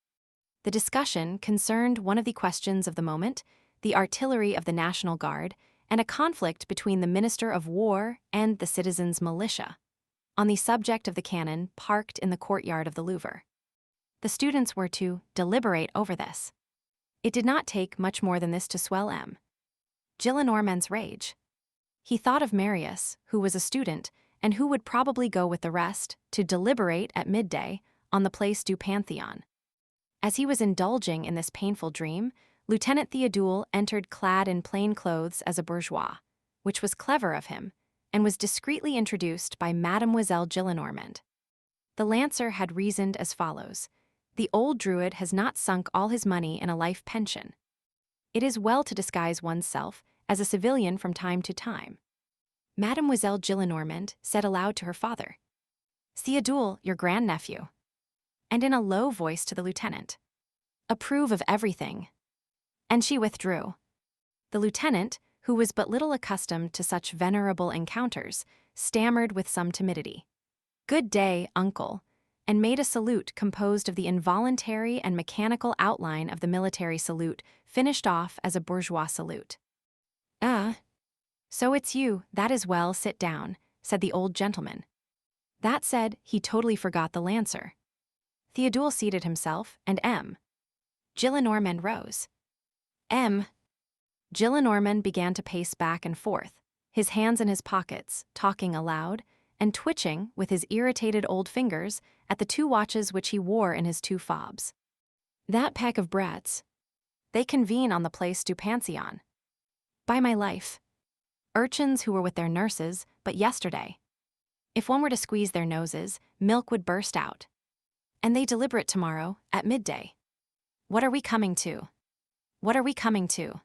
The discussion concerned one of the questions of the moment, the artillery of the National Guard, and a conflict between the Minister of War and the citizens' militia, on the subject of the cannon parked in the courtyard of the Louvre. The students were to deliberate over this. It did not take much more than this to swell Gillenormand's rage. He thought of Marius, who was a student, and who would probably go with the rest to deliberate at midday on the Place du Panthéon. As he was indulging in this painful dream, Lieutenant Theodule entered clad in plain clothes as a bourgeois, which was clever of him, and was discreetly introduced by Mademoiselle Gillenormand. The Lancer had reasoned as follows: the old druid has not sunk all his money in a life pension. It is well to disguise oneself as a civilian from time to time. Mademoiselle Gillenormand said aloud to her father, "Theodule, your grandnephew," and in a low voice to the lieutenant, "Approve of everything." And she withdrew. The lieutenant, who was but little accustomed to such venerable encounters, stammered with some timidity, "Good day, uncle," and made a salute composed of the involuntary and mechanical outline of the military salute, finished off as a bourgeois salute. So it's you, that is well, sit down," said the old gentleman. That said, he totally forgot the Lancer. Theodule seated himself, and Gillenormand rose. Gillenormand began to pace back and forth, his hands in his pockets, talking aloud, and twitching, with his irritated old fingers, at the 2 watches which he wore in his 2 fobs. "That pack of brats. They convene on the Place du Panthéon. By my life. Urchins who were with their nurses, but yesterday. If one were to squeeze their noses, milk would burst out. And they deliberate tomorrow, at midday. What are we coming to? What are we coming to?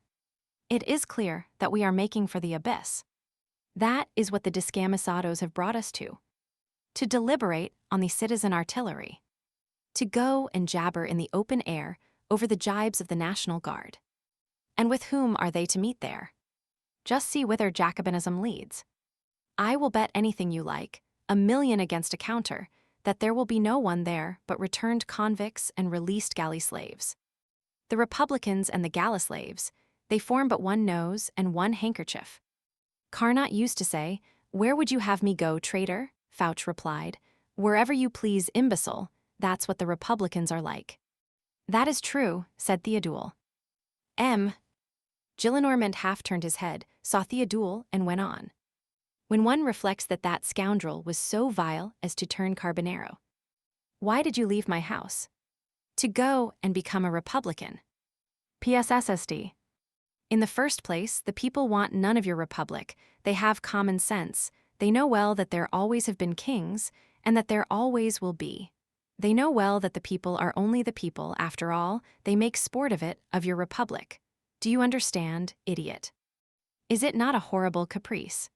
It is clear that we are making for the abyss. That is what the discamisados have brought us to deliberate on the citizen artillery. To go and jabber in the open air over the jibes of the National Guard. And with whom are they to meet there? Just see whither Jacobinism leads. I will bet anything you like, 1,000,000 against a counter, that there will be no one there but returned convicts and released galley slaves. The Republicans and the galley slaves, they form but one nose and one handkerchief. Carnot used to say, "Where would you have me go, traitor?" Fouch replied, "Wherever you please, imbecile, that's what the Republicans are like." "That is true," said Theodule. Gillenormand half turned his head, saw Theodule, and went on. "When one reflects that that scoundrel was so vile as to turn Carbonero. Why did you leave my house? To go and become a Republican. PSSSD. In the first place, the people want none of your republic. They have common sense. They know well that there always have been kings, and that there always will be. They know well that the people are only the people, after all. They make sport of it, of your republic. Do you understand, idiot? Is it not a horrible caprice?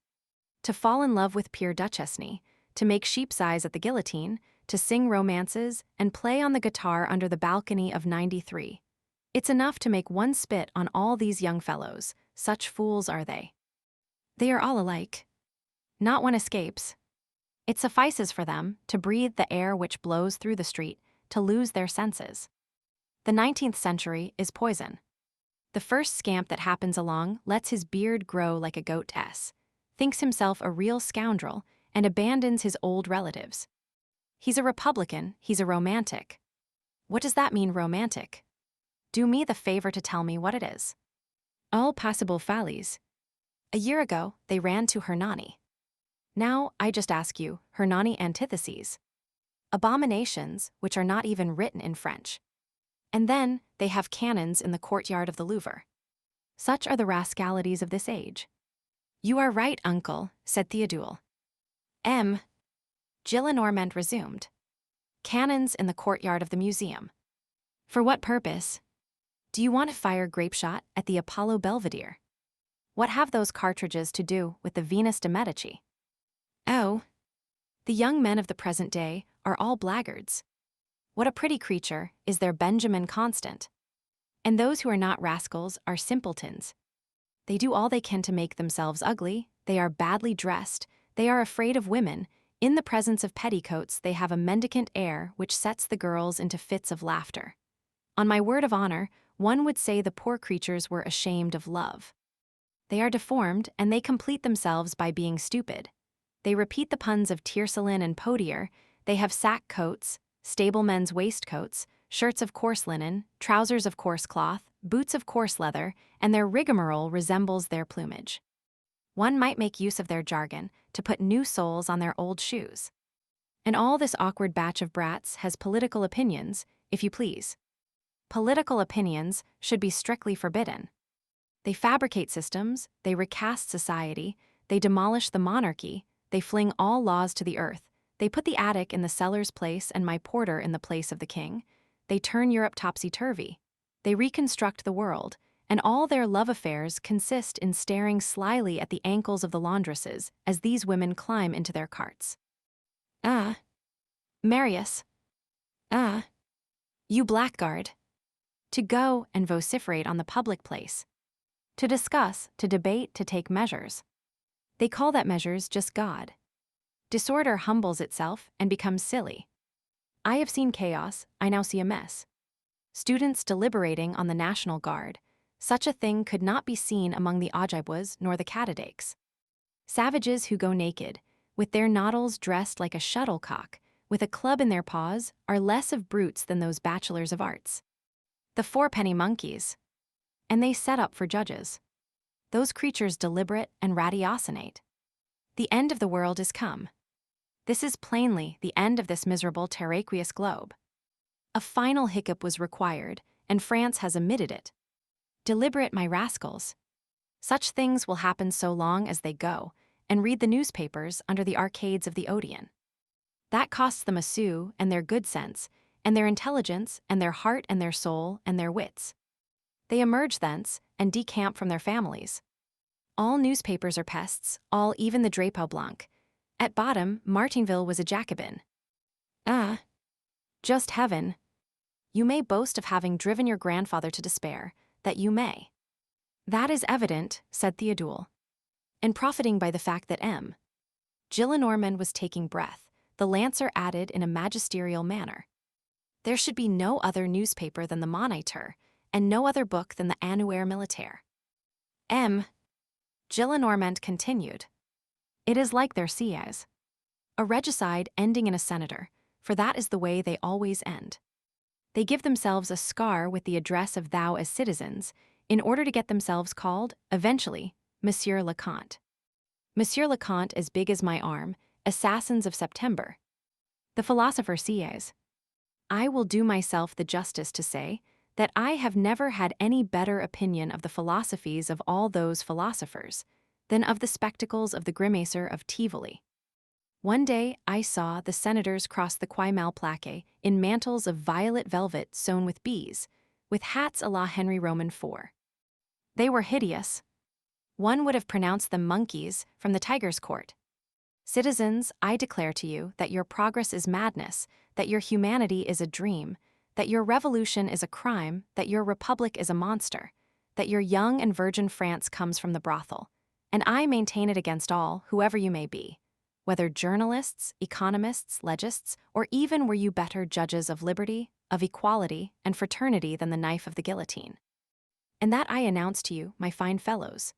To fall in love with Pierre Duchesne, to make sheep's eyes at the guillotine, to sing romances, and play on the guitar under the balcony of 93. It's enough to make one spit on all these young fellows. Such fools are they. They are all alike. Not one escapes. It suffices for them to breathe the air which blows through the street, to lose their senses. The 19th century is poison. The first scamp that happens along lets his beard grow like a goat's, thinks himself a real scoundrel, and abandons his old relatives. He's a Republican, he's a romantic. What does that mean, romantic? Do me the favor to tell me what it is. All passable follies. A year ago, they ran to Hernani. Now, I just ask you, Hernani antitheses. Abominations which are not even written in French. And then, they have cannons in the courtyard of the Louvre. Such are the rascalities of this age. You are right, uncle, said Theodule. Gillenormand resumed. Cannons in the courtyard of the museum. For what purpose? Do you want to fire grapeshot at the Apollo Belvedere? What have those cartridges to do with the Venus de Medici? Oh, the young men of the present day are all blackguards. What a pretty creature is their Benjamin Constant. And those who are not rascals are simpletons. They do all they can to make themselves ugly, they are badly dressed, they are afraid of women. In the presence of petticoats they have a mendicant air which sets the girls into fits of laughter. On my word of honor, one would say the poor creatures were ashamed of love. They are deformed, and they complete themselves by being stupid. They repeat the puns of Tiercelin and Podier, they have sack coats, stablemen's waistcoats, shirts of coarse linen, trousers of coarse cloth, boots of coarse leather, and their rigmarole resembles their plumage. One might make use of their jargon to put new soles on their old shoes. And all this awkward batch of brats has political opinions, if you please. Political opinions should be strictly forbidden. They fabricate systems, they recast society, they demolish the monarchy, they fling all laws to the earth, they put the attic in the cellar's place and my porter in the place of the king, they turn Europe topsy-turvy, they reconstruct the world, and all their love affairs consist in staring slyly at the ankles of the laundresses as these women climb into their carts. Ah, Marius. Ah, you blackguard. To go and vociferate on the public place. To discuss, to debate, to take measures. They call that measures just God. Disorder humbles itself and becomes silly. I have seen chaos, I now see a mess. Students deliberating on the National Guard. Such a thing could not be seen among the Ojibwas nor the Catadakes. Savages who go naked, with their noddles dressed like a shuttlecock, with a club in their paws, are less of brutes than those bachelors of arts. The fourpenny monkeys. And they set up for judges. Those creatures deliberate and ratiocinate. The end of the world is come. This is plainly the end of this miserable terraqueous globe. A final hiccup was required, and France has omitted it. Deliberate, my rascals. Such things will happen so long as they go, and read the newspapers under the arcades of the Odeon. That costs them a sou and their good sense, and their intelligence, and their heart, and their soul, and their wits. They emerge thence, and decamp from their families. All newspapers are pests, all, even the Drapeau Blanc. At bottom, Martinville was a Jacobin. Ah, just heaven. You may boast of having driven your grandfather to despair, that you may. That is evident, said Theodule. And profiting by the fact that M. Gillenormand was taking breath, the Lancer added in a magisterial manner. There should be no other newspaper than the Moniteur, and no other book than the Annuaire Militaire. M. Gillenormand continued. It is like their sièges. A regicide ending in a senator, for that is the way they always end. They give themselves a scar with the address of thou as citizens, in order to get themselves called, eventually, Monsieur le Comte. Monsieur le Comte as big as my arm, assassins of September. The philosopher sièges. I will do myself the justice to say that I have never had any better opinion of the philosophies of all those philosophers than of the spectacles of the grimacer of Tivoli. One day I saw the senators cross the Quai Malplaquet in mantles of violet velvet sewn with bees, with hats à la Henry Roman IV. They were hideous. One would have pronounced them monkeys from the tiger's court. Citizens, I declare to you that your progress is madness, that your humanity is a dream, that your revolution is a crime, that your republic is a monster, that your young and virgin France comes from the brothel, and I maintain it against all, whoever you may be, whether journalists, economists, legists, or even were you better judges of liberty, of equality, and fraternity than the knife of the guillotine. And that I announce to you, my fine fellows.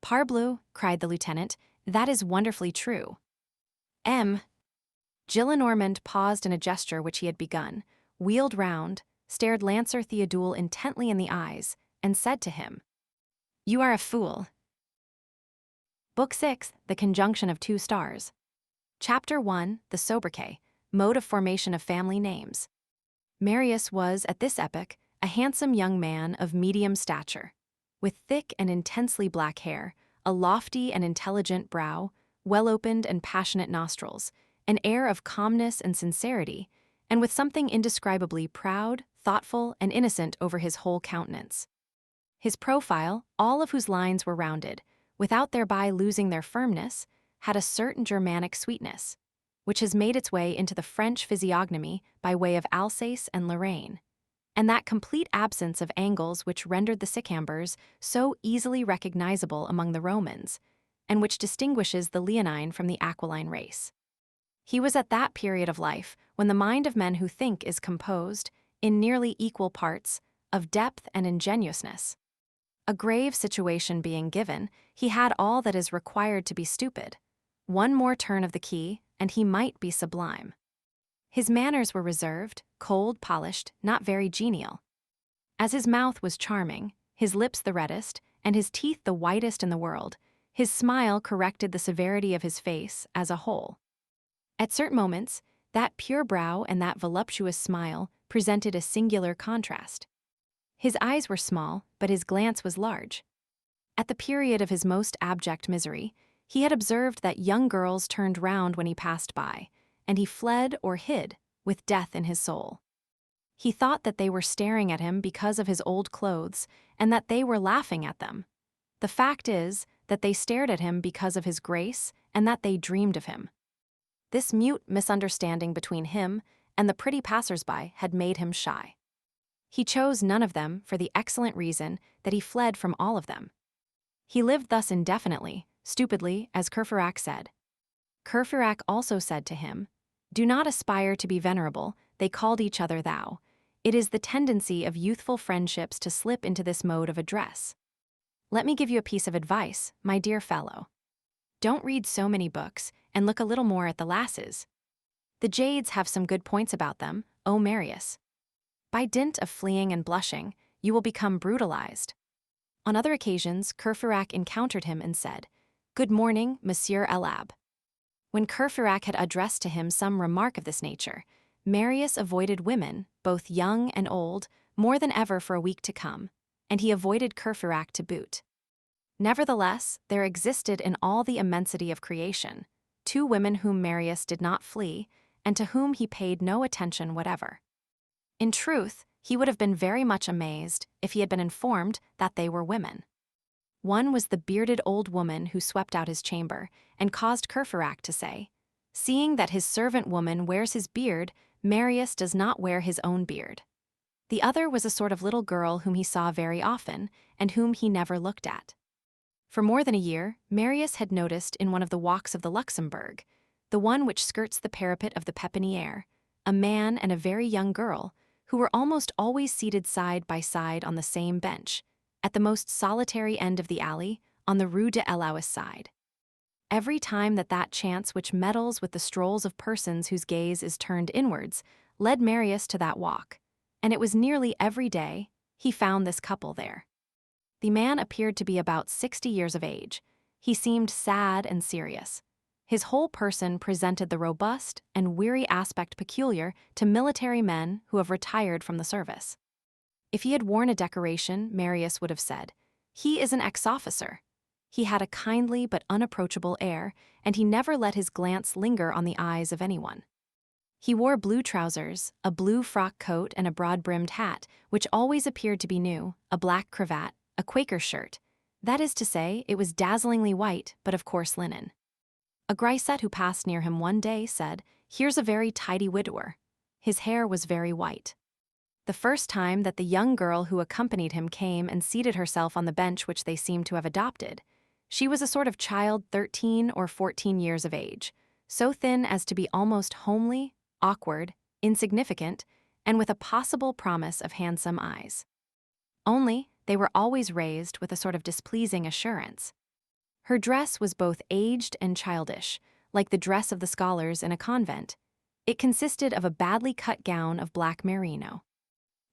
Parbleu, cried the lieutenant, that is wonderfully true. M. Gillenormand paused in a gesture which he had begun, wheeled round, stared Lancer Theodule intently in the eyes, and said to him, You are a fool. Book 6, The Conjunction of Two Stars. Chapter 1, The Sobriquet, Mode of Formation of Family Names. Marius was, at this epoch, a handsome young man of medium stature, with thick and intensely black hair, a lofty and intelligent brow, well-opened and passionate nostrils, an air of calmness and sincerity, and with something indescribably proud, thoughtful, and innocent over his whole countenance. His profile, all of whose lines were rounded, without thereby losing their firmness, had a certain Germanic sweetness, which has made its way into the French physiognomy by way of Alsace and Lorraine, and that complete absence of angles which rendered the Sicambers so easily recognizable among the Romans, and which distinguishes the Leonine from the Aquiline race. He was at that period of life when the mind of men who think is composed, in nearly equal parts, of depth and ingenuousness. A grave situation being given, he had all that is required to be stupid. One more turn of the key, and he might be sublime. His manners were reserved, cold, polished, not very genial. As his mouth was charming, his lips the reddest, and his teeth the whitest in the world, his smile corrected the severity of his face as a whole. At certain moments, that pure brow and that voluptuous smile presented a singular contrast. His eyes were small, but his glance was large. At the period of his most abject misery, he had observed that young girls turned round when he passed by, and he fled or hid, with death in his soul. He thought that they were staring at him because of his old clothes, and that they were laughing at them. The fact is that they stared at him because of his grace, and that they dreamed of him. This mute misunderstanding between him and the pretty passers-by had made him shy. He chose none of them for the excellent reason that he fled from all of them. He lived thus indefinitely, stupidly, as Courfeyrac said. Courfeyrac also said to him, "Do not aspire to be venerable," they called each other thou. It is the tendency of youthful friendships to slip into this mode of address. Let me give you a piece of advice, my dear fellow. Don't read so many books, and look a little more at the lasses. The jades have some good points about them, O Marius. By dint of fleeing and blushing, you will become brutalized. On other occasions, Courfeyrac encountered him and said, "Good morning, Monsieur l'Abbé." When Courfeyrac had addressed to him some remark of this nature, Marius avoided women, both young and old, more than ever for a week to come, and he avoided Courfeyrac to boot. Nevertheless, there existed in all the immensity of creation 2 women whom Marius did not flee, and to whom he paid no attention whatever. In truth, he would have been very much amazed if he had been informed that they were women. One was the bearded old woman who swept out his chamber, and caused Courfeyrac to say, "Seeing that his servant woman wears his beard, Marius does not wear his own beard." The other was a sort of little girl whom he saw very often, and whom he never looked at. For more than a year, Marius had noticed in one of the walks of the Luxembourg, the one which skirts the parapet of the Pépinière, a man and a very young girl, who were almost always seated side by side on the same bench, at the most solitary end of the alley, on the Rue de l'Ouest side. Every time that chance which meddles with the strolls of persons whose gaze is turned inwards led Marius to that walk, and it was nearly every day he found this couple there. The man appeared to be about 60 years of age. He seemed sad and serious. His whole person presented the robust and weary aspect peculiar to military men who have retired from the service. If he had worn a decoration, Marius would have said, "He is an ex-officer." He had a kindly but unapproachable air, and he never let his glance linger on the eyes of anyone. He wore blue trousers, a blue frock coat and a broad-brimmed hat, which always appeared to be new, a black cravat, a Quaker shirt. That is to say, it was dazzlingly white, but of coarse linen. A grisette who passed near him one day said, "Here's a very tidy widower." His hair was very white. The first time that the young girl who accompanied him came and seated herself on the bench which they seemed to have adopted, she was a sort of child 13 or 14 years of age, so thin as to be almost homely, awkward, insignificant, and with a possible promise of handsome eyes. Only, they were always raised with a sort of displeasing assurance. Her dress was both aged and childish, like the dress of the scholars in a convent. It consisted of a badly cut gown of black merino.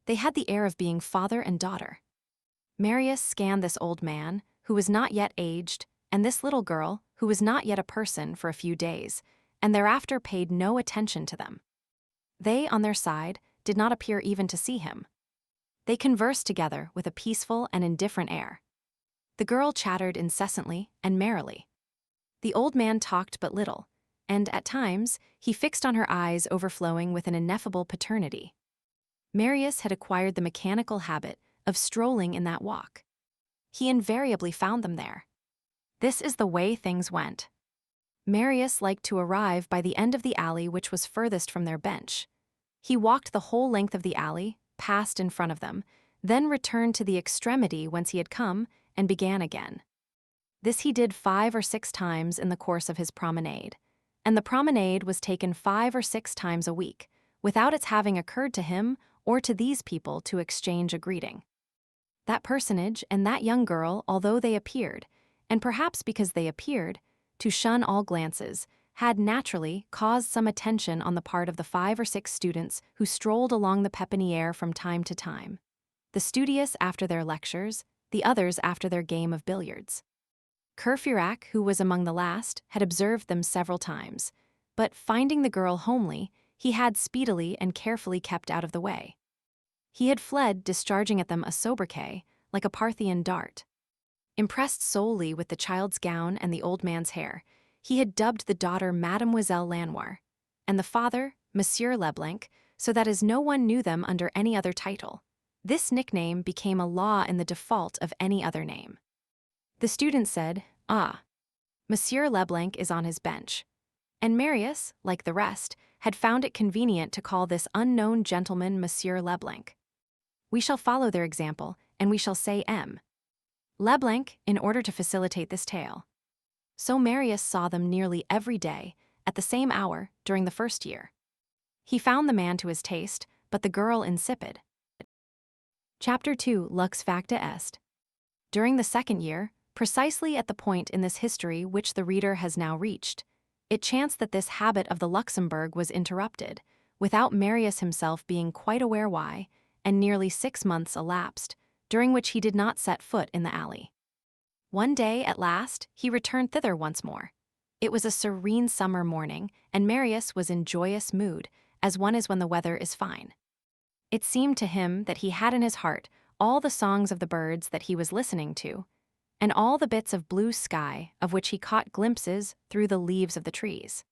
They had the air of being father and daughter. Marius scanned this old man, who was not yet aged, and this little girl, who was not yet a person, for a few days, and thereafter paid no attention to them. They, on their side, did not appear even to see him. They conversed together with a peaceful and indifferent air. The girl chattered incessantly and merrily. The old man talked but little, and at times he fixed on her eyes overflowing with an ineffable paternity. Marius had acquired the mechanical habit of strolling in that walk. he invariably found them there. This is the way things went. Marius liked to arrive by the end of the alley which was furthest from their bench. He walked the whole length of the alley, passed in front of them, then returned to the extremity whence he had come, and began again. This he did 5 or 6 times in the course of his promenade, and the promenade was taken 5 or 6 times a week, without its having occurred to him or to these people to exchange a greeting. That personage and that young girl, although they appeared, and perhaps because they appeared, to shun all glances, had naturally caused some attention on the part of the 5 or 6 students who strolled along the pépinière from time to time, the studious after their lectures, the others after their game of billiards. Courfeyrac, who was among the last, had observed them several times, but finding the girl homely, he had speedily and carefully kept out of the way. He had fled, discharging at them a sobriquet, like a Parthian dart. Impressed solely with the child's gown and the old man's hair, he had dubbed the daughter Mademoiselle Lanoir, and the father Monsieur Leblanc, so that as no one knew them under any other title, this nickname became a law in the default of any other name. The student said, "Ah, Monsieur Leblanc is on his bench," and Marius, like the rest, had found it convenient to call this unknown gentleman Monsieur Leblanc. We shall follow their example, and we shall say M. Leblanc, in order to facilitate this tale. So Marius saw them nearly every day, at the same hour, during the first year. He found the man to his taste, but the girl insipid. Chapter 2, Lux Facta Est. During the second year, precisely at the point in this history which the reader has now reached, it chanced that this habit of the Luxembourg was interrupted, without Marius himself being quite aware why, and nearly 6 months elapsed, during which he did not set foot in the alley. One day, at last, he returned thither once more. It was a serene summer morning, and Marius was in joyous mood, as one is when the weather is fine. It seemed to him that he had in his heart all the songs of the birds that he was listening to, and all the bits of blue sky of which he caught glimpses through the leaves of the trees.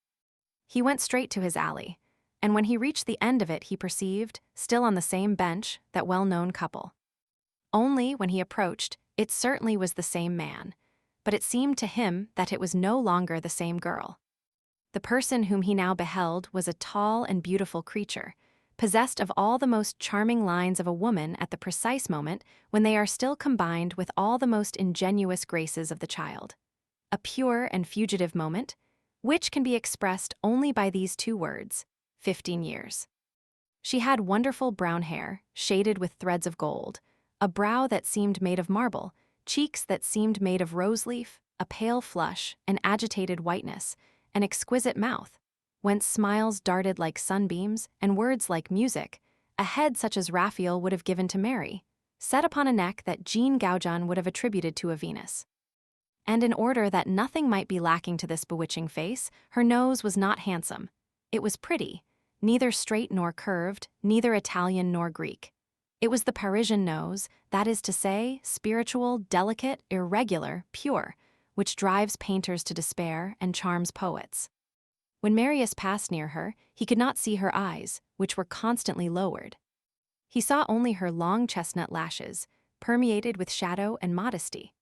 He went straight to his alley, and when he reached the end of it he perceived, still on the same bench, that well-known couple. Only, when he approached, it certainly was the same man, but it seemed to him that it was no longer the same girl. The person whom he now beheld was a tall and beautiful creature, possessed of all the most charming lines of a woman at the precise moment when they are still combined with all the most ingenuous graces of the child. A pure and fugitive moment, which can be expressed only by these 2 words, 15 years. She had wonderful brown hair, shaded with threads of gold, a brow that seemed made of marble, cheeks that seemed made of rose-leaf, a pale flush, an agitated whiteness, an exquisite mouth, whence smiles darted like sunbeams and words like music, a head such as Raphael would have given to Mary, set upon a neck that Jean Valjean would have attributed to a Venus. And in order that nothing might be lacking to this bewitching face, her nose was not handsome. It was pretty, neither straight nor curved, neither Italian nor Greek. It was the Parisian nose, that is to say, spiritual, delicate, irregular, pure, which drives painters to despair and charms poets. When Marius passed near her, he could not see her eyes, which were constantly lowered. He saw only her long chestnut lashes, permeated with shadow and modesty.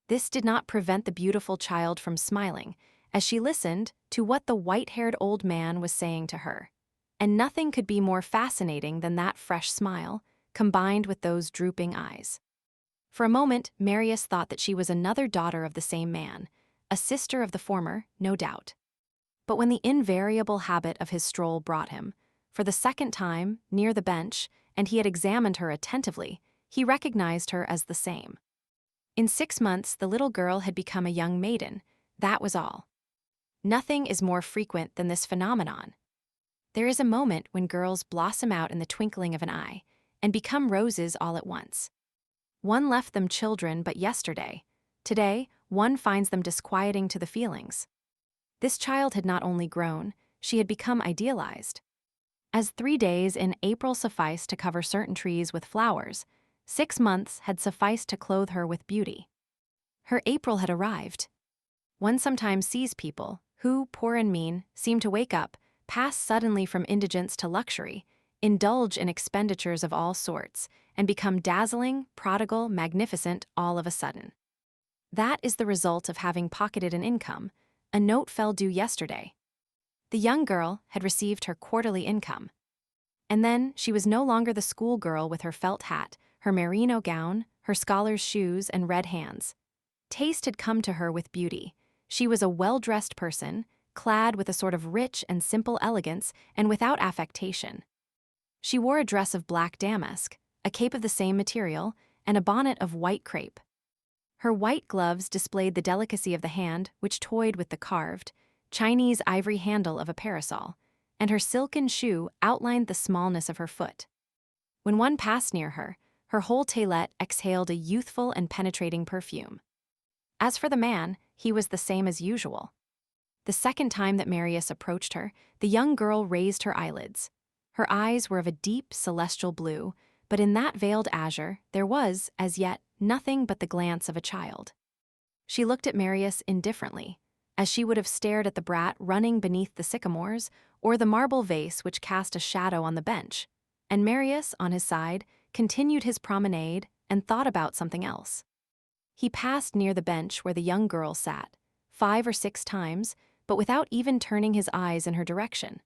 This did not prevent the beautiful child from smiling, as she listened to what the white-haired old man was saying to her, and nothing could be more fascinating than that fresh smile, combined with those drooping eyes. For a moment, Marius thought that she was another daughter of the same man, a sister of the former, no doubt. But when the invariable habit of his stroll brought him, for the second time, near the bench, and he had examined her attentively, he recognized her as the same. In 6 months, the little girl had become a young maiden, that was all. Nothing is more frequent than this phenomenon. There is a moment when girls blossom out in the twinkling of an eye, and become roses all at once. One left them children but yesterday. Today, one finds them disquieting to the feelings. This child had not only grown, she had become idealized. As 3 days in April sufficed to cover certain trees with flowers, 6 months had sufficed to clothe her with beauty. Her April had arrived. One sometimes sees people who, poor and mean, seem to wake up, pass suddenly from indigence to luxury, indulge in expenditures of all sorts, and become dazzling, prodigal, magnificent all of a sudden. That is the result of having pocketed an income. A note fell due yesterday. The young girl had received her quarterly income. And then she was no longer the schoolgirl with her felt hat, her merino gown, her scholar's shoes, and red hands. Taste had come to her with beauty. She was a well-dressed person, clad with a sort of rich and simple elegance and without affectation. She wore a dress of black damask, a cape of the same material, and a bonnet of white crepe. Her white gloves displayed the delicacy of the hand which toyed with the carved, Chinese ivory handle of a parasol, and her silken shoe outlined the smallness of her foot. When one passed near her, her whole toilette exhaled a youthful and penetrating perfume. As for the man, he was the same as usual. The second time that Marius approached her, the young girl raised her eyelids. Her eyes were of a deep, celestial blue, but in that veiled azure there was, as yet, nothing but the glance of a child. She looked at Marius indifferently, as she would have stared at the brat running beneath the sycamores or the marble vase which cast a shadow on the bench, and Marius, on his side, continued his promenade and thought about something else. He passed near the bench where the young girl sat, 5 or 6 times, but without even turning his eyes in her direction.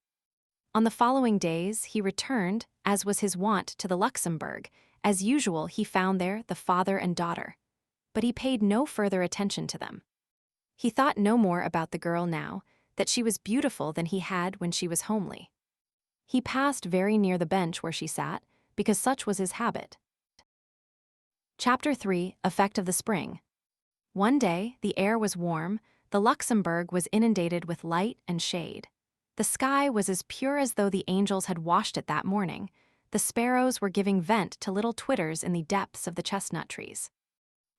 On the following days he returned, as was his wont, to the Luxembourg. As usual, he found there the father and daughter, but he paid no further attention to them. He thought no more about the girl now, that she was beautiful, than he had when she was homely. He passed very near the bench where she sat, because such was his habit. Chapter 3: Effect of the Spring. One day, the air was warm, the Luxembourg was inundated with light and shade. The sky was as pure as though the angels had washed it that morning. The sparrows were giving vent to little twitters in the depths of the chestnut trees.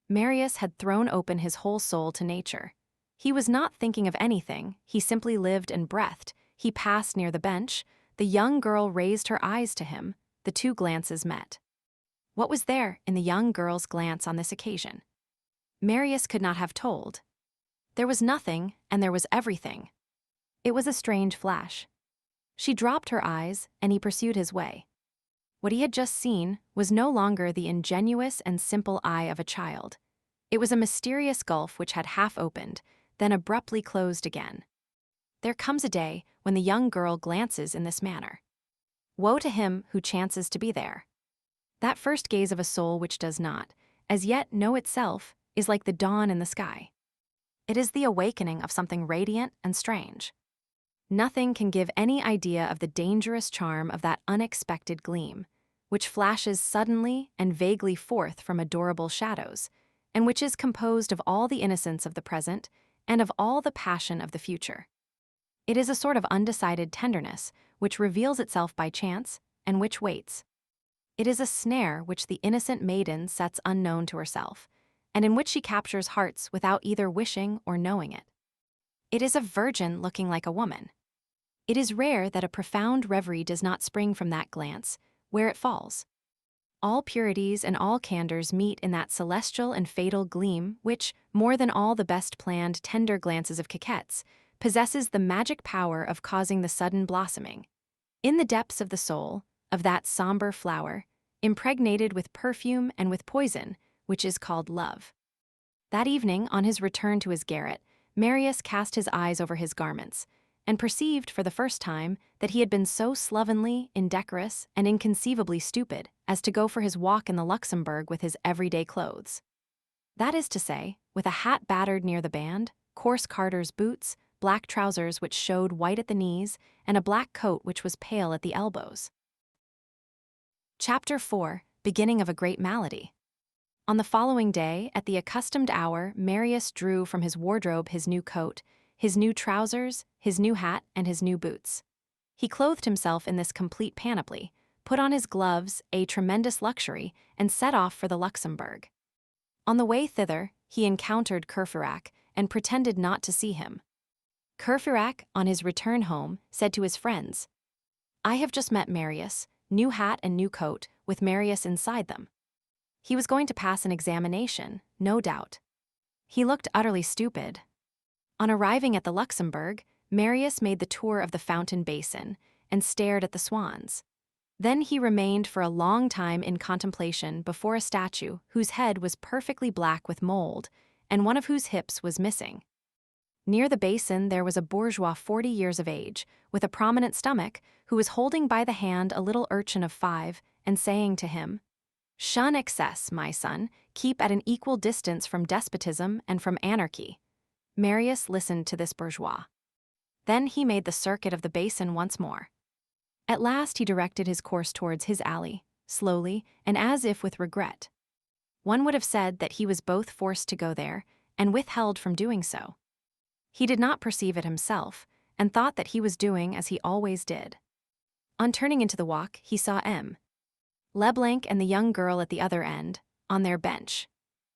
Marius had thrown open his whole soul to nature. He was not thinking of anything, he simply lived and breathed. He passed near the bench, the young girl raised her eyes to him, the two glances met. What was there in the young girl's glance on this occasion? Marius could not have told. There was nothing, and there was everything. It was a strange flash. She dropped her eyes, and he pursued his way. What he had just seen was no longer the ingenuous and simple eye of a child. It was a mysterious gulf which had half opened, then abruptly closed again. There comes a day when the young girl glances in this manner. Woe to him who chances to be there. That first gaze of a soul which does not, as yet, know itself, is like the dawn in the sky. It is the awakening of something radiant and strange. Nothing can give any idea of the dangerous charm of that unexpected gleam, which flashes suddenly and vaguely forth from adorable shadows, and which is composed of all the innocence of the present and of all the passion of the future. It is a sort of undecided tenderness which reveals itself by chance and which waits. It is a snare which the innocent maiden sets unknown to herself, and in which she captures hearts without either wishing or knowing it. It is a virgin looking like a woman. It is rare that a profound reverie does not spring from that glance, where it falls. All purities and all candors meet in that celestial and fatal gleam which, more than all the best-planned tender glances of coquettes, possesses the magic power of causing the sudden blossoming, in the depths of the soul, of that somber flower, impregnated with perfume and with poison, which is called love. That evening, on his return to his garret, Marius cast his eyes over his garments, and perceived for the first time that he had been so slovenly, indecorous, and inconceivably stupid as to go for his walk in the Luxembourg with his everyday clothes. That is to say, with a hat battered near the band, coarse carter's boots, black trousers which showed white at the knees, and a black coat which was pale at the elbows. Chapter 4: Beginning of a Great Malady. On the following day, at the accustomed hour, Marius drew from his wardrobe his new coat, his new trousers, his new hat, and his new boots. He clothed himself in this complete panoply, put on his gloves, a tremendous luxury, and set off for the Luxembourg. On the way thither, he encountered Courfeyrac and pretended not to see him. Courfeyrac, on his return home, said to his friends, "I have just met Marius, new hat and new coat, with Marius inside them. He was going to pass an examination, no doubt. He looked utterly stupid." On arriving at the Luxembourg, Marius made the tour of the fountain basin and stared at the swans. Then he remained for a long time in contemplation before a statue whose head was perfectly black with mold, and one of whose hips was missing. Near the basin there was a bourgeois 40 years of age, with a prominent stomach, who was holding by the hand a little urchin of 5, and saying to him, "Shun excess, my son, keep at an equal distance from despotism and from anarchy." Marius listened to this bourgeois. Then he made the circuit of the basin once more. At last he directed his course towards his alley, slowly and as if with regret. One would have said that he was both forced to go there and withheld from doing so. He did not perceive it himself, and thought that he was doing as he always did. On turning into the walk, he saw M. Leblanc and the young girl at the other end, on their bench.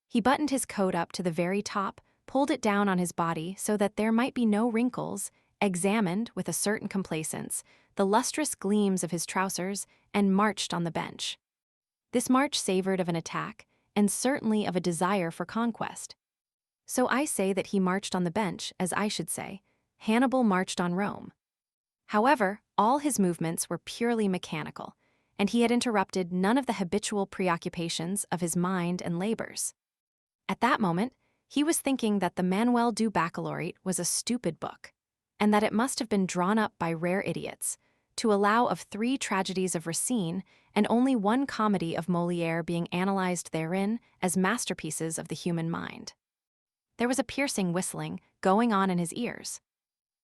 He buttoned his coat up to the very top, pulled it down on his body so that there might be no wrinkles, examined, with a certain complacence, the lustrous gleams of his trousers, and marched on the bench. This march savored of an attack, and certainly of a desire for conquest. So I say that he marched on the bench, as I should say, Hannibal marched on Rome. However, all his movements were purely mechanical, and he had interrupted none of the habitual preoccupations of his mind and labors. At that moment, he was thinking that the Manuel du Baccalaureate was a stupid book, and that it must have been drawn up by rare idiots, to allow of 3 tragedies of Racine and only 1 comedy of Molière being analyzed therein as masterpieces of the human mind. There was a piercing whistling going on in his ears.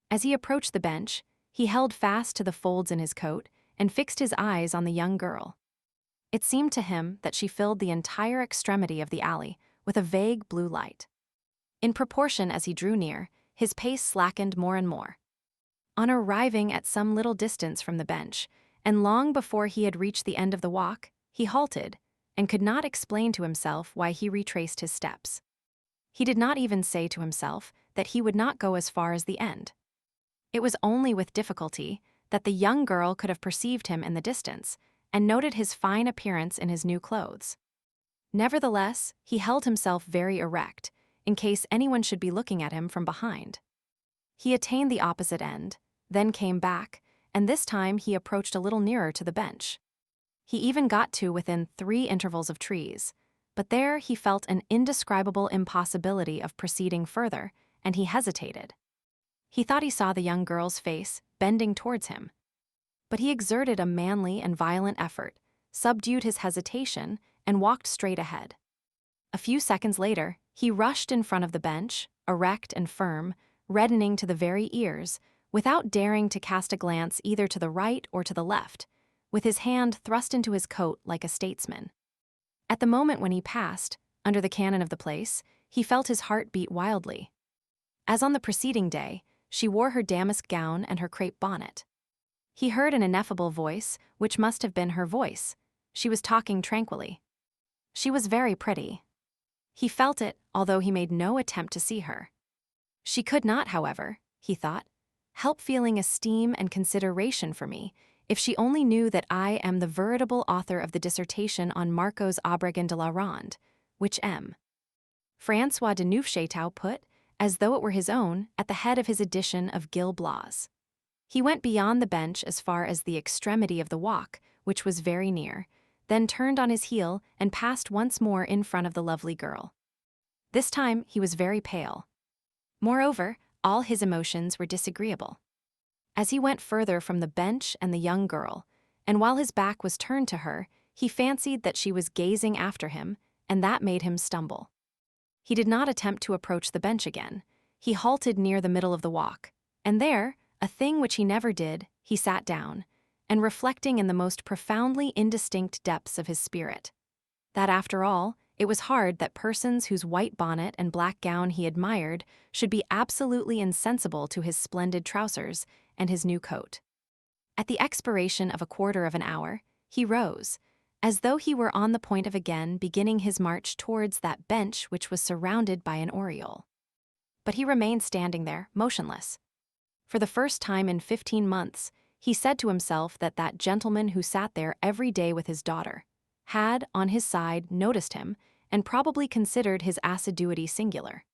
As he approached the bench, he held fast to the folds in his coat and fixed his eyes on the young girl. It seemed to him that she filled the entire extremity of the alley with a vague blue light. In proportion as he drew near, his pace slackened more and more. On arriving at some little distance from the bench, and long before he had reached the end of the walk, he halted, and could not explain to himself why he retraced his steps. He did not even say to himself that he would not go as far as the end. It was only with difficulty that the young girl could have perceived him in the distance, and noted his fine appearance in his new clothes. Nevertheless, he held himself very erect, in case anyone should be looking at him from behind. He attained the opposite end, then came back, and this time he approached a little nearer to the bench. He even got to within 3 intervals of trees, but there he felt an indescribable impossibility of proceeding further, and he hesitated. He thought he saw the young girl's face bending towards him. But he exerted a manly and violent effort, subdued his hesitation, and walked straight ahead. A few seconds later, he rushed in front of the bench, erect and firm, reddening to the very ears, without daring to cast a glance either to the right or to the left, with his hand thrust into his coat like a statesman. At the moment when he passed, under the cannon of the place, he felt his heart beat wildly. As on the preceding day, she wore her damask gown and her crepe bonnet. He heard an ineffable voice, which must have been her voice. She was talking tranquilly. She was very pretty. He felt it, although he made no attempt to see her. She could not, however, he thought, help feeling esteem and consideration for me, if she only knew that I am the veritable author of the dissertation on Marcos Obregon de la Ronde, which M. François de Neufchâteau put, as though it were his own, at the head of his edition of Gil Blas. He went beyond the bench as far as the extremity of the walk, which was very near, then turned on his heel and passed once more in front of the lovely girl. This time he was very pale. Moreover, all his emotions were disagreeable. As he went further from the bench and the young girl, and while his back was turned to her, he fancied that she was gazing after him, and that made him stumble. He did not attempt to approach the bench again. He halted near the middle of the walk, and there, a thing which he never did, he sat down, and reflecting in the most profoundly indistinct depths of his spirit, that after all, it was hard that persons whose white bonnet and black gown he admired should be absolutely insensible to his splendid trousers and his new coat. At the expiration of a quarter of an hour, he rose, as though he were on the point of again beginning his march towards that bench which was surrounded by an aureole. But he remained standing there, motionless. For the first time in 15 months, he said to himself that that gentleman who sat there every day with his daughter had, on his side, noticed him, and probably considered his assiduity singular.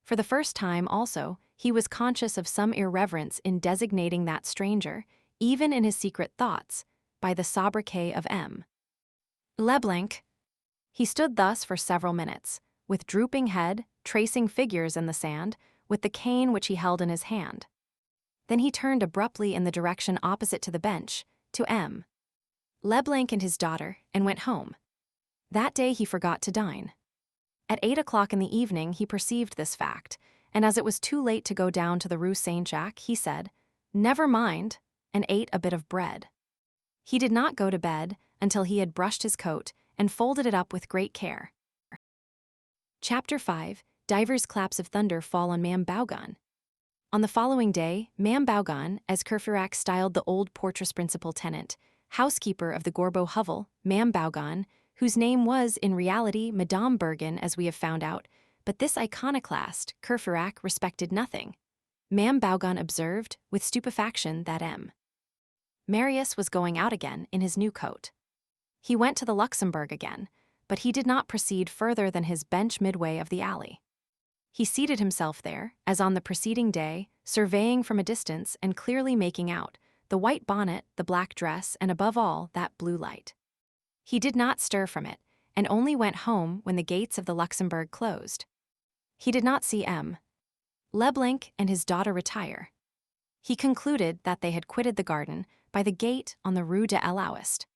For the first time, also, he was conscious of some irreverence in designating that stranger, even in his secret thoughts, by the sobriquet of M. Leblanc. He stood thus for several minutes, with drooping head, tracing figures in the sand, with the cane which he held in his hand. Then he turned abruptly in the direction opposite to the bench, to M. Leblanc and his daughter, and went home. That day he forgot to dine. At 8 o'clock in the evening he perceived this fact, and as it was too late to go down to the Rue Saint-Jacques, he said, "Never mind," and ate a bit of bread. He did not go to bed until he had brushed his coat and folded it up with great care. Chapter 5. Divers claps of thunder fall on Ma'am Bougon. On the following day, Ma'am Bougon, as Courfeyrac styled the old portress principal tenant, housekeeper of the Gorbeau hovel, Ma'am Bougon, whose name was in reality Madame Bergen, as we have found out, but this iconoclast, Courfeyrac, respected nothing. Ma'am Bougon observed, with stupefaction, that M. Marius was going out again in his new coat. He went to the Luxembourg again, but he did not proceed further than his bench midway of the alley. He seated himself there, as on the preceding day, surveying from a distance and clearly making out the white bonnet, the black dress, and above all, that blue light. He did not stir from it, and only went home when the gates of the Luxembourg closed. He did not see M. Leblanc and his daughter retire. He concluded that they had quitted the garden by the gate on the Rue de l'Ouest.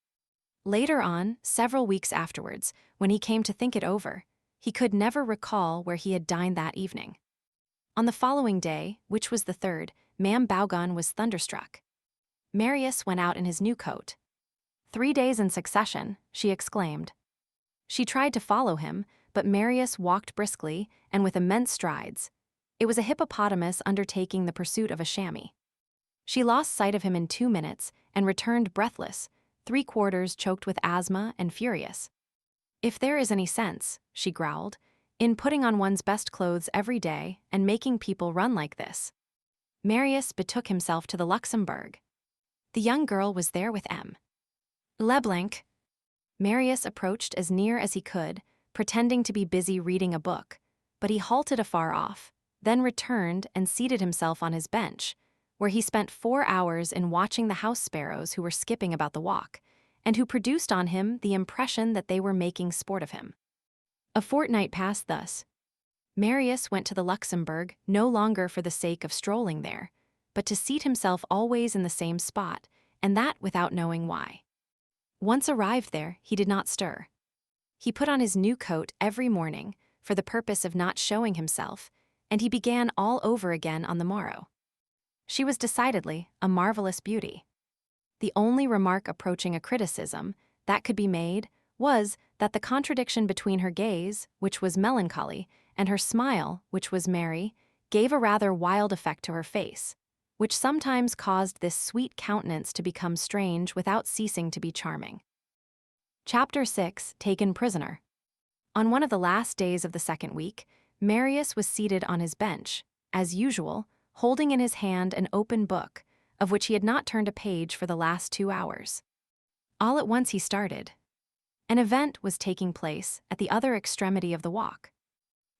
Later on, several weeks afterwards, when he came to think it over, he could never recall where he had dined that evening. On the following day, which was the 3rd, Ma'am Bougon was thunderstruck. Marius went out in his new coat. 3 days in succession, she exclaimed. She tried to follow him, but Marius walked briskly and with immense strides. It was a hippopotamus undertaking the pursuit of a chamois. She lost sight of him in 2 minutes and returned breathless, 3/4 choked with asthma and furious. "If there is any sense," she growled, "in putting on one's best clothes every day and making people run like this." Marius betook himself to the Luxembourg. The young girl was there with M. Leblanc. Marius approached as near as he could, pretending to be busy reading a book, but he halted afar off, then returned and seated himself on his bench, where he spent 4 hours in watching the house sparrows who were skipping about the walk, and who produced on him the impression that they were making sport of him. A fortnight passed thus. Marius went to the Luxembourg no longer for the sake of strolling there, but to seat himself always in the same spot, and that without knowing why. Once arrived there, he did not stir. He put on his new coat every morning, for the purpose of not showing himself, and he began all over again on the morrow. She was decidedly a marvelous beauty. The only remark approaching a criticism that could be made was that the contradiction between her gaze, which was melancholy, and her smile, which was merry, gave a rather wild effect to her face, which sometimes caused this sweet countenance to become strange without ceasing to be charming. Chapter 6. Taken prisoner. On one of the last days of the 2nd week, Marius was seated on his bench, as usual, holding in his hand an open book, of which he had not turned a page for the last 2 hours. All at once he started. An event was taking place at the other extremity of the walk.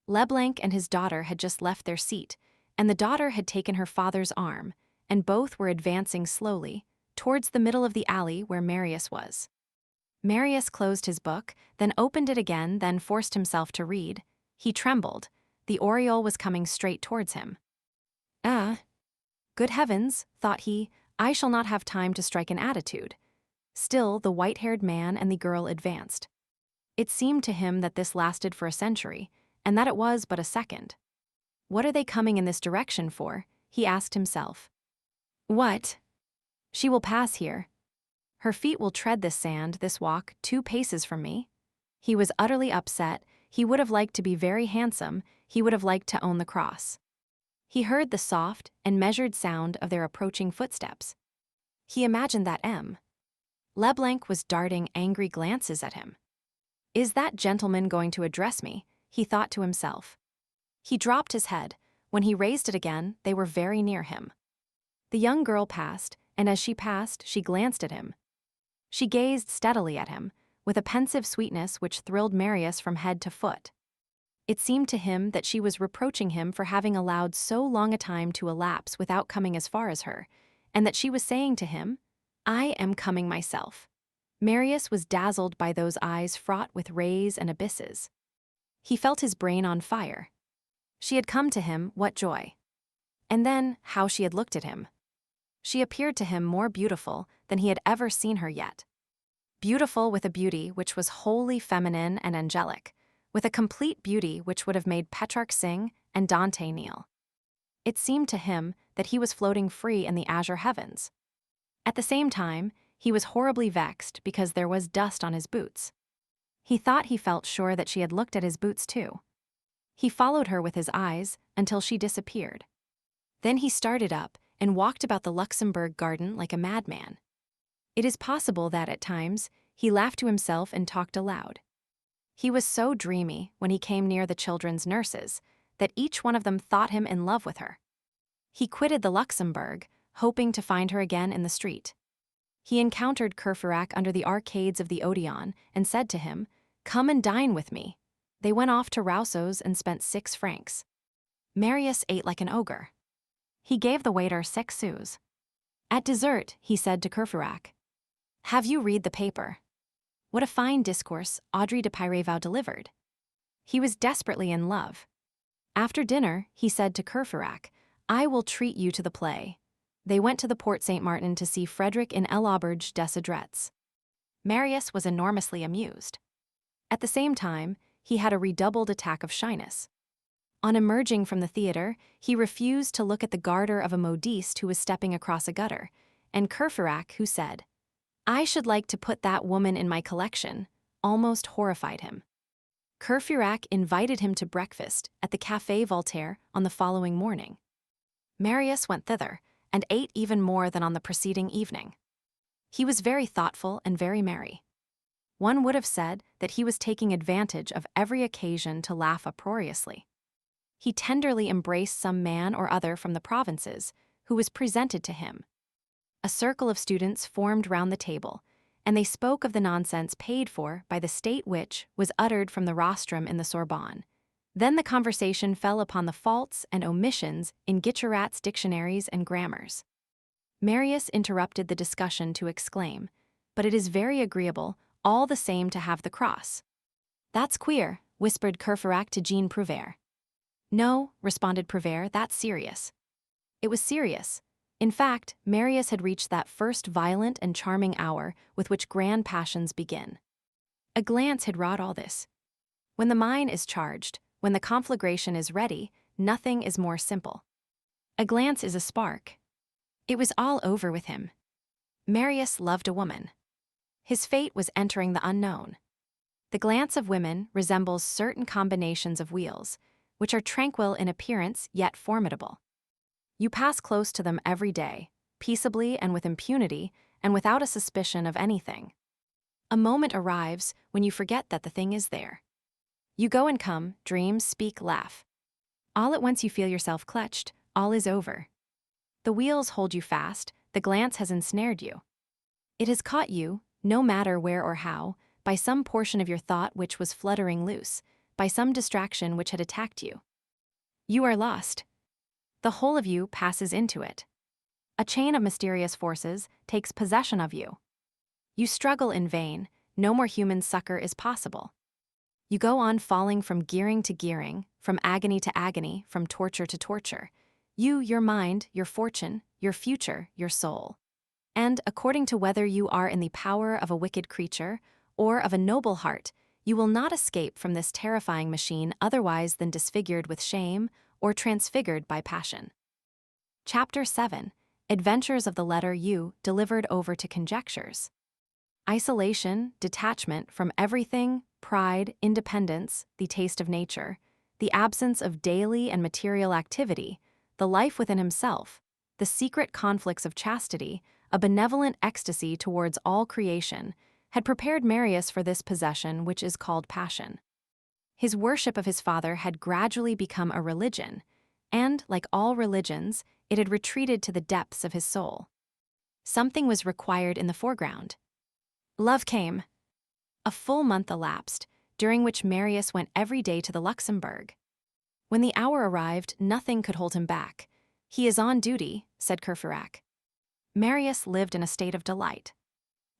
Leblanc and his daughter had just left their seat, and the daughter had taken her father's arm, and both were advancing slowly, towards the middle of the alley where Marius was. Marius closed his book, then opened it again, then forced himself to read. He trembled. The oriole was coming straight towards him. "Ah, good heavens," thought he, "I shall not have time to strike an attitude." Still, the white-haired man and the girl advanced. It seemed to him that this lasted for a century, and that it was but a second. What are they coming in this direction for? He asked himself. What? She will pass here. Her feet will tread this sand, this walk, 2 paces from me. He was utterly upset. He would have liked to be very handsome. He would have liked to own the cross. He heard the soft and measured sound of their approaching footsteps. He imagined that M. Leblanc was darting angry glances at him. "Is that gentleman going to address me?" he thought to himself. He dropped his head. When he raised it again, they were very near him. The young girl passed, and as she passed, she glanced at him. She gazed steadily at him, with a pensive sweetness which thrilled Marius from head to foot. It seemed to him that she was reproaching him for having allowed so long a time to elapse without coming as far as her, and that she was saying to him, I am coming myself. Marius was dazzled by those eyes fraught with rays and abysses. He felt his brain on fire. She had come to him, what joy! And then, how she had looked at him. She appeared to him more beautiful than he had ever seen her yet. Beautiful with a beauty which was wholly feminine and angelic, with a complete beauty which would have made Petrarch sing and Dante kneel. It seemed to him that he was floating free in the azure heavens. At the same time, he was horribly vexed because there was dust on his boots. He thought he felt sure that she had looked at his boots too. He followed her with his eyes until she disappeared. Then he started up and walked about the Luxembourg garden like a madman. It is possible that, at times, he laughed to himself and talked aloud. He was so dreamy when he came near the children's nurses that each one of them thought him in love with her. He quitted the Luxembourg, hoping to find her again in the street. He encountered Courfeyrac under the arcades of the Odeon and said to him, "Come and dine with me." They went off to Rousseau's and spent 6 francs. Marius ate like an ogre. He gave the waiter 6 sous. At dessert, he said to Courfeyrac, "Have you read the paper?" What a fine discourse Audrey de Peyreval delivered. He was desperately in love. After dinner, he said to Courfeyrac, "I will treat you to the play." They went to the Porte Saint-Martin to see Frederick in L'Auberge des Adrettes. Marius was enormously amused. At the same time, he had a redoubled attack of shyness. On emerging from the theater, he refused to look at the garter of a modiste who was stepping across a gutter, and Courfeyrac, who said, "I should like to put that woman in my collection," almost horrified him. Courfeyrac invited him to breakfast at the Café Voltaire on the following morning. Marius went thither, and ate even more than on the preceding evening. He was very thoughtful and very merry. One would have said that he was taking advantage of every occasion to laugh uproariously. He tenderly embraced some man or other from the provinces, who was presented to him. A circle of students formed round the table, and they spoke of the nonsense paid for by the state which was uttered from the rostrum in the Sorbonne. Then the conversation fell upon the faults and omissions in Guicherat's dictionaries and grammars. Marius interrupted the discussion to exclaim, "But it is very agreeable, all the same, to have the cross." "That's queer," whispered Courfeyrac to Jean Prouvaire. "No," responded Prouvaire, "that's serious." It was serious. In fact, Marius had reached that first violent and charming hour with which grand passions begin. A glance had wrought all this. When the mind is charged, when the conflagration is ready, nothing is more simple. A glance is a spark. It was all over with him. Marius loved a woman. His fate was entering the unknown. The glance of women resembles certain combinations of wheels, which are tranquil in appearance yet formidable. You pass close to them every day, peaceably and with impunity, and without a suspicion of anything. A moment arrives when you forget that the thing is there. You go and come, dream, speak, laugh. All at once you feel yourself clutched, all is over. The wheels hold you fast, the glance has ensnared you. It has caught you, no matter where or how, by some portion of your thought which was fluttering loose, by some distraction which had attacked you. You are lost. The whole of you passes into it. A chain of mysterious forces takes possession of you. You struggle in vain, no more human succor is possible. You go on falling from gearing to gearing, from agony to agony, from torture to torture. You, your mind, your fortune, your future, your soul. And, according to whether you are in the power of a wicked creature or of a noble heart, you will not escape from this terrifying machine otherwise than disfigured with shame or transfigured by passion. Chapter 7. Adventures of the letter U delivered over to conjectures. Isolation, detachment from everything, pride, independence, the taste of nature, the absence of daily and material activity, the life within himself, the secret conflicts of chastity, a benevolent ecstasy towards all creation, had prepared Marius for this possession which is called passion. His worship of his father had gradually become a religion, and, like all religions, it had retreated to the depths of his soul. Something was required in the foreground. Love came. A full month elapsed, during which Marius went every day to the Luxembourg. When the hour arrived, nothing could hold him back. "He is on duty," said Courfeyrac. Marius lived in a state of delight.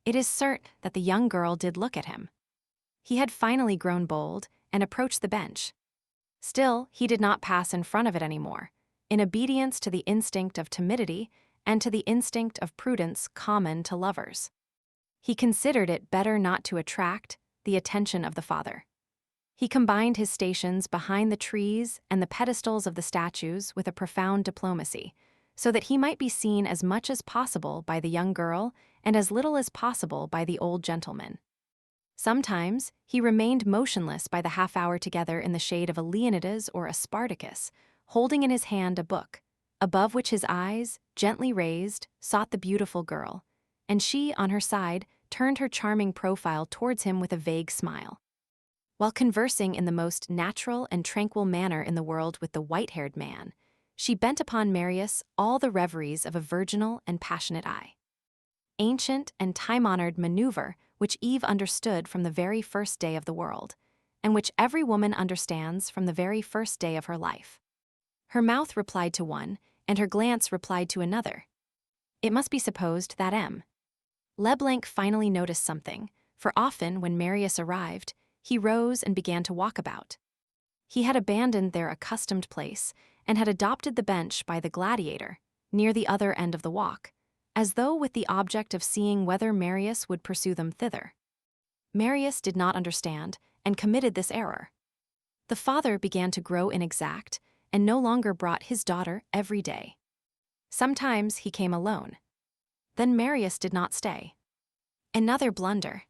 It is certain that the young girl did look at him. He had finally grown bold and approached the bench. Still, he did not pass in front of it anymore, in obedience to the instinct of timidity and to the instinct of prudence common to lovers. He considered it better not to attract the attention of the father. He combined his stations behind the trees and the pedestals of the statues with a profound diplomacy, so that he might be seen as much as possible by the young girl and as little as possible by the old gentleman. Sometimes he remained motionless by the half-hour together in the shade of a Leonidas or a Spartacus, holding in his hand a book, above which his eyes, gently raised, sought the beautiful girl, and she, on her side, turned her charming profile towards him with a vague smile. While conversing in the most natural and tranquil manner in the world with the white-haired man, she bent upon Marius all the reveries of a virginal and passionate eye. Ancient and time-honored maneuver which Eve understood from the very first day of the world, and which every woman understands from the very first day of her life. Her mouth replied to one, and her glance replied to another. It must be supposed that M. Leblanc finally noticed something, for often when Marius arrived, he rose and began to walk about. He had abandoned their accustomed place and had adopted the bench by the gladiator, near the other end of the walk, as though with the object of seeing whether Marius would pursue them thither. Marius did not understand and committed this error. The father began to grow inexact and no longer brought his daughter every day. Sometimes he came alone. Then Marius did not stay. Another blunder.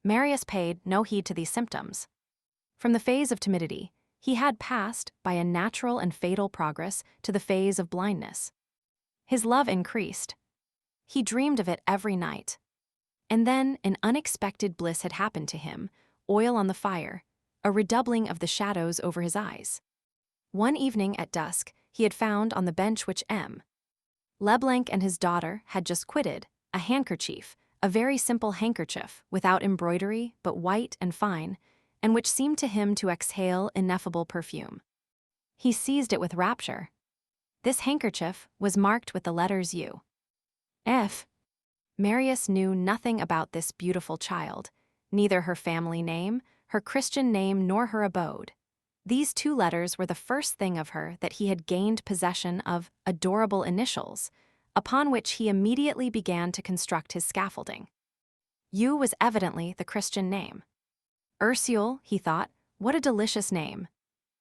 Marius paid no heed to these symptoms. From the phase of timidity, he had passed, by a natural and fatal progress, to the phase of blindness. His love increased. He dreamed of it every night. And then an unexpected bliss had happened to him, oil on the fire, a redoubling of the shadows over his eyes. One evening at dusk, he had found on the bench which M. Leblanc and his daughter had just quitted, a handkerchief, a very simple handkerchief, without embroidery, but white and fine, and which seemed to him to exhale ineffable perfume. He seized it with rapture. This handkerchief was marked with the letters U. F. Marius knew nothing about this beautiful child, neither her family name, her Christian name, nor her abode. These two letters were the first thing of her that he had gained possession of adorable initials, upon which he immediately began to construct his scaffolding. U was evidently the Christian name. Ursule, he thought, what a delicious name.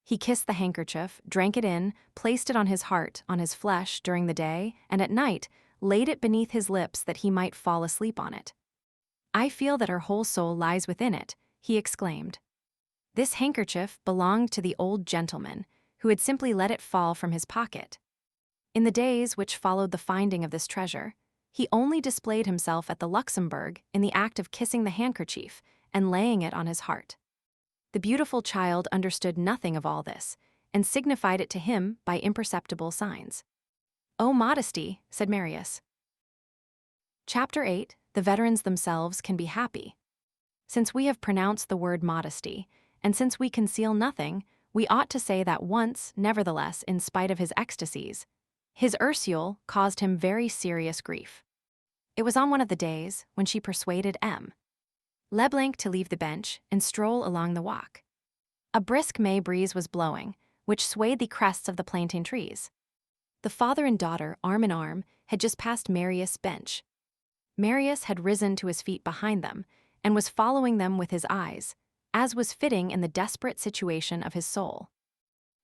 He kissed the handkerchief, drank it in, placed it on his heart, on his flesh during the day, and at night laid it beneath his lips that he might fall asleep on it. I feel that her whole soul lies within it, he exclaimed. This handkerchief belonged to the old gentleman, who had simply let it fall from his pocket. In the days which followed the finding of this treasure, he only displayed himself at the Luxembourg in the act of kissing the handkerchief and laying it on his heart. The beautiful child understood nothing of all this, and signified it to him by imperceptible signs. "Oh, modesty," said Marius. Chapter 8. The veterans themselves can be happy. Since we have pronounced the word modesty, and since we conceal nothing, we ought to say that once, nevertheless, in spite of his ecstasies, his Ursule caused him very serious grief. It was on one of the days when she persuaded M. Leblanc to leave the bench and stroll along the walk. A brisk May breeze was blowing, which swayed the crests of the plantain trees. The father and daughter, arm in arm, had just passed Marius' bench. Marius had risen to his feet behind them and was following them with his eyes, as was fitting in the desperate situation of his soul.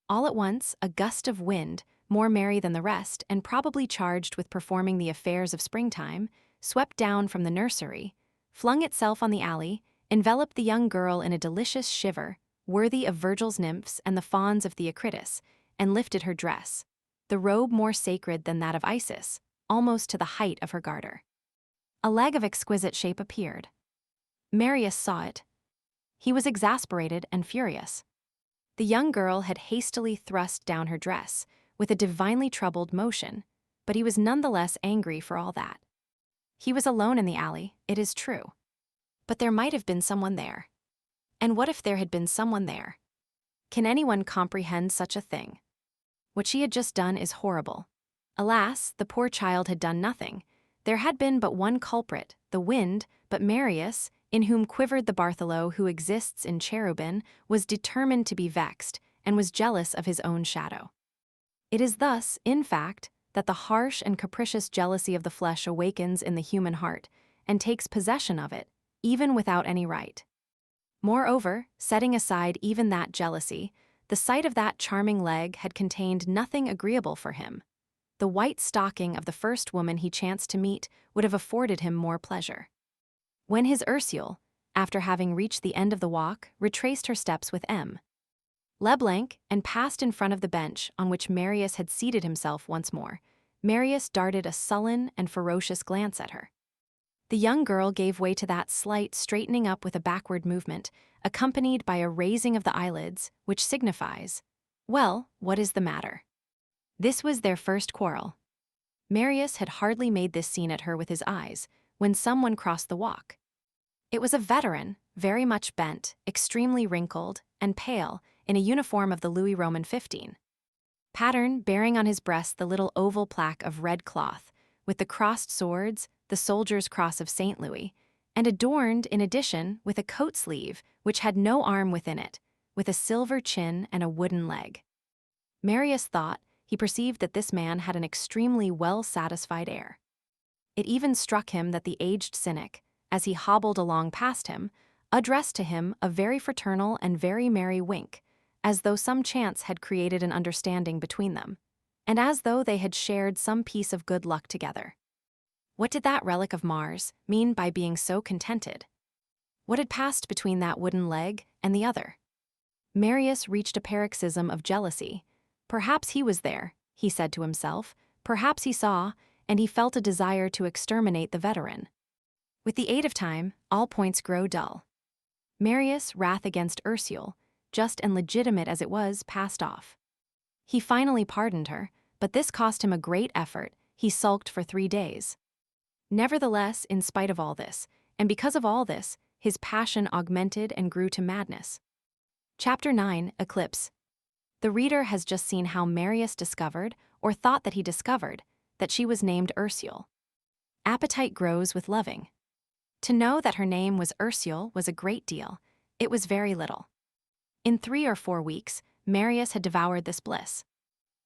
All at once, a gust of wind, more merry than the rest and probably charged with performing the affairs of springtime, swept down from the nursery, flung itself on the alley, enveloped the young girl in a delicious shiver, worthy of Virgil's nymphs and the fawns of Theocritus, and lifted her dress, the robe more sacred than that of Isis, almost to the height of her garter. A leg of exquisite shape appeared. Marius saw it. He was exasperated and furious. The young girl had hastily thrust down her dress, with a divinely troubled motion, but he was none the less angry for all that. He was alone in the alley, it is true. But there might have been someone there. And what if there had been someone there? Can anyone comprehend such a thing? What she had just done is horrible. Alas, the poor child had done nothing, There had been but one culprit, the wind, but Marius, in whom quivered the Bartholo who exists in cherubin, was determined to be vexed, and was jealous of his own shadow. It is thus, in fact, that the harsh and capricious jealousy of the flesh awakens in the human heart, and takes possession of it, even without any right. Moreover, setting aside even that jealousy, the sight of that charming leg had contained nothing agreeable for him. The white stocking of the first woman he chanced to meet would have afforded him more pleasure. When his Ursule, after having reached the end of the walk, retraced her steps with M. Leblanc and passed in front of the bench on which Marius had seated himself once more, Marius darted a sullen and ferocious glance at her. The young girl gave way to that slight straightening up with a backward movement, accompanied by a raising of the eyelids, which signifies, "Well, what is the matter?" This was their first quarrel. Marius had hardly made this scene at her with his eyes, when someone crossed the walk. It was a veteran, very much bent, extremely wrinkled, and pale, in a uniform of the Louis Roman 15 pattern, bearing on his breast the little oval plaque of red cloth, with the crossed swords, the soldier's cross of St. Louis, and adorned, in addition, with a coat sleeve which had no arm within it, with a silver chin and a wooden leg. Marius thought he perceived that this man had an extremely well-satisfied air. It even struck him that the aged cynic, as he hobbled along past him, addressed to him a very fraternal and very merry wink, as though some chance had created an understanding between them, and as though they had shared some piece of good luck together. What did that relic of Mars mean by being so contented? What had passed between that wooden leg and the other? Marius reached a paroxysm of jealousy. Perhaps he was there, he said to himself, perhaps he saw, and he felt a desire to exterminate the veteran. With the aid of time, all points grow dull. Marius' wrath against Ursule, just and legitimate as it was, passed off. He finally pardoned her, but this cost him a great effort. He sulked for 3 days. Nevertheless, in spite of all this, and because of all this, his passion augmented and grew to madness. Chapter 9, Eclipse. The reader has just seen how Marius discovered, or thought that he discovered, that she was named Ursule. Appetite grows with loving. To know that her name was Ursule was a great deal. It was very little. In 3 or 4 weeks, Marius had devoured this bliss.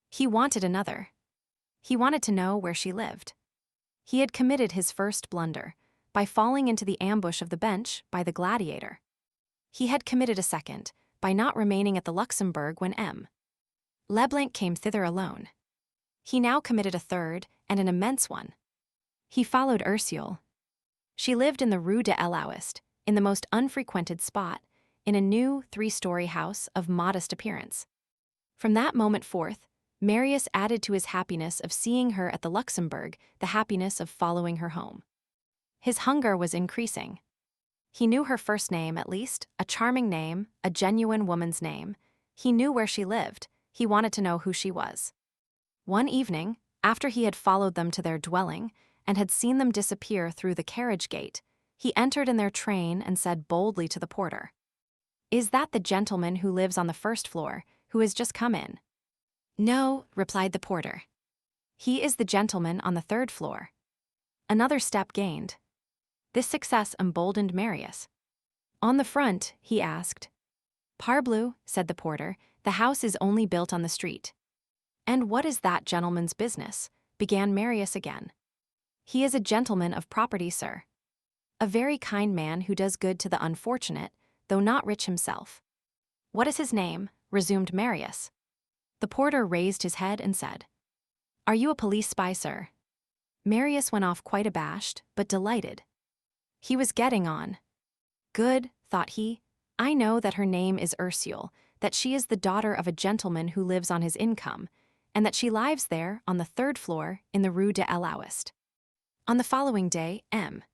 He wanted another. He wanted to know where she lived. He had committed his first blunder, by falling into the ambush of the bench by the gladiator. He had committed a second, by not remaining at the Luxembourg when M. Leblanc came thither alone. He now committed a third, and an immense one. He followed Ursule. She lived in the Rue de l'Ouest, in the most unfrequented spot, in a new 3-story house of modest appearance. From that moment forth, Marius added to his happiness of seeing her at the Luxembourg the happiness of following her home. His hunger was increasing. He knew her first name, at least, a charming name, a genuine woman's name. He knew where she lived. He wanted to know who she was. One evening, after he had followed them to their dwelling, and had seen them disappear through the carriage gate, he entered in their train and said boldly to the porter, "Is that the gentleman who lives on the first floor, who has just come in?" "No," replied the porter. "He is the gentleman on the 3rd floor." Another step gained. This success emboldened Marius. "On the front?" he asked. "Parbleu," said the porter, "the house is only built on the street." "And what is that gentleman's business?" began Marius again. "He is a gentleman of property, sir. A very kind man who does good to the unfortunate, though not rich himself." "What is his name?" resumed Marius. The porter raised his head and said, "Are you a police spy, sir?" Marius went off quite abashed, but delighted. He was getting on. "Good," thought he. "I know that her name is Ursule, that she is the daughter of a gentleman who lives on his income, and that she lives there on the 3rd floor in the Rue de l'Ouest." On the following day, M.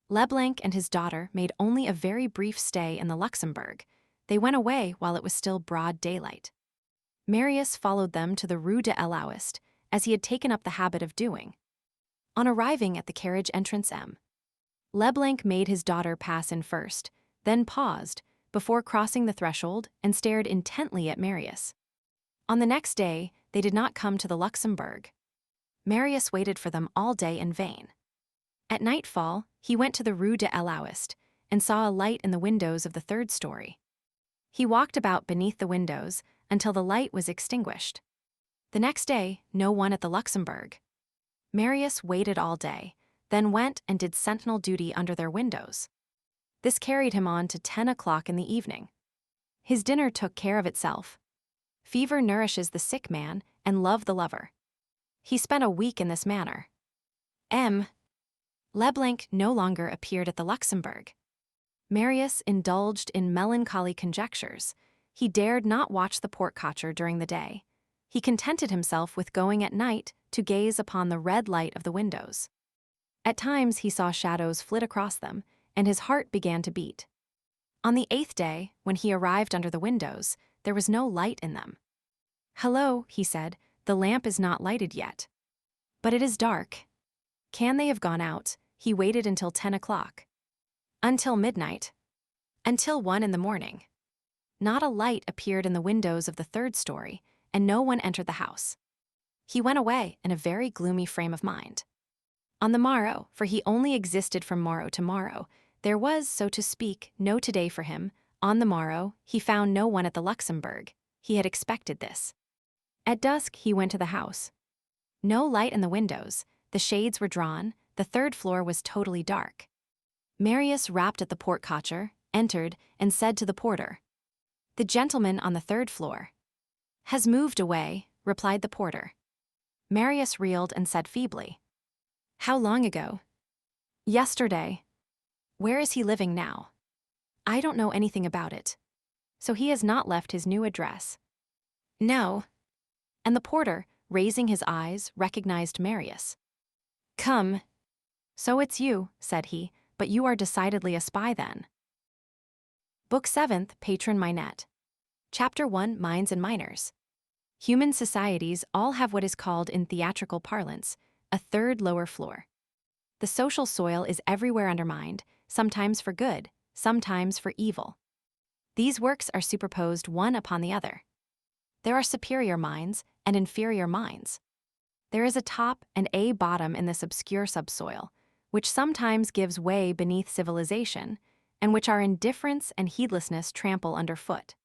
Leblanc and his daughter made only a very brief stay in the Luxembourg. They went away while it was still broad daylight. Marius followed them to the Rue de l'Ouest, as he had taken up the habit of doing. On arriving at the carriage entrance M. Leblanc made his daughter pass in first, then paused, before crossing the threshold, and stared intently at Marius. On the next day, they did not come to the Luxembourg. Marius waited for them all day in vain. At nightfall, he went to the Rue de l'Ouest and saw a light in the windows of the third story. He walked about beneath the windows until the light was extinguished. The next day, no one at the Luxembourg. Marius waited all day, then went and did sentinel duty under their windows. This carried him on to 10 o'clock in the evening. His dinner took care of itself. Fever nourishes the sick man and love the lover. He spent a week in this manner. M. Leblanc no longer appeared at the Luxembourg. Marius indulged in melancholy conjectures. He dared not watch the porte-cochere during the day. He contented himself with going at night to gaze upon the red light of the windows. At times he saw shadows flit across them, and his heart began to beat. On the 8th day, when he arrived under the windows, there was no light in them. "Hello," he said, "the lamp is not lighted yet. But it is dark. Can they have gone out?" He waited until 10 o'clock. Until midnight. Until 1 in the morning. Not a light appeared in the windows of the third story, and no one entered the house. He went away in a very gloomy frame of mind. On the morrow, for he only existed from morrow to morrow, there was, so to speak, no today for him. On the morrow, he found no one at the Luxembourg. He had expected this. At dusk, he went to the house. No light in the windows, the shades were drawn, the third floor was totally dark. Marius rapped at the porte-cochere, entered, and said to the porter, "The gentleman on the third floor." "Has moved away," replied the porter. Marius reeled and said feebly, "How long ago?" "Yesterday." "Where is he living now?" "I don't know anything about it." "So he has not left his new address?" "No." And the porter, raising his eyes, recognized Marius. "Come." "So it's you," said he, "but you are decidedly a spy then." Book 7th, Patron Minette. Chapter 1, Minds and Minors. Human societies all have what is called in theatrical parlance, a third lower floor. The social soil is everywhere undermined, sometimes for good, sometimes for evil. These works are superposed one upon the other. There are superior minds and inferior minds. There is a top and a bottom in this obscure subsoil, which sometimes gives way beneath civilization, and which our indifference and heedlessness trample underfoot.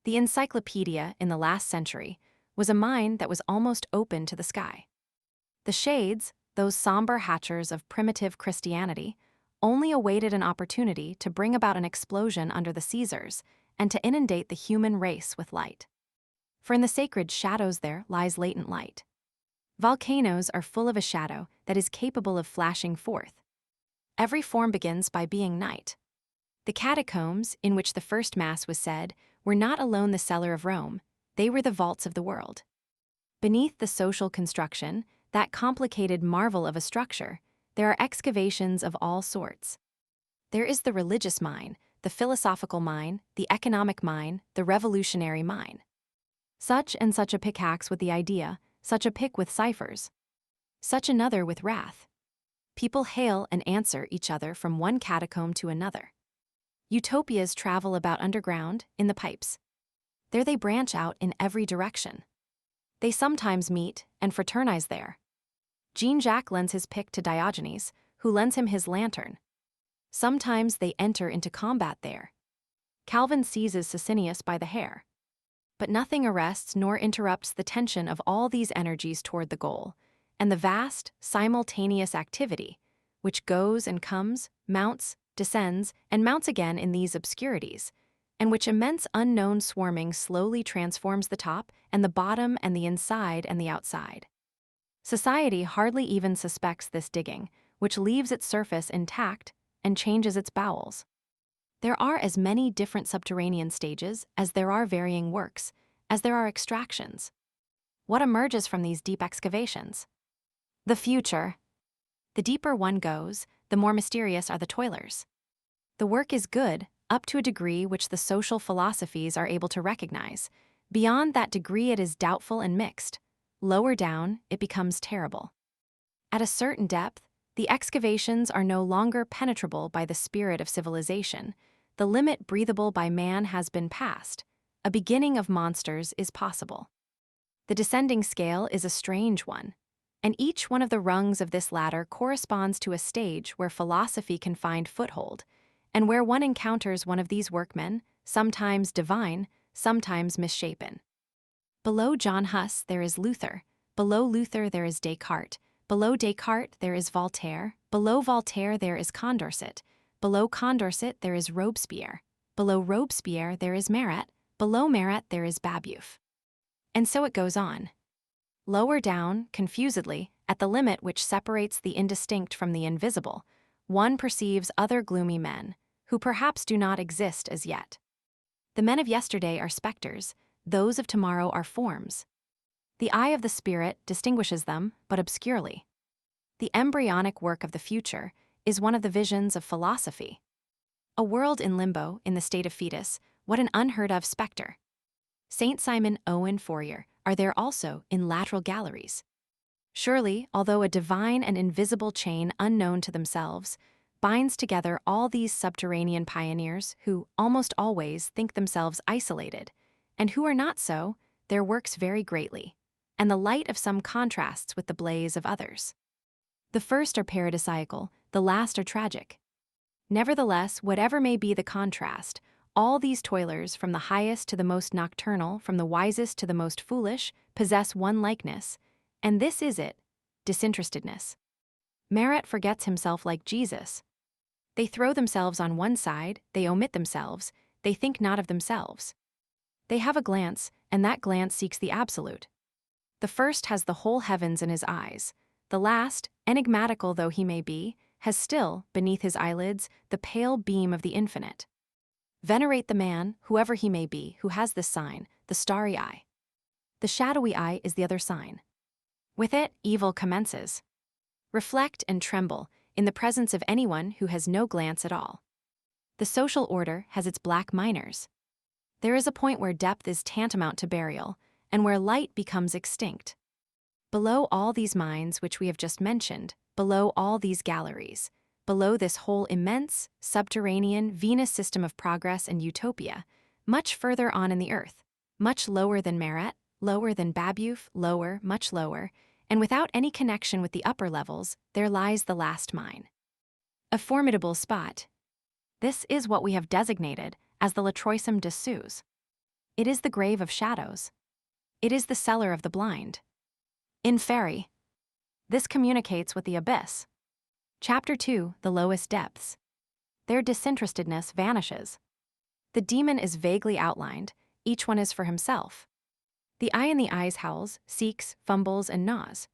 The encyclopedia in the last century was a mine that was almost open to the sky. The shades, those somber hatchers of primitive Christianity, only awaited an opportunity to bring about an explosion under the Caesars and to inundate the human race with light. For in the sacred shadows there lies latent light. Volcanoes are full of a shadow that is capable of flashing forth. Every form begins by being night. The catacombs, in which the first Mass was said, were not alone the cellar of Rome, they were the vaults of the world. Beneath the social construction, that complicated marvel of a structure, there are excavations of all sorts. There is the religious mine, the philosophical mine, the economic mine, the revolutionary mine. Such and such a pickaxe with the idea, such a pick with ciphers. Such another with wrath. People hail and answer each other from one catacomb to another. Utopias travel about underground, in the pipes. There they branch out in every direction. They sometimes meet and fraternize there. Jean-Jacques lends his pick to Diogenes, who lends him his lantern. Sometimes they enter into combat there. Calvin seizes Socinius by the hair. But nothing arrests nor interrupts the tension of all these energies toward the goal, and the vast, simultaneous activity, which goes and comes, mounts, descends, and mounts again in these obscurities, and which immense unknown swarming slowly transforms the top and the bottom and the inside and the outside. Society hardly even suspects this digging, which leaves its surface intact and changes its bowels. There are as many different subterranean stages as there are varying works, as there are extractions. What emerges from these deep excavations? The future. The deeper one goes, the more mysterious are the toilers. The work is good, up to a degree which the social philosophies are able to recognize. Beyond that degree it is doubtful and mixed. Lower down, it becomes terrible. At a certain depth, the excavations are no longer penetrable by the spirit of civilization. The limit breathable by man has been passed. A beginning of monsters is possible. The descending scale is a strange one. And each one of the rungs of this ladder corresponds to a stage where philosophy can find foothold, and where one encounters one of these workmen, sometimes divine, sometimes misshapen. Below John Huss there is Luther, below Luther there is Descartes, below Descartes there is Voltaire, below Voltaire there is Condorcet, below Condorcet there is Robespierre, below Robespierre there is Marat, below Marat there is Babeuf. And so it goes on. Lower down, confusedly, at the limit which separates the indistinct from the invisible, one perceives other gloomy men, who perhaps do not exist as yet. The men of yesterday are specters, those of tomorrow are forms. The eye of the spirit distinguishes them, but obscurely. The embryonic work of the future is one of the visions of philosophy. A world in limbo, in the state of fetus, what an unheard-of specter. Saint Simon Owen Fourier are there also in lateral galleries. Surely, although a divine and invisible chain unknown to themselves binds together all these subterranean pioneers who almost always think themselves isolated, and who are not so, their works vary greatly, and the light of some contrasts with the blaze of others. The first are paradisiacal, the last are tragic. Nevertheless, whatever may be the contrast, all these toilers, from the highest to the most nocturnal, from the wisest to the most foolish, possess one likeness, and this is it, disinterestedness. Marat forgets himself like Jesus. They throw themselves on one side, they omit themselves, they think not of themselves. They have a glance, and that glance seeks the absolute. The first has the whole heavens in his eyes. The last, enigmatical though he may be, has still, beneath his eyelids, the pale beam of the infinite. Venerate the man, whoever he may be, who has this sign, the starry eye. The shadowy eye is the other sign. With it, evil commences. Reflect and tremble in the presence of anyone who has no glance at all. The social order has its black minors. There is a point where depth is tantamount to burial, and where light becomes extinct. Below all these minds which we have just mentioned, below all these galleries, below this whole immense, subterranean, Venus system of progress and utopia, much further on in the earth, much lower than Marat, lower than Babeuf, lower, much lower, and without any connection with the upper levels, there lies the last mine. A formidable spot. This is what we have designated as the Latroisium des Sous. It is the grave of shadows. It is the cellar of the blind. Inferi. This communicates with the abyss. Chapter 2, the lowest depths. Their disinterestedness vanishes. The demon is vaguely outlined, each one is for himself. The eye in the eyes howls, seeks, fumbles, and gnaws.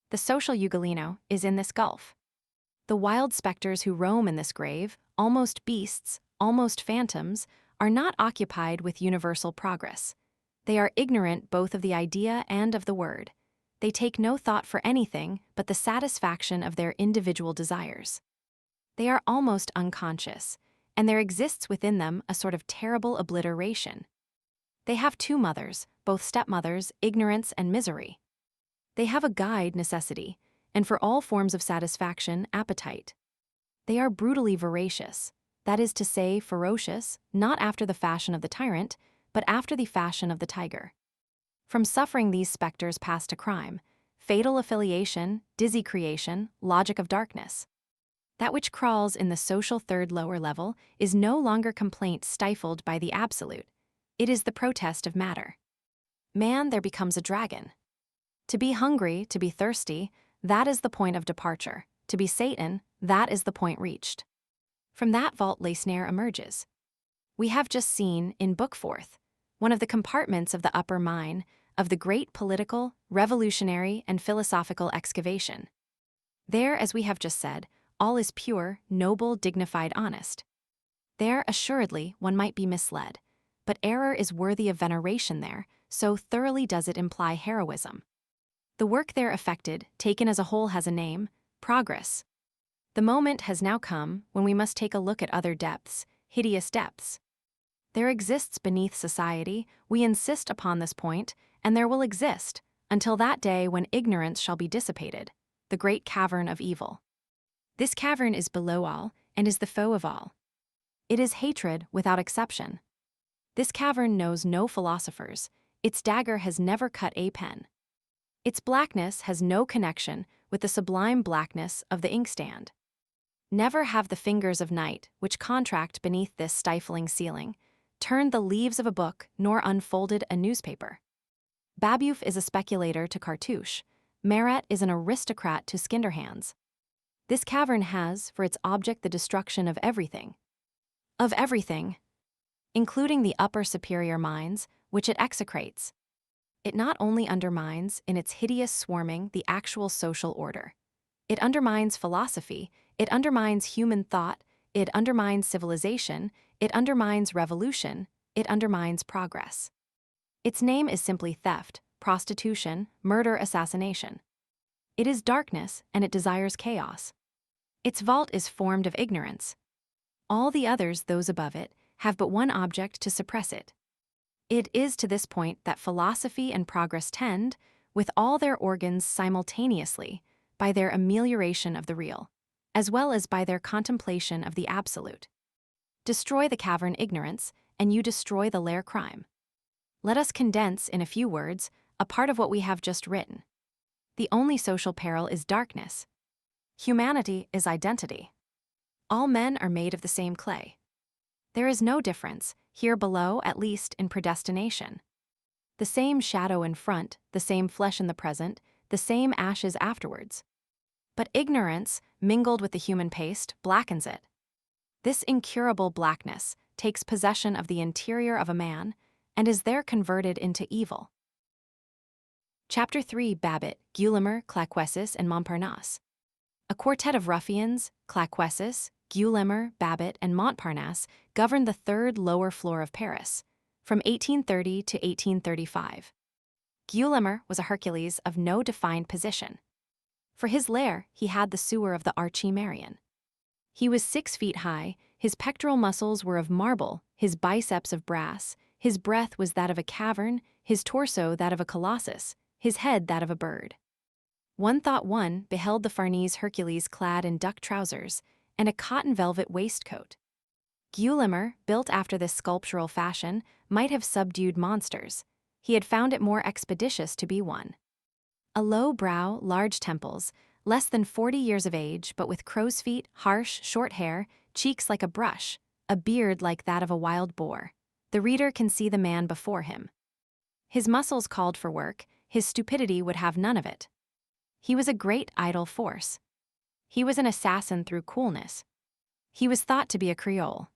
The social Ugolino is in this gulf. The wild specters who roam in this grave, almost beasts, almost phantoms, are not occupied with universal progress. They are ignorant both of the idea and of the word. They take no thought for anything but the satisfaction of their individual desires. They are almost unconscious, and there exists within them a sort of terrible obliteration. They have two mothers, both stepmothers, ignorance and misery. They have a guide, necessity, and for all forms of satisfaction, appetite. They are brutally voracious, that is to say, ferocious, not after the fashion of the tyrant, but after the fashion of the tiger. From suffering these specters pass to crime, fatal affiliation, dizzy creation, logic of darkness. That which crawls in the social third lower level is no longer complaint stifled by the absolute. It is the protest of matter. Man there becomes a dragon. To be hungry, to be thirsty, that is the point of departure. To be Satan, that is the point reached. From that vault Leisner emerges. We have just seen, in Book Fourth, one of the compartments of the upper mine of the great political, revolutionary, and philosophical excavation. There, as we have just said, all is pure, noble, dignified, honest. There, assuredly, one might be misled, but error is worthy of veneration there, so thoroughly does it imply heroism. The work there effected, taken as a whole, has a name: progress. The moment has now come when we must take a look at other depths, hideous depths. There exists beneath society, we insist upon this point, and there will exist, until that day when ignorance shall be dissipated, the great cavern of evil. This cavern is below all, and is the foe of all. It is hatred without exception. This cavern knows no philosophers, its dagger has never cut a pen. Its blackness has no connection with the sublime blackness of the inkstand. Never have the fingers of night, which contract beneath this stifling ceiling, turned the leaves of a book nor unfolded a newspaper. Babeuf is a speculator to Cartouche. Marat is an aristocrat to Skinderhands. This cavern has, for its object, the destruction of everything. Of everything, including the upper superior minds, which it execrates. It not only undermines, in its hideous swarming, the actual social order. It undermines philosophy, it undermines human thought, it undermines civilization, it undermines revolution, it undermines progress. Its name is simply theft, prostitution, murder, assassination. It is darkness, and it desires chaos. Its vault is formed of ignorance. All the others, those above it, have but one object to suppress it. It is to this point that philosophy and progress tend, with all their organs simultaneously, by their amelioration of the real, as well as by their contemplation of the absolute. Destroy the cavern ignorance, and you destroy the lair crime. Let us condense, in a few words, a part of what we have just written. The only social peril is darkness. Humanity is identity. All men are made of the same clay. There is no difference, here below at least, in predestination. The same shadow in front, the same flesh in the present, the same ashes afterwards. But ignorance, mingled with the human paste, blackens it. This incurable blackness takes possession of the interior of a man, and is there converted into evil. Chapter 3. Babet, Gueulemer, Claquesous, and Montparnasse. A quartet of ruffians, Claquesous, Gueulemer, Babet, and Montparnasse, governed the third lower floor of Paris, from 1830 to 1835. Gueulemer was a Hercules of no defined position. For his lair, he had the sewer of the Archimerion. He was 6 feet high, his pectoral muscles were of marble, his biceps of brass, his breath was that of a cavern, his torso that of a colossus, his head that of a bird. One beheld the Farnese Hercules clad in duck trousers and a cotton velvet waistcoat. Gueulemer, built after this sculptural fashion, might have subdued monsters. He had found it more expeditious to be one. A low brow, large temples, less than 40 years of age, but with crow's feet, harsh, short hair, cheeks like a brush, a beard like that of a wild boar. The reader can see the man before him. His muscles called for work, his stupidity would have none of it. He was a great idle force. He was an assassin through coolness. He was thought to be a Creole.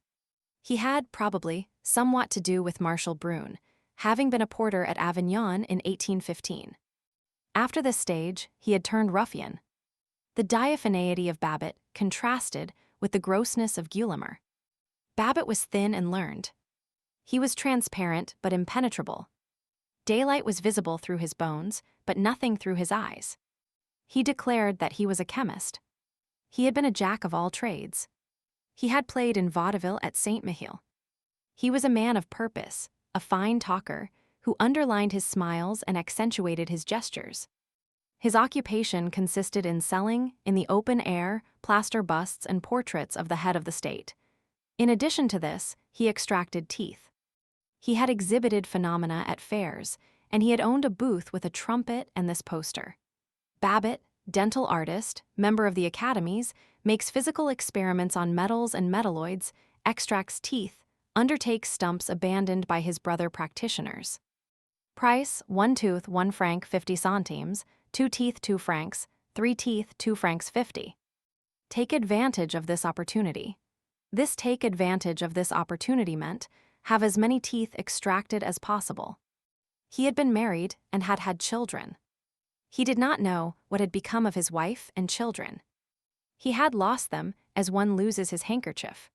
He had, probably, somewhat to do with Marshal Brune, having been a porter at Avignon in 1815. After this stage, he had turned ruffian. The diaphaneity of Babet contrasted with the grossness of Gueulemer. Babet was thin and learned. He was transparent but impenetrable. Daylight was visible through his bones, but nothing through his eyes. He declared that he was a chemist. He had been a jack of all trades. He had played in vaudeville at Saint-Mihiel. He was a man of purpose, a fine talker, who underlined his smiles and accentuated his gestures. His occupation consisted in selling, in the open air, plaster busts and portraits of the head of the state. In addition to this, he extracted teeth. He had exhibited phenomena at fairs, and he had owned a booth with a trumpet and this poster. Babet, dental artist, member of the academies, makes physical experiments on metals and metalloids, extracts teeth, undertakes stumps abandoned by his brother practitioners. Price, 1 tooth 1 franc 50 centimes, 2 teeth 2 francs, 3 teeth 2 francs 50. Take advantage of this opportunity. This take advantage of this opportunity meant have as many teeth extracted as possible. He had been married and had had children. He did not know what had become of his wife and children. He had lost them as one loses his handkerchief.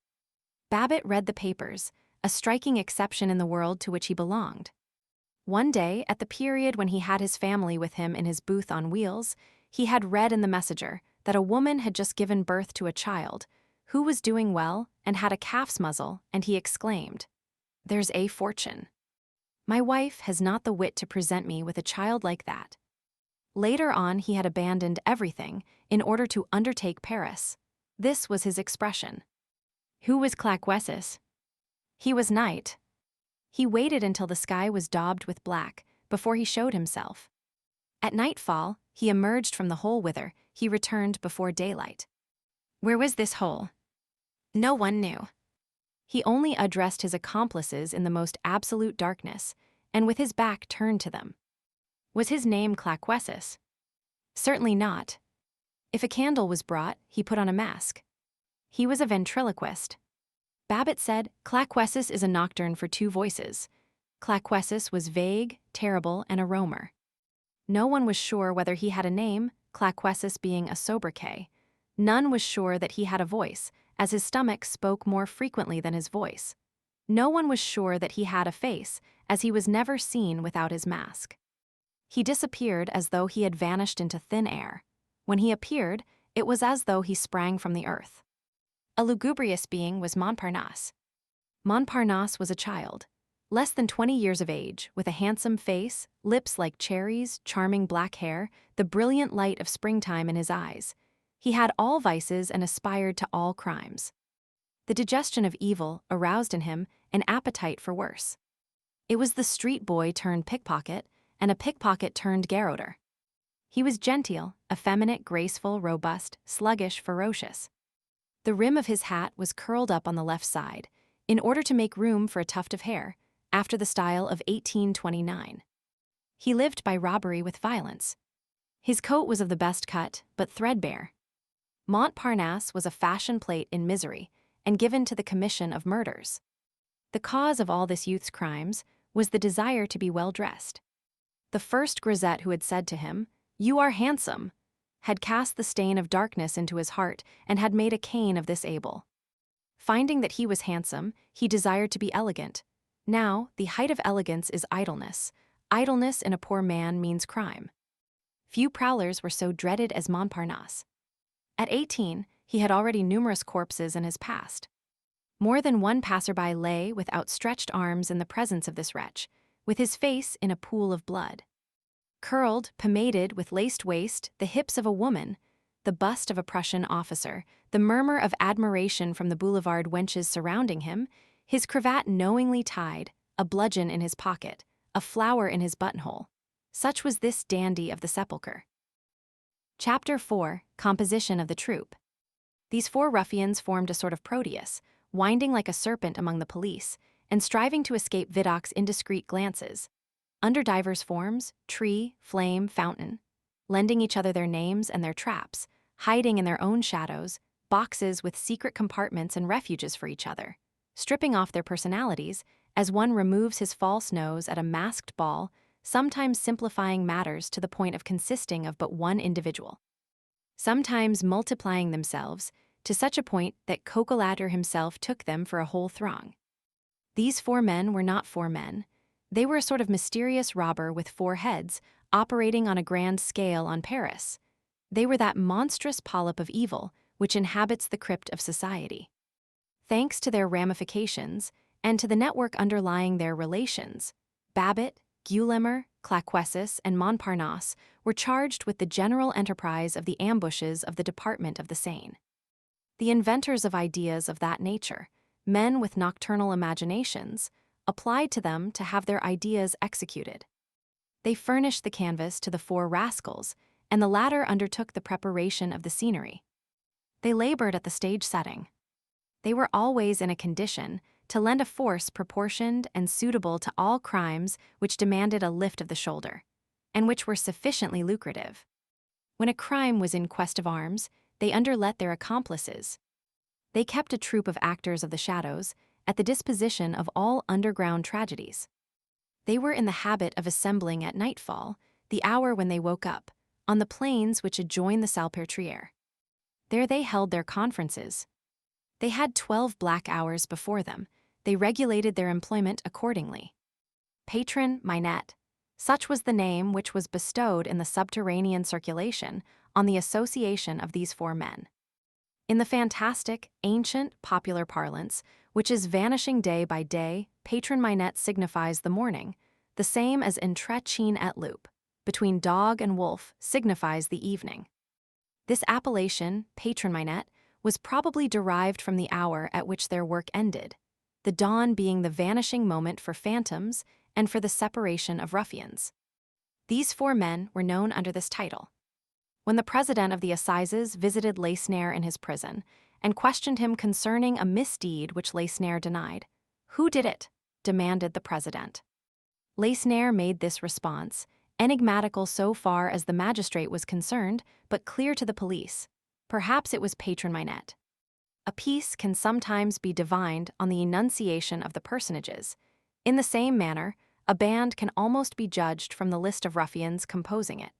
Babet read the papers, a striking exception in the world to which he belonged. One day, at the period when he had his family with him in his booth on wheels, he had read in the Messenger that a woman had just given birth to a child, who was doing well and had a calf's muzzle, and he exclaimed, "There's a fortune. My wife has not the wit to present me with a child like that." Later on, he had abandoned everything in order to undertake Paris. This was his expression. Who was Claquesous? He was night. He waited until the sky was daubed with black before he showed himself. At nightfall, he emerged from the hole whither he returned before daylight. Where was this hole? No one knew. He only addressed his accomplices in the most absolute darkness, and with his back turned to them. Was his name Claquessus? Certainly not. If a candle was brought, he put on a mask. He was a ventriloquist. Babbitt said, Claquessus is a nocturne for two voices. Claquessus was vague, terrible, and a roamer. No one was sure whether he had a name, Claquessus being a sobriquet. None was sure that he had a voice, as his stomach spoke more frequently than his voice. No one was sure that he had a face, as he was never seen without his mask. He disappeared as though he had vanished into thin air. When he appeared, it was as though he sprang from the earth. A lugubrious being was Montparnasse. Montparnasse was a child, less than 20 years of age, with a handsome face, lips like cherries, charming black hair, the brilliant light of springtime in his eyes. He had all vices and aspired to all crimes. The digestion of evil aroused in him an appetite for worse. It was the street boy turned pickpocket, and a pickpocket turned garroter. He was genteel, effeminate, graceful, robust, sluggish, ferocious. The rim of his hat was curled up on the left side, in order to make room for a tuft of hair, after the style of 1829. He lived by robbery with violence. His coat was of the best cut, but threadbare. Montparnasse was a fashion plate in misery, and given to the commission of murders. The cause of all this youth's crimes was the desire to be well dressed. The first grisette who had said to him, "You are handsome," had cast the stain of darkness into his heart and had made a Cain of this Abel. Finding that he was handsome, he desired to be elegant. Now, the height of elegance is idleness. Idleness in a poor man means crime. Few prowlers were so dreaded as Montparnasse. At 18, he had already numerous corpses in his past. More than one passerby lay with outstretched arms in the presence of this wretch, with his face in a pool of blood. Curled, pomaded, with laced waist, the hips of a woman, the bust of a Prussian officer, the murmur of admiration from the boulevard wenches surrounding him, his cravat knowingly tied, a bludgeon in his pocket, a flower in his buttonhole. Such was this dandy of the sepulchre. Chapter 4, Composition of the Troupe. These four ruffians formed a sort of Proteus, winding like a serpent among the police, and striving to escape Vidocq's indiscreet glances. Under divers forms, tree, flame, fountain, lending each other their names and their traps, hiding in their own shadows, boxes with secret compartments and refuges for each other, stripping off their personalities as one removes his false nose at a masked ball, sometimes simplifying matters to the point of consisting of but one individual, sometimes multiplying themselves to such a point that Coqueladre himself took them for a whole throng. These four men were not four men. They were a sort of mysterious robber with four heads, operating on a grand scale on Paris. They were that monstrous polyp of evil which inhabits the crypt of society. Thanks to their ramifications, and to the network underlying their relations, Babbitt, Gueulemer, Claquessus, and Montparnasse were charged with the general enterprise of the ambushes of the Department of the Seine. The inventors of ideas of that nature, men with nocturnal imaginations, applied to them to have their ideas executed. They furnished the canvas to the four rascals, and the latter undertook the preparation of the scenery. They labored at the stage setting. They were always in a condition to lend a force proportioned and suitable to all crimes which demanded a lift of the shoulder, and which were sufficiently lucrative. When a crime was in quest of arms, they underlet their accomplices. They kept a troupe of actors of the shadows at the disposition of all underground tragedies. They were in the habit of assembling at nightfall, the hour when they woke up, on the plains which adjoin the Salpêtrière. There they held their conferences. They had 12 black hours before them. They regulated their employment accordingly. Patron Minette, such was the name which was bestowed in the subterranean circulation on the association of these four men. In the fantastic, ancient, popular parlance, which is vanishing day by day, Patron Minette signifies the morning, the same as entre chien et loup, between dog and wolf, signifies the evening. This appellation, Patron Minette, was probably derived from the hour at which their work ended, the dawn being the vanishing moment for phantoms and for the separation of ruffians. These 4 men were known under this title. When the president of the assizes visited Lacenaire in his prison and questioned him concerning a misdeed which Lacenaire denied, "Who did it?" demanded the president. Lacenaire made this response, enigmatical so far as the magistrate was concerned, but clear to the police. Perhaps it was patron Minette. A piece can sometimes be divined on the enunciation of the personages. In the same manner, a band can almost be judged from the list of ruffians composing it.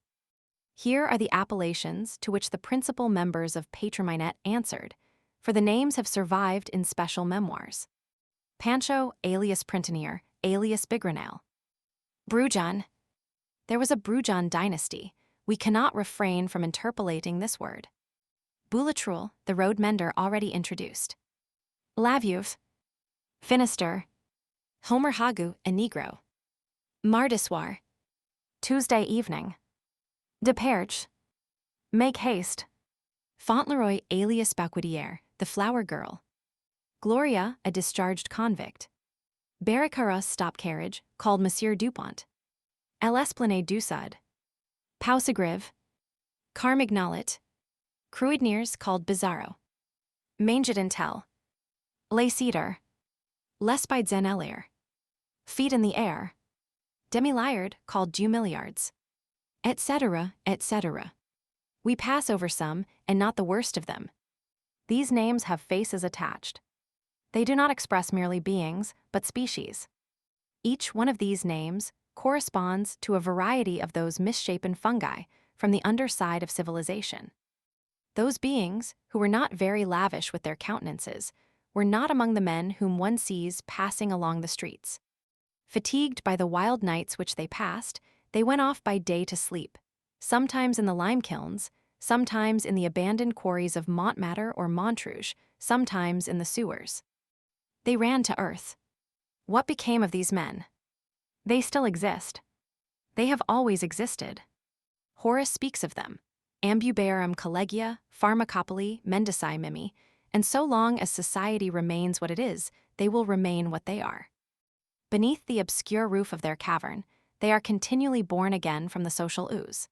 Here are the appellations to which the principal members of Patron Minette answered, for the names have survived in special memoirs. Pancho, alias Printanier, alias Bigrenelle. Brujon. There was a Brujon dynasty. We cannot refrain from interpolating this word. Boulatruelle, the road mender already introduced. Laviouve. Finister. Homer Hagu, a Negro. Mardi-soir. Tuesday evening. Deperche. Make haste. Fauntleroy, alias Bacquidière, the flower girl. Gloria, a discharged convict. Barracaras stop carriage, called Monsieur Dupont. L'Esplanade du Sud. Pausagrive. Carmignolet. Cruidniers called Bizarro. Mangedentel. Les Cedar. L'Espide Zenellaire. Feet in the air. Demi-liard called Dumilliards. Etc., etc. We pass over some, and not the worst of them. These names have faces attached. They do not express merely beings, but species. Each one of these names corresponds to a variety of those misshapen fungi from the underside of civilization. Those beings, who were not very lavish with their countenances, were not among the men whom one sees passing along the streets. Fatigued by the wild nights which they passed, they went off by day to sleep, sometimes in the lime kilns, sometimes in the abandoned quarries of Montmartre or Montrouge, sometimes in the sewers. They ran to earth. What became of these men? They still exist. They have always existed. Horace speaks of them, ambubarum collegia, pharmacopoly, mendici mimi, and so long as society remains what it is, they will remain what they are. Beneath the obscure roof of their cavern, they are continually born again from the social ooze.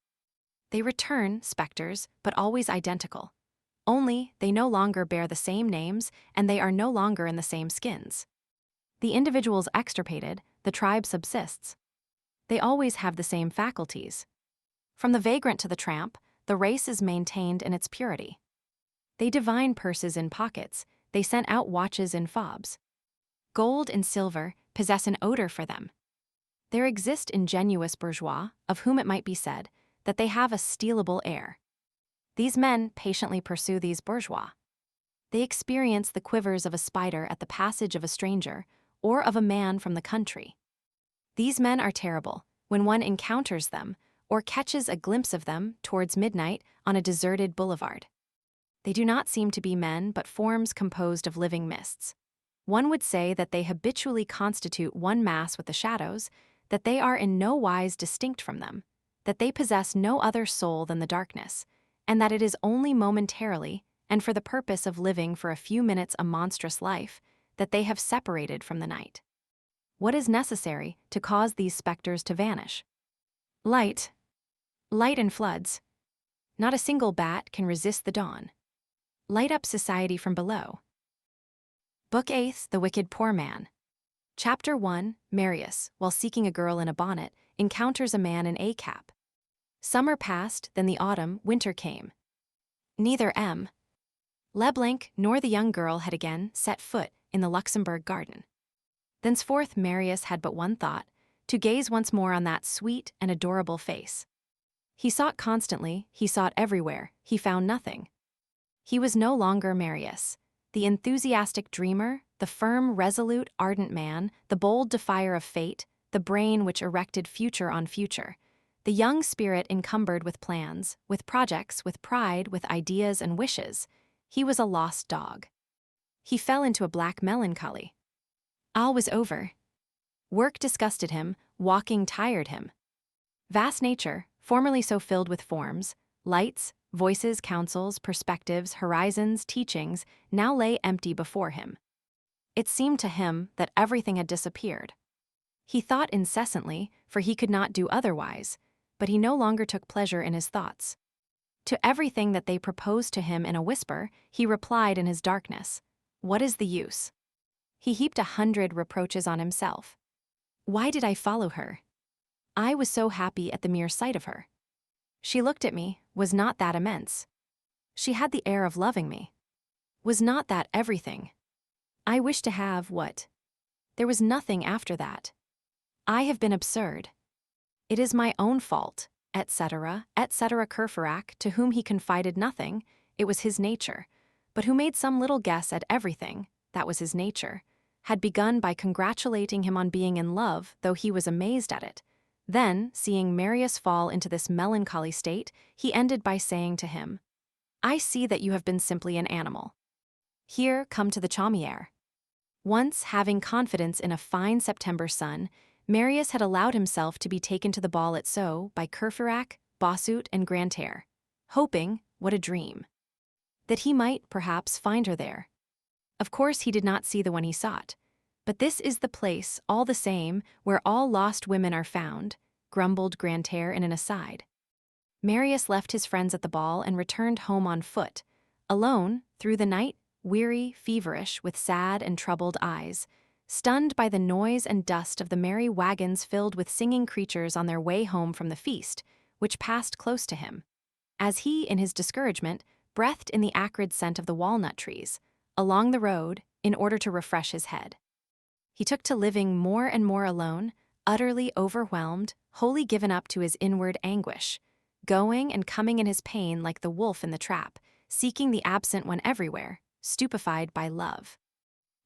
They return, specters, but always identical. Only, they no longer bear the same names, and they are no longer in the same skins. The individuals extirpated, the tribe subsists. They always have the same faculties. From the vagrant to the tramp, the race is maintained in its purity. They divine purses in pockets, they sent out watches in fobs. Gold and silver possess an odor for them. There exist ingenuous bourgeois, of whom it might be said that they have a stealable air. These men patiently pursue these bourgeois. They experience the quivers of a spider at the passage of a stranger, or of a man from the country. These men are terrible when one encounters them, or catches a glimpse of them towards midnight on a deserted boulevard. They do not seem to be men but forms composed of living mists. One would say that they habitually constitute one mass with the shadows, that they are in no wise distinct from them, that they possess no other soul than the darkness, and that it is only momentarily, and for the purpose of living for a few minutes a monstrous life, that they have separated from the night. What is necessary to cause these specters to vanish? Light. Light in floods. Not a single bat can resist the dawn. Light up society from below. Book 8th, The Wicked Poor Man. Chapter 1, Marius, while seeking a girl in a bonnet, encounters a man in a cap. Summer passed, then the autumn, winter came. Neither M. Leblanc nor the young girl had again set foot in the Luxembourg garden. Thenceforth Marius had but one thought, to gaze once more on that sweet and adorable face. He sought constantly, he sought everywhere, he found nothing. He was no longer Marius, the enthusiastic dreamer, the firm, resolute, ardent man, the bold defier of fate, the brain which erected future on future, the young spirit encumbered with plans, with projects, with pride, with ideas and wishes. He was a lost dog. He fell into a black melancholy. All was over. Work disgusted him, walking tired him. Vast nature, formerly so filled with forms, lights, voices, counsels, perspectives, horizons, teachings, now lay empty before him. It seemed to him that everything had disappeared. He thought incessantly, for he could not do otherwise, but he no longer took pleasure in his thoughts. To everything that they proposed to him in a whisper, he replied in his darkness, "What is the use?" He heaped 100 reproaches on himself. Why did I follow her? I was so happy at the mere sight of her. She looked at me, was not that immense? She had the air of loving me. Was not that everything? I wished to have what? There was nothing after that. I have been absurd. It is my own fault, etc., etc. Courfeyrac, to whom he confided nothing, it was his nature, but who made some little guess at everything, that was his nature, had begun by congratulating him on being in love, though he was amazed at it. Then, seeing Marius fall into this melancholy state, he ended by saying to him, "I see that you have been simply an animal. Here, come to the chaumière." Once, having confidence in a fine September sun, Marius had allowed himself to be taken to the ball at Sceaux by Courfeyrac, Bossuet, and Grantaire, hoping, what a dream, that he might, perhaps, find her there. Of course he did not see the one he sought. But this is the place, all the same, where all lost women are found, grumbled Grantaire in an aside. Marius left his friends at the ball and returned home on foot, alone, through the night, weary, feverish, with sad and troubled eyes, stunned by the noise and dust of the merry wagons filled with singing creatures on their way home from the feast, which passed close to him, as he, in his discouragement, breathed in the acrid scent of the walnut trees, along the road, in order to refresh his head. He took to living more and more alone, utterly overwhelmed, wholly given up to his inward anguish, going and coming in his pain like the wolf in the trap, seeking the absent one everywhere, stupefied by love.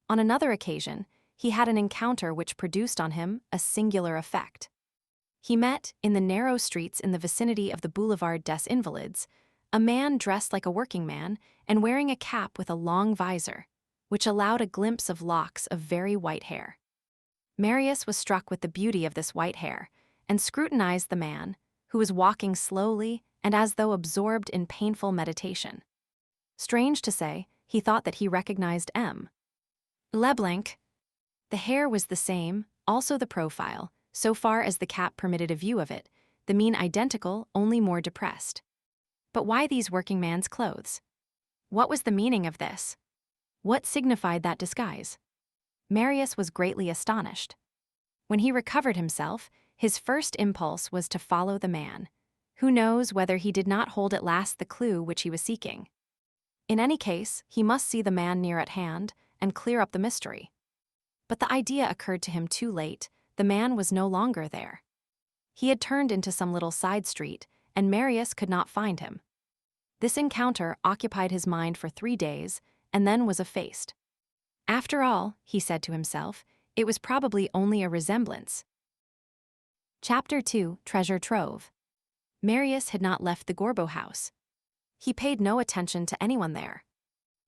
On another occasion, he had an encounter which produced on him a singular effect. He met, in the narrow streets in the vicinity of the Boulevard des Invalides, a man dressed like a working man and wearing a cap with a long visor, which allowed a glimpse of locks of very white hair. Marius was struck with the beauty of this white hair, and scrutinized the man, who was walking slowly and as though absorbed in painful meditation. Strange to say, he thought that he recognized M. Leblanc. The hair was the same, also the profile, so far as the cap permitted a view of it, the mien identical, only more depressed. But why these working man's clothes? What was the meaning of this? What signified that disguise? Marius was greatly astonished. When he recovered himself, his first impulse was to follow the man. Who knows whether he did not hold at last the clue which he was seeking? In any case, he must see the man near at hand and clear up the mystery. But the idea occurred to him too late. The man was no longer there. He had turned into some little side street, and Marius could not find him. This encounter occupied his mind for 3 days, and then was effaced. After all, he said to himself, it was probably only a resemblance. Chapter 2, Treasure Trove. Marius had not left the Gorbeau house. He paid no attention to anyone there.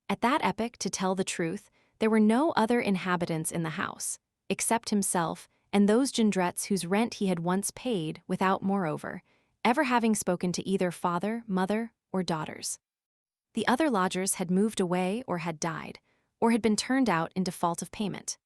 At that epoch, to tell the truth, there were no other inhabitants in the house, except himself and those Jondrettes whose rent he had once paid without, moreover, ever having spoken to either father, mother, or daughters. The other lodgers had moved away or had died, or had been turned out in default of payment.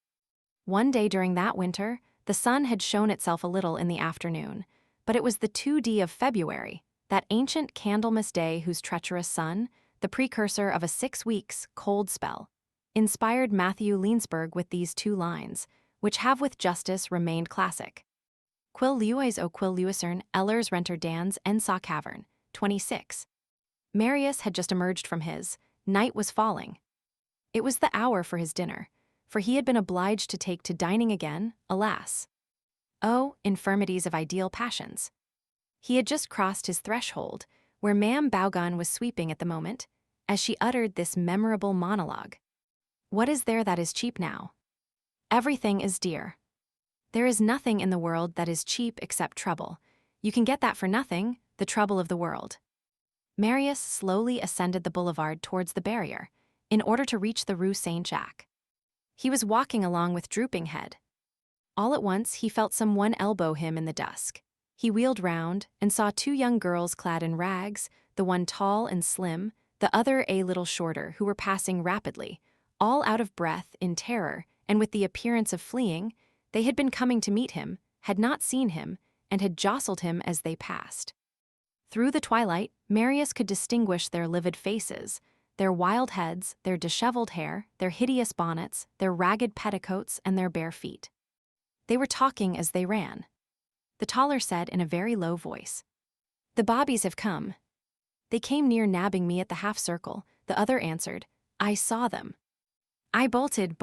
One day during that winter, the sun had shown itself a little in the afternoon, but it was the 2d of February, that ancient Candlemas day whose treacherous sun, the precursor of a 6 weeks' cold spell, inspired Matthew Leensburg with these 2 lines, which have with justice remained classic. Quil luis o quil luisern ellers renter dans en sa cavern, 26. Marius had just emerged from his. Night was falling. It was the hour for his dinner, for he had been obliged to take to dining again, alas. Oh, infirmities of ideal passions. He had just crossed his threshold, where Ma'am Bougon was sweeping at the moment, as she uttered this memorable monologue. What is there that is cheap now? Everything is dear. There is nothing in the world that is cheap except trouble. You can get that for nothing, the trouble of the world. Marius slowly ascended the boulevard towards the barrier, in order to reach the Rue Saint-Jacques. He was walking along with drooping head. All at once he felt some one elbow him in the dusk. He wheeled round and saw 2 young girls clad in rags, the one tall and slim, the other a little shorter, who were passing rapidly, all out of breath, in terror, and with the appearance of fleeing. They had been coming to meet him, had not seen him, and had jostled him as they passed. Through the twilight, Marius could distinguish their livid faces, their wild heads, their disheveled hair, their hideous bonnets, their ragged petticoats, and their bare feet. They were talking as they ran. The taller said in a very low voice, "The bobbies have come. They came near nabbing me at the half-circle," the other answered, "I saw them. I bolted.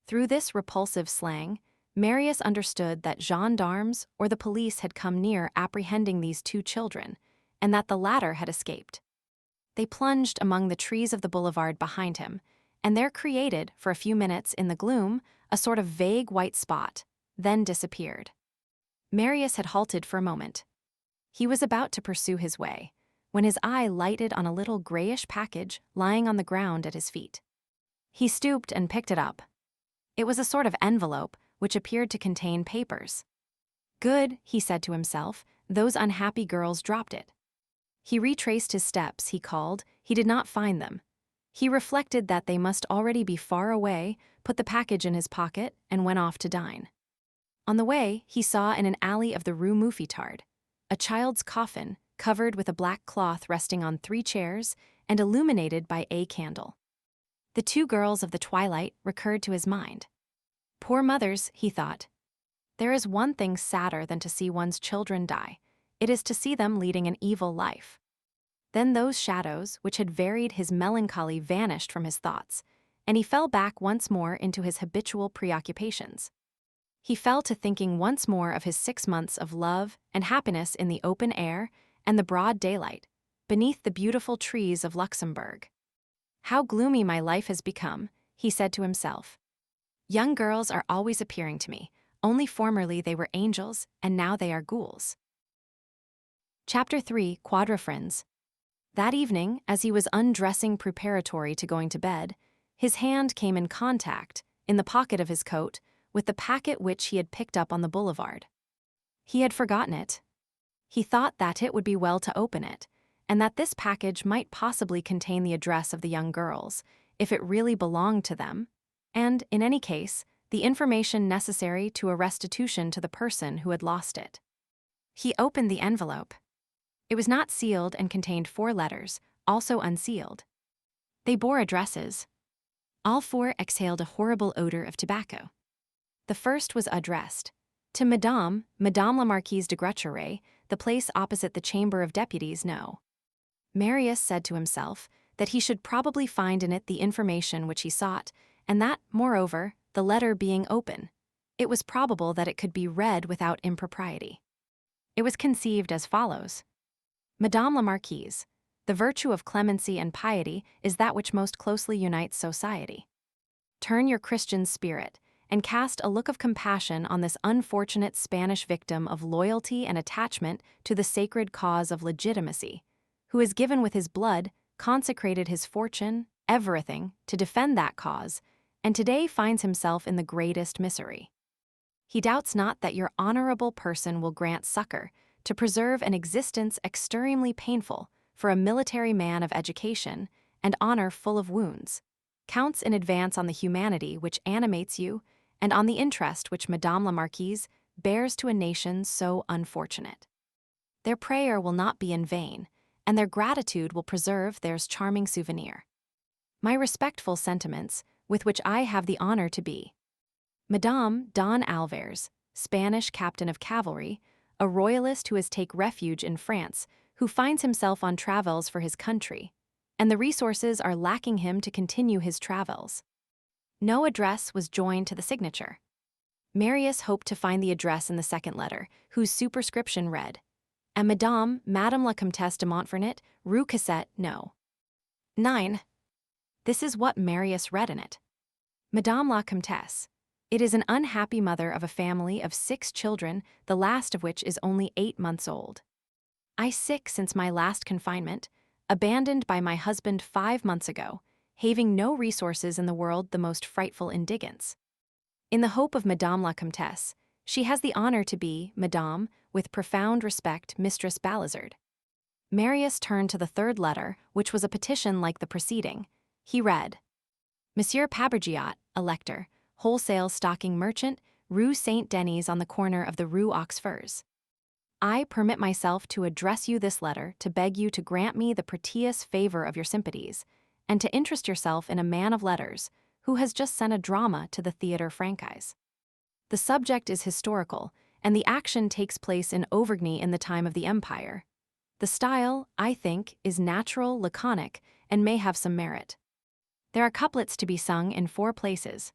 Through this repulsive slang, Marius understood that gendarmes or the police had come near apprehending these two children, and that the latter had escaped. They plunged among the trees of the boulevard behind him, and there created, for a few minutes in the gloom, a sort of vague white spot, then disappeared. Marius had halted for a moment. He was about to pursue his way, when his eye lighted on a little grayish package lying on the ground at his feet. He stooped and picked it up. It was a sort of envelope, which appeared to contain papers. "Good," he said to himself, "those unhappy girls dropped it." He retraced his steps, he called. He did not find them. He reflected that they must already be far away, put the package in his pocket, and went off to dine. On the way, he saw in an alley of the Rue Mouffetard a child's coffin covered with a black cloth resting on 3 chairs and illuminated by a candle. The 2 girls of the twilight recurred to his mind. Poor mothers, he thought. There is one thing sadder than to see one's children die. It is to see them leading an evil life. Then those shadows, which had varied his melancholy, vanished from his thoughts, and he fell back once more into his habitual preoccupations. He fell to thinking once more of his 6 months of love and happiness in the open air and the broad daylight, beneath the beautiful trees of Luxembourg. "How gloomy my life has become," he said to himself. "Young girls are always appearing to me. Only formerly they were angels, and now they are ghouls." Chapter 3, Quadrifrons. That evening, as he was undressing preparatory to going to bed, his hand came in contact, in the pocket of his coat, with the packet which he had picked up on the boulevard. He had forgotten it. He thought that it would be well to open it, and that this package might possibly contain the address of the young girls, if it really belonged to them, and, in any case, the information necessary to a restitution to the person who had lost it. He opened the envelope. It was not sealed and contained 4 letters, also unsealed. They bore addresses. All 4 exhaled a horrible odor of tobacco. The first was addressed to Madame la Marquise de Grucheray, the place opposite the Chamber of Deputies, No. Marius said to himself that he should probably find in it the information which he sought, and that, moreover, the letter being open, it was probable that it could be read without impropriety. It was conceived as follows: Madame la Marquise, the virtue of clemency and piety is that which most closely unites society. Turn your Christian spirit, and cast a look of compassion on this unfortunate Spanish victim of loyalty and attachment to the sacred cause of legitimacy, who has given with his blood, consecrated his fortune, everything, to defend that cause, and today finds himself in the greatest misery. He doubts not that your honorable person will grant succor to preserve an existence extremely painful for a military man of education and honor full of wounds, counts in advance on the humanity which animates you and on the interest which Madame la Marquise bears to a nation so unfortunate. Their prayer will not be in vain, and their gratitude will preserve their charming souvenir. My respectful sentiments, with which I have the honor to be Madame Don Alvarez, Spanish captain of cavalry, a royalist who has taken refuge in France, who finds himself on travels for his country, and the resources are lacking him to continue his travels. No address was joined to the signature. Marius hoped to find the address in the second letter, whose superscription read, "And Madame la Comtesse de Montfernet, Rue Cassette, No. 9. This is what Marius read in it. Madame la Comtesse, it is an unhappy mother of a family of 6 children, the last of which is only 8 months old. I sick since my last confinement, abandoned by my husband 5 months ago, having no resources in the world, the most frightful indigence. In the hope of Madame la Comtesse, she has the honor to be, Madame, with profound respect, Mistress Balizard." Marius turned to the third letter, which was a petition like the preceding. He read, "Monsieur Pabergiot, Elector, wholesale stocking merchant, Rue Saint Denis on the corner of the Rue aux Fers. I permit myself to address you this letter to beg you to grant me the prettiest favor of your sympathies, and to interest yourself in a man of letters who has just sent a drama to the Theatre Francais. The subject is historical, and the action takes place in Auvergne in the time of the Empire. The style, I think, is natural, laconic, and may have some merit. There are couplets to be sung in 4 places.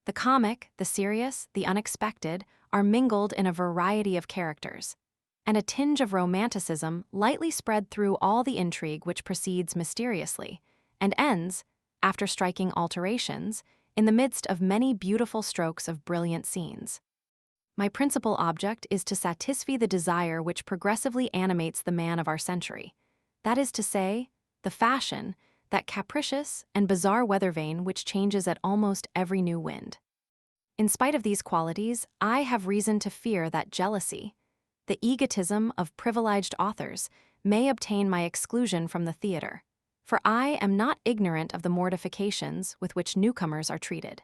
The comic, the serious, the unexpected are mingled in a variety of characters, and a tinge of romanticism lightly spread through all the intrigue which proceeds mysteriously, and ends, after striking alterations, in the midst of many beautiful strokes of brilliant scenes. My principal object is to satisfy the desire which progressively animates the man of our century, that is to say, the fashion, that capricious and bizarre weather vane which changes at almost every new wind. In spite of these qualities, I have reason to fear that jealousy, the egotism of privileged authors, may obtain my exclusion from the theatre, for I am not ignorant of the mortifications with which newcomers are treated.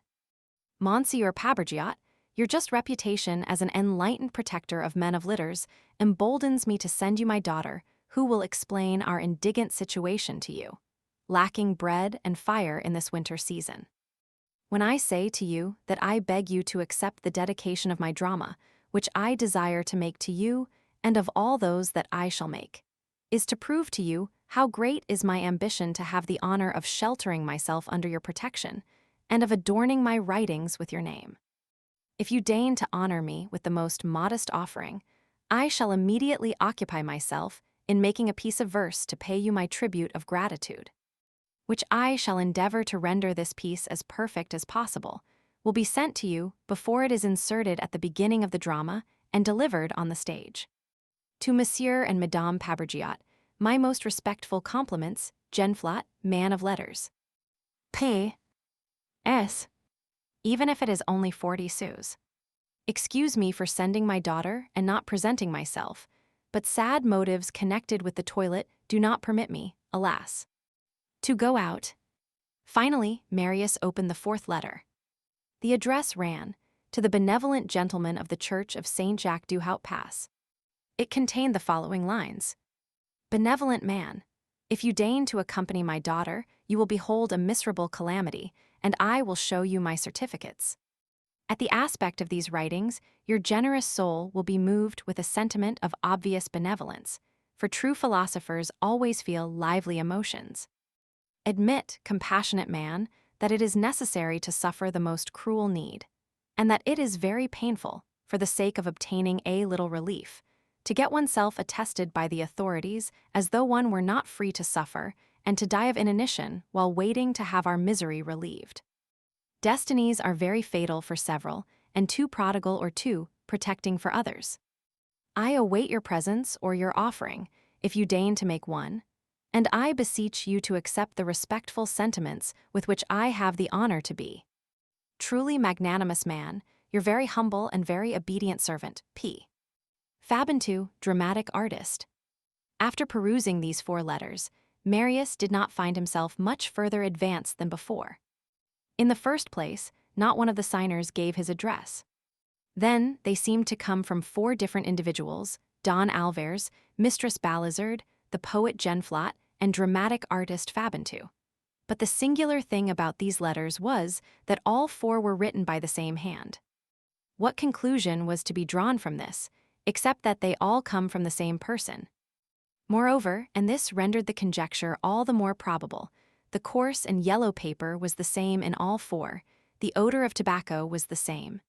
Monsieur Pabergiot, your just reputation as an enlightened protector of men of litters emboldens me to send you my daughter, who will explain our indigent situation to you, lacking bread and fire in this winter season. When I say to you that I beg you to accept the dedication of my drama, which I desire to make to you and of all those that I shall make, is to prove to you how great is my ambition to have the honor of sheltering myself under your protection and of adorning my writings with your name. If you deign to honor me with the most modest offering, I shall immediately occupy myself in making a piece of verse to pay you my tribute of gratitude, which I shall endeavor to render this piece as perfect as possible, will be sent to you before it is inserted at the beginning of the drama and delivered on the stage. To Monsieur and Madame Pabergiot, my most respectful compliments, Genflot, man of letters. P.S. Even if it is only 40 sous. Excuse me for sending my daughter and not presenting myself, but sad motives connected with the toilet do not permit me, alas, to go out. Finally, Marius opened the 4th letter. The address ran, to the benevolent gentleman of the Church of Saint Jacques du Haut Pas. It contained the following lines. Benevolent man, if you deign to accompany my daughter, you will behold a miserable calamity, and I will show you my certificates. At the aspect of these writings, your generous soul will be moved with a sentiment of obvious benevolence, for true philosophers always feel lively emotions. Admit, compassionate man, that it is necessary to suffer the most cruel need, and that it is very painful, for the sake of obtaining a little relief, to get oneself attested by the authorities as though one were not free to suffer and to die of inanition while waiting to have our misery relieved. Destinies are very fatal for several, and too prodigal or too protecting for others. I await your presence or your offering, if you deign to make one, and I beseech you to accept the respectful sentiments with which I have the honor to be. Truly magnanimous man, your very humble and very obedient servant, P. Fabantou, dramatic artist. After perusing these 4 letters, Marius did not find himself much further advanced than before. In the first place, not one of the signers gave his address. Then they seemed to come from 4 different individuals, Don Alvers, Mistress Balizard, the poet Genflot, and dramatic artist Fabantou. But the singular thing about these letters was that all 4 were written by the same hand. What conclusion was to be drawn from this, except that they all come from the same person? Moreover, and this rendered the conjecture all the more probable, the coarse and yellow paper was the same in all 4, the odor of tobacco was the same,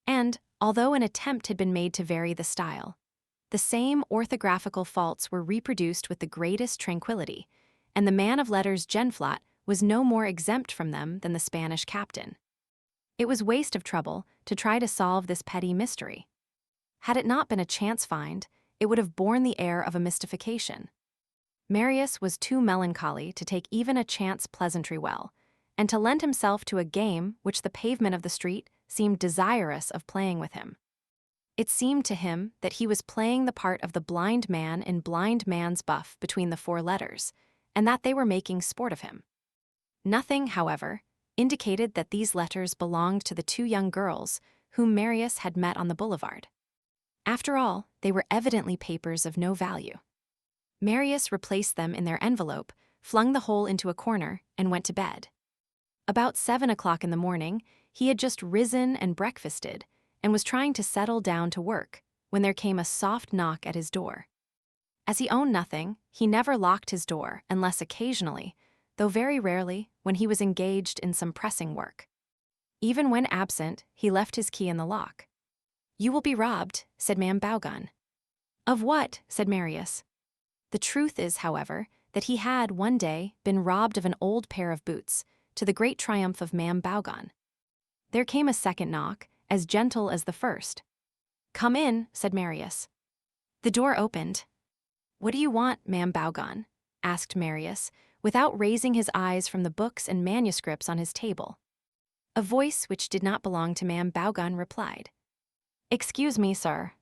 and, although an attempt had been made to vary the style, the same orthographical faults were reproduced with the greatest tranquillity, and the man of letters Genflot was no more exempt from them than the Spanish captain. It was waste of trouble to try to solve this petty mystery. Had it not been a chance find, it would have borne the air of a mystification. Marius was too melancholy to take even a chance pleasantry well, and to lend himself to a game which the pavement of the street seemed desirous of playing with him. It seemed to him that he was playing the part of the blind man in Blind Man's Buff between the 4 letters, and that they were making sport of him. Nothing, however, indicated that these letters belonged to the 2 young girls whom Marius had met on the boulevard. After all, they were evidently papers of no value. Marius replaced them in their envelope, flung the whole into a corner, and went to bed. About 7 o'clock in the morning, he had just risen and breakfasted, and was trying to settle down to work, when there came a soft knock at his door. As he owned nothing, he never locked his door unless occasionally, though very rarely, when he was engaged in some pressing work. Even when absent, he left his key in the lock. "You will be robbed," said Ma'am Bowgun. "Of what?" said Marius. The truth is, however, that he had, one day, been robbed of an old pair of boots, to the great triumph of Ma'am Bowgun. There came a second knock, as gentle as the first. "Come in," said Marius. The door opened. "What do you want, Ma'am Bowgun?" asked Marius, without raising his eyes from the books and manuscripts on his table. A voice which did not belong to Ma'am Bowgun replied, "Excuse me, sir."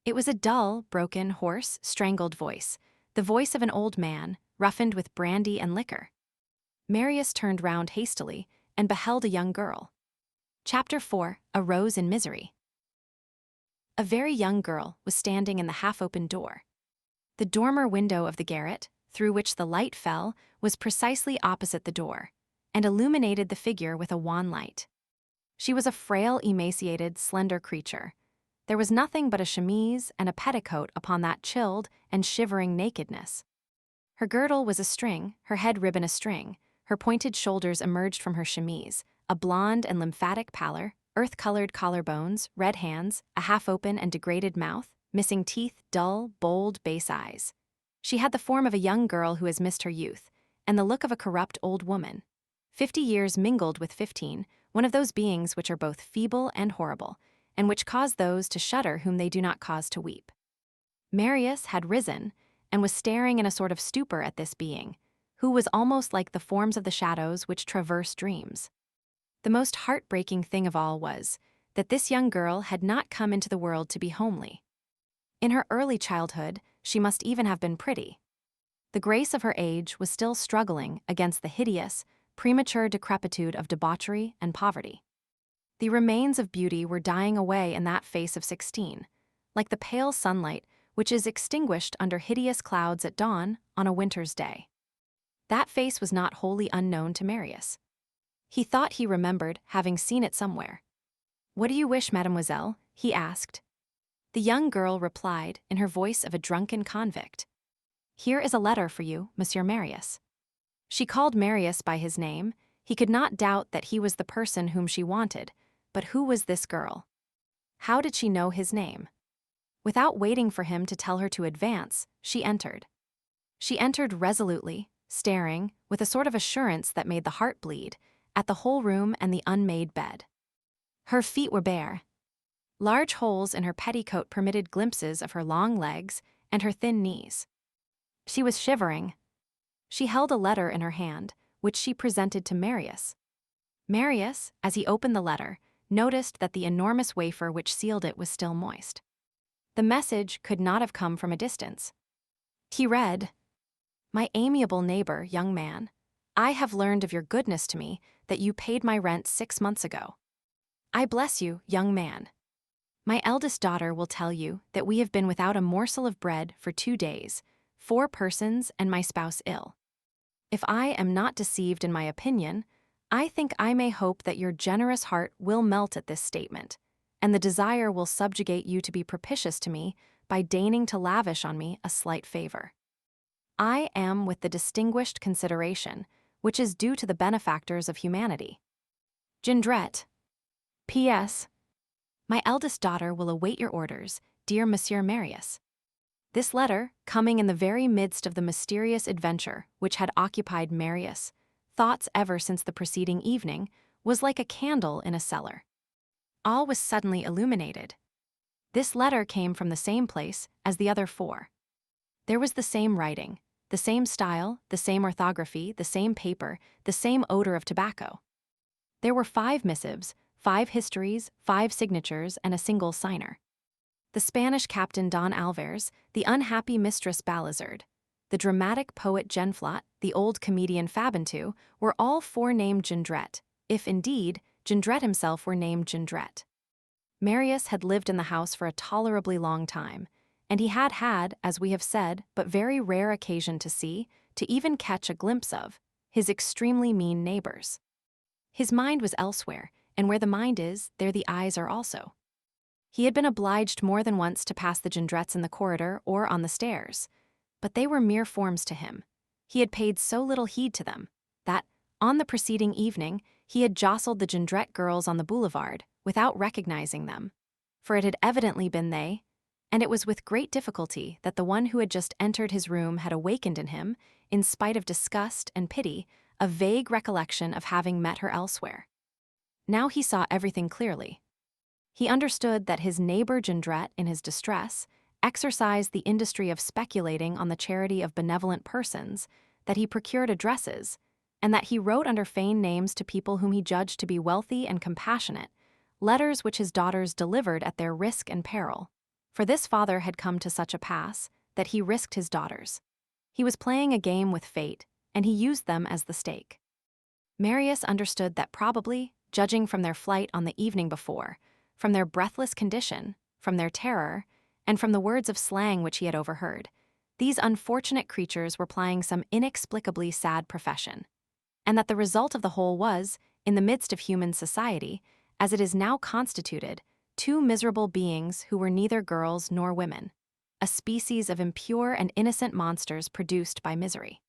It was a dull, broken, hoarse, strangled voice, the voice of an old man, roughened with brandy and liquor. Marius turned round hastily and beheld a young girl. Chapter 4: A Rose in Misery. A very young girl was standing in the half-open door. The dormer window of the garret, through which the light fell, was precisely opposite the door, and illuminated the figure with a wan light. She was a frail, emaciated, slender creature. There was nothing but a chemise and a petticoat upon that chilled and shivering nakedness. Her girdle was a string, her head ribbon a string, her pointed shoulders emerged from her chemise, a blonde and lymphatic pallor, earth-colored collarbones, red hands, a half-open and degraded mouth, missing teeth, dull, bold, base eyes. She had the form of a young girl who has missed her youth, and the look of a corrupt old woman. 50 years mingled with 15, one of those beings which are both feeble and horrible, and which cause those to shudder whom they do not cause to weep. Marius had risen, and was staring in a sort of stupor at this being, who was almost like the forms of the shadows which traverse dreams. The most heartbreaking thing of all was that this young girl had not come into the world to be homely. In her early childhood, she must even have been pretty. The grace of her age was still struggling against the hideous, premature decrepitude of debauchery and poverty. The remains of beauty were dying away in that face of 16, like the pale sunlight which is extinguished under hideous clouds at dawn on a winter's day. That face was not wholly unknown to Marius. He thought he remembered having seen it somewhere. "What do you wish, mademoiselle?" he asked. The young girl replied in her voice of a drunken convict, "Here is a letter for you, Monsieur Marius." She called Marius by his name. He could not doubt that he was the person whom she wanted, but who was this girl? How did she know his name? Without waiting for him to tell her to advance, she entered. She entered resolutely, staring, with a sort of assurance that made the heart bleed, at the whole room and the unmade bed. Her feet were bare. Large holes in her petticoat permitted glimpses of her long legs and her thin knees. She was shivering. She held a letter in her hand, which she presented to Marius. Marius, as he opened the letter, noticed that the enormous wafer which sealed it was still moist. The message could not have come from a distance. He read, "My amiable neighbor, young man, I have learned of your goodness to me that you paid my rent 6 months ago. I bless you, young man. My eldest daughter will tell you that we have been without a morsel of bread for 2 days, 4 persons and my spouse ill. If I am not deceived in my opinion, I think I may hope that your generous heart will melt at this statement, and the desire will subjugate you to be propitious to me by deigning to lavish on me a slight favor. I am with the distinguished consideration which is due to the benefactors of humanity. Jondrette. P.S. My eldest daughter will await your orders, dear Monsieur Marius." This letter, coming in the very midst of the mysterious adventure which had occupied Marius' thoughts ever since the preceding evening, was like a candle in a cellar. All was suddenly illuminated. This letter came from the same place as the other 4. There was the same writing, the same style, the same orthography, the same paper, the same odor of tobacco. There were 5 missives, 5 histories, 5 signatures, and a single signer. The Spanish captain Don Alvarez, the unhappy mistress Balizard, the dramatic poet Genflot, the old comedian Fabantou, were all 4 named Jondrette, if indeed Jondrette himself were named Jondrette. Marius had lived in the house for a tolerably long time, and he had had, as we have said, but very rare occasion to see, to even catch a glimpse of, his extremely mean neighbors. His mind was elsewhere, and where the mind is, there the eyes are also. He had been obliged more than once to pass the Jondrettes in the corridor or on the stairs, but they were mere forms to him. He had paid so little heed to them that, on the preceding evening, he had jostled the Jondrette girls on the boulevard without recognizing them, for it had evidently been they, and it was with great difficulty that the one who had just entered his room had awakened in him, in spite of disgust and pity, a vague recollection of having met her elsewhere. Now he saw everything clearly. He understood that his neighbor Jondrette, in his distress, exercised the industry of speculating on the charity of benevolent persons, that he procured addresses, and that he wrote under feigned names to people whom he judged to be wealthy and compassionate, letters which his daughters delivered at their risk and peril. For this father had come to such a pass that he risked his daughters. He was playing a game with fate, and he used them as the stake. Marius understood that probably, judging from their flight on the evening before, from their breathless condition, from their terror, and from the words of slang which he had overheard, these unfortunate creatures were plying some inexplicably sad profession, and that the result of the whole was, in the midst of human society, as it is now constituted, two miserable beings who were neither girls nor women, a species of impure and innocent monsters produced by misery.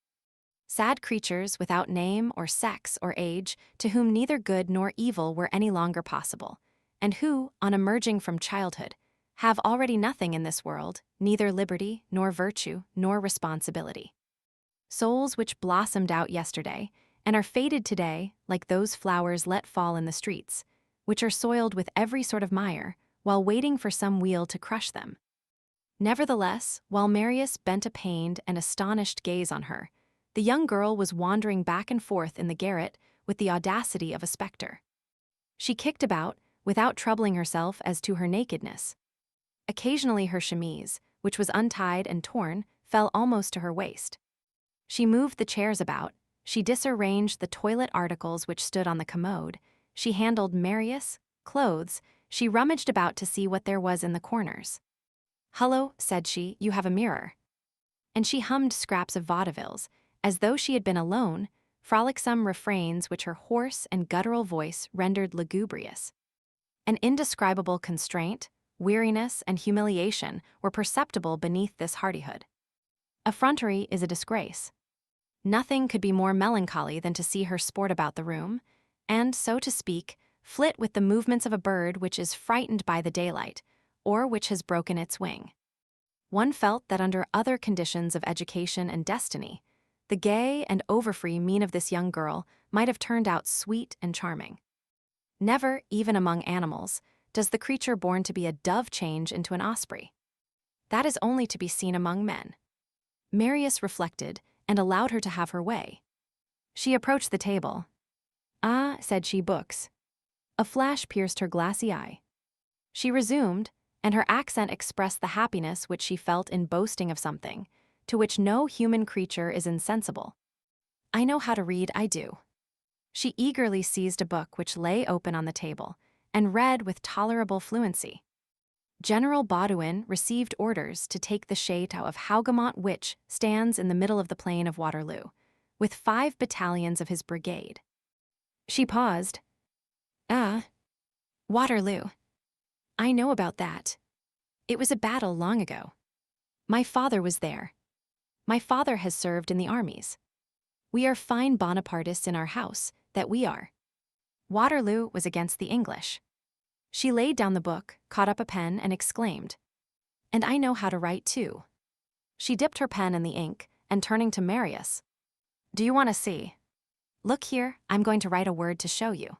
Sad creatures without name or sex or age, to whom neither good nor evil were any longer possible, and who, on emerging from childhood, have already nothing in this world, neither liberty, nor virtue, nor responsibility. Souls which blossomed out yesterday, and are faded today like those flowers let fall in the streets, which are soiled with every sort of mire, while waiting for some wheel to crush them. Nevertheless, while Marius bent a pained and astonished gaze on her, the young girl was wandering back and forth in the garret with the audacity of a spectre. She kicked about, without troubling herself as to her nakedness. Occasionally her chemise, which was untied and torn, fell almost to her waist. She moved the chairs about, she disarranged the toilet articles which stood on the commode, she handled Marius, clothes, she rummaged about to see what there was in the corners. "Hullo," said she, "you have a mirror." And she hummed scraps of vaudevilles, as though she had been alone, frolicsome refrains which her hoarse and guttural voice rendered lugubrious. An indescribable constraint, weariness, and humiliation were perceptible beneath this hardihood. Effrontery is a disgrace. Nothing could be more melancholy than to see her sport about the room, and, so to speak, flit with the movements of a bird which is frightened by the daylight, or which has broken its wing. One felt that under other conditions of education and destiny, the gay and overfree mien of this young girl might have turned out sweet and charming. Never, even among animals, does the creature born to be a dove change into an osprey. That is only to be seen among men. Marius reflected and allowed her to have her way. She approached the table. "Ah," said she, "books." A flash pierced her glassy eye. She resumed, and her accent expressed the happiness which she felt in boasting of something, to which no human creature is insensible. "I know how to read, I do." She eagerly seized a book which lay open on the table, and read with tolerable fluency. General Baudouin received orders to take the chateau of Hougoumont, which stands in the middle of the plain of Waterloo, with 5 battalions of his brigade. She paused. "Ah, Waterloo. I know about that. It was a battle long ago. My father was there. My father has served in the armies. We are fine Bonapartists in our house, that we are. Waterloo was against the English." She laid down the book, caught up a pen, and exclaimed, "And I know how to write too." She dipped her pen in the ink, and turning to Marius, "Do you want to see? Look here, I'm going to write a word to show you."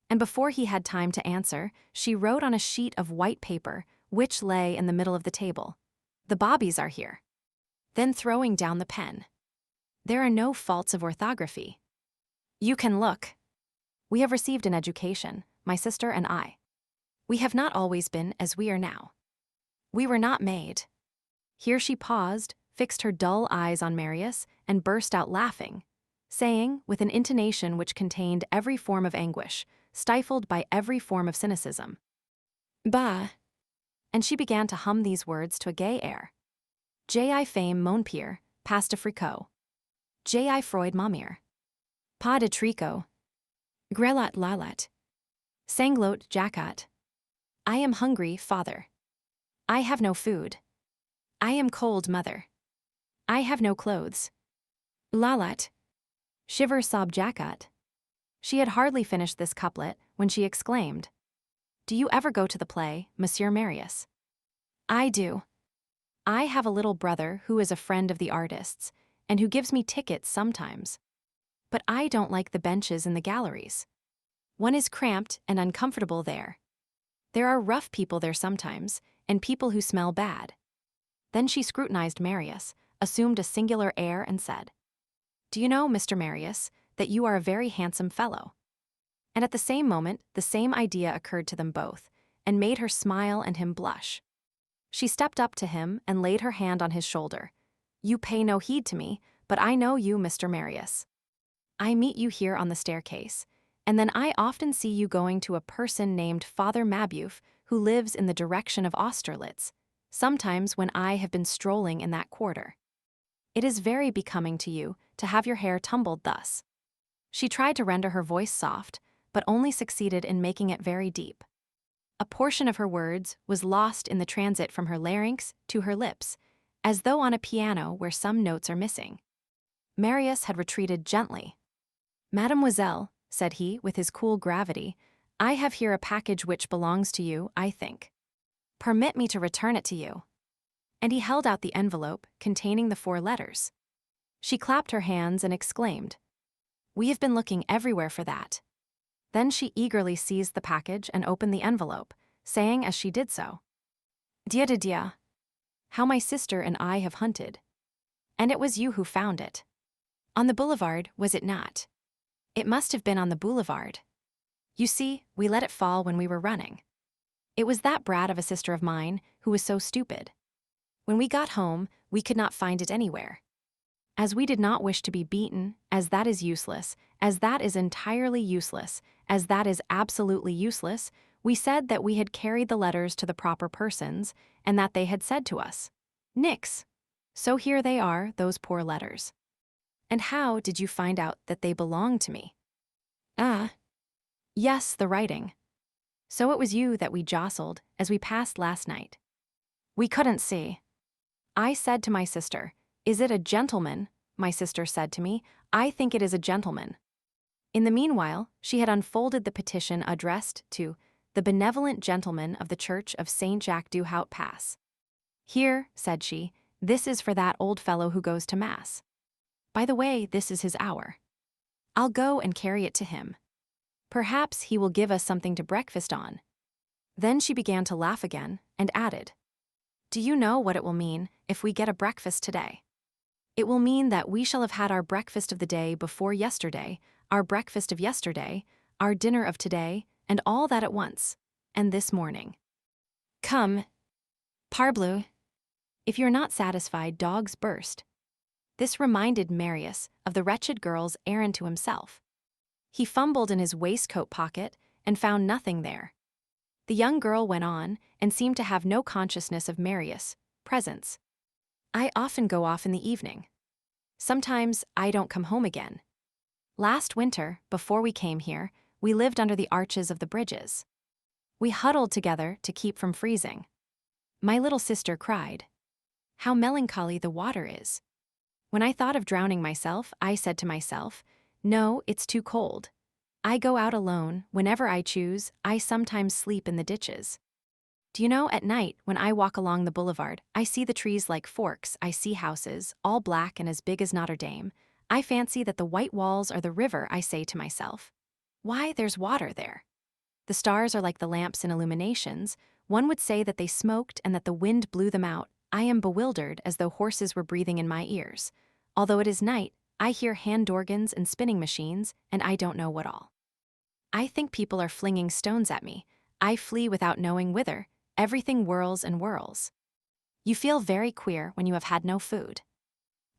And before he had time to answer, she wrote on a sheet of white paper, which lay in the middle of the table, "The bobbies are here." Then throwing down the pen, "There are no faults of orthography. You can look. We have received an education, my sister and I. We have not always been as we are now. We were not made." Here she paused, fixed her dull eyes on Marius, and burst out laughing, saying, with an intonation which contained every form of anguish, stifled by every form of cynicism, Bah. And she began to hum these words to a gay air. J.I. fame mon pier, pasta fricot. J.I. Freud mamir. Pas de tricot. Grelat lalat. Sanglot jacat. I am hungry, father. I have no food. I am cold, mother. I have no clothes. Lalat. Shiver sob jacat. She had hardly finished this couplet when she exclaimed, Do you ever go to the play, Monsieur Marius? I do. I have a little brother who is a friend of the artists, and who gives me tickets sometimes. But I don't like the benches in the galleries. One is cramped and uncomfortable there. There are rough people there sometimes, and people who smell bad. Then she scrutinized Marius, assumed a singular air, and said, Do you know, Mr. Marius, that you are a very handsome fellow? And at the same moment, the same idea occurred to them both, and made her smile and him blush. She stepped up to him and laid her hand on his shoulder. You pay no heed to me, but I know you, Mr. Marius. I meet you here on the staircase, and then I often see you going to a person named Father Mabeuf who lives in the direction of Austerlitz, sometimes when I have been strolling in that quarter. It is very becoming to you to have your hair tumbled thus. She tried to render her voice soft, but only succeeded in making it very deep. A portion of her words was lost in the transit from her larynx to her lips, as though on a piano where some notes are missing. Marius had retreated gently. Mademoiselle, said he with his cool gravity, I have here a package which belongs to you, I think. Permit me to return it to you. And he held out the envelope containing the 4 letters. She clapped her hands and exclaimed, We have been looking everywhere for that. Then she eagerly seized the package and opened the envelope, saying as she did so, Dia de dia. How my sister and I have hunted. And it was you who found it. On the boulevard, was it not? It must have been on the boulevard. You see, we let it fall when we were running. It was that brat of a sister of mine who was so stupid. When we got home, we could not find it anywhere. As we did not wish to be beaten, as that is useless, as that is entirely useless, as that is absolutely useless, we said that we had carried the letters to the proper persons, and that they had said to us, Nix. So here they are, those poor letters. And how did you find out that they belonged to me? Ah. Yes, the writing. So it was you that we jostled as we passed last night. We couldn't see. I said to my sister, Is it a gentleman? My sister said to me, I think it is a gentleman. In the meanwhile, she had unfolded the petition addressed to the benevolent gentleman of the Church of Saint Jacques du Haut Pas. Here, said she, this is for that old fellow who goes to Mass. By the way, this is his hour. I'll go and carry it to him. Perhaps he will give us something to breakfast on. Then she began to laugh again, and added, Do you know what it will mean if we get a breakfast today? It will mean that we shall have had our breakfast of the day before yesterday, our breakfast of yesterday, our dinner of today, and all that at once, and this morning. Come. Parbleu. If you're not satisfied, dogs burst. This reminded Marius of the wretched girl's errand to himself. He fumbled in his waistcoat pocket and found nothing there. The young girl went on and seemed to have no consciousness of Marius' presence. I often go off in the evening. Sometimes I don't come home again. Last winter, before we came here, we lived under the arches of the bridges. We huddled together to keep from freezing. My little sister cried. How melancholy the water is. When I thought of drowning myself, I said to myself, No, it's too cold. I go out alone, whenever I choose, I sometimes sleep in the ditches. Do you know, at night, when I walk along the boulevard, I see the trees like forks, I see houses, all black and as big as Notre Dame. I fancy that the white walls are the river, I say to myself. Why, there's water there. The stars are like the lamps in illuminations. One would say that they smoked and that the wind blew them out. I am bewildered as though horses were breathing in my ears. Although it is night, I hear hand organs and spinning machines, and I don't know what all. I think people are flinging stones at me. I flee without knowing whither. Everything whirls and whirls. You feel very queer when you have had no food.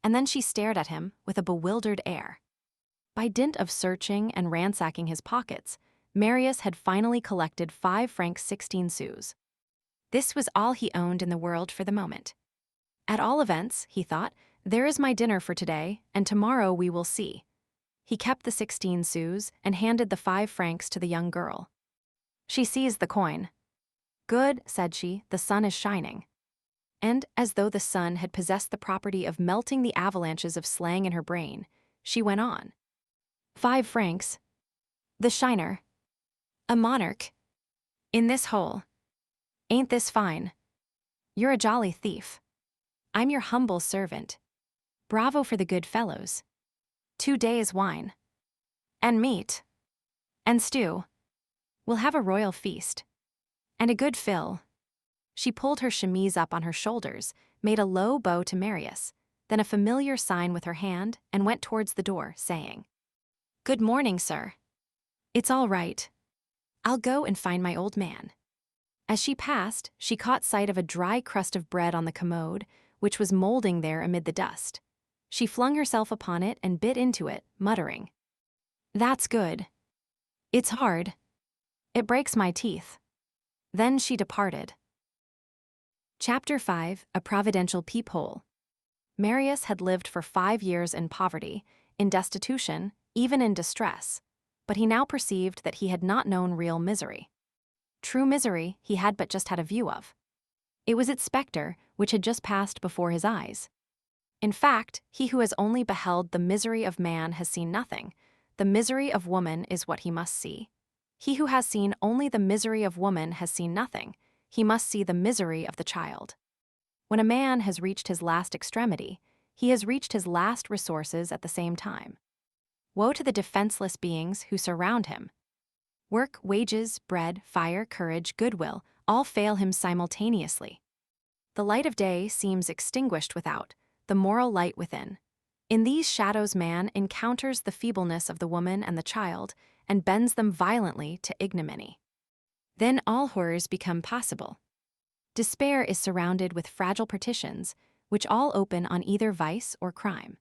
And then she stared at him with a bewildered air. By dint of searching and ransacking his pockets, Marius had finally collected 5 francs 16 sous. This was all he owned in the world for the moment. At all events, he thought, there is my dinner for today, and tomorrow we will see. He kept the 16 sous and handed the 5 francs to the young girl. She seized the coin. Good, said she, the sun is shining. And, as though the sun had possessed the property of melting the avalanches of slang in her brain, she went on. 5 francs. The shiner. A monarch. In this hole. Ain't this fine? You're a jolly thief. I'm your humble servant. Bravo for the good fellows. 2 days' wine. And meat. And stew. We'll have a royal feast. And a good fill. She pulled her chemise up on her shoulders, made a low bow to Marius, then a familiar sign with her hand, and went towards the door, saying, Good morning, sir. It's all right. I'll go and find my old man. As she passed, she caught sight of a dry crust of bread on the commode, which was molding there amid the dust. She flung herself upon it and bit into it, muttering, That's good. It's hard. It breaks my teeth. Then she departed. Chapter 5, A Providential Peephole. Marius had lived for 5 years in poverty, in destitution, even in distress, but he now perceived that he had not known real misery. True misery he had but just had a view of. It was its specter, which had just passed before his eyes. In fact, he who has only beheld the misery of man has seen nothing. The misery of woman is what he must see. He who has seen only the misery of woman has seen nothing. He must see the misery of the child. When a man has reached his last extremity, he has reached his last resources at the same time. Woe to the defenseless beings who surround him. Work, wages, bread, fire, courage, goodwill, all fail him simultaneously. The light of day seems extinguished without, the moral light within. In these shadows man encounters the feebleness of the woman and the child, and bends them violently to ignominy. Then all horrors become possible. Despair is surrounded with fragile partitions, which all open on either vice or crime.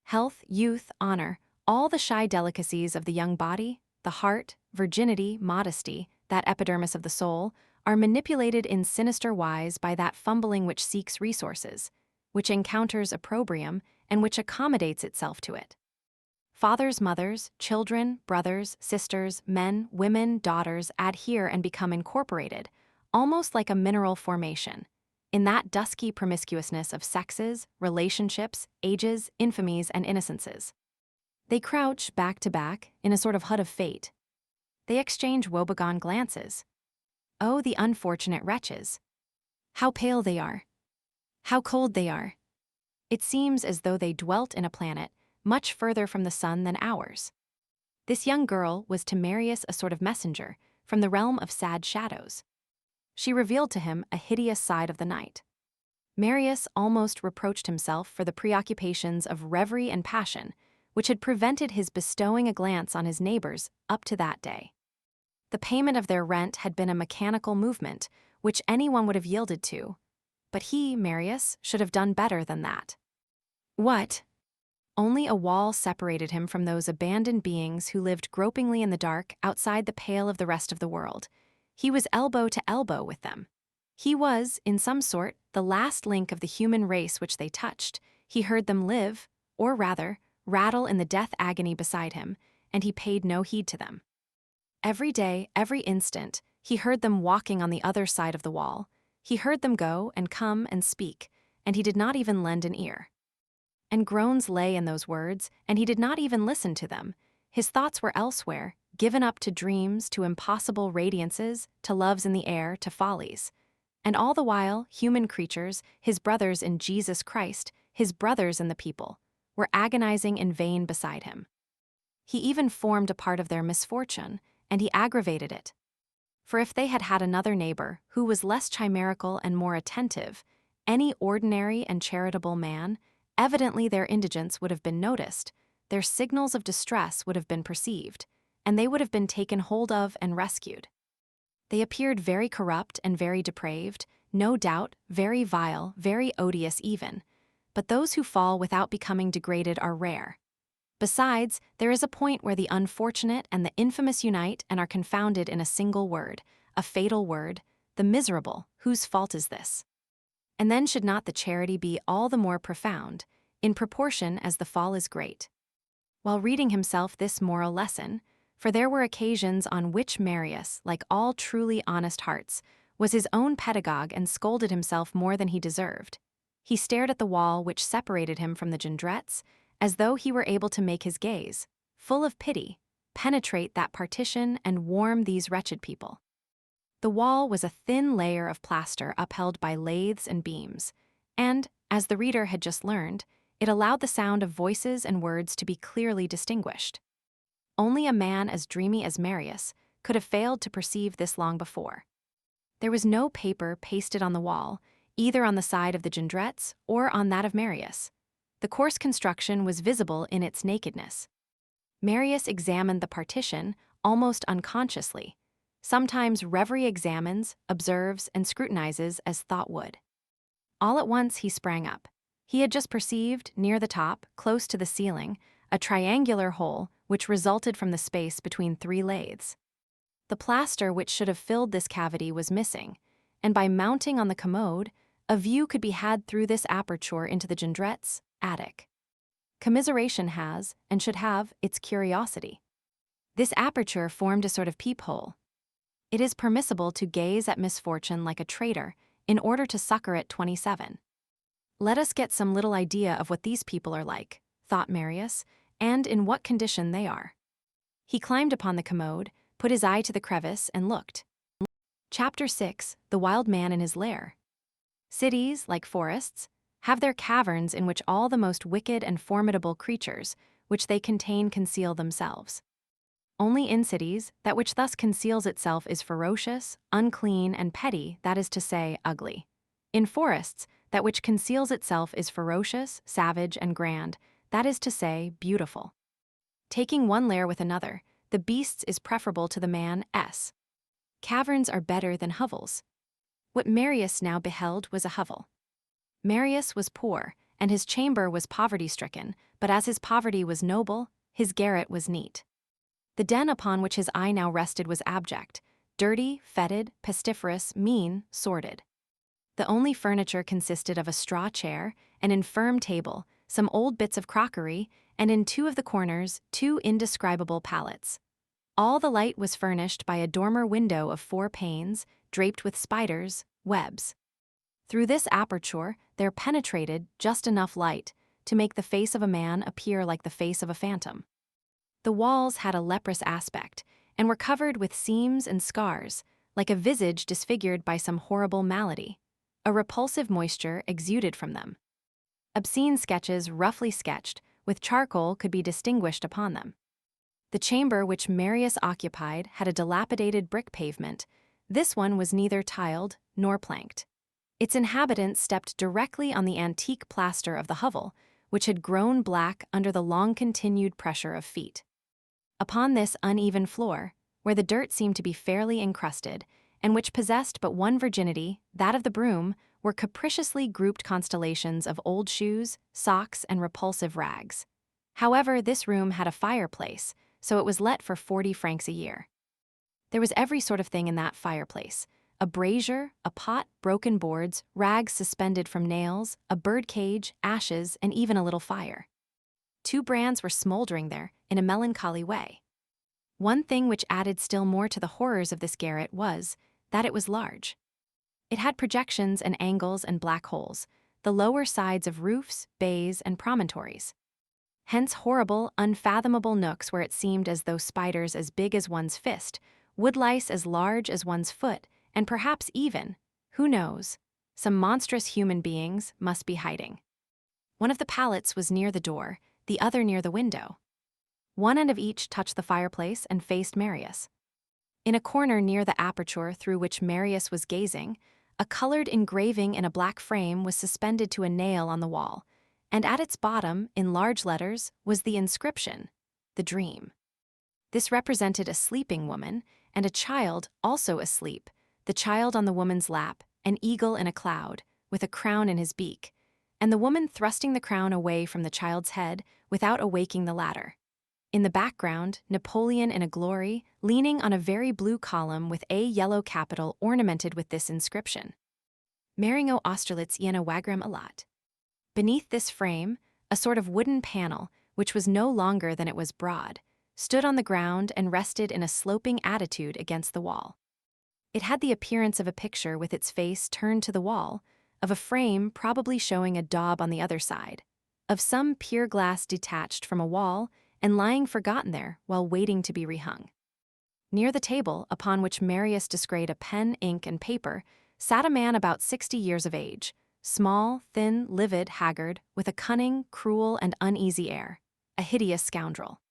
Health, youth, honor, all the shy delicacies of the young body, the heart, virginity, modesty, that epidermis of the soul, are manipulated in sinister wise by that fumbling which seeks resources, which encounters opprobrium, and which accommodates itself to it. Fathers, mothers, children, brothers, sisters, men, women, daughters adhere and become incorporated, almost like a mineral formation, in that dusky promiscuousness of sexes, relationships, ages, infamies, and innocences. They crouch back to back in a sort of hut of fate. They exchange woebegone glances. Oh, the unfortunate wretches! How pale they are! How cold they are! It seems as though they dwelt in a planet much further from the sun than ours. This young girl was to Marius a sort of messenger from the realm of sad shadows. She revealed to him a hideous side of the night. Marius almost reproached himself for the preoccupations of reverie and passion, which had prevented his bestowing a glance on his neighbors up to that day. The payment of their rent had been a mechanical movement, which anyone would have yielded to, but he, Marius, should have done better than that. What? Only a wall separated him from those abandoned beings who lived gropingly in the dark outside the pale of the rest of the world. He was elbow to elbow with them. He was, in some sort, the last link of the human race which they touched. He heard them live, or rather, rattle in the death agony beside him, and he paid no heed to them. Every day, every instant, he heard them walking on the other side of the wall. He heard them go and come and speak, and he did not even lend an ear. And groans lay in those words, and he did not even listen to them. His thoughts were elsewhere, given up to dreams, to impossible radiances, to loves in the air, to follies. And all the while, human creatures, his brothers in Jesus Christ, his brothers in the people, were agonizing in vain beside him. He even formed a part of their misfortune, and he aggravated it. For if they had had another neighbor who was less chimerical and more attentive, any ordinary and charitable man, evidently their indigence would have been noticed, their signals of distress would have been perceived, and they would have been taken hold of and rescued. They appeared very corrupt and very depraved, no doubt, very vile, very odious even, but those who fall without becoming degraded are rare. Besides, there is a point where the unfortunate and the infamous unite and are confounded in a single word, a fatal word, the miserable, whose fault is this? And then should not the charity be all the more profound, in proportion as the fall is great? While reading himself this moral lesson, for there were occasions on which Marius, like all truly honest hearts, was his own pedagogue and scolded himself more than he deserved. He stared at the wall which separated him from the Jondrettes, as though he were able to make his gaze, full of pity, penetrate that partition and warm these wretched people. The wall was a thin layer of plaster upheld by laths and beams, and, as the reader had just learned, it allowed the sound of voices and words to be clearly distinguished. Only a man as dreamy as Marius could have failed to perceive this long before. There was no paper pasted on the wall, either on the side of the Jondrettes or on that of Marius. The coarse construction was visible in its nakedness. Marius examined the partition almost unconsciously. Sometimes reverie examines, observes, and scrutinizes as thought would. All at once he sprang up. He had just perceived, near the top, close to the ceiling, a triangular hole which resulted from the space between three lathes. The plaster which should have filled this cavity was missing, and by mounting on the commode, a view could be had through this aperture into the Jondrettes' attic. Commiseration has, and should have, its curiosity. This aperture formed a sort of peephole. It is permissible to gaze at misfortune like a traitor in order to succor it. 27. Let us get some little idea of what these people are like, thought Marius, and in what condition they are. He climbed upon the commode, put his eye to the crevice, and looked. Chapter 6. The Wild Man in His Lair. Cities, like forests, have their caverns in which all the most wicked and formidable creatures which they contain conceal themselves. Only in cities, that which thus conceals itself is ferocious, unclean, and petty, that is to say, ugly. In forests, that which conceals itself is ferocious, savage, and grand, that is to say, beautiful. Taking one lair with another, the beast's is preferable to the man's. Caverns are better than hovels. What Marius now beheld was a hovel. Marius was poor, and his chamber was poverty-stricken, but as his poverty was noble, his garret was neat. The den upon which his eye now rested was abject, dirty, fetid, pestiferous, mean, sordid. The only furniture consisted of a straw chair, an infirm table, some old bits of crockery, and in two of the corners, two indescribable pallets. All the light was furnished by a dormer window of 4 panes, draped with spiders' webs. Through this aperture there penetrated just enough light to make the face of a man appear like the face of a phantom. The walls had a leprous aspect, and were covered with seams and scars, like a visage disfigured by some horrible malady. A repulsive moisture exuded from them. Obscene sketches, roughly sketched, with charcoal, could be distinguished upon them. The chamber which Marius occupied had a dilapidated brick pavement. This one was neither tiled nor planked. Its inhabitants stepped directly on the antique plaster of the hovel, which had grown black under the long-continued pressure of feet. Upon this uneven floor, where the dirt seemed to be fairly encrusted, and which possessed but one virginity, that of the broom, were capriciously grouped constellations of old shoes, socks, and repulsive rags. However, this room had a fireplace, so it was let for 40 francs a year. There was every sort of thing in that fireplace: a brazier, a pot, broken boards, rags suspended from nails, a bird cage, ashes, and even a little fire. 2 brands were smoldering there in a melancholy way. One thing which added still more to the horrors of this garret was that it was large. It had projections and angles and black holes, the lower sides of roofs, bays, and promontories. Hence horrible, unfathomable nooks where it seemed as though spiders as big as one's fist, woodlice as large as one's foot, and perhaps even, who knows, some monstrous human beings must be hiding. One of the pallets was near the door, the other near the window. One end of each touched the fireplace and faced Marius. In a corner near the aperture through which Marius was gazing, a colored engraving in a black frame was suspended to a nail on the wall, and at its bottom, in large letters, was the inscription, "The Dream." This represented a sleeping woman and a child also asleep, the child on the woman's lap, an eagle in a cloud, with a crown in his beak, and the woman thrusting the crown away from the child's head without awaking the latter. In the background, Napoleon in a glory, leaning on a very blue column with a yellow capital ornamented with this inscription: Meringo Austerlitz Jena Wagram Alat. Beneath this frame, a sort of wooden panel, which was no longer than it was broad, stood on the ground and rested in a sloping attitude against the wall. It had the appearance of a picture with its face turned to the wall, of a frame probably showing a daub on the other side, of some pier glass detached from a wall and lying forgotten there while waiting to be rehung. Near the table, upon which Marius displayed a pen, ink, and paper, sat a man about 60 years of age, small, thin, livid, haggard, with a cunning, cruel, and uneasy air, a hideous scoundrel.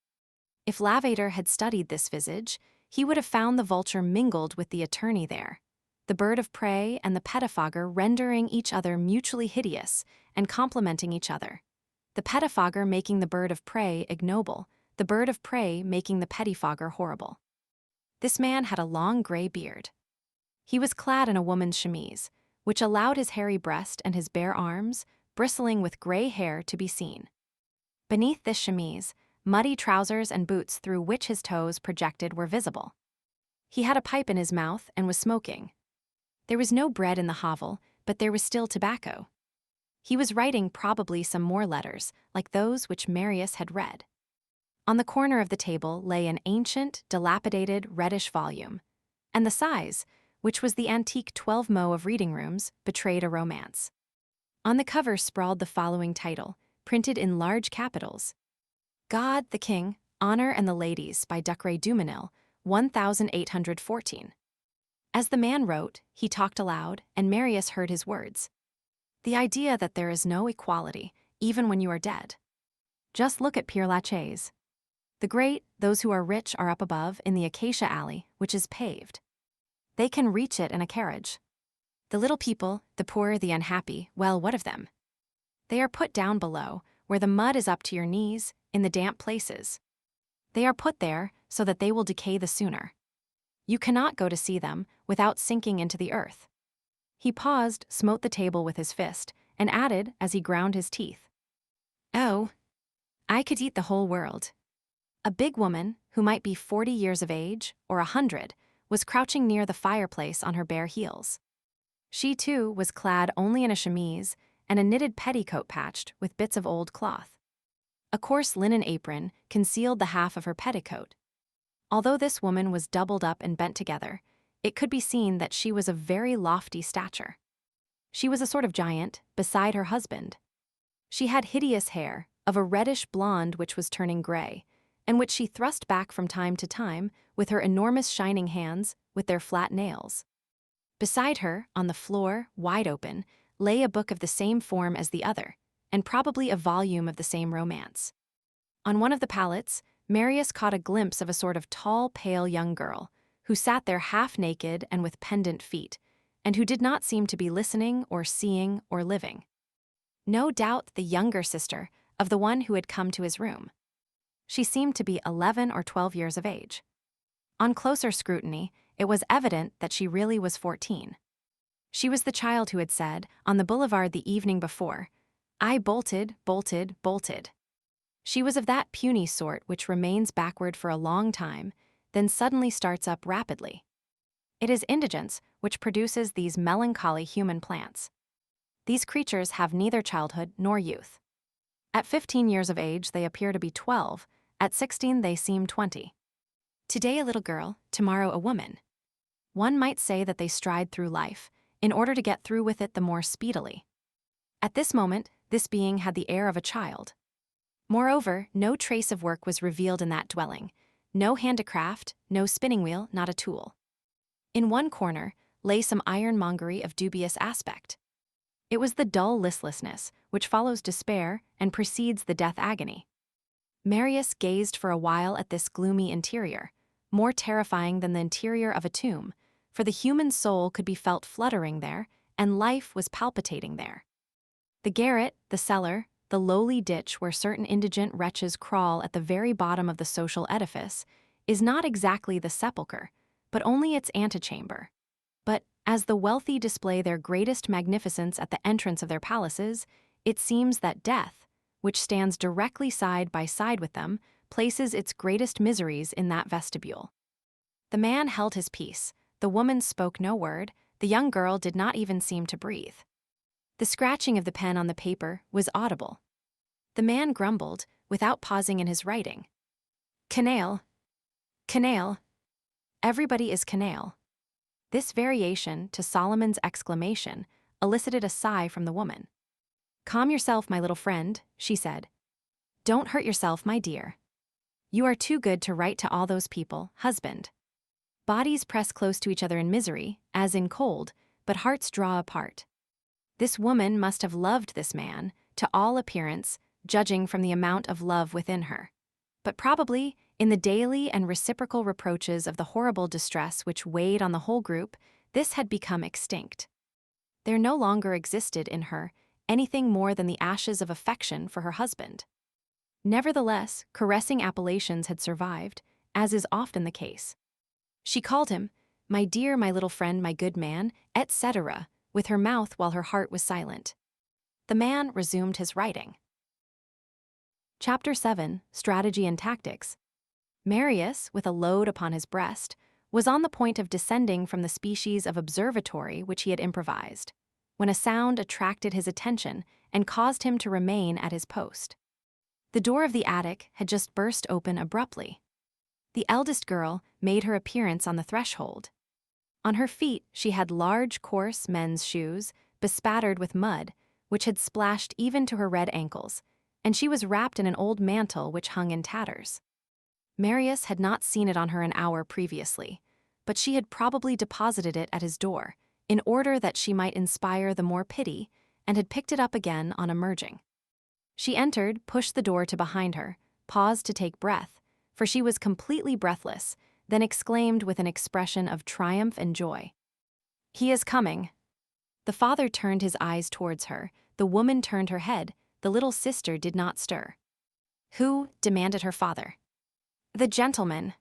If Lavater had studied this visage, he would have found the vulture mingled with the attorney there, the bird of prey and the pettifogger rendering each other mutually hideous and complementing each other, the pettifogger making the bird of prey ignoble, the bird of prey making the pettifogger horrible. This man had a long gray beard. He was clad in a woman's chemise, which allowed his hairy breast and his bare arms, bristling with gray hair, to be seen. Beneath this chemise, muddy trousers and boots through which his toes projected were visible. He had a pipe in his mouth and was smoking. There was no bread in the hovel, but there was still tobacco. He was writing probably some more letters, like those which Marius had read. On the corner of the table lay an ancient, dilapidated, reddish volume, and the size, which was the antique 12mo of reading rooms, betrayed a romance. On the cover sprawled the following title, printed in large capitals: God, the King, Honor and the Ladies, by Ducray Dumenil, 1814. As the man wrote, he talked aloud, and Marius heard his words. The idea that there is no equality, even when you are dead. Just look at Père Lachaise. The great, those who are rich, are up above in the acacia alley, which is paved. They can reach it in a carriage. The little people, the poor, the unhappy, well, what of them? They are put down below, where the mud is up to your knees, in the damp places. They are put there so that they will decay the sooner. You cannot go to see them without sinking into the earth. He paused, smote the table with his fist, and added, as he ground his teeth, "Oh, I could eat the whole world." A big woman, who might be 40 years of age, or 100, was crouching near the fireplace on her bare heels. She, too, was clad only in a chemise and a knitted petticoat patched with bits of old cloth. A coarse linen apron concealed the half of her petticoat. Although this woman was doubled up and bent together, it could be seen that she was of very lofty stature. She was a sort of giant, beside her husband. She had hideous hair, of a reddish blonde which was turning gray, and which she thrust back from time to time with her enormous shining hands with their flat nails. Beside her, on the floor, wide open, lay a book of the same form as the other, and probably a volume of the same romance. On one of the pallets, Marius caught a glimpse of a sort of tall, pale young girl, who sat there half-naked and with pendant feet, and who did not seem to be listening or seeing or living. No doubt the younger sister of the one who had come to his room. She seemed to be 11 or 12 years of age. On closer scrutiny, it was evident that she really was 14. She was the child who had said, on the boulevard the evening before, "I bolted, bolted, bolted." She was of that puny sort which remains backward for a long time, then suddenly starts up rapidly. It is indigence which produces these melancholy human plants. These creatures have neither childhood nor youth. At 15 years of age they appear to be 12, at 16 they seem 20. Today a little girl, tomorrow a woman. One might say that they stride through life, in order to get through with it the more speedily. At this moment, this being had the air of a child. Moreover, no trace of work was revealed in that dwelling, no handicraft, no spinning wheel, not a tool. In one corner lay some ironmongery of dubious aspect. It was the dull listlessness which follows despair and precedes the death agony. Marius gazed for a while at this gloomy interior, more terrifying than the interior of a tomb, for the human soul could be felt fluttering there, and life was palpitating there. The garret, the cellar, the lowly ditch where certain indigent wretches crawl at the very bottom of the social edifice, is not exactly the sepulchre, but only its antechamber. But, as the wealthy display their greatest magnificence at the entrance of their palaces, it seems that death, which stands directly side by side with them, places its greatest miseries in that vestibule. The man held his peace, the woman spoke no word, the young girl did not even seem to breathe. The scratching of the pen on the paper was audible. The man grumbled, without pausing in his writing. Canaille. Canaille. Everybody is canaille. This variation to Solomon's exclamation elicited a sigh from the woman. Calm yourself, my little friend, she said. Don't hurt yourself, my dear. You are too good to write to all those people, husband. Bodies press close to each other in misery, as in cold, but hearts draw apart. This woman must have loved this man, to all appearance, judging from the amount of love within her. But probably, in the daily and reciprocal reproaches of the horrible distress which weighed on the whole group, this had become extinct. There no longer existed in her anything more than the ashes of affection for her husband. Nevertheless, caressing appellations had survived, as is often the case. She called him, my dear, my little friend, my good man, etc., with her mouth while her heart was silent. The man resumed his writing. Chapter 7, Strategy and Tactics. Marius, with a load upon his breast, was on the point of descending from the species of observatory which he had improvised, when a sound attracted his attention and caused him to remain at his post. The door of the attic had just burst open abruptly. The eldest girl made her appearance on the threshold. On her feet she had large, coarse men's shoes, bespattered with mud, which had splashed even to her red ankles, and she was wrapped in an old mantle which hung in tatters. Marius had not seen it on her an hour previously, but she had probably deposited it at his door, in order that she might inspire the more pity, and had picked it up again on emerging. She entered, pushed the door to behind her, paused to take breath, for she was completely breathless, then exclaimed with an expression of triumph and joy. He is coming. The father turned his eyes towards her, the woman turned her head, the little sister did not stir. Who? Demanded her father. The gentleman.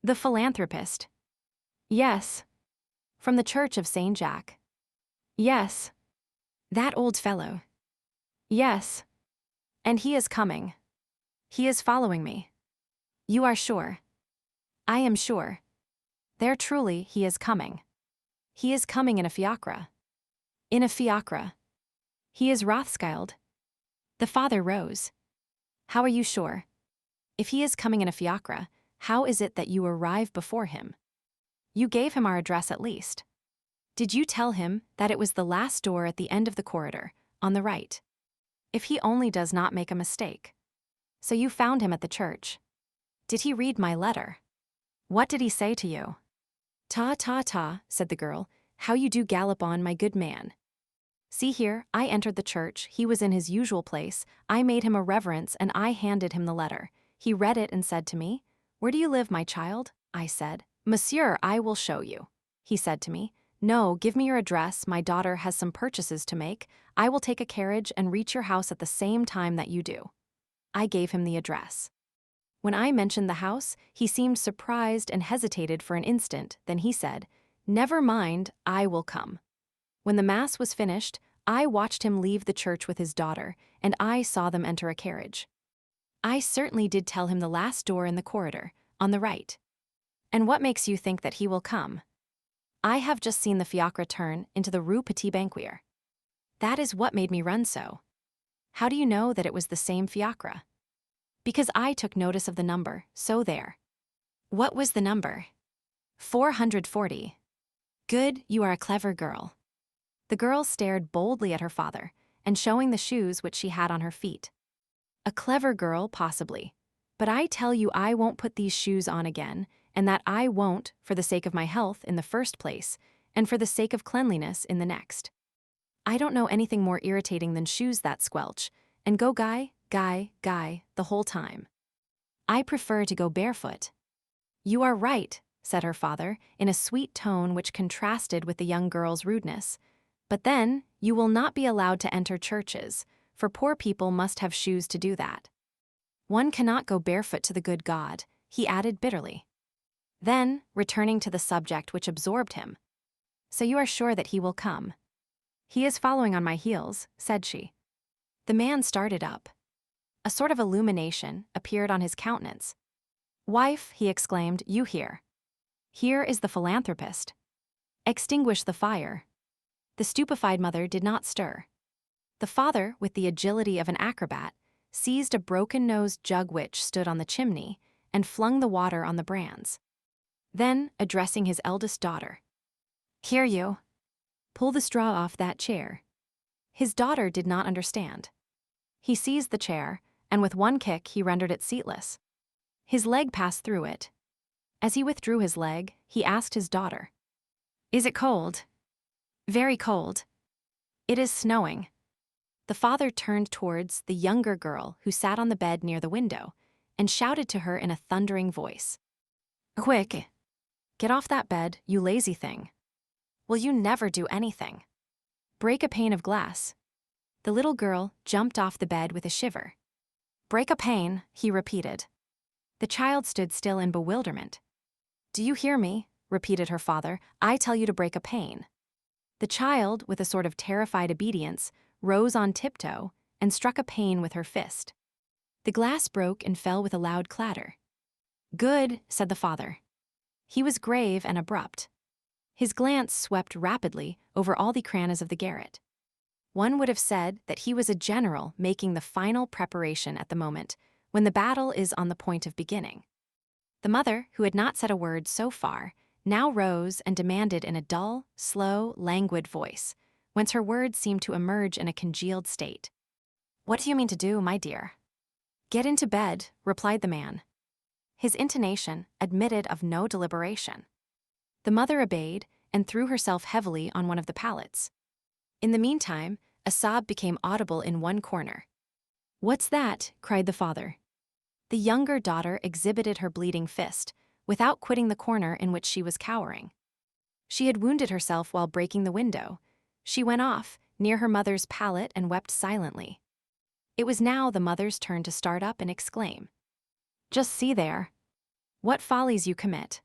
The philanthropist. Yes. From the Church of Saint Jacques. Yes. That old fellow. Yes. And he is coming. He is following me. You are sure? I am sure. There truly he is coming. He is coming in a fiacre. In a fiacre. He is Rothschild. The father rose. How are you sure? If he is coming in a fiacre, how is it that you arrive before him? You gave him our address at least. Did you tell him that it was the last door at the end of the corridor, on the right? If he only does not make a mistake. So you found him at the church. Did he read my letter? What did he say to you? Ta ta ta, said the girl, how you do gallop on, my good man. See here, I entered the church, he was in his usual place, I made him a reverence and I handed him the letter. He read it and said to me, Where do you live, my child? I said, Monsieur, I will show you. He said to me, No, give me your address, my daughter has some purchases to make, I will take a carriage and reach your house at the same time that you do. I gave him the address. When I mentioned the house, he seemed surprised and hesitated for an instant, then he said, Never mind, I will come. When the mass was finished, I watched him leave the church with his daughter, and I saw them enter a carriage. I certainly did tell him the last door in the corridor, on the right. And what makes you think that he will come? I have just seen the fiacre turn into the Rue Petit Banquier. That is what made me run so. How do you know that it was the same fiacre? Because I took notice of the number, so there. What was the number? 440. Good, you are a clever girl. The girl stared boldly at her father, and showing the shoes which she had on her feet. A clever girl, possibly. But I tell you I won't put these shoes on again, and that I won't, for the sake of my health in the first place, and for the sake of cleanliness in the next. I don't know anything more irritating than shoes that squelch, and go guy, the whole time. I prefer to go barefoot. You are right, said her father, in a sweet tone which contrasted with the young girl's rudeness. But then, you will not be allowed to enter churches, for poor people must have shoes to do that. One cannot go barefoot to the good God, he added bitterly. Then, returning to the subject which absorbed him. So you are sure that he will come? He is following on my heels, said she. The man started up. A sort of illumination appeared on his countenance. "Wife," he exclaimed, "you here. Here is the philanthropist. Extinguish the fire." The stupefied mother did not stir. The father, with the agility of an acrobat, seized a broken-nosed jug which stood on the chimney and flung the water on the brands. Then, addressing his eldest daughter, "Here you. Pull the straw off that chair." His daughter did not understand. He seized the chair, and with one kick he rendered it seatless. His leg passed through it. As he withdrew his leg, he asked his daughter, "Is it cold?" "Very cold." "It is snowing." The father turned towards the younger girl who sat on the bed near the window and shouted to her in a thundering voice, "Quick! Get off that bed, you lazy thing. Will you never do anything? Break a pane of glass." The little girl jumped off the bed with a shiver. "Break a pane," he repeated. The child stood still in bewilderment. "Do you hear me?" repeated her father. "I tell you to break a pane." The child, with a sort of terrified obedience, rose on tiptoe and struck a pane with her fist. The glass broke and fell with a loud clatter. "Good," said the father. He was grave and abrupt. His glance swept rapidly over all the crannies of the garret. One would have said that he was a general making the final preparation at the moment when the battle is on the point of beginning. The mother, who had not said a word so far, now rose and demanded in a dull, slow, languid voice, whence her words seemed to emerge in a congealed state. "What do you mean to do, my dear?" "Get into bed," replied the man. His intonation admitted of no deliberation. The mother obeyed and threw herself heavily on one of the pallets. In the meantime, a sob became audible in one corner. "What's that?" cried the father. The younger daughter exhibited her bleeding fist, without quitting the corner in which she was cowering. She had wounded herself while breaking the window. She went off, near her mother's pallet, and wept silently. It was now the mother's turn to start up and exclaim, "Just see there! What follies you commit!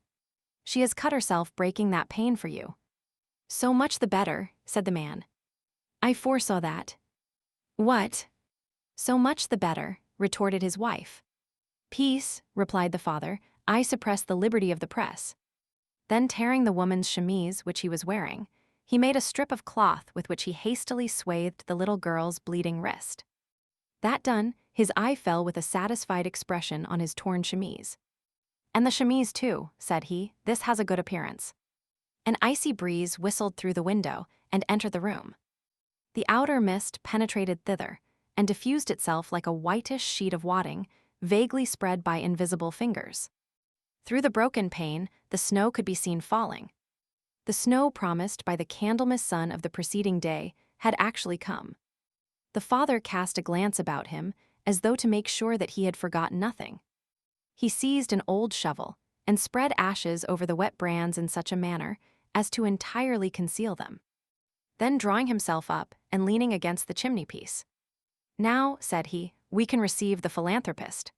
She has cut herself breaking that pane for you." "So much the better," said the man. "I foresaw that." "What?" "So much the better," retorted his wife. "Peace," replied the father, "I suppress the liberty of the press." Then tearing the woman's chemise which he was wearing, he made a strip of cloth with which he hastily swathed the little girl's bleeding wrist. That done, his eye fell with a satisfied expression on his torn chemise. "And the chemise too," said he, "this has a good appearance." An icy breeze whistled through the window and entered the room. The outer mist penetrated thither and diffused itself like a whitish sheet of wadding, vaguely spread by invisible fingers. Through the broken pane, the snow could be seen falling. The snow promised by the Candlemas sun of the preceding day had actually come. The father cast a glance about him, as though to make sure that he had forgotten nothing. He seized an old shovel and spread ashes over the wet brands in such a manner as to entirely conceal them. Then drawing himself up and leaning against the chimney-piece, "Now," said he, "we can receive the philanthropist."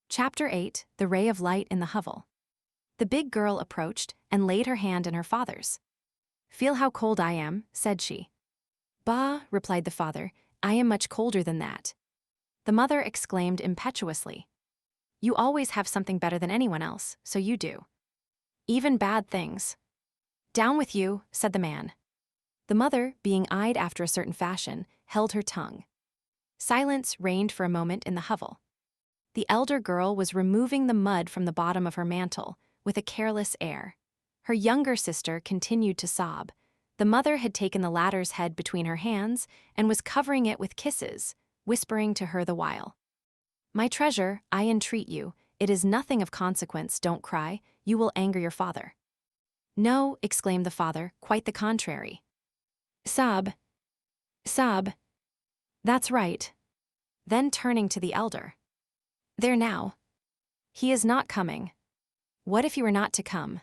Chapter 8: The Ray of Light in the Hovel. The big girl approached and laid her hand in her father's. "Feel how cold I am," said she. "Bah," replied the father, "I am much colder than that." The mother exclaimed impetuously, "You always have something better than anyone else, so you do. Even bad things." "Down with you," said the man. The mother, being eyed after a certain fashion, held her tongue. Silence reigned for a moment in the hovel. The elder girl was removing the mud from the bottom of her mantle, with a careless air. Her younger sister continued to sob. The mother had taken the latter's head between her hands and was covering it with kisses, whispering to her the while, "My treasure, I entreat you, it is nothing of consequence, don't cry, you will anger your father." "No," exclaimed the father, "quite the contrary. Sob. Sob. That's right." Then turning to the elder, "There now. He is not coming. What if he were not to come?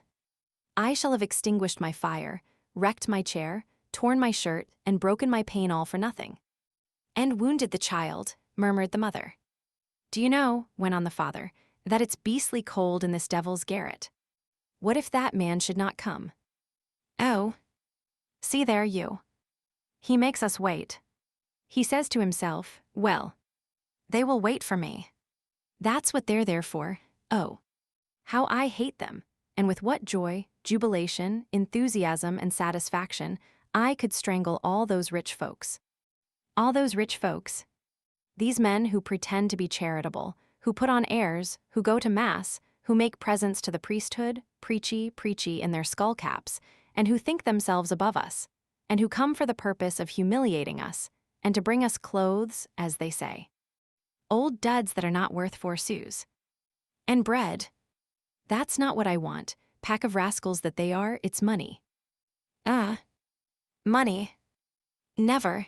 I shall have extinguished my fire, wrecked my chair, torn my shirt, and broken my pane all for nothing." "And wounded the child," murmured the mother. "Do you know," went on the father, "that it's beastly cold in this devil's garret? What if that man should not come? Oh, see there, you. He makes us wait. He says to himself, Well, they will wait for me. That's what they're there for. Oh, how I hate them, and with what joy, jubilation, enthusiasm, and satisfaction I could strangle all those rich folks. All those rich folks. These men who pretend to be charitable, who put on airs, who go to mass, who make presents to the priesthood, preachy in their skull caps, and who think themselves above us, and who come for the purpose of humiliating us, and to bring us clothes, as they say. Old duds that are not worth 4 sous. And bread. That's not what I want. Pack of rascals that they are, it's money. Money. Never.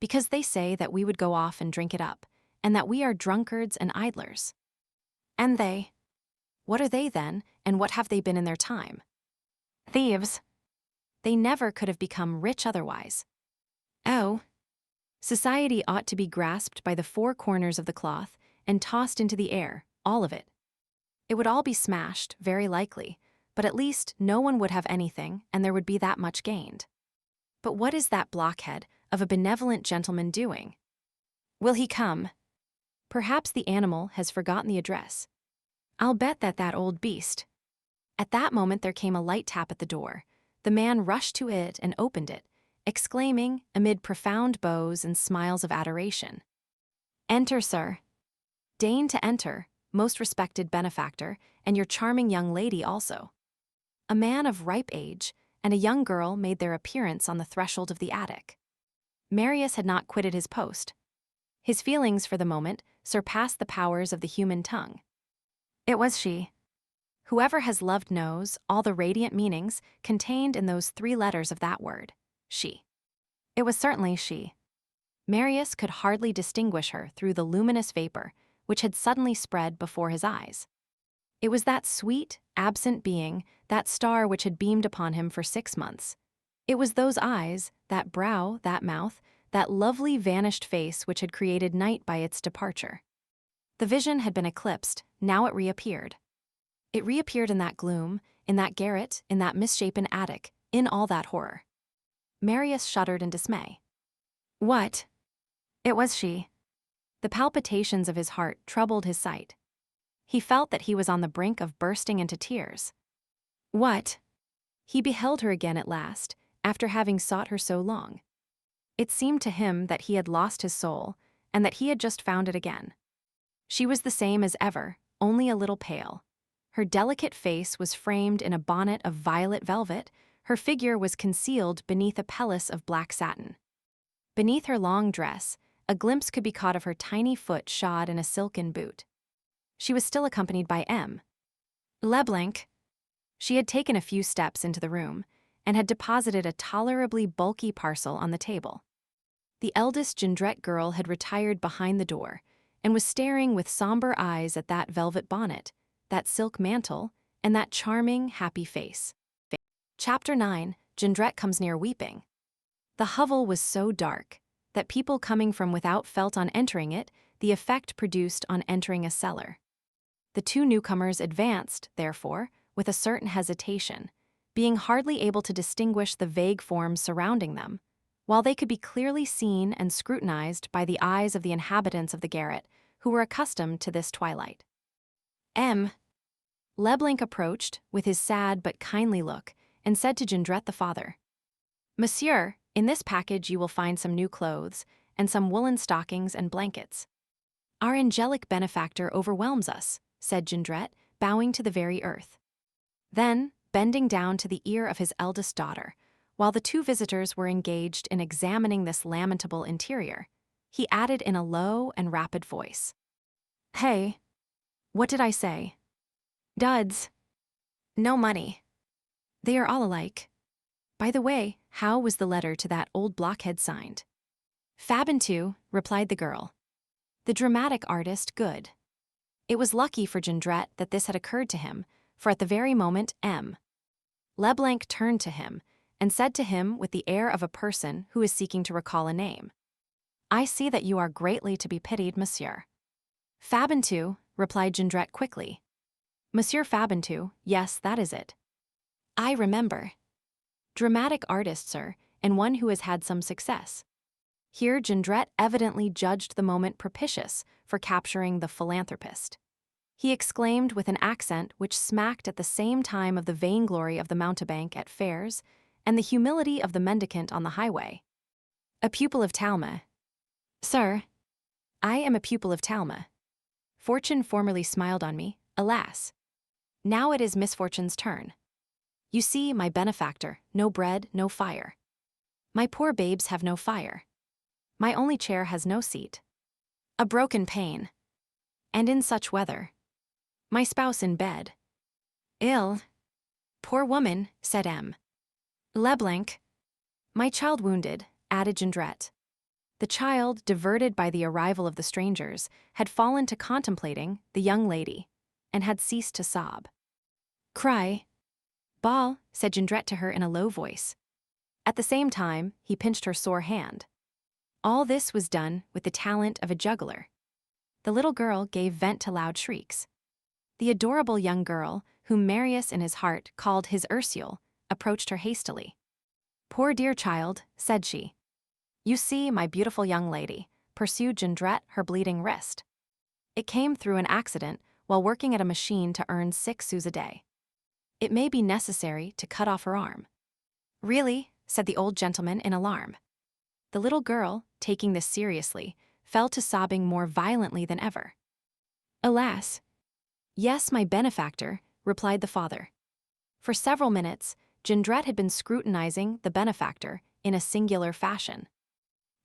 Because they say that we would go off and drink it up, and that we are drunkards and idlers. And they. What are they then, and what have they been in their time? Thieves. They never could have become rich otherwise. Oh. Society ought to be grasped by the 4 corners of the cloth and tossed into the air, all of it. It would all be smashed, very likely, but at least no one would have anything, and there would be that much gained. But what is that blockhead of a benevolent gentleman doing? Will he come? Perhaps the animal has forgotten the address. I'll bet that old beast. At that moment there came a light tap at the door. The man rushed to it and opened it, exclaiming, amid profound bows and smiles of adoration, "Enter, sir. Deign to enter, most respected benefactor, and your charming young lady also." A man of ripe age and a young girl made their appearance on the threshold of the attic. Marius had not quitted his post. His feelings, for the moment, surpassed the powers of the human tongue. It was she. Whoever has loved knows all the radiant meanings contained in those 3 letters of that word, she. It was certainly she. Marius could hardly distinguish her through the luminous vapor which had suddenly spread before his eyes. It was that sweet, absent being, that star which had beamed upon him for 6 months. It was those eyes, that brow, that mouth, that lovely vanished face which had created night by its departure. The vision had been eclipsed, now it reappeared. It reappeared in that gloom, in that garret, in that misshapen attic, in all that horror. Marius shuddered in dismay. What? It was she. The palpitations of his heart troubled his sight. He felt that he was on the brink of bursting into tears. What? He beheld her again at last, after having sought her so long. It seemed to him that he had lost his soul, and that he had just found it again. She was the same as ever, only a little pale. Her delicate face was framed in a bonnet of violet velvet, her figure was concealed beneath a pelisse of black satin. Beneath her long dress, a glimpse could be caught of her tiny foot shod in a silken boot. She was still accompanied by M. Leblanc. She had taken a few steps into the room, and had deposited a tolerably bulky parcel on the table. The eldest Jondrette girl had retired behind the door, and was staring with somber eyes at that velvet bonnet, that silk mantle, and that charming, happy face. Chapter 9, Jondrette comes near weeping. The hovel was so dark that people coming from without felt on entering it the effect produced on entering a cellar. The 2 newcomers advanced, therefore, with a certain hesitation, being hardly able to distinguish the vague forms surrounding them, while they could be clearly seen and scrutinized by the eyes of the inhabitants of the garret, who were accustomed to this twilight. M. Leblanc approached, with his sad but kindly look, and said to Jondrette the father, "Monsieur, in this package you will find some new clothes, and some woolen stockings and blankets." "Our angelic benefactor overwhelms us," said Jondrette, bowing to the very earth. Then, bending down to the ear of his eldest daughter, while the 2 visitors were engaged in examining this lamentable interior, he added in a low and rapid voice, "Hey, what did I say? Duds. No money. They are all alike. By the way, how was the letter to that old blockhead signed?" "Fabantou," replied the girl. "The dramatic artist, good." It was lucky for Jondrette that this had occurred to him, for at the very moment M. Leblanc turned to him, and said to him with the air of a person who is seeking to recall a name, "I see that you are greatly to be pitied, monsieur." "Fabantou," replied Jondrette quickly. "Monsieur Fabantou, yes, that is it." "I remember. Dramatic artist, sir, and one who has had some success." Here Jondrette evidently judged the moment propitious for capturing the philanthropist. He exclaimed with an accent which smacked at the same time of the vainglory of the mountebank at fairs and the humility of the mendicant on the highway. A pupil of Talma. Sir, I am a pupil of Talma. Fortune formerly smiled on me, alas. Now it is misfortune's turn. You see, my benefactor, no bread, no fire. My poor babes have no fire. My only chair has no seat. A broken pane. And in such weather. My spouse in bed. Ill. Poor woman, said M. Leblanc. My child wounded, added Jondrette. The child, diverted by the arrival of the strangers, had fallen to contemplating the young lady, and had ceased to sob. Cry. Bawl, said Jondrette to her in a low voice. At the same time, he pinched her sore hand. All this was done with the talent of a juggler. The little girl gave vent to loud shrieks. The adorable young girl, whom Marius in his heart called his Ursule, approached her hastily. Poor dear child, said she. You see, my beautiful young lady, pursued Jondrette her bleeding wrist. It came through an accident while working at a machine to earn 6 sous a day. It may be necessary to cut off her arm. Really, said the old gentleman in alarm. The little girl, taking this seriously, fell to sobbing more violently than ever. Alas! Yes, my benefactor, replied the father. For several minutes, Jondrette had been scrutinizing the benefactor in a singular fashion.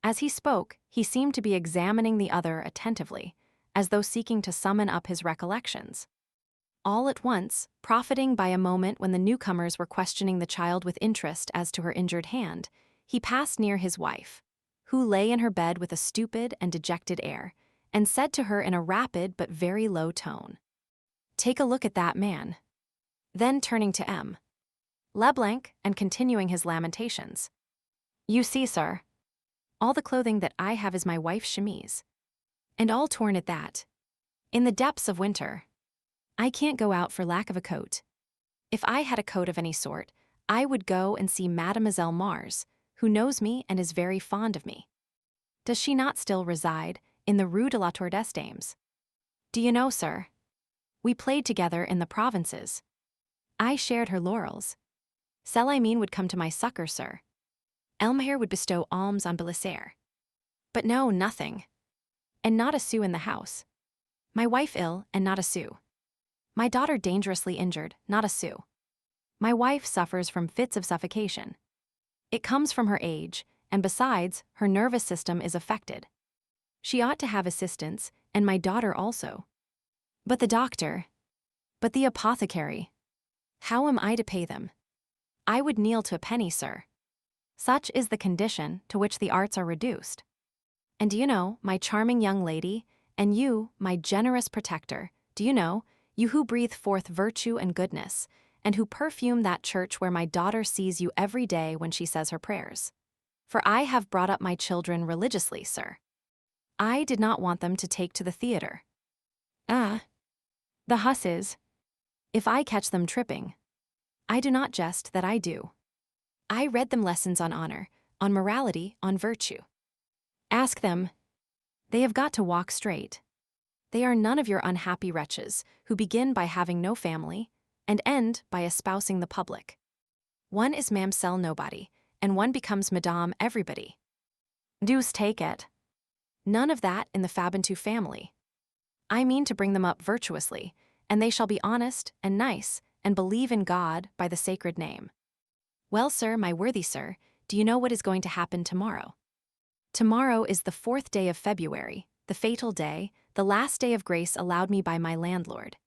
As he spoke, he seemed to be examining the other attentively, as though seeking to summon up his recollections. All at once, profiting by a moment when the newcomers were questioning the child with interest as to her injured hand, he passed near his wife, who lay in her bed with a stupid and dejected air, and said to her in a rapid but very low tone, Take a look at that man. Then turning to M. Leblanc and continuing his lamentations. You see, sir, all the clothing that I have is my wife's chemise. And all torn at that. In the depths of winter. I can't go out for lack of a coat. If I had a coat of any sort, I would go and see Mademoiselle Mars, who knows me and is very fond of me. Does she not still reside in the Rue de la Tour des Dames? Do you know, sir? We played together in the provinces. I shared her laurels. Célimène would come to my succor, sir. Elmire would bestow alms on Bélisaire. But no, nothing. And not a sou in the house. My wife ill, and not a sou. My daughter dangerously injured, not a sou. My wife suffers from fits of suffocation. It comes from her age, and besides, her nervous system is affected. She ought to have assistance, and my daughter also. But the doctor, but the apothecary, how am I to pay them? I would kneel to a penny, sir. Such is the condition to which the arts are reduced. And do you know, my charming young lady, and you, my generous protector, do you know, you who breathe forth virtue and goodness, and who perfume that church where my daughter sees you every day when she says her prayers. For I have brought up my children religiously, sir. I did not want them to take to the theater. The hussies. If I catch them tripping. I do not jest that I do. I read them lessons on honor, on morality, on virtue. Ask them. They have got to walk straight. They are none of your unhappy wretches who begin by having no family and end by espousing the public. One is Mamselle Nobody, and one becomes Madame Everybody. Deuce take it. None of that in the Fabantou family. I mean to bring them up virtuously, and they shall be honest and nice and believe in God by the sacred name. Well, sir, my worthy sir, do you know what is going to happen tomorrow? Tomorrow is the 4th day of February, the fatal day, the last day of grace allowed me by my landlord.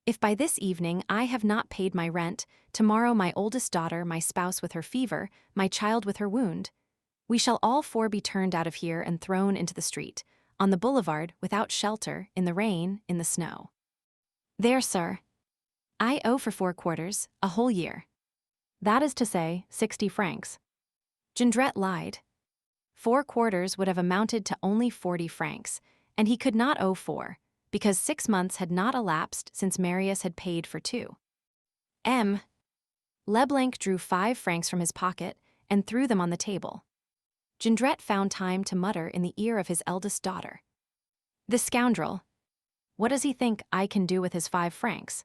If by this evening I have not paid my rent, tomorrow my oldest daughter, my spouse with her fever, my child with her wound, we shall all 4 be turned out of here and thrown into the street, on the boulevard, without shelter, in the rain, in the snow. There, sir. I owe for 4 quarters, a whole year. That is to say, 60 francs. Jondrette lied. 4 quarters would have amounted to only 40 francs, and he could not owe 4, because 6 months had not elapsed since Marius had paid for 2. M. Leblanc drew 5 francs from his pocket and threw them on the table. Jondrette found time to mutter in the ear of his eldest daughter. "This scoundrel. What does he think I can do with his 5 francs?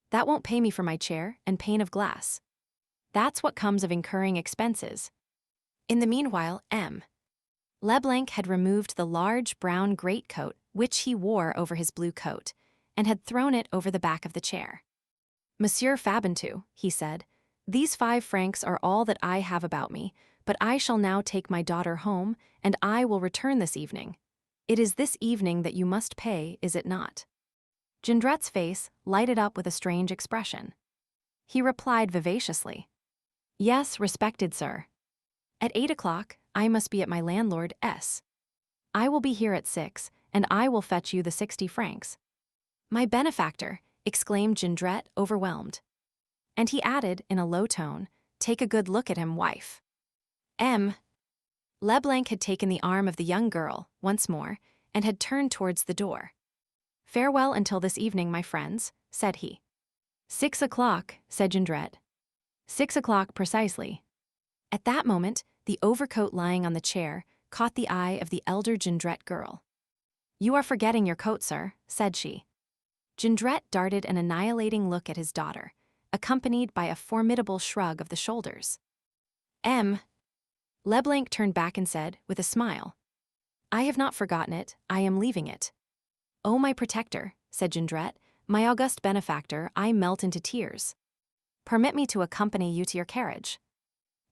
That won't pay me for my chair and pane of glass. That's what comes of incurring expenses." In the meanwhile, Leblanc had removed the large brown greatcoat which he wore over his blue coat, and had thrown it over the back of the chair. "Monsieur Fabantou," he said, "these 5 francs are all that I have about me, but I shall now take my daughter home, and I will return this evening. It is this evening that you must pay, is it not?" Jondrette's face lighted up with a strange expression. He replied vivaciously, "Yes, respected sir. At 8 o'clock, I must be at my landlord's. I will be here at 6, and I will fetch you the 60 francs. "My benefactor," exclaimed Jondrette, overwhelmed. And he added in a low tone, "Take a good look at him, wife." Leblanc had taken the arm of the young girl, once more, and had turned towards the door. "Farewell until this evening, my friends," said he. 6 o'clock, said Jondrette. 6 o'clock precisely. At that moment, the overcoat lying on the chair caught the eye of the elder Jondrette girl. "You are forgetting your coat, sir," said she. Jondrette darted an annihilating look at his daughter, accompanied by a formidable shrug of the shoulders. Leblanc turned back and said, with a smile, "I have not forgotten it, I am leaving it." "Oh, my protector," said Jondrette, "my august benefactor, I melt into tears. Permit me to accompany you to your carriage."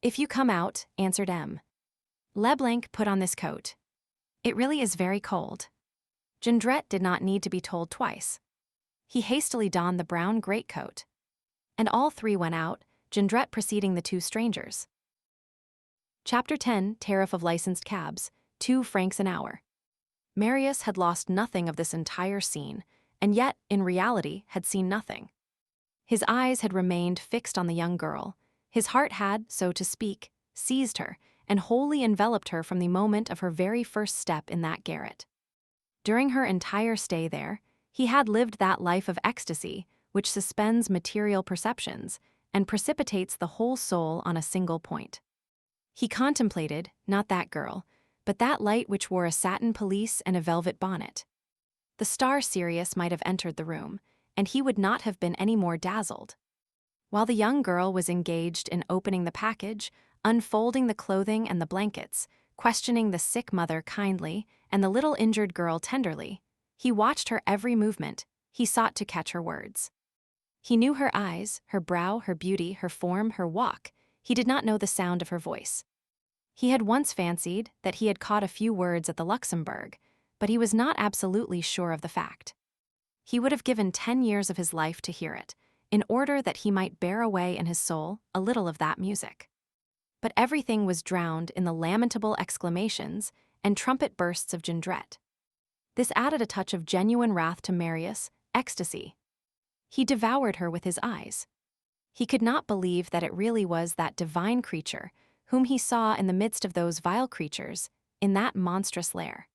"If you come out," answered Leblanc put on this coat. "It really is very cold." Jondrette did not need to be told twice. He hastily donned the brown greatcoat. And all three went out, Jondrette preceding the 2 strangers. Chapter 10, Tariff of Licensed Cabs, 2 francs an hour. Marius had lost nothing of this entire scene, and yet, in reality, had seen nothing. His eyes had remained fixed on the young girl. His heart had, so to speak, seized her, and wholly enveloped her from the moment of her very first step in that garret. During her entire stay there, he had lived that life of ecstasy which suspends material perceptions and precipitates the whole soul on a single point. He contemplated, not that girl, but that light which wore a satin pelisse and a velvet bonnet. The star Sirius might have entered the room, and he would not have been any more dazzled. While the young girl was engaged in opening the package, unfolding the clothing and the blankets, questioning the sick mother kindly and the little injured girl tenderly, he watched her every movement, he sought to catch her words. He knew her eyes, her brow, her beauty, her form, her walk. He did not know the sound of her voice. He had once fancied that he had caught a few words at the Luxembourg, but he was not absolutely sure of the fact. He would have given 10 years of his life to hear it, in order that he might bear away in his soul a little of that music. But everything was drowned in the lamentable exclamations and trumpet bursts of Jondrette. This added a touch of genuine wrath to Marius' ecstasy. He devoured her with his eyes. He could not believe that it really was that divine creature whom he saw in the midst of those vile creatures, in that monstrous lair.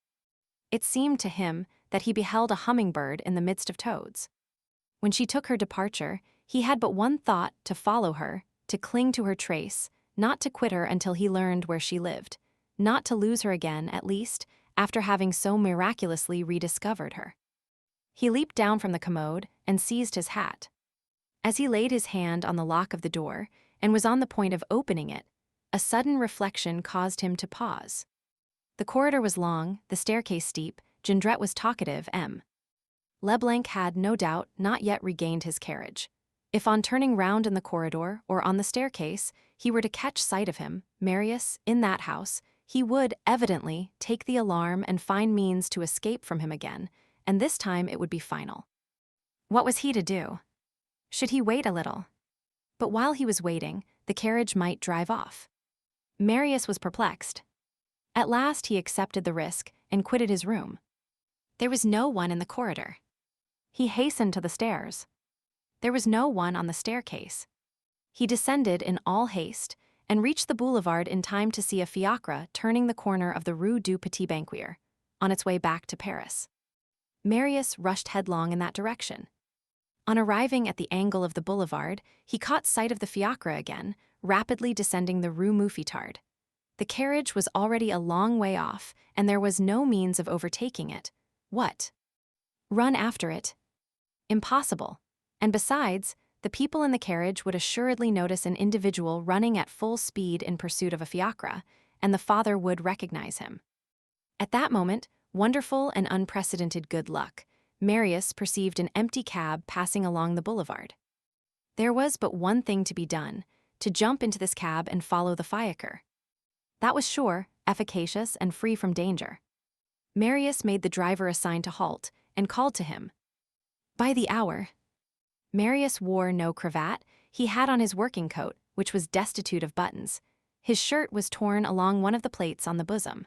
It seemed to him that he beheld a hummingbird in the midst of toads. When she took her departure, he had but one thought: to follow her, to cling to her trace, not to quit her until he learned where she lived, not to lose her again, at least, after having so miraculously rediscovered her. He leaped down from the commode and seized his hat. As he laid his hand on the lock of the door and was on the point of opening it, a sudden reflection caused him to pause. The corridor was long, the staircase steep, Jondrette was talkative. Leblanc had, no doubt, not yet regained his carriage. If on turning round in the corridor or on the staircase he were to catch sight of him, Marius, in that house, he would, evidently, take the alarm and find means to escape from him again, and this time it would be final. What was he to do? Should he wait a little? But while he was waiting, the carriage might drive off. Marius was perplexed. At last he accepted the risk and quitted his room. There was no one in the corridor. He hastened to the stairs. There was no one on the staircase. He descended in all haste and reached the boulevard in time to see a fiacre turning the corner of the Rue du Petit Banquier, on its way back to Paris. Marius rushed headlong in that direction. On arriving at the angle of the boulevard, he caught sight of the fiacre again, rapidly descending the Rue Mouffetard. The carriage was already a long way off, and there was no means of overtaking it. What? Run after it? Impossible. And besides, the people in the carriage would assuredly notice an individual running at full speed in pursuit of a fiacre, and the father would recognize him. At that moment, wonderful and unprecedented good luck, Marius perceived an empty cab passing along the boulevard. There was but one thing to be done: to jump into this cab and follow the fiacre. That was sure, efficacious, and free from danger. Marius made the driver a sign to halt, and called to him. By the hour. Marius wore no cravat. He had on his working coat, which was destitute of buttons. His shirt was torn along one of the plates on the bosom.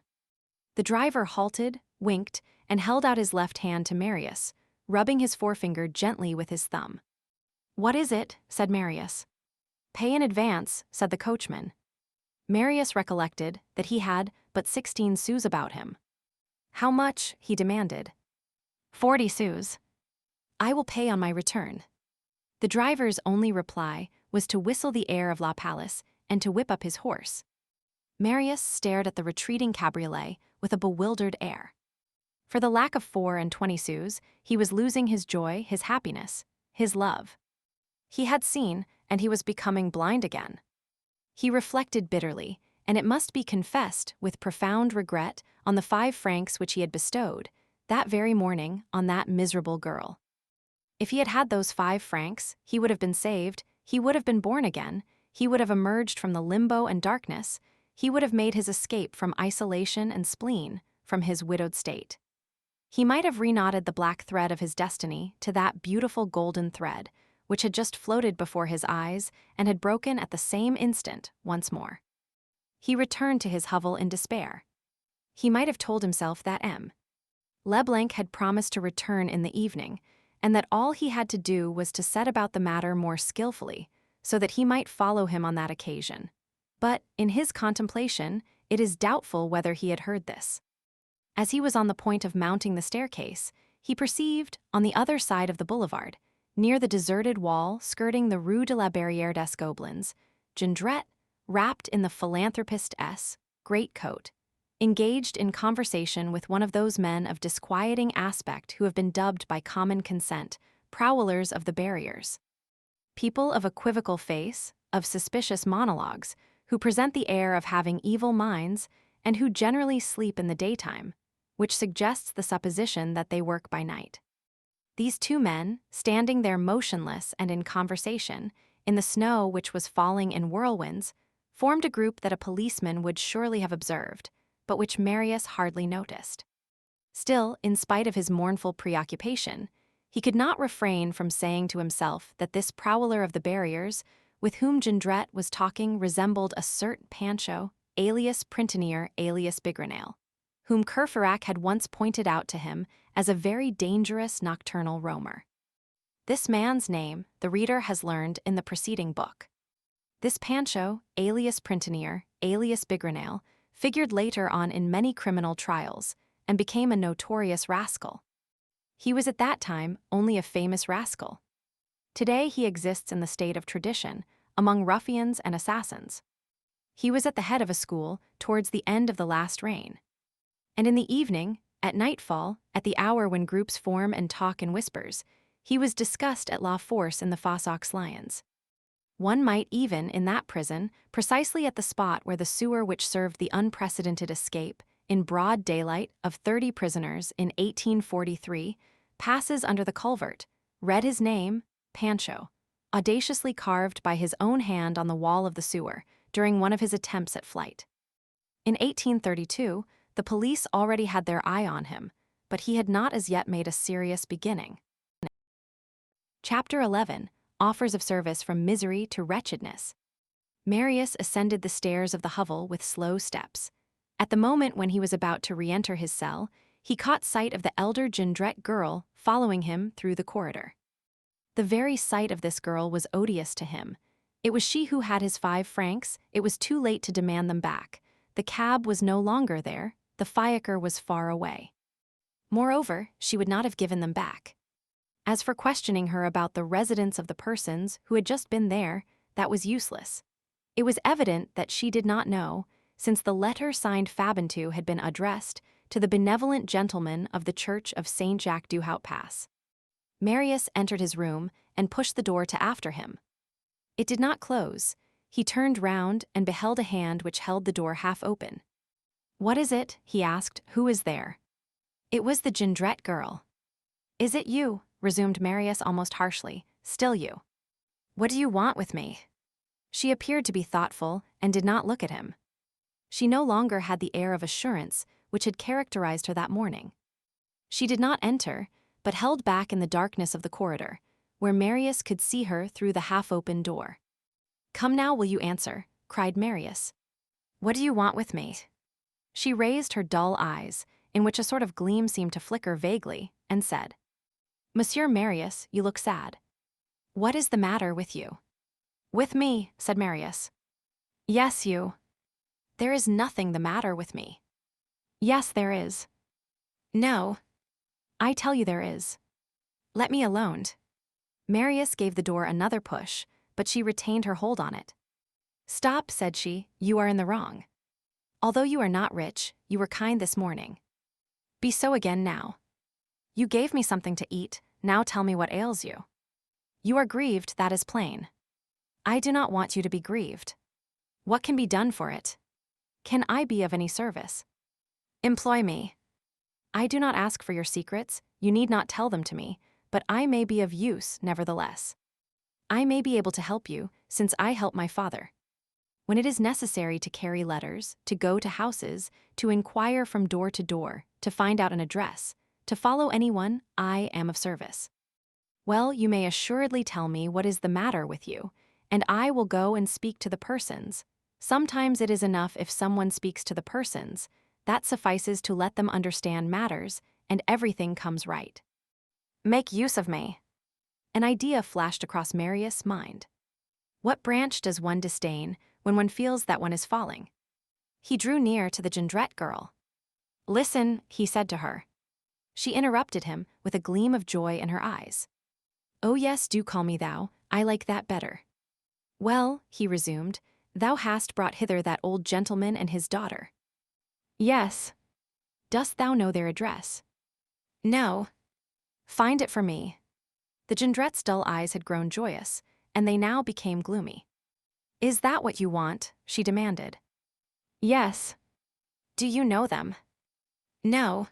The driver halted, winked, and held out his left hand to Marius, rubbing his forefinger gently with his thumb. "What is it?" said Marius. "Pay in advance," said the coachman. Marius recollected that he had but 16 sous about him. "How much?" he demanded. 40 sous. "I will pay on my return." The driver's only reply was to whistle the air of La Palisse and to whip up his horse. Marius stared at the retreating cabriolet with a bewildered air. For the lack of 24 sous, he was losing his joy, his happiness, his love. He had seen, and he was becoming blind again. He reflected bitterly, and it must be confessed with profound regret, on the 5 francs which he had bestowed, that very morning, on that miserable girl. If he had had those 5 francs, he would have been saved, he would have been born again, he would have emerged from the limbo and darkness, he would have made his escape from isolation and spleen, from his widowed state. He might have reknotted the black thread of his destiny to that beautiful golden thread, which had just floated before his eyes and had broken at the same instant once more. He returned to his hovel in despair. He might have told himself that M. Leblanc had promised to return in the evening, and that all he had to do was to set about the matter more skillfully, so that he might follow him on that occasion. But, in his contemplation, it is doubtful whether he had heard this. As he was on the point of mounting the staircase, he perceived, on the other side of the boulevard, near the deserted wall skirting the Rue de la Barrière des Gobelins, Jondrette, wrapped in the philanthropist's greatcoat, engaged in conversation with one of those men of disquieting aspect who have been dubbed by common consent prowlers of the barriers. People of equivocal face, of suspicious monologues, who present the air of having evil minds, and who generally sleep in the daytime, which suggests the supposition that they work by night. These 2 men, standing there motionless and in conversation, in the snow which was falling in whirlwinds, formed a group that a policeman would surely have observed, but which Marius hardly noticed. Still, in spite of his mournful preoccupation, he could not refrain from saying to himself that this prowler of the barriers, with whom Jondrette was talking, resembled a cert Pancho, alias Printanier, alias Bigrenail, whom Courfeyrac had once pointed out to him as a very dangerous nocturnal roamer. This man's name the reader has learned in the preceding book. This Pancho, alias Printanier, alias Bigrenail, figured later on in many criminal trials, and became a notorious rascal. He was at that time only a famous rascal. Today he exists in the state of tradition, among ruffians and assassins. He was at the head of a school towards the end of the last reign. And in the evening, at nightfall, at the hour when groups form and talk in whispers, he was discussed at La Force in the Fossox Lions. One might even, in that prison, precisely at the spot where the sewer which served the unprecedented escape, in broad daylight, of 30 prisoners in 1843, passes under the culvert, read his name, Pancho, audaciously carved by his own hand on the wall of the sewer during one of his attempts at flight. In 1832, the police already had their eye on him, but he had not as yet made a serious beginning. Chapter 11, Offers of Service from Misery to Wretchedness. Marius ascended the stairs of the hovel with slow steps. At the moment when he was about to re-enter his cell, he caught sight of the elder Jondrette girl following him through the corridor. The very sight of this girl was odious to him. It was she who had his 5 francs, it was too late to demand them back. The cab was no longer there, the fiacre was far away. Moreover, she would not have given them back. As for questioning her about the residence of the persons who had just been there, that was useless. It was evident that she did not know, since the letter signed Fabantou had been addressed to the benevolent gentleman of the Church of Saint Jacques du Haut Pas. Marius entered his room and pushed the door to after him. It did not close. He turned round and beheld a hand which held the door half open. "What is it?" he asked. "Who is there?" It was the Jondrette girl. "Is it you?" resumed Marius almost harshly. "Still you? What do you want with me?" She appeared to be thoughtful and did not look at him. She no longer had the air of assurance which had characterized her that morning. She did not enter, but held back in the darkness of the corridor, where Marius could see her through the half-open door. "Come now, will you answer?" cried Marius. "What do you want with me?" She raised her dull eyes, in which a sort of gleam seemed to flicker vaguely, and said, "Monsieur Marius, you look sad. What is the matter with you?" "With me," said Marius. "Yes, you." "There is nothing the matter with me." "Yes, there is." "No." "I tell you there is." "Let me alone." Marius gave the door another push, but she retained her hold on it. "Stop," said she, "you are in the wrong. Although you are not rich, you were kind this morning. Be so again now. You gave me something to eat, now tell me what ails you. You are grieved, that is plain. I do not want you to be grieved. What can be done for it? Can I be of any service? Employ me. I do not ask for your secrets, you need not tell them to me, but I may be of use, nevertheless. I may be able to help you, since I help my father. When it is necessary to carry letters, to go to houses, to inquire from door to door, to find out an address, to follow anyone, I am of service. Well, you may assuredly tell me what is the matter with you, and I will go and speak to the persons. Sometimes it is enough if someone speaks to the persons, that suffices to let them understand matters, and everything comes right. Make use of me." An idea flashed across Marius' mind. What branch does one disdain when one feels that one is falling? He drew near to the Jondrette girl. "Listen," he said to her. She interrupted him with a gleam of joy in her eyes. "Oh yes, do call me thou, I like that better." "Well," he resumed, "thou hast brought hither that old gentleman and his daughter." "Yes." "Dost thou know their address?" "No." "Find it for me." The Jondrette's dull eyes had grown joyous, and they now became gloomy. "Is that what you want?" she demanded. "Yes." "Do you know them?" "No."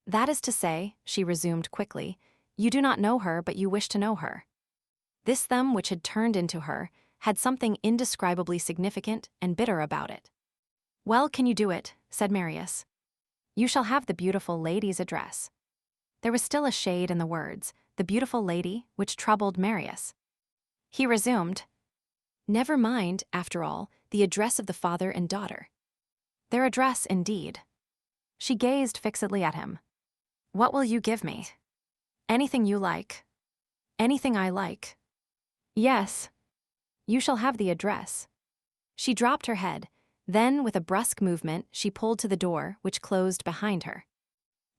"That is to say," she resumed quickly, "you do not know her, but you wish to know her." This them which had turned into her had something indescribably significant and bitter about it. "Well, can you do it?" said Marius. "You shall have the beautiful lady's address." There was still a shade in the words, "the beautiful lady," which troubled Marius. He resumed, "Never mind, after all, the address of the father and daughter." "Their address, indeed." She gazed fixedly at him. "What will you give me?" "Anything you like." "Anything I like." "Yes." "You shall have the address." She dropped her head, then with a brusque movement she pulled to the door, which closed behind her.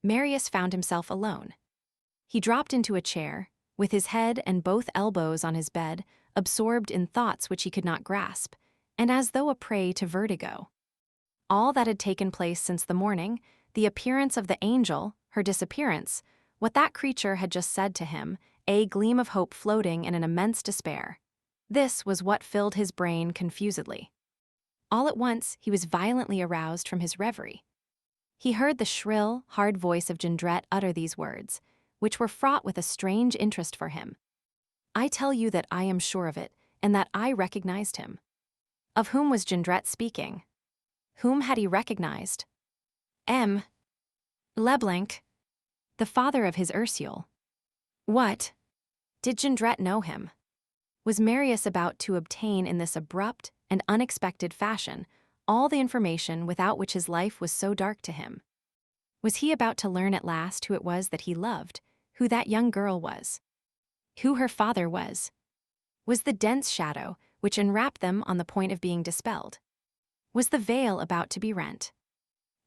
Marius found himself alone. He dropped into a chair, with his head and both elbows on his bed, absorbed in thoughts which he could not grasp, and as though a prey to vertigo. All that had taken place since the morning, the appearance of the angel, her disappearance, what that creature had just said to him, a gleam of hope floating in an immense despair. This was what filled his brain confusedly. All at once he was violently aroused from his reverie. He heard the shrill, hard voice of Jondrette utter these words, which were fraught with a strange interest for him. "I tell you that I am sure of it, and that I recognized him." Of whom was Jondrette speaking? Whom had he recognized? M. Leblanc, the father of his Ursule. What? Did Jondrette know him? Was Marius about to obtain in this abrupt and unexpected fashion all the information without which his life was so dark to him? Was he about to learn at last who it was that he loved, who that young girl was? Who her father was? Was the dense shadow which enwrapped them on the point of being dispelled? Was the veil about to be rent?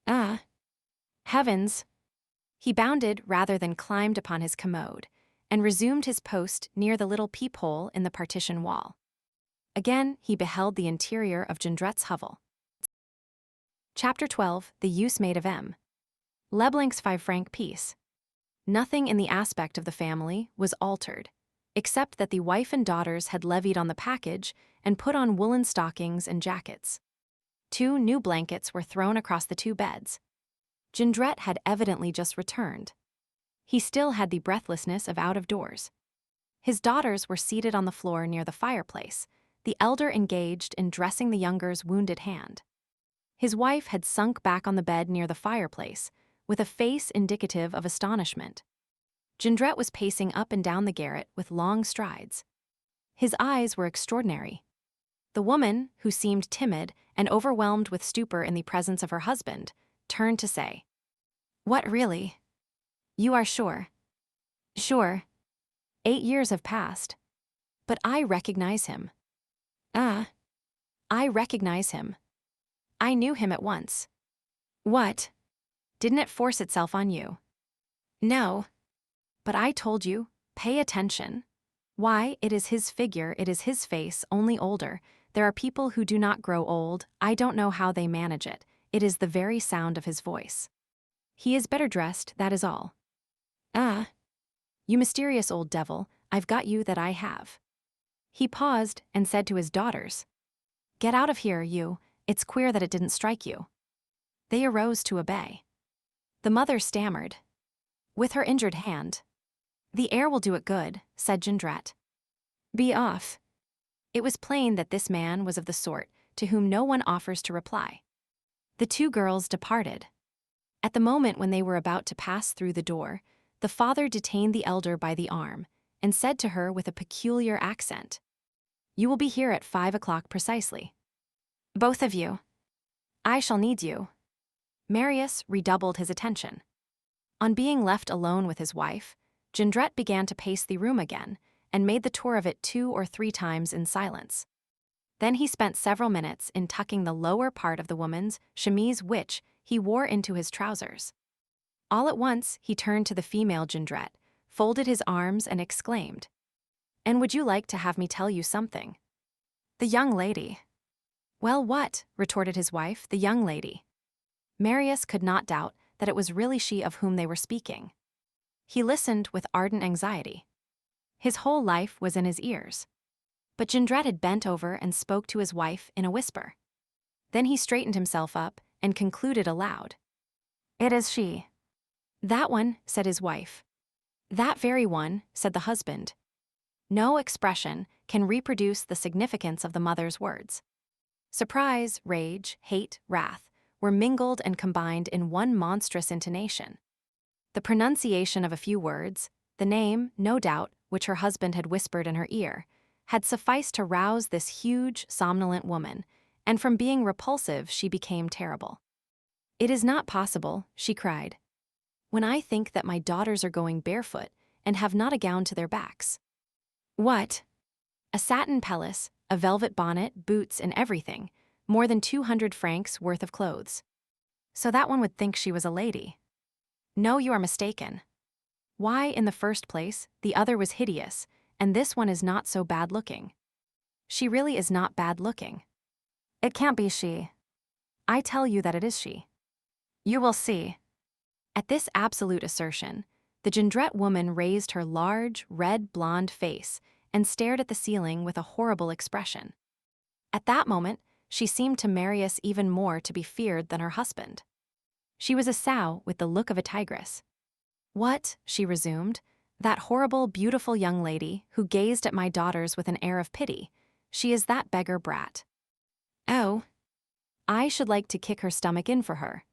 Ah! Heavens! He bounded rather than climbed upon his commode, and resumed his post near the little peephole in the partition wall. Again he beheld the interior of Jondrette's hovel. Chapter 12, The Use Made of M. Leblanc's 5 franc piece. Nothing in the aspect of the family was altered, except that the wife and daughters had levied on the package and put on woolen stockings and jackets. 2 new blankets were thrown across the 2 beds. Jondrette had evidently just returned. He still had the breathlessness of out of doors. His daughters were seated on the floor near the fireplace, the elder engaged in dressing the younger's wounded hand. His wife had sunk back on the bed near the fireplace, with a face indicative of astonishment. Jondrette was pacing up and down the garret with long strides. His eyes were extraordinary. The woman, who seemed timid and overwhelmed with stupor in the presence of her husband, turned to say, "What, really? You are sure?" "Sure. 8 years have passed. But I recognize him." "Ah. I recognize him. I knew him at once." "What? Didn't it force itself on you?" "No. But I told you, pay attention. Why, it is his figure, it is his face, only older. There are people who do not grow old, I don't know how they manage it. It is the very sound of his voice. He is better dressed, that is all." "Ah. You mysterious old devil, I've got you that I have." He paused and said to his daughters, "Get out of here, you. It's queer that it didn't strike you." They arose to obey. The mother stammered, with her injured hand. "The air will do it good," said Jondrette. "Be off." It was plain that this man was of the sort to whom no one offers to reply. The 2 girls departed. At the moment when they were about to pass through the door, the father detained the elder by the arm and said to her with a peculiar accent, "You will be here at 5 o'clock precisely. Both of you. I shall need you." Marius redoubled his attention. On being left alone with his wife, Jondrette began to pace the room again and made the tour of it 2 or 3 times in silence. Then he spent several minutes in tucking the lower part of the woman's chemise which he wore into his trousers. All at once he turned to the female Jondrette, folded his arms and exclaimed, "And would you like to have me tell you something?" "The young lady." "Well, what?" retorted his wife, "the young lady." Marius could not doubt that it was really she of whom they were speaking. He listened with ardent anxiety. His whole life was in his ears. But Jondrette had bent over and spoke to his wife in a whisper. Then he straightened himself up and concluded aloud, "It is she." "That one," said his wife. "That very one," said the husband. No expression can reproduce the significance of the mother's words. Surprise, rage, hate, wrath were mingled and combined in one monstrous intonation. The pronunciation of a few words, the name, no doubt, which her husband had whispered in her ear, had sufficed to rouse this huge, somnolent woman, and from being repulsive she became terrible. "It is not possible," she cried. "When I think that my daughters are going barefoot and have not a gown to their backs." "What?" "A satin pelisse, a velvet bonnet, boots, and everything, more than 200 francs worth of clothes." "So that one would think she was a lady." "No, you are mistaken. Why, in the first place, the other was hideous, and this one is not so bad-looking." "She really is not bad-looking." "It can't be she." "I tell you that it is she." "You will see." At this absolute assertion, the Jondrette woman raised her large, red, blonde face and stared at the ceiling with a horrible expression. At that moment, she seemed to Marius even more to be feared than her husband. She was a sow with the look of a tigress. "What?" she resumed. "That horrible, beautiful young lady who gazed at my daughters with an air of pity, she is that beggar brat." "Oh. I should like to kick her stomach in for her."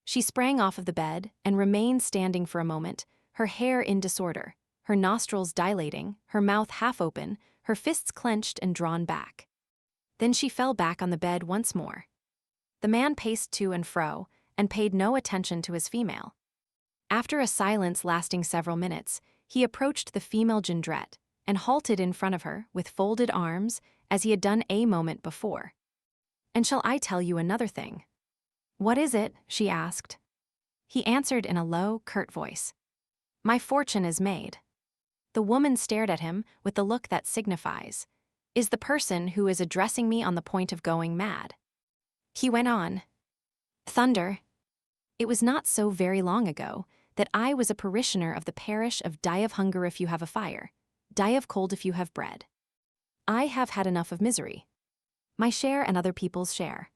She sprang off of the bed and remained standing for a moment, her hair in disorder, her nostrils dilating, her mouth half open, her fists clenched and drawn back. Then she fell back on the bed once more. The man paced to and fro and paid no attention to his female. After a silence lasting several minutes, he approached the female Jondrette and halted in front of her with folded arms as he had done a moment before. "And shall I tell you another thing?" "What is it?" she asked. He answered in a low, curt voice, "My fortune is made." The woman stared at him with the look that signifies, "Is the person who is addressing me on the point of going mad?" He went on, Thunder. It was not so very long ago that I was a parishioner of the parish of die of hunger if you have a fire, die of cold if you have bread. I have had enough of misery. My share and other people's share.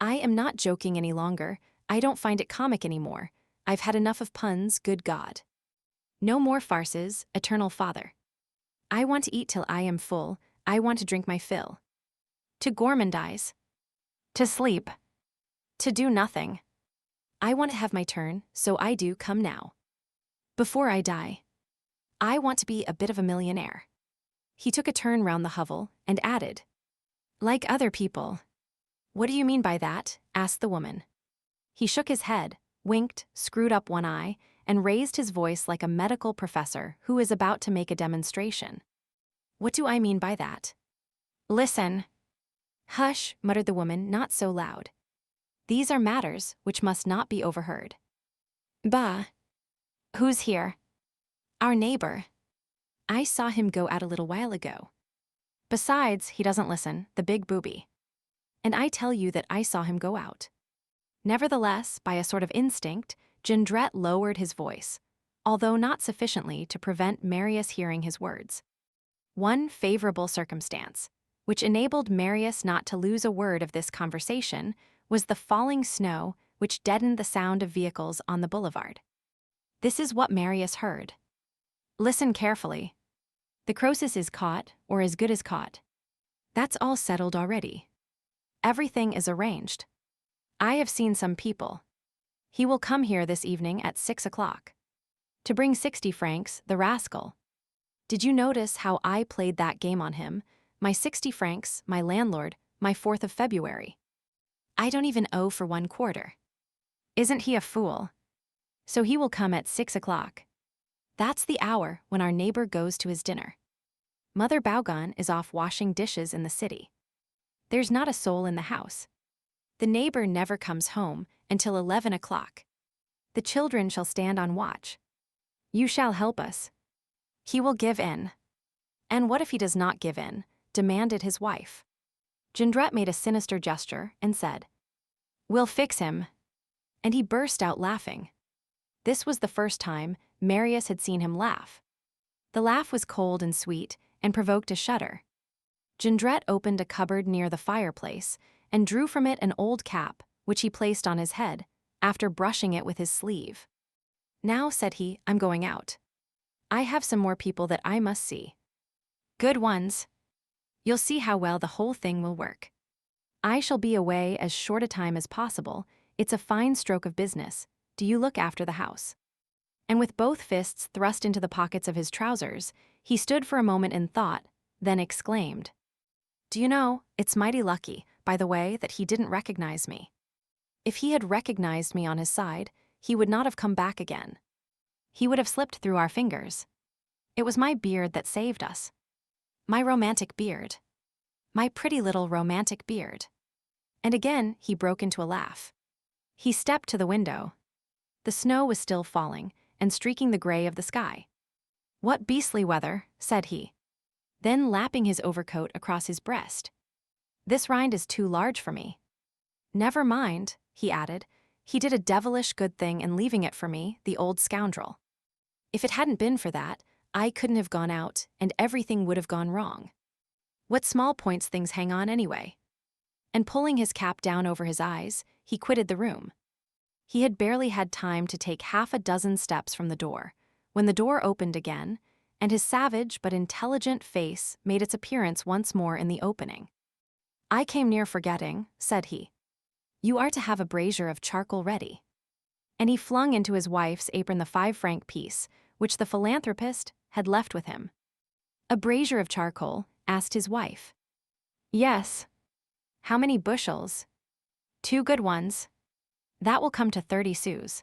I am not joking any longer. I don't find it comic anymore. I've had enough of puns, good God. No more farces, eternal Father. I want to eat till I am full. I want to drink my fill. To gourmandize. To sleep. To do nothing. I want to have my turn, so I do come now. Before I die. I want to be a bit of a millionaire. He took a turn round the hovel and added, like other people. What do you mean by that? Asked the woman. He shook his head, winked, screwed up one eye, and raised his voice like a medical professor who is about to make a demonstration. What do I mean by that? Listen. Hush, muttered the woman, not so loud. These are matters which must not be overheard. Bah. Who's here? Our neighbor. I saw him go out a little while ago. Besides, he doesn't listen, the big booby. And I tell you that I saw him go out. Nevertheless, by a sort of instinct, Jondrette lowered his voice, although not sufficiently to prevent Marius hearing his words. One favorable circumstance, which enabled Marius not to lose a word of this conversation, was the falling snow which deadened the sound of vehicles on the boulevard. This is what Marius heard. Listen carefully. The Croesus is caught, or as good as caught. That's all settled already. Everything is arranged. I have seen some people. He will come here this evening at 6 o'clock. To bring 60 francs, the rascal. Did you notice how I played that game on him? My 60 francs, my landlord, my 4th of February. I don't even owe for 1 quarter. Isn't he a fool? So he will come at 6 o'clock. That's the hour when our neighbor goes to his dinner. Mother Bougon is off washing dishes in the city. There's not a soul in the house. The neighbor never comes home until 11 o'clock. The children shall stand on watch. You shall help us. He will give in. And what if he does not give in? Demanded his wife. Jondrette made a sinister gesture and said, We'll fix him. And he burst out laughing. This was the first time Marius had seen him laugh. The laugh was cold and sweet and provoked a shudder. Jondrette opened a cupboard near the fireplace and drew from it an old cap, which he placed on his head, after brushing it with his sleeve. Now, said he, I'm going out. I have some more people that I must see. Good ones. You'll see how well the whole thing will work. I shall be away as short a time as possible. It's a fine stroke of business. Do you look after the house? And with both fists thrust into the pockets of his trousers, he stood for a moment in thought, then exclaimed, Do you know, it's mighty lucky, by the way, that he didn't recognize me. If he had recognized me on his side, he would not have come back again. He would have slipped through our fingers. It was my beard that saved us. My romantic beard. My pretty little romantic beard. And again he broke into a laugh. He stepped to the window. The snow was still falling and streaking the gray of the sky. What beastly weather, said he. Then lapping his overcoat across his breast. This rind is too large for me. Never mind, he added. He did a devilish good thing in leaving it for me, the old scoundrel. If it hadn't been for that, I couldn't have gone out, and everything would have gone wrong. What small points things hang on anyway. And pulling his cap down over his eyes, he quitted the room. He had barely had time to take half a dozen steps from the door, when the door opened again, and his savage but intelligent face made its appearance once more in the opening. I came near forgetting, said he. You are to have a brazier of charcoal ready. And he flung into his wife's apron the 5-franc piece, which the philanthropist had left with him. A brazier of charcoal, asked his wife. Yes. How many bushels? 2 good ones. That will come to 30 sous.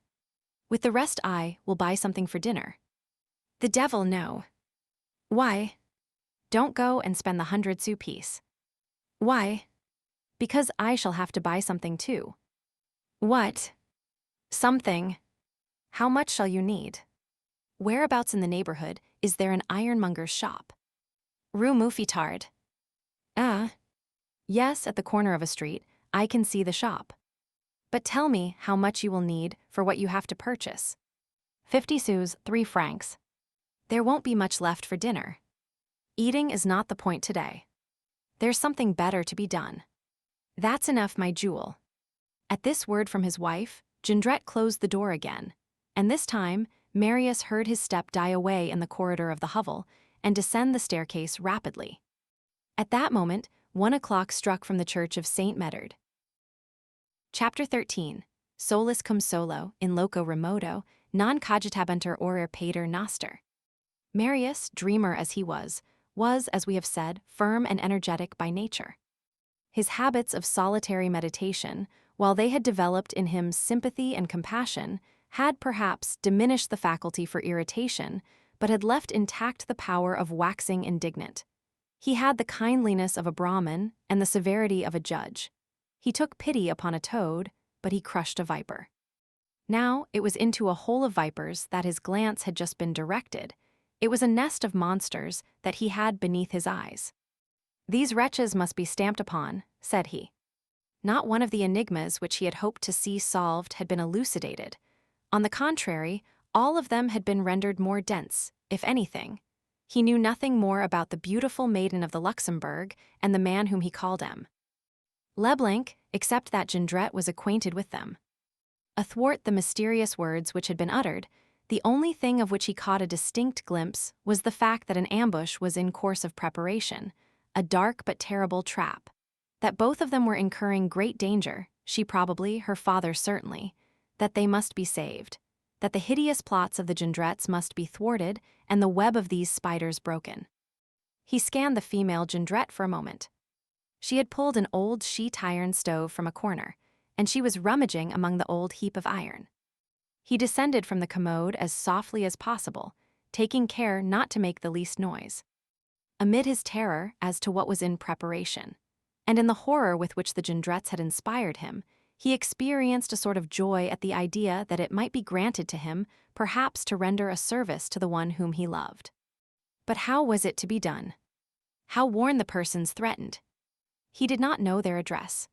With the rest I will buy something for dinner. The devil, no. Why? Don't go and spend the 100-sou piece. Why? Because I shall have to buy something too. What? Something. How much shall you need? Whereabouts in the neighborhood is there an ironmonger's shop? Rue Mouffetard. Yes, at the corner of a street, I can see the shop. But tell me how much you will need for what you have to purchase. 50 sous, 3 francs. There won't be much left for dinner. Eating is not the point today. There's something better to be done. That's enough, my jewel. At this word from his wife, Jondrette closed the door again, and this time, Marius heard his step die away in the corridor of the hovel and descend the staircase rapidly. At that moment, 1 o'clock struck from the church of Saint Médard. Chapter 13. Solus cum solo, in loco remoto, non cogitabantur aurere pater noster. Marius, dreamer as he was, as we have said, firm and energetic by nature. His habits of solitary meditation, while they had developed in him sympathy and compassion, had perhaps diminished the faculty for irritation, but had left intact the power of waxing indignant. He had the kindliness of a Brahmin and the severity of a judge. He took pity upon a toad, but he crushed a viper. Now it was into a hole of vipers that his glance had just been directed. It was a nest of monsters that he had beneath his eyes. These wretches must be stamped upon, said he. Not one of the enigmas which he had hoped to see solved had been elucidated. On the contrary, all of them had been rendered more dense, if anything. He knew nothing more about the beautiful maiden of the Luxembourg and the man whom he called M. Leblanc, except that Jondrette was acquainted with them. Athwart the mysterious words which had been uttered, the only thing of which he caught a distinct glimpse was the fact that an ambush was in course of preparation, a dark but terrible trap. That both of them were incurring great danger, she probably, her father certainly, that they must be saved, that the hideous plots of the Jondrettes must be thwarted and the web of these spiders broken. He scanned the female Jondrette for a moment. She had pulled an old sheet-iron stove from a corner, and she was rummaging among the old heap of iron. He descended from the commode as softly as possible, taking care not to make the least noise. Amid his terror as to what was in preparation, and in the horror with which the Jondrettes had inspired him, he experienced a sort of joy at the idea that it might be granted to him, perhaps to render a service to the one whom he loved. But how was it to be done? How warn the persons threatened? He did not know their address.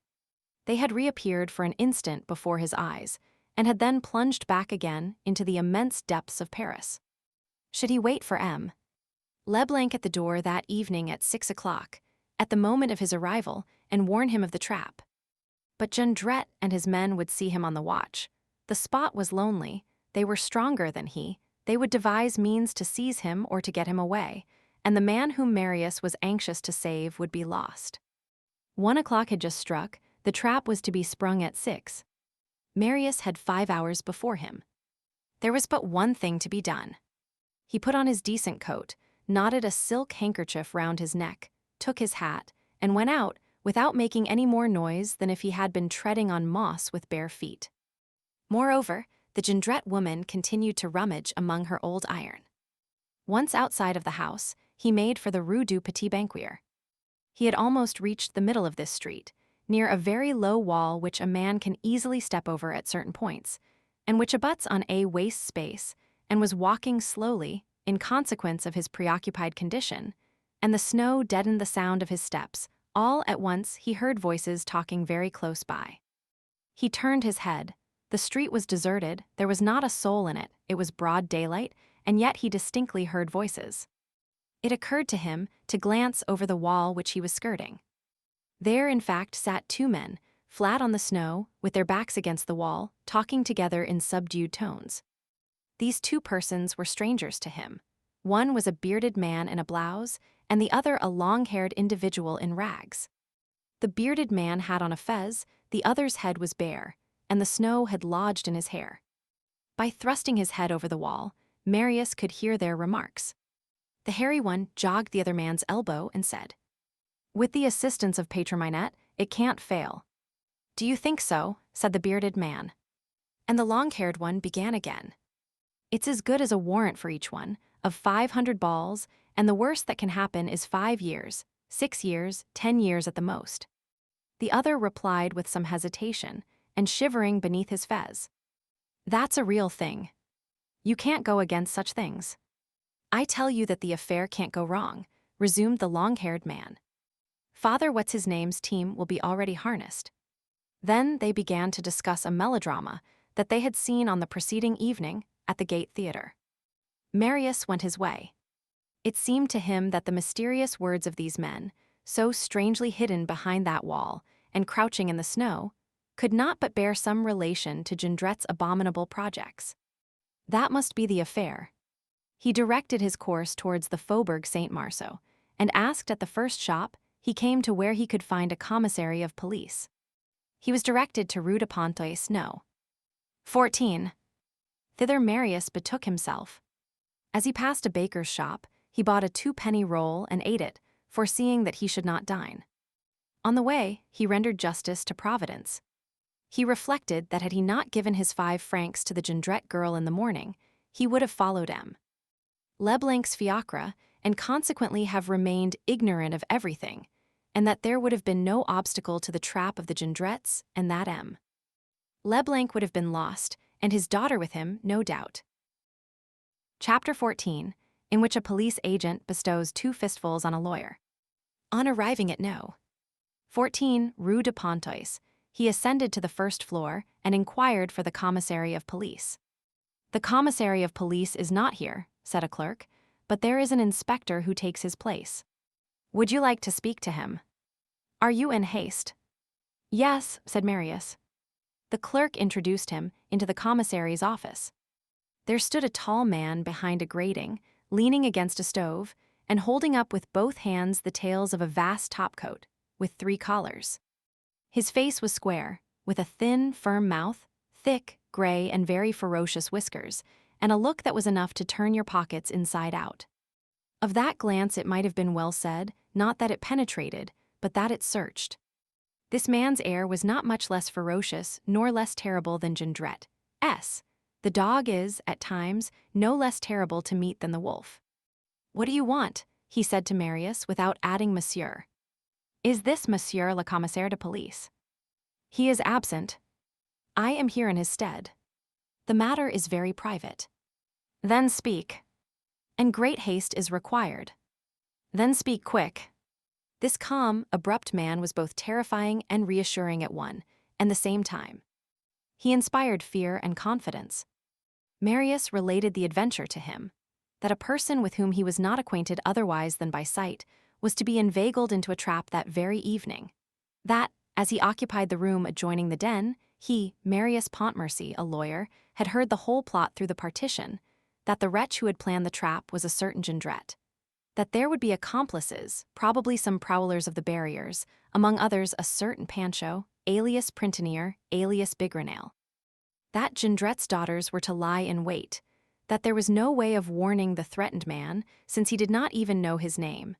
They had reappeared for an instant before his eyes, and had then plunged back again into the immense depths of Paris. Should he wait for M. Leblanc at the door that evening at 6 o'clock, at the moment of his arrival, and warn him of the trap? But Jondrette and his men would see him on the watch. The spot was lonely, they were stronger than he, they would devise means to seize him or to get him away, and the man whom Marius was anxious to save would be lost. 1 o'clock had just struck, the trap was to be sprung at 6. Marius had 5 hours before him. There was but one thing to be done. He put on his decent coat, knotted a silk handkerchief round his neck, took his hat, and went out without making any more noise than if he had been treading on moss with bare feet. Moreover, the Jondrette woman continued to rummage among her old iron. Once outside of the house, he made for the Rue du Petit Banquier. He had almost reached the middle of this street, near a very low wall which a man can easily step over at certain points, and which abuts on a waste space, and was walking slowly, in consequence of his preoccupied condition, and the snow deadened the sound of his steps. All at once he heard voices talking very close by. He turned his head. The street was deserted, there was not a soul in it, it was broad daylight, and yet he distinctly heard voices. It occurred to him to glance over the wall which he was skirting. There, in fact, sat 2 men, flat on the snow, with their backs against the wall, talking together in subdued tones. These 2 persons were strangers to him. One was a bearded man in a blouse, and the other a long-haired individual in rags. The bearded man had on a fez, the other's head was bare, and the snow had lodged in his hair. By thrusting his head over the wall, Marius could hear their remarks. The hairy one jogged the other man's elbow and said, "With the assistance of Patron-Minette, it can't fail." "Do you think so?" said the bearded man. And the long-haired one began again. "It's as good as a warrant for each one, of 500 balls, and the worst that can happen is 5 years, 6 years, 10 years at the most." The other replied with some hesitation, and shivering beneath his fez, "That's a real thing. You can't go against such things." "I tell you that the affair can't go wrong," resumed the long-haired man. "Father What's-His-Name's team will be already harnessed." Then they began to discuss a melodrama that they had seen on the preceding evening at the Gate Theatre. Marius went his way. It seemed to him that the mysterious words of these men, so strangely hidden behind that wall and crouching in the snow, could not but bear some relation to Jondrette's abominable projects. That must be the affair. He directed his course towards the Faubourg Saint-Marceau, and asked at the first shop he came to where he could find a commissary of police. He was directed to Rue de Pontoise, No. 14. Thither Marius betook himself. As he passed a baker's shop, he bought a 2-penny roll and ate it, foreseeing that he should not dine. On the way, he rendered justice to Providence. He reflected that had he not given his 5 francs to the Jondrette girl in the morning, he would have followed M. Leblanc's fiacre, and consequently have remained ignorant of everything, and that there would have been no obstacle to the trap of the Jondrettes and that M. Leblanc would have been lost, and his daughter with him, no doubt. Chapter 14, in which a police agent bestows 2 fistfuls on a lawyer. On arriving at No. 14 Rue de Pontoise, he ascended to the first floor and inquired for the commissary of police. "The commissary of police is not here," said a clerk, "but there is an inspector who takes his place. Would you like to speak to him? Are you in haste?" "Yes," said Marius. The clerk introduced him into the commissary's office. There stood a tall man behind a grating, leaning against a stove, and holding up with both hands the tails of a vast topcoat, with 3 collars. His face was square, with a thin, firm mouth, thick, gray, and very ferocious whiskers, and a look that was enough to turn your pockets inside out. Of that glance it might have been well said, not that it penetrated, but that it searched. This man's air was not much less ferocious nor less terrible than Jondrette's. The dog is, at times, no less terrible to meet than the wolf. "What do you want?" he said to Marius, without adding monsieur. "Is this monsieur le commissaire de police?" "He is absent. I am here in his stead. The matter is very private." "Then speak." "And great haste is required." "Then speak quick." This calm, abrupt man was both terrifying and reassuring at one and the same time. He inspired fear and confidence. Marius related the adventure to him, that a person with whom he was not acquainted otherwise than by sight was to be inveigled into a trap that very evening, that, as he occupied the room adjoining the den, he, Marius Pontmercy, a lawyer, had heard the whole plot through the partition, that the wretch who had planned the trap was a certain Jondrette, that there would be accomplices, probably some prowlers of the barriers, among others a certain Pancho, alias Printanier, alias Bigrenail. That Jondrette's daughters were to lie in wait, that there was no way of warning the threatened man, since he did not even know his name,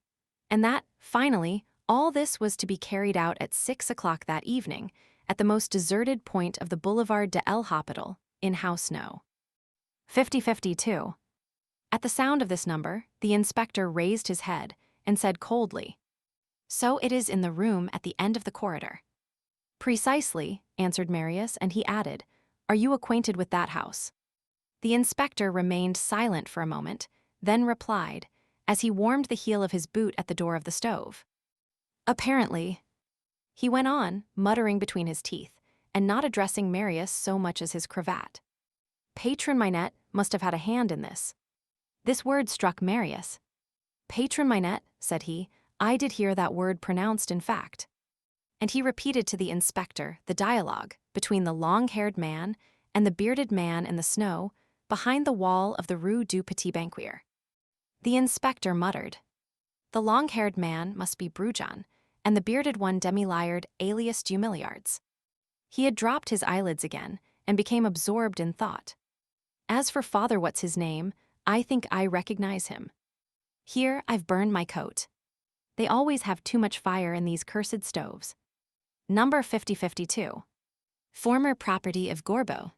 and that, finally, all this was to be carried out at 6 o'clock that evening, at the most deserted point of the Boulevard de El Hospital, in House No. 5052. At the sound of this number, the inspector raised his head and said coldly, "So it is in the room at the end of the corridor." "Precisely," answered Marius, and he added, "Are you acquainted with that house?" The inspector remained silent for a moment, then replied, as he warmed the heel of his boot at the door of the stove. "Apparently." He went on, muttering between his teeth, and not addressing Marius so much as his cravat. "Patron Minette must have had a hand in this." This word struck Marius. "Patron Minette," said he, "I did hear that word pronounced in fact." And he repeated to the inspector the dialogue between the long-haired man and the bearded man in the snow behind the wall of the Rue du Petit Banquier. The inspector muttered, "The long-haired man must be Brujon, and the bearded one Demi-Liard alias Dumilliards." He had dropped his eyelids again and became absorbed in thought. "As for Father What's-His-Name, I think I recognize him. Here I've burned my coat. They always have too much fire in these cursed stoves. Number 5052. Former property of Gorbeau."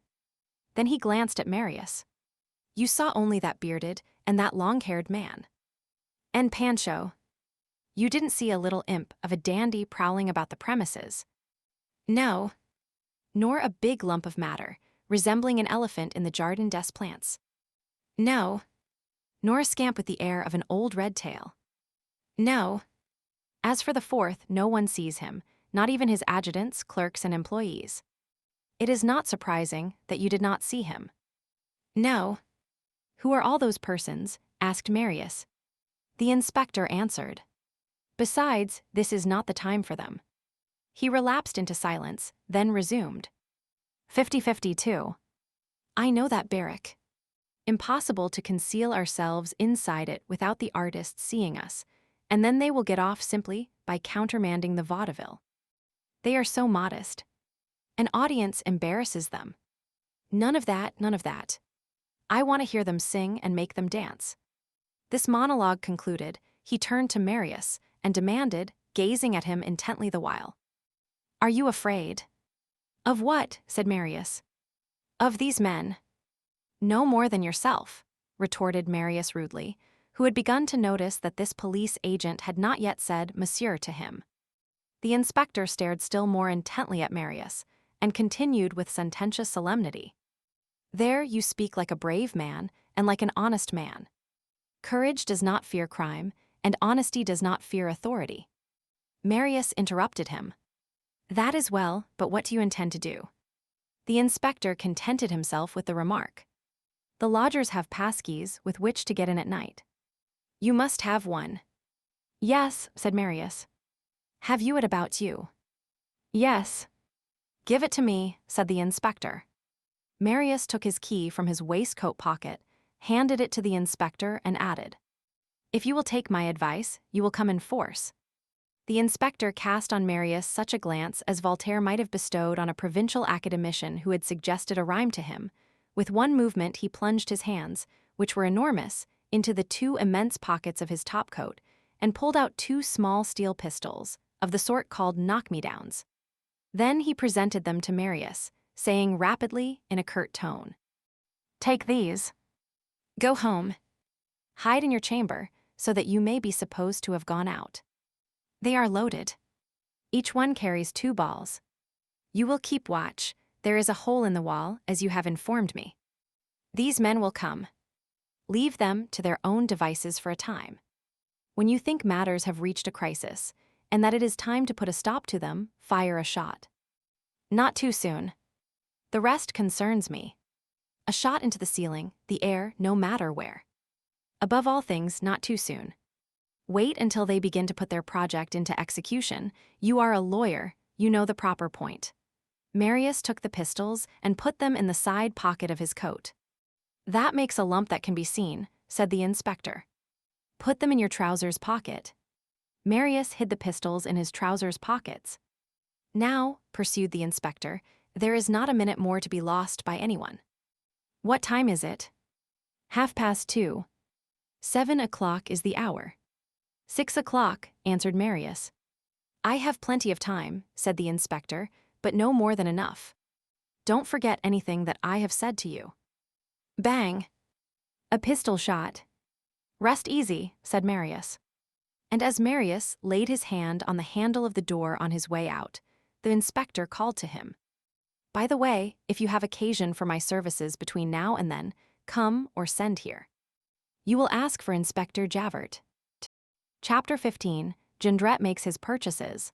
Then he glanced at Marius. "You saw only that bearded and that long-haired man. And Pancho. You didn't see a little imp of a dandy prowling about the premises?" "No." "Nor a big lump of matter, resembling an elephant in the Jardin des Plantes?" "No." "Nor a scamp with the air of an old red tail?" "No." "As for the fourth, no one sees him, not even his adjutants, clerks, and employees. It is not surprising that you did not see him. No. Who are all those persons? Asked Marius. The inspector answered. Besides, this is not the time for them. He relapsed into silence, then resumed. 50-52. I know that barrack. Impossible to conceal ourselves inside it without the artists seeing us, and then they will get off simply by countermanding the vaudeville. They are so modest. An audience embarrasses them. None of that, none of that. I want to hear them sing and make them dance. This monologue concluded, he turned to Marius and demanded, gazing at him intently the while. Are you afraid? Of what? Said Marius. Of these men. No more than yourself, retorted Marius rudely, who had begun to notice that this police agent had not yet said monsieur to him. The inspector stared still more intently at Marius and continued with sententious solemnity. There you speak like a brave man and like an honest man. Courage does not fear crime, and honesty does not fear authority. Marius interrupted him. That is well, but what do you intend to do? The inspector contented himself with the remark. The lodgers have passkeys with which to get in at night. You must have one. Yes, said Marius. Have you it about you? Yes. Give it to me, said the inspector. Marius took his key from his waistcoat pocket, handed it to the inspector, and added, If you will take my advice, you will come in force. The inspector cast on Marius such a glance as Voltaire might have bestowed on a provincial academician who had suggested a rhyme to him. With one movement he plunged his hands, which were enormous, into the two immense pockets of his topcoat, and pulled out two small steel pistols, of the sort called knock-me-downs. Then he presented them to Marius, saying rapidly in a curt tone, Take these. Go home. Hide in your chamber, so that you may be supposed to have gone out. They are loaded. Each one carries 2 balls. You will keep watch. There is a hole in the wall, as you have informed me. These men will come. Leave them to their own devices for a time. When you think matters have reached a crisis, and that it is time to put a stop to them, fire a shot. Not too soon. The rest concerns me. A shot into the ceiling, the air, no matter where. Above all things, not too soon. Wait until they begin to put their project into execution. You are a lawyer, you know the proper point. Marius took the pistols and put them in the side pocket of his coat. That makes a lump that can be seen, said the inspector. Put them in your trousers pocket. Marius hid the pistols in his trousers pockets. Now, pursued the inspector, there is not a minute more to be lost by anyone. What time is it? 2:30. 7 o'clock is the hour. 6 o'clock, answered Marius. I have plenty of time, said the inspector, but no more than enough. Don't forget anything that I have said to you. Bang! A pistol shot. Rest easy, said Marius. And as Marius laid his hand on the handle of the door on his way out, the inspector called to him. By the way, if you have occasion for my services between now and then, come or send here. You will ask for Inspector Javert. Chapter 15, Jondrette makes his purchases.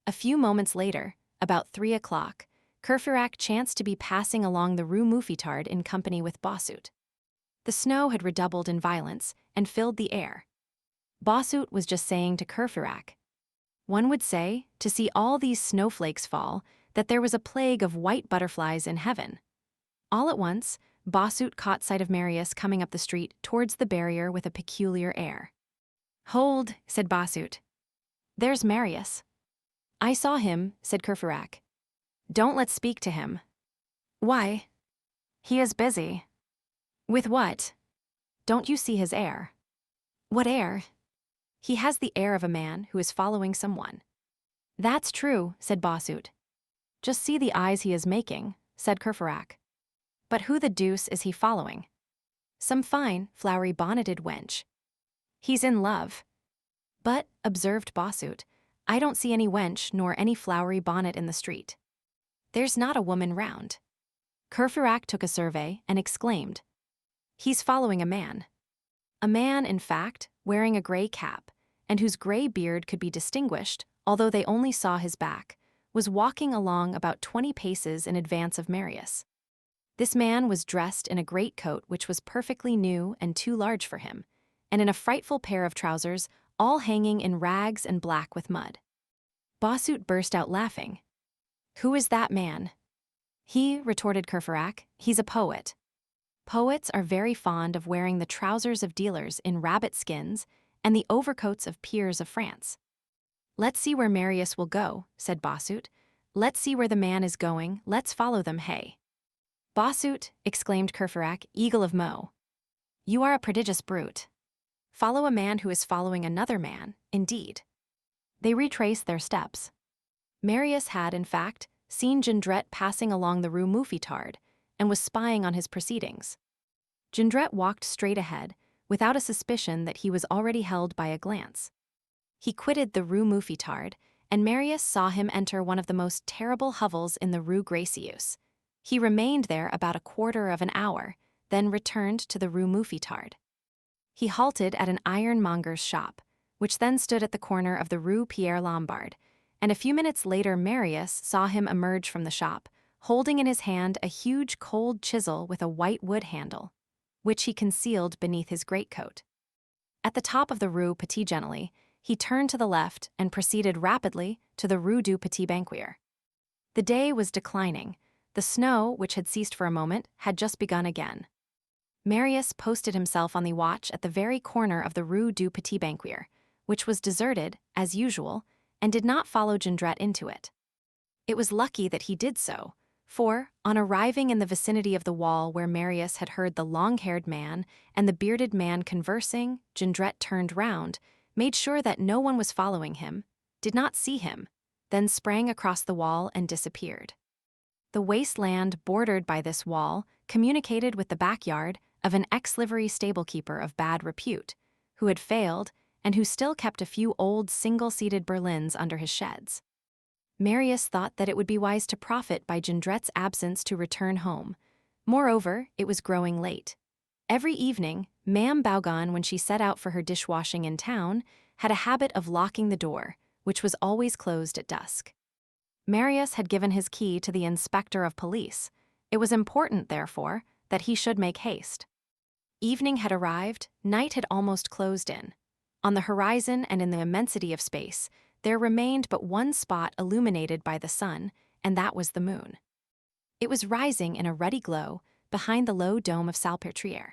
A few moments later, about 3 o'clock, Courfeyrac chanced to be passing along the Rue Mouffetard in company with Bossuet. The snow had redoubled in violence and filled the air. Bossuet was just saying to Courfeyrac, one would say, to see all these snowflakes fall, that there was a plague of white butterflies in heaven. All at once, Bossuet caught sight of Marius coming up the street towards the barrier with a peculiar air. Hold, said Bossuet. There's Marius. I saw him, said Courfeyrac. Don't let's speak to him. Why? He is busy. With what? Don't you see his air? What air? He has the air of a man who is following someone. That's true, said Bossuet. Just see the eyes he is making, said Courfeyrac. But who the deuce is he following? Some fine, flowery bonneted wench. He's in love. But, observed Bossuet, I don't see any wench nor any flowery bonnet in the street. There's not a woman round. Courfeyrac took a survey and exclaimed, He's following a man. A man, in fact, wearing a gray cap, and whose gray beard could be distinguished, although they only saw his back, was walking along about 20 paces in advance of Marius. This man was dressed in a greatcoat which was perfectly new and too large for him, and in a frightful pair of trousers, all hanging in rags and black with mud. Bossuet burst out laughing. "Who is that man?" "He," retorted Courfeyrac, "he's a poet." Poets are very fond of wearing the trousers of dealers in rabbit skins and the overcoats of peers of France. "Let's see where Marius will go," said Bossuet. "Let's see where the man is going, let's follow them, hey." "Bossuet," exclaimed Courfeyrac, eagle of Meaux, "you are a prodigious brute. Follow a man who is following another man, indeed." They retraced their steps. Marius had, in fact, seen Jondrette passing along the Rue Mouffetard and was spying on his proceedings. Jondrette walked straight ahead, without a suspicion that he was already held by a glance. He quitted the Rue Mouffetard, and Marius saw him enter one of the most terrible hovels in the Rue Gracieuse. He remained there about a quarter of an hour, then returned to the Rue Mouffetard. He halted at an ironmonger's shop, which then stood at the corner of the Rue Pierre Lombard, and a few minutes later Marius saw him emerge from the shop, holding in his hand a huge cold chisel with a white wood handle, which he concealed beneath his greatcoat. At the top of the Rue Petit Gentilly, he turned to the left and proceeded rapidly to the Rue du Petit Banquier. The day was declining. The snow, which had ceased for a moment, had just begun again. Marius posted himself on the watch at the very corner of the Rue du Petit Banquier, which was deserted, as usual, and did not follow Jondrette into it. It was lucky that he did so, for, on arriving in the vicinity of the wall where Marius had heard the long-haired man and the bearded man conversing, Jondrette turned round, made sure that no one was following him, did not see him, then sprang across the wall and disappeared. The waste land bordered by this wall communicated with the backyard of an ex-livery stable-keeper of bad repute, who had failed and who still kept a few old single-seated berlins under his sheds. Marius thought that it would be wise to profit by Jondrette's absence to return home. Moreover, it was growing late. Every evening, Ma'am Bougon, when she set out for her dishwashing in town, had a habit of locking the door, which was always closed at dusk. Marius had given his key to the inspector of police. It was important, therefore, that he should make haste. Evening had arrived, night had almost closed in. On the horizon and in the immensity of space, there remained but one spot illuminated by the sun, and that was the moon. It was rising in a ruddy glow behind the low dome of Salpêtrière.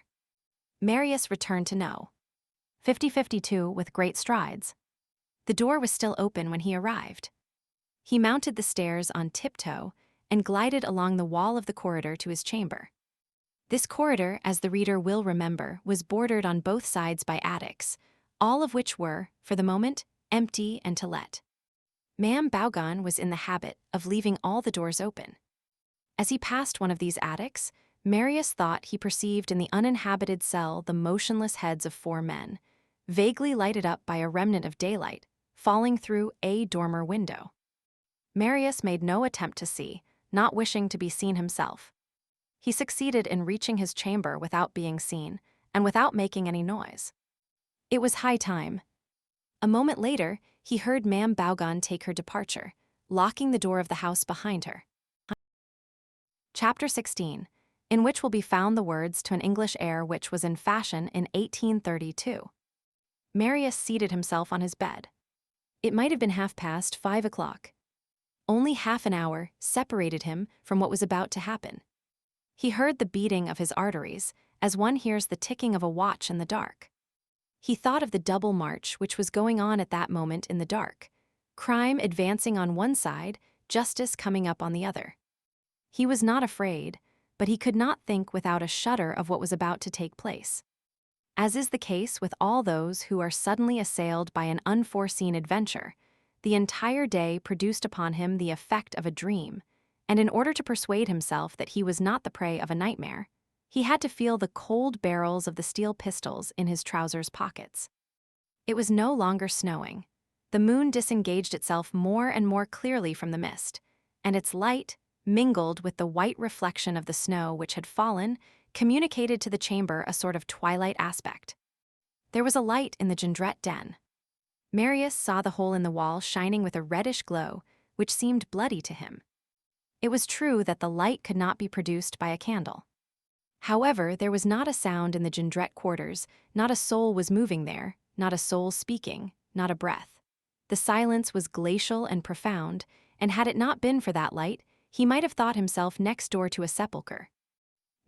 Marius returned to No. 5052 with great strides. The door was still open when he arrived. He mounted the stairs on tiptoe and glided along the wall of the corridor to his chamber. This corridor, as the reader will remember, was bordered on both sides by attics, all of which were, for the moment, empty and to let. Ma'am Bougon was in the habit of leaving all the doors open. As he passed one of these attics, Marius thought he perceived in the uninhabited cell the motionless heads of 4 men, vaguely lighted up by a remnant of daylight, falling through a dormer window. Marius made no attempt to see, not wishing to be seen himself. He succeeded in reaching his chamber without being seen, and without making any noise. It was high time. A moment later, he heard Ma'am Bougon take her departure, locking the door of the house behind her. Chapter 16, in which will be found the words to an English air which was in fashion in 1832. Marius seated himself on his bed. It might have been 5:30. Only half an hour separated him from what was about to happen. He heard the beating of his arteries, as one hears the ticking of a watch in the dark. He thought of the double march which was going on at that moment in the dark, crime advancing on one side, justice coming up on the other. He was not afraid, but he could not think without a shudder of what was about to take place. As is the case with all those who are suddenly assailed by an unforeseen adventure, the entire day produced upon him the effect of a dream, and in order to persuade himself that he was not the prey of a nightmare, he had to feel the cold barrels of the steel pistols in his trousers pockets. It was no longer snowing. The moon disengaged itself more and more clearly from the mist, and its light, mingled with the white reflection of the snow which had fallen, communicated to the chamber a sort of twilight aspect. There was a light in the Jondrette den. Marius saw the hole in the wall shining with a reddish glow, which seemed bloody to him. It was true that the light could not be produced by a candle. However, there was not a sound in the Jondrette quarters, not a soul was moving there, not a soul speaking, not a breath. The silence was glacial and profound, and had it not been for that light, he might have thought himself next door to a sepulchre.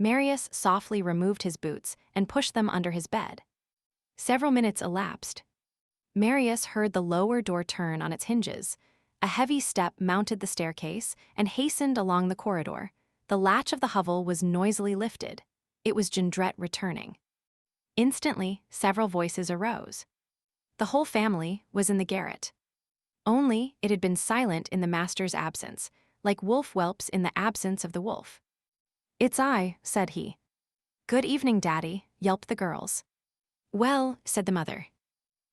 Marius softly removed his boots and pushed them under his bed. Several minutes elapsed. Marius heard the lower door turn on its hinges. A heavy step mounted the staircase and hastened along the corridor. The latch of the hovel was noisily lifted. It was Jondrette returning. Instantly, several voices arose. The whole family was in the garret. Only it had been silent in the master's absence, like wolf whelps in the absence of the wolf. "It's I," said he. "Good evening, Daddy," yelped the girls. "Well," said the mother.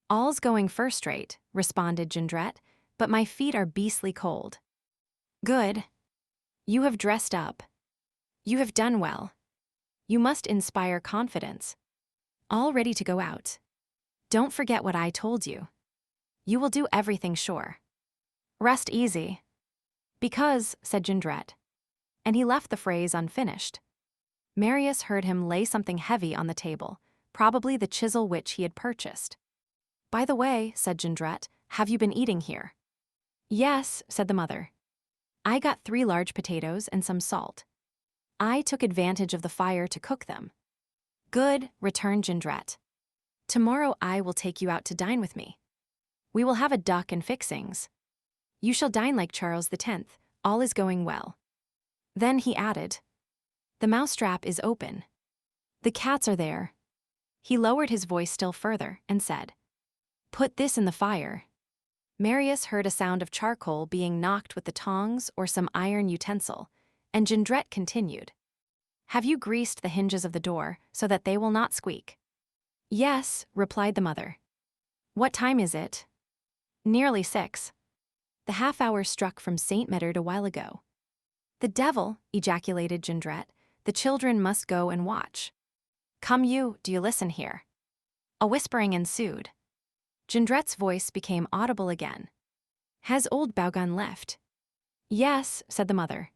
"All's going first-rate," responded Jondrette, "but my feet are beastly cold." "Good. You have dressed up. You have done well. You must inspire confidence. All ready to go out. Don't forget what I told you. You will do everything sure. Rest easy." "Because," said Jondrette. And he left the phrase unfinished. Marius heard him lay something heavy on the table, probably the chisel which he had purchased. "By the way," said Jondrette, "have you been eating here?" "Yes," said the mother. "I got 3 large potatoes and some salt. I took advantage of the fire to cook them." "Good," returned Jondrette. "Tomorrow I will take you out to dine with me. We will have a duck and fixings. You shall dine like Charles X. All is going well." Then he added, "The mousetrap is open. The cats are there." He lowered his voice still further and said, "Put this in the fire." Marius heard a sound of charcoal being knocked with the tongs or some iron utensil, and Jondrette continued, "Have you greased the hinges of the door so that they will not squeak?" "Yes," replied the mother. "What time is it?" "Nearly 6. The half-hour struck from St. Médard a while ago." "The devil!" ejaculated Jondrette. "The children must go and watch." "Come you, do you listen here?" A whispering ensued. Jondrette's voice became audible again. "Has old Baugun left?" "Yes," said the mother.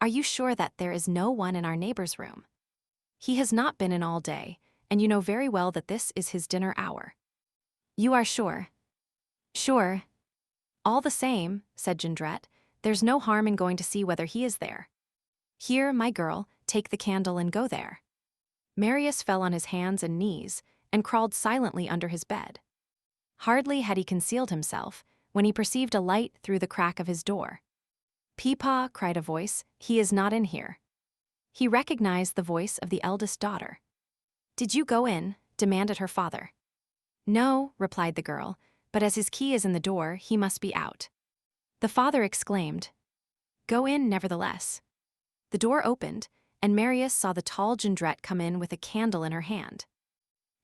"Are you sure that there is no one in our neighbor's room?" "He has not been in all day, and you know very well that this is his dinner hour." "You are sure?" "Sure." "All the same," said Jondrette, "there's no harm in going to see whether he is there. Here, my girl, take the candle and go there." Marius fell on his hands and knees and crawled silently under his bed. Hardly had he concealed himself when he perceived a light through the crack of his door. "Peepaw," cried a voice, "he is not in here." He recognized the voice of the eldest daughter. "Did you go in?" demanded her father. "No," replied the girl, "but as his key is in the door, he must be out." The father exclaimed, "Go in nevertheless." The door opened, and Marius saw the tall Jondrette come in with a candle in her hand.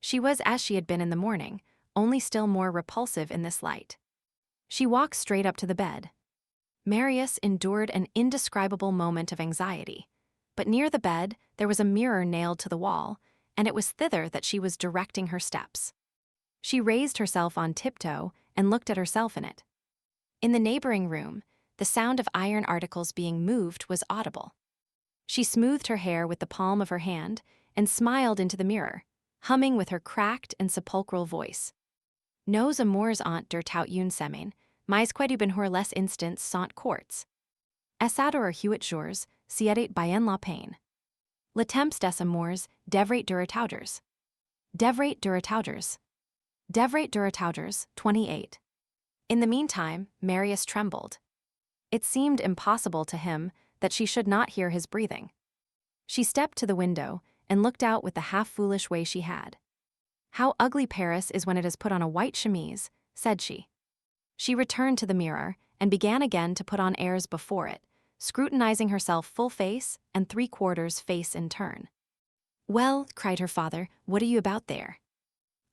She was as she had been in the morning, only still more repulsive in this light. She walked straight up to the bed. Marius endured an indescribable moment of anxiety, but near the bed there was a mirror nailed to the wall, and it was thither that she was directing her steps. She raised herself on tiptoe and looked at herself in it. In the neighboring room, the sound of iron articles being moved was audible. She smoothed her hair with the palm of her hand and smiled into the mirror, humming with her cracked and sepulchral voice. "Nos amours ont der tout une semaine, mais quid benheur les instants sont courts. Essador huit jours, siedit bien la peine. Le temps des amours devrait durer tauders. Devrait durer tauders. Devrait durer tauders, 28. In the meantime, Marius trembled. It seemed impossible to him that she should not hear his breathing. She stepped to the window and looked out with the half-foolish way she had. "How ugly Paris is when it has put on a white chemise," said she. She returned to the mirror and began again to put on airs before it, scrutinizing herself full face and 3/4 face in turn. "Well," cried her father, "what are you about there?"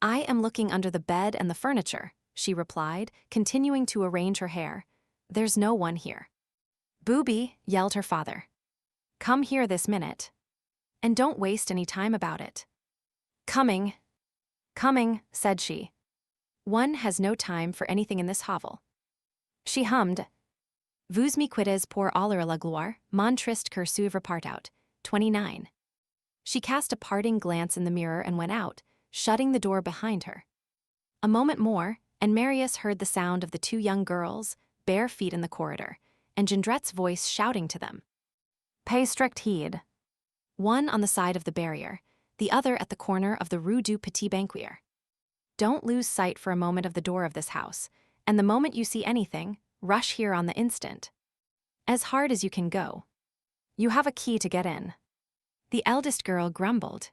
"I am looking under the bed and the furniture," she replied, continuing to arrange her hair. "There's no one here." "Booby," yelled her father. "Come here this minute. And don't waste any time about it." "Coming." "Coming," said she. One has no time for anything in this hovel. She hummed, Vous me quittez pour aller à la gloire, mon triste cœur s'ouvre partout. 29. She cast a parting glance in the mirror and went out, shutting the door behind her. A moment more, and Marius heard the sound of the two young girls, bare feet in the corridor, and Jondrette's voice shouting to them. Pay strict heed. One on the side of the barrier, the other at the corner of the Rue du Petit Banquier. Don't lose sight for a moment of the door of this house, and the moment you see anything, rush here on the instant. As hard as you can go. You have a key to get in. The eldest girl grumbled.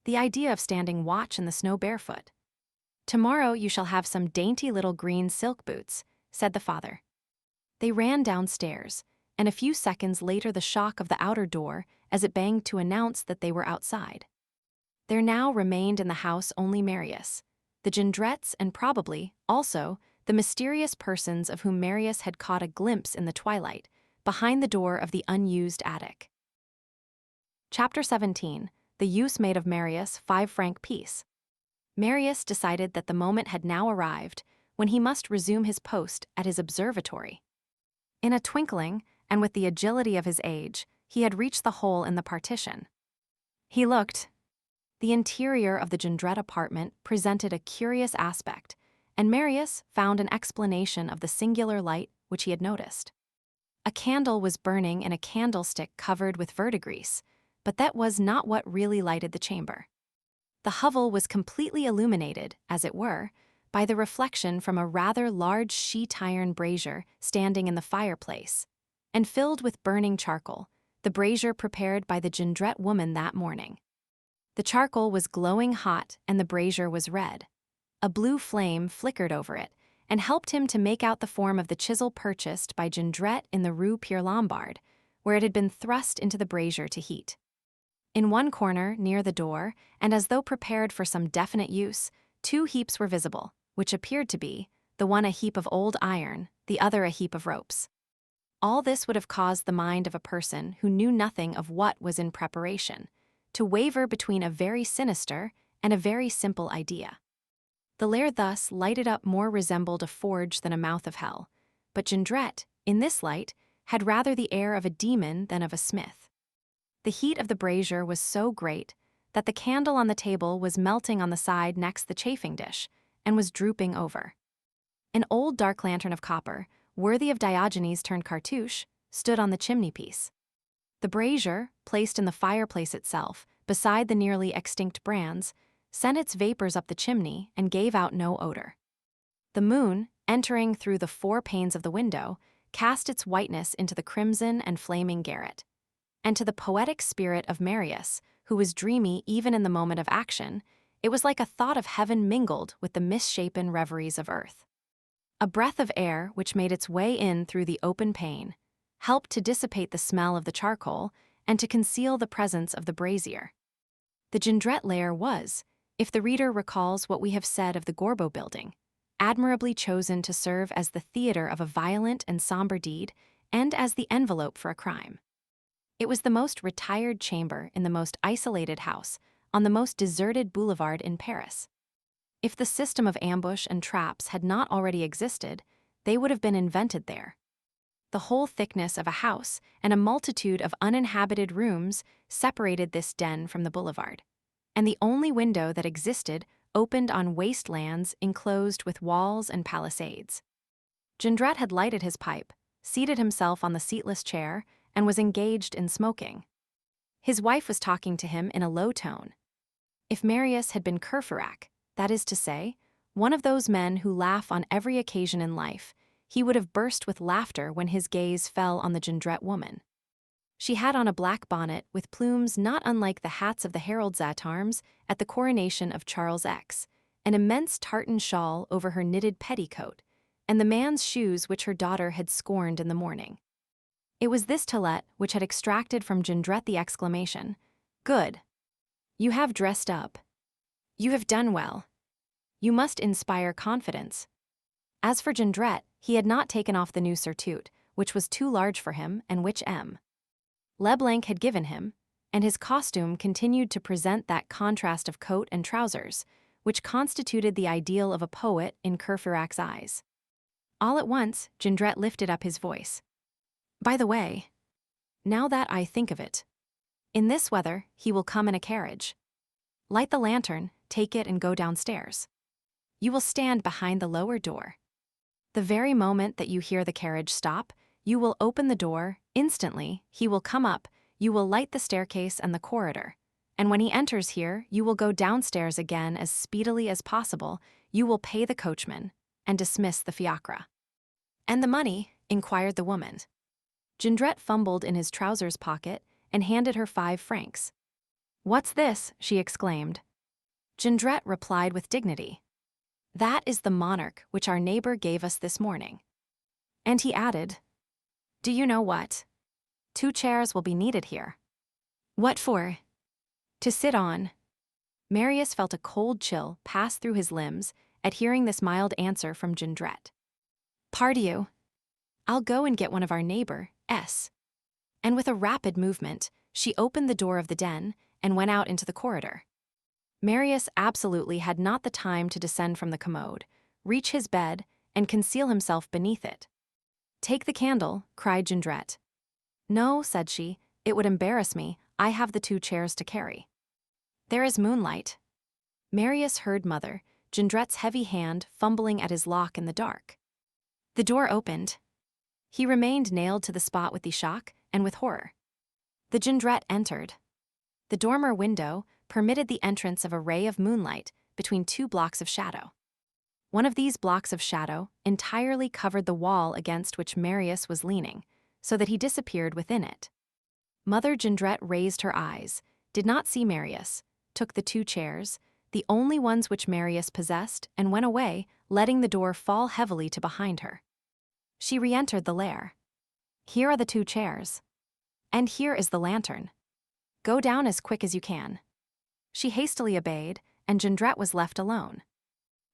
The idea of standing watch in the snow barefoot. Tomorrow you shall have some dainty little green silk boots, said the father. They ran downstairs, and a few seconds later the shock of the outer door as it banged to announce that they were outside. There now remained in the house only Marius, the Jondrettes, and probably, also, the mysterious persons of whom Marius had caught a glimpse in the twilight, behind the door of the unused attic. Chapter 17. The use made of Marius' 5-franc piece. Marius decided that the moment had now arrived when he must resume his post at his observatory. In a twinkling, and with the agility of his age, he had reached the hole in the partition. He looked. The interior of the Jondrette apartment presented a curious aspect, and Marius found an explanation of the singular light which he had noticed. A candle was burning in a candlestick covered with verdigris, but that was not what really lighted the chamber. The hovel was completely illuminated, as it were, by the reflection from a rather large sheet-iron brazier standing in the fireplace, and filled with burning charcoal, the brazier prepared by the Jondrette woman that morning. The charcoal was glowing hot and the brazier was red. A blue flame flickered over it and helped him to make out the form of the chisel purchased by Jondrette in the Rue Pierre Lombard, where it had been thrust into the brazier to heat. In one corner, near the door, and as though prepared for some definite use, 2 heaps were visible, which appeared to be, the one a heap of old iron, the other a heap of ropes. All this would have caused the mind of a person who knew nothing of what was in preparation, to waver between a very sinister and a very simple idea. The lair thus lighted up more resembled a forge than a mouth of hell, but Jondrette, in this light, had rather the air of a demon than of a smith. The heat of the brazier was so great that the candle on the table was melting on the side next the chafing dish, and was drooping over. An old dark lantern of copper, worthy of Diogenes turned cartouche, stood on the chimney-piece. The brazier, placed in the fireplace itself, beside the nearly extinct brands, sent its vapors up the chimney and gave out no odor. The moon, entering through the 4 panes of the window, cast its whiteness into the crimson and flaming garret. And to the poetic spirit of Marius, who was dreamy even in the moment of action, it was like a thought of heaven mingled with the misshapen reveries of earth. A breath of air which made its way in through the open pane helped to dissipate the smell of the charcoal and to conceal the presence of the brazier. The Jondrette lair was, if the reader recalls what we have said of the Gorbeau building, admirably chosen to serve as the theater of a violent and somber deed and as the envelope for a crime. It was the most retired chamber in the most isolated house on the most deserted boulevard in Paris. If the system of ambush and traps had not already existed, they would have been invented there. The whole thickness of a house and a multitude of uninhabited rooms separated this den from the boulevard, and the only window that existed opened on waste lands enclosed with walls and palisades. Jondrette had lighted his pipe, seated himself on the seatless chair, and was engaged in smoking. His wife was talking to him in a low tone. If Marius had been Courfeyrac, that is to say, one of those men who laugh on every occasion in life, he would have burst with laughter when his gaze fell on the Jondrette woman. She had on a black bonnet with plumes not unlike the hats of the heralds at arms at the coronation of Charles X, an immense tartan shawl over her knitted petticoat, and the man's shoes which her daughter had scorned in the morning. It was this toilette which had extracted from Jondrette the exclamation, "Good. You have dressed up. You have done well. You must inspire confidence." As for Jondrette, he had not taken off the new surtout, which was too large for him and which M. Leblanc had given him, and his costume continued to present that contrast of coat and trousers, which constituted the ideal of a poet in Courfeyrac's eyes. All at once, Jondrette lifted up his voice. "By the way, now that I think of it, in this weather he will come in a carriage. Light the lantern, take it and go downstairs. You will stand behind the lower door. The very moment that you hear the carriage stop, you will open the door, instantly he will come up, you will light the staircase and the corridor. And when he enters here, you will go downstairs again as speedily as possible, you will pay the coachman, and dismiss the fiacre." "And the money?" inquired the woman. Jondrette fumbled in his trousers pocket and handed her 5 francs. "What's this?" she exclaimed. Jondrette replied with dignity. "That is the monarch which our neighbor gave us this morning." And he added, "Do you know what? 2 chairs will be needed here." "What for?" "To sit on." Marius felt a cold chill pass through his limbs at hearing this mild answer from Jondrette. "Pardieu! I'll go and get one of our neighbor's." And with a rapid movement, she opened the door of the den and went out into the corridor. Marius absolutely had not the time to descend from the commode, reach his bed, and conceal himself beneath it. "Take the candle," cried Jondrette. "No," said she, "it would embarrass me, I have the 2 chairs to carry." "There is moonlight." Marius heard Mother Jondrette's heavy hand fumbling at his lock in the dark. The door opened. He remained nailed to the spot with the shock and with horror. The Jondrette entered. The dormer window permitted the entrance of a ray of moonlight between 2 blocks of shadow. One of these blocks of shadow entirely covered the wall against which Marius was leaning, so that he disappeared within it. Mother Jondrette raised her eyes, did not see Marius, took the 2 chairs, the only ones which Marius possessed, and went away, letting the door fall heavily to behind her. She re-entered the lair. "Here are the 2 chairs. And here is the lantern. Go down as quick as you can." She hastily obeyed, and Jondrette was left alone.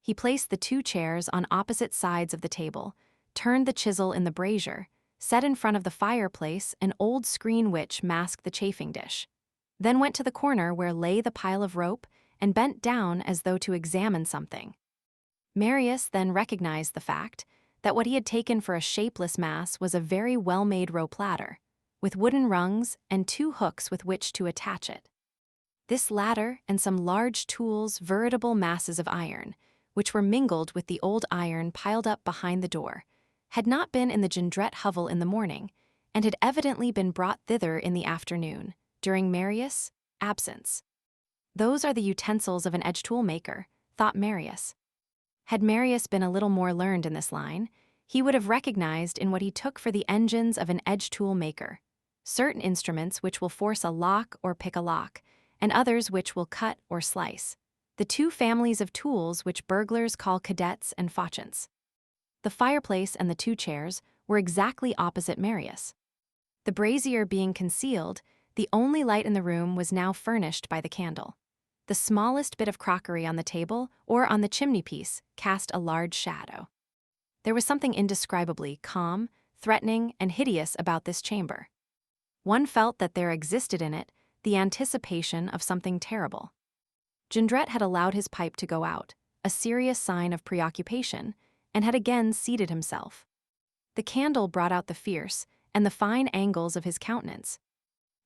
He placed the 2 chairs on opposite sides of the table, turned the chisel in the brazier, set in front of the fireplace an old screen which masked the chafing dish, then went to the corner where lay the pile of rope and bent down as though to examine something. Marius then recognized the fact that what he had taken for a shapeless mass was a very well-made rope ladder, with wooden rungs and 2 hooks with which to attach it. This ladder and some large tools, veritable masses of iron, which were mingled with the old iron piled up behind the door, had not been in the Jondrette hovel in the morning, and had evidently been brought thither in the afternoon, during Marius' absence. Those are the utensils of an edge-tool maker, thought Marius. Had Marius been a little more learned in this line, he would have recognized in what he took for the engines of an edge-tool maker certain instruments which will force a lock or pick a lock, and others which will cut or slice, the 2 families of tools which burglars call cadets and fauchants. The fireplace and the 2 chairs were exactly opposite Marius. The brazier being concealed, the only light in the room was now furnished by the candle. The smallest bit of crockery on the table or on the chimney-piece cast a large shadow. There was something indescribably calm, threatening, and hideous about this chamber. One felt that there existed in it the anticipation of something terrible. Jondrette had allowed his pipe to go out, a serious sign of preoccupation, and had again seated himself. The candle brought out the fierce and the fine angles of his countenance.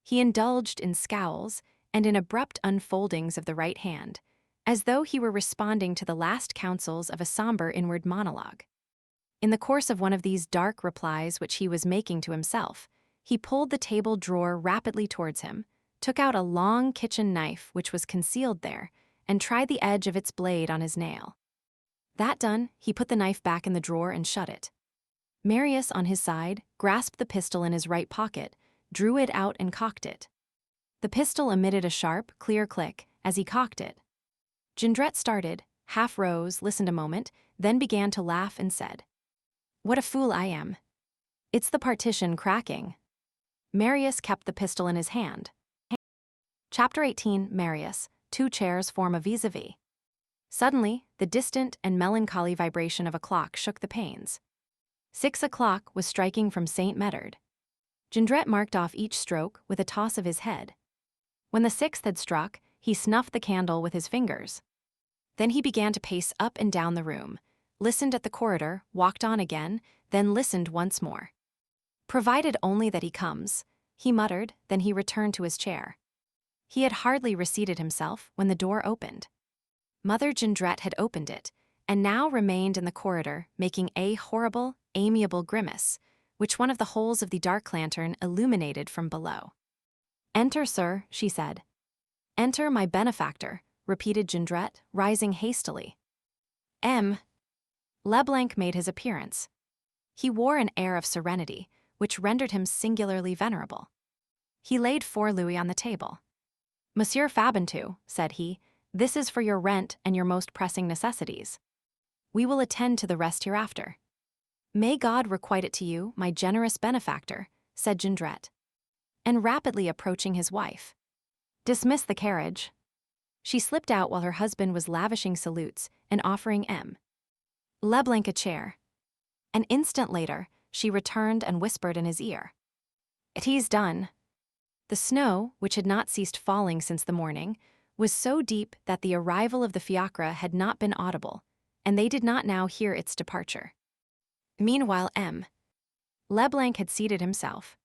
He indulged in scowls and in abrupt unfoldings of the right hand, as though he were responding to the last counsels of a somber inward monologue. In the course of one of these dark replies which he was making to himself, he pulled the table drawer rapidly towards him, took out a long kitchen knife which was concealed there, and tried the edge of its blade on his nail. That done, he put the knife back in the drawer and shut it. Marius, on his side, grasped the pistol in his right pocket, drew it out and cocked it. The pistol emitted a sharp, clear click as he cocked it. Jondrette started, half rose, listened a moment, then began to laugh and said, "What a fool I am. It's the partition cracking." Marius kept the pistol in his hand. Chapter 18, Marius, 2 chairs form a vis-a-vis. Suddenly, the distant and melancholy vibration of a clock shook the panes. 6 o'clock was striking from St. Médard. Jondrette marked off each stroke with a toss of his head. When the 6th had struck, he snuffed the candle with his fingers. Then he began to pace up and down the room, listened at the corridor, walked on again, then listened once more. "Provided only that he comes," he muttered, then he returned to his chair. He had hardly reseated himself when the door opened. Mother Jondrette had opened it, and now remained in the corridor, making a horrible, amiable grimace, which one of the holes of the dark lantern illuminated from below. "Enter, sir," she said. "Enter, my benefactor," repeated Jondrette, rising hastily. Leblanc made his appearance. He wore an air of serenity, which rendered him singularly venerable. He laid 4 louis on the table. "Monsieur Fabantou," said he, "this is for your rent and your most pressing necessities. We will attend to the rest hereafter." "May God requite it to you, my generous benefactor," said Jondrette. And rapidly approaching his wife, "Dismiss the carriage." She slipped out while her husband was lavishing salutes and offering Leblanc a chair. An instant later, she returned and whispered in his ear, "It is done." The snow, which had not ceased falling since the morning, was so deep that the arrival of the fiacre had not been audible, and they did not now hear its departure. Meanwhile, Leblanc had seated himself.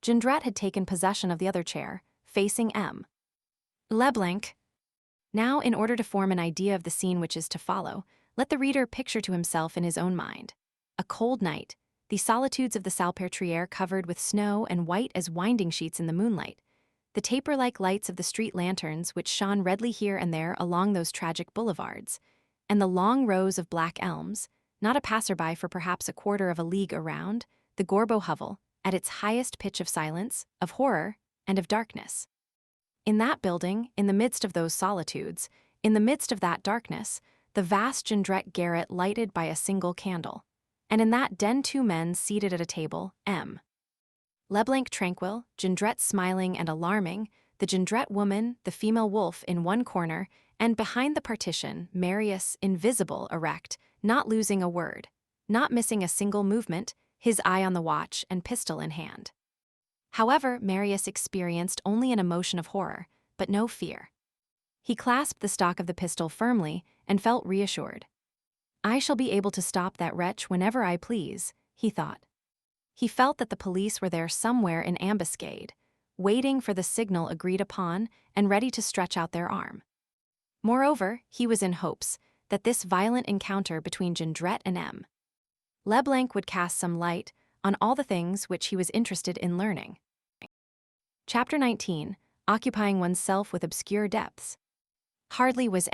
Jondrette had taken possession of the other chair, facing Leblanc. Now, in order to form an idea of the scene which is to follow, let the reader picture to himself in his own mind a cold night, the solitudes of the Salpêtrière covered with snow and white as winding sheets in the moonlight, the taper-like lights of the street lanterns which shone redly here and there along those tragic boulevards, and the long rows of black elms, not a passerby for perhaps a quarter of a league around, the Gorbeau hovel, at its highest pitch of silence, of horror, and of darkness. In that building, in the midst of those solitudes, in the midst of that darkness, the vast Jondrette garret lighted by a single candle, and in that den 2 men seated at a table, Leblanc tranquil, Jondrette smiling and alarming, the Jondrette woman, the female wolf, in one corner, and behind the partition, Marius, invisible, erect, not losing a word, not missing a single movement, his eye on the watch and pistol in hand. However, Marius experienced only an emotion of horror, but no fear. He clasped the stock of the pistol firmly and felt reassured. "I shall be able to stop that wretch whenever I please," he thought. He felt that the police were there somewhere in ambuscade, waiting for the signal agreed upon and ready to stretch out their arm. Moreover, he was in hopes that this violent encounter between Jondrette and Leblanc would cast some light on all the things which he was interested in learning. Chapter 19. Occupying oneself with obscure depths. Hardly was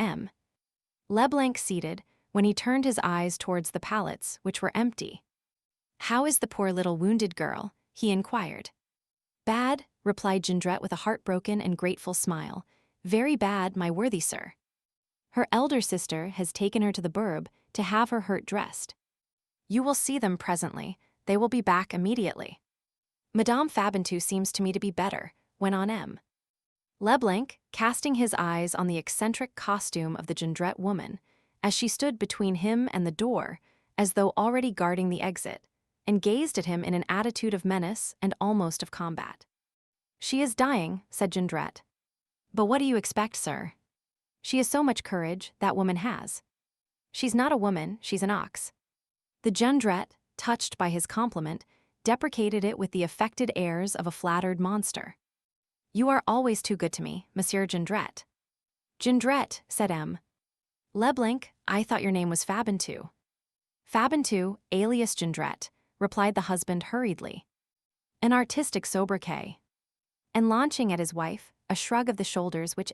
Leblanc seated when he turned his eyes towards the pallets, which were empty. "How is the poor little wounded girl?" he inquired. "Bad," replied Jondrette with a heartbroken and grateful smile. "Very bad, my worthy sir. Her elder sister has taken her to the burb to have her hurt dressed. You will see them presently. They will be back immediately. Madame Fabantou seems to me to be better," went on Leblanc, casting his eyes on the eccentric costume of the Jondrette woman, as she stood between him and the door, as though already guarding the exit, and gazed at him in an attitude of menace and almost of combat. "She is dying," said Jondrette. "But what do you expect, sir? She has so much courage, that woman has. She's not a woman, she's an ox." The Jondrette, touched by his compliment, deprecated it with the affected airs of a flattered monster. "You are always too good to me, Monsieur Jondrette." "Jondrette," said Leblanc, "I thought your name was Fabantou." "Fabantou, alias Jondrette," replied the husband hurriedly. An artistic sobriquet. And launching at his wife, a shrug of the shoulders which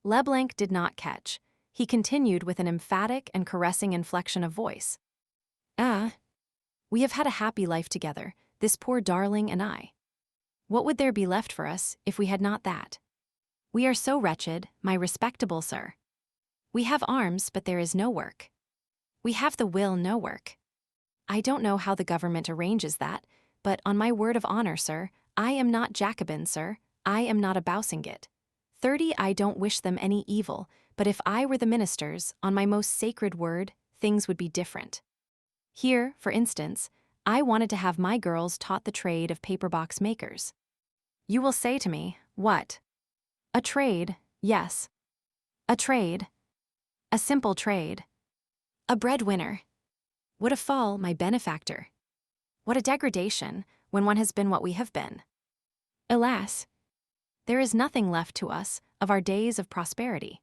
Leblanc did not catch, he continued with an emphatic and caressing inflection of voice. We have had a happy life together, this poor darling and I. What would there be left for us if we had not that? We are so wretched, my respectable sir. We have arms, but there is no work. We have the will, no work. I don't know how the government arranges that, but on my word of honor, sir, I am not Jacobin, sir, I am not a Boussingat. 30, I don't wish them any evil, but if I were the ministers, on my most sacred word, things would be different. Here, for instance, I wanted to have my girls taught the trade of paper box makers. You will say to me, what? A trade, yes. A trade. A simple trade. A breadwinner. What a fall, my benefactor. What a degradation, when one has been what we have been. Alas, there is nothing left to us of our days of prosperity.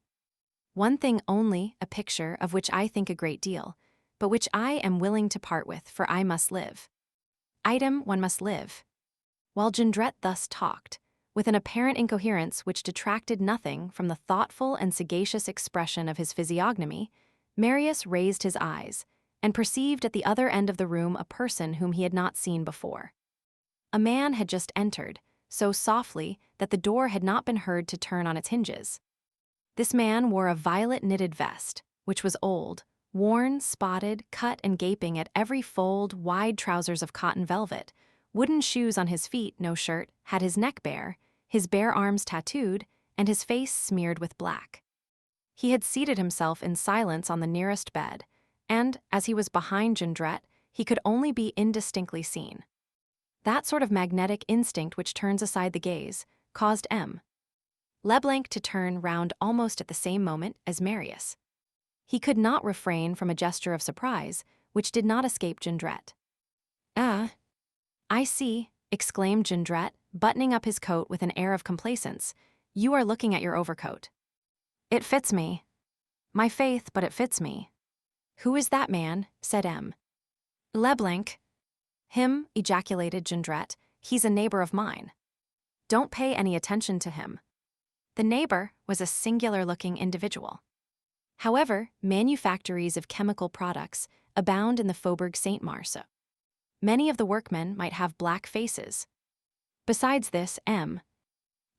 One thing only, a picture of which I think a great deal, but which I am willing to part with, for I must live. Item, one must live. While Jondrette thus talked, with an apparent incoherence which detracted nothing from the thoughtful and sagacious expression of his physiognomy, Marius raised his eyes, and perceived at the other end of the room a person whom he had not seen before. A man had just entered, so softly that the door had not been heard to turn on its hinges. This man wore a violet knitted vest, which was old, worn, spotted, cut and gaping at every fold, wide trousers of cotton velvet, wooden shoes on his feet, no shirt, had his neck bare, his bare arms tattooed, and his face smeared with black. He had seated himself in silence on the nearest bed, and, as he was behind Jondrette, he could only be indistinctly seen. That sort of magnetic instinct which turns aside the gaze caused M. Leblanc to turn round almost at the same moment as Marius. He could not refrain from a gesture of surprise, which did not escape Jondrette. "Ah, I see," exclaimed Jondrette, buttoning up his coat with an air of complacence. "You are looking at your overcoat." "It fits me. My faith, but it fits me." "Who is that man?" said M. "Leblanc." "Him," ejaculated Jondrette. "He's a neighbor of mine." "Don't pay any attention to him." The neighbor was a singular-looking individual. However, manufactories of chemical products abound in the Faubourg Saint-Marceau. Many of the workmen might have black faces. Besides this, M.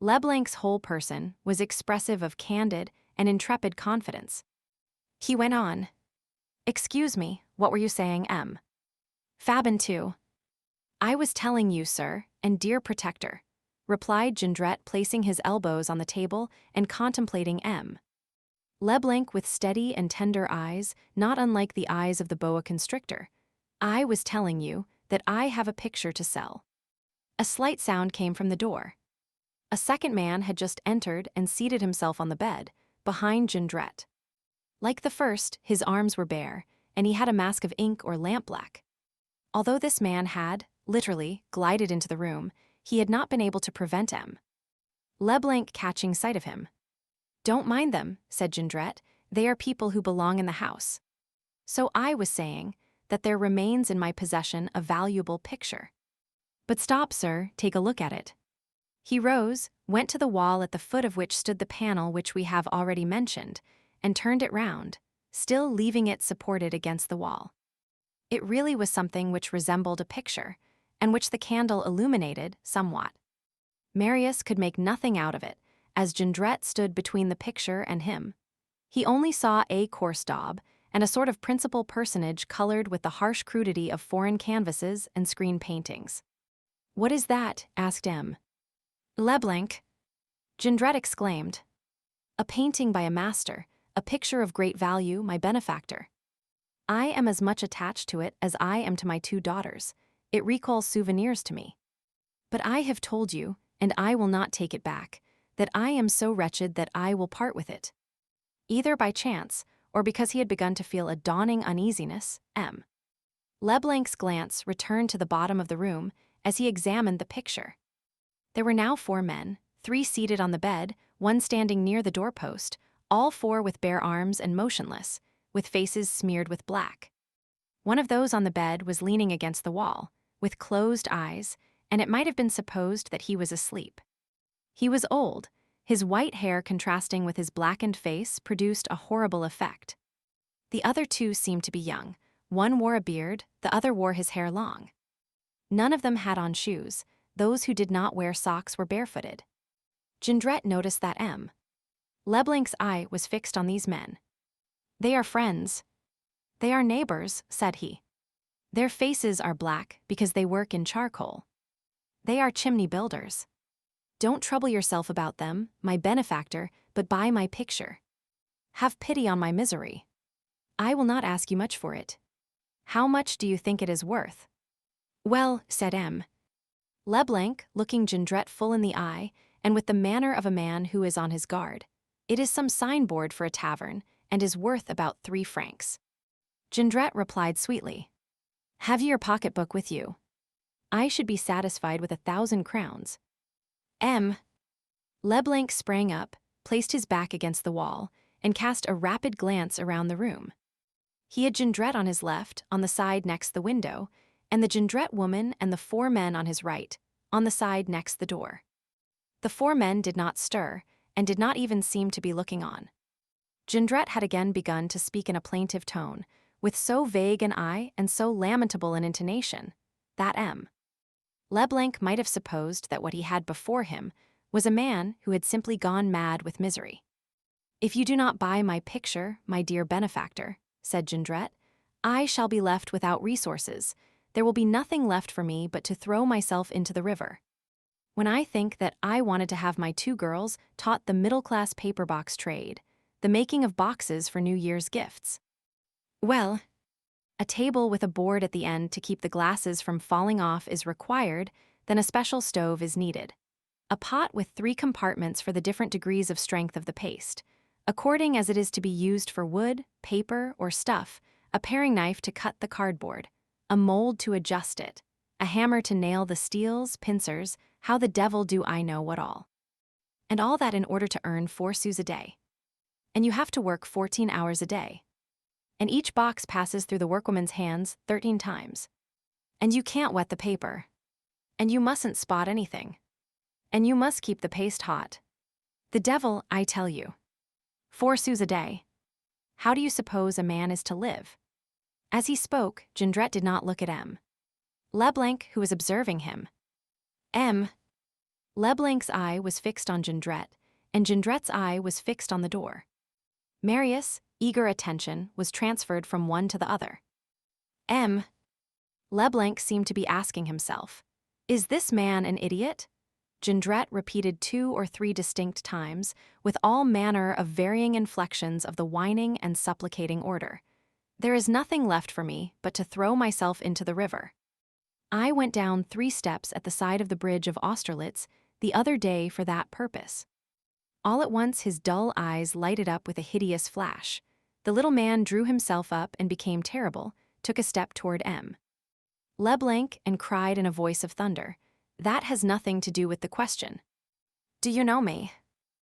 Leblanc's whole person was expressive of candid and intrepid confidence. He went on. "Excuse me, what were you saying, M.?" "Fabin too." "I was telling you, sir, and dear protector," replied Jondrette, placing his elbows on the table and contemplating M. Leblanc with steady and tender eyes, not unlike the eyes of the boa constrictor. "I was telling you that I have a picture to sell." A slight sound came from the door. A second man had just entered and seated himself on the bed, behind Jondrette. Like the first, his arms were bare, and he had a mask of ink or lampblack. Although this man had, literally, glided into the room, he had not been able to prevent M. Leblanc catching sight of him. "Don't mind them," said Jondrette, "they are people who belong in the house. So I was saying that there remains in my possession a valuable picture. But stop, sir, take a look at it." He rose, went to the wall at the foot of which stood the panel which we have already mentioned, and turned it round, still leaving it supported against the wall. It really was something which resembled a picture, and which the candle illuminated somewhat. Marius could make nothing out of it, as Jondrette stood between the picture and him. He only saw a coarse daub, and a sort of principal personage colored with the harsh crudity of foreign canvases and screen paintings. "What is that?" asked M. "Leblanc." Jondrette exclaimed. "A painting by a master, a picture of great value, my benefactor. I am as much attached to it as I am to my 2 daughters. It recalls souvenirs to me. But I have told you, and I will not take it back, that I am so wretched that I will part with it." Either by chance, or because he had begun to feel a dawning uneasiness, M. Leblanc's glance returned to the bottom of the room as he examined the picture. There were now 4 men, 3 seated on the bed, 1 standing near the doorpost, all 4 with bare arms and motionless, with faces smeared with black. One of those on the bed was leaning against the wall, with closed eyes, and it might have been supposed that he was asleep. He was old. His white hair contrasting with his blackened face produced a horrible effect. The other 2 seemed to be young. One wore a beard, the other wore his hair long. None of them had on shoes. Those who did not wear socks were barefooted. Jondrette noticed that M. Leblanc's eye was fixed on these men. "They are friends." "They are neighbors," said he. "Their faces are black because they work in charcoal. They are chimney builders. Don't trouble yourself about them, my benefactor, but buy my picture. Have pity on my misery. I will not ask you much for it. How much do you think it is worth?" "Well," said M. Leblanc, looking Jondrette full in the eye, and with the manner of a man who is on his guard, "it is some signboard for a tavern, and is worth about 3 francs. Jondrette replied sweetly, "Have you your pocketbook with you? I should be satisfied with 1,000 crowns. M. Leblanc sprang up, placed his back against the wall, and cast a rapid glance around the room. He had Jondrette on his left, on the side next the window, and the Jondrette woman and the 4 men on his right, on the side next the door. The 4 men did not stir, and did not even seem to be looking on. Jondrette had again begun to speak in a plaintive tone, with so vague an eye and so lamentable an intonation, that M. Leblanc might have supposed that what he had before him was a man who had simply gone mad with misery. "If you do not buy my picture, my dear benefactor," said Jondrette, "I shall be left without resources. There will be nothing left for me but to throw myself into the river. When I think that I wanted to have my 2 girls taught the middle-class paper box trade, the making of boxes for New Year's gifts. Well, a table with a board at the end to keep the glasses from falling off is required, then a special stove is needed. A pot with 3 compartments for the different degrees of strength of the paste, according as it is to be used for wood, paper, or stuff, a paring knife to cut the cardboard, a mold to adjust it, a hammer to nail the steels, pincers, how the devil do I know what all. And all that in order to earn 4 sous a day. And you have to work 14 hours a day. And each box passes through the workwoman's hands 13 times. And you can't wet the paper. And you mustn't spot anything. And you must keep the paste hot. The devil, I tell you. 4 sous a day. How do you suppose a man is to live?" As he spoke, Jondrette did not look at M. Leblanc, who was observing him. M. Leblanc's eye was fixed on Jondrette, and Jondrette's eye was fixed on the door. Marius' eager attention was transferred from one to the other. M. Leblanc seemed to be asking himself, "Is this man an idiot?" Jondrette repeated 2 or 3 distinct times, with all manner of varying inflections of the whining and supplicating order, "There is nothing left for me but to throw myself into the river. I went down 3 steps at the side of the bridge of Austerlitz the other day for that purpose." All at once his dull eyes lighted up with a hideous flash. The little man drew himself up and became terrible, took a step toward M. Leblanc, and cried in a voice of thunder, "That has nothing to do with the question. Do you know me?"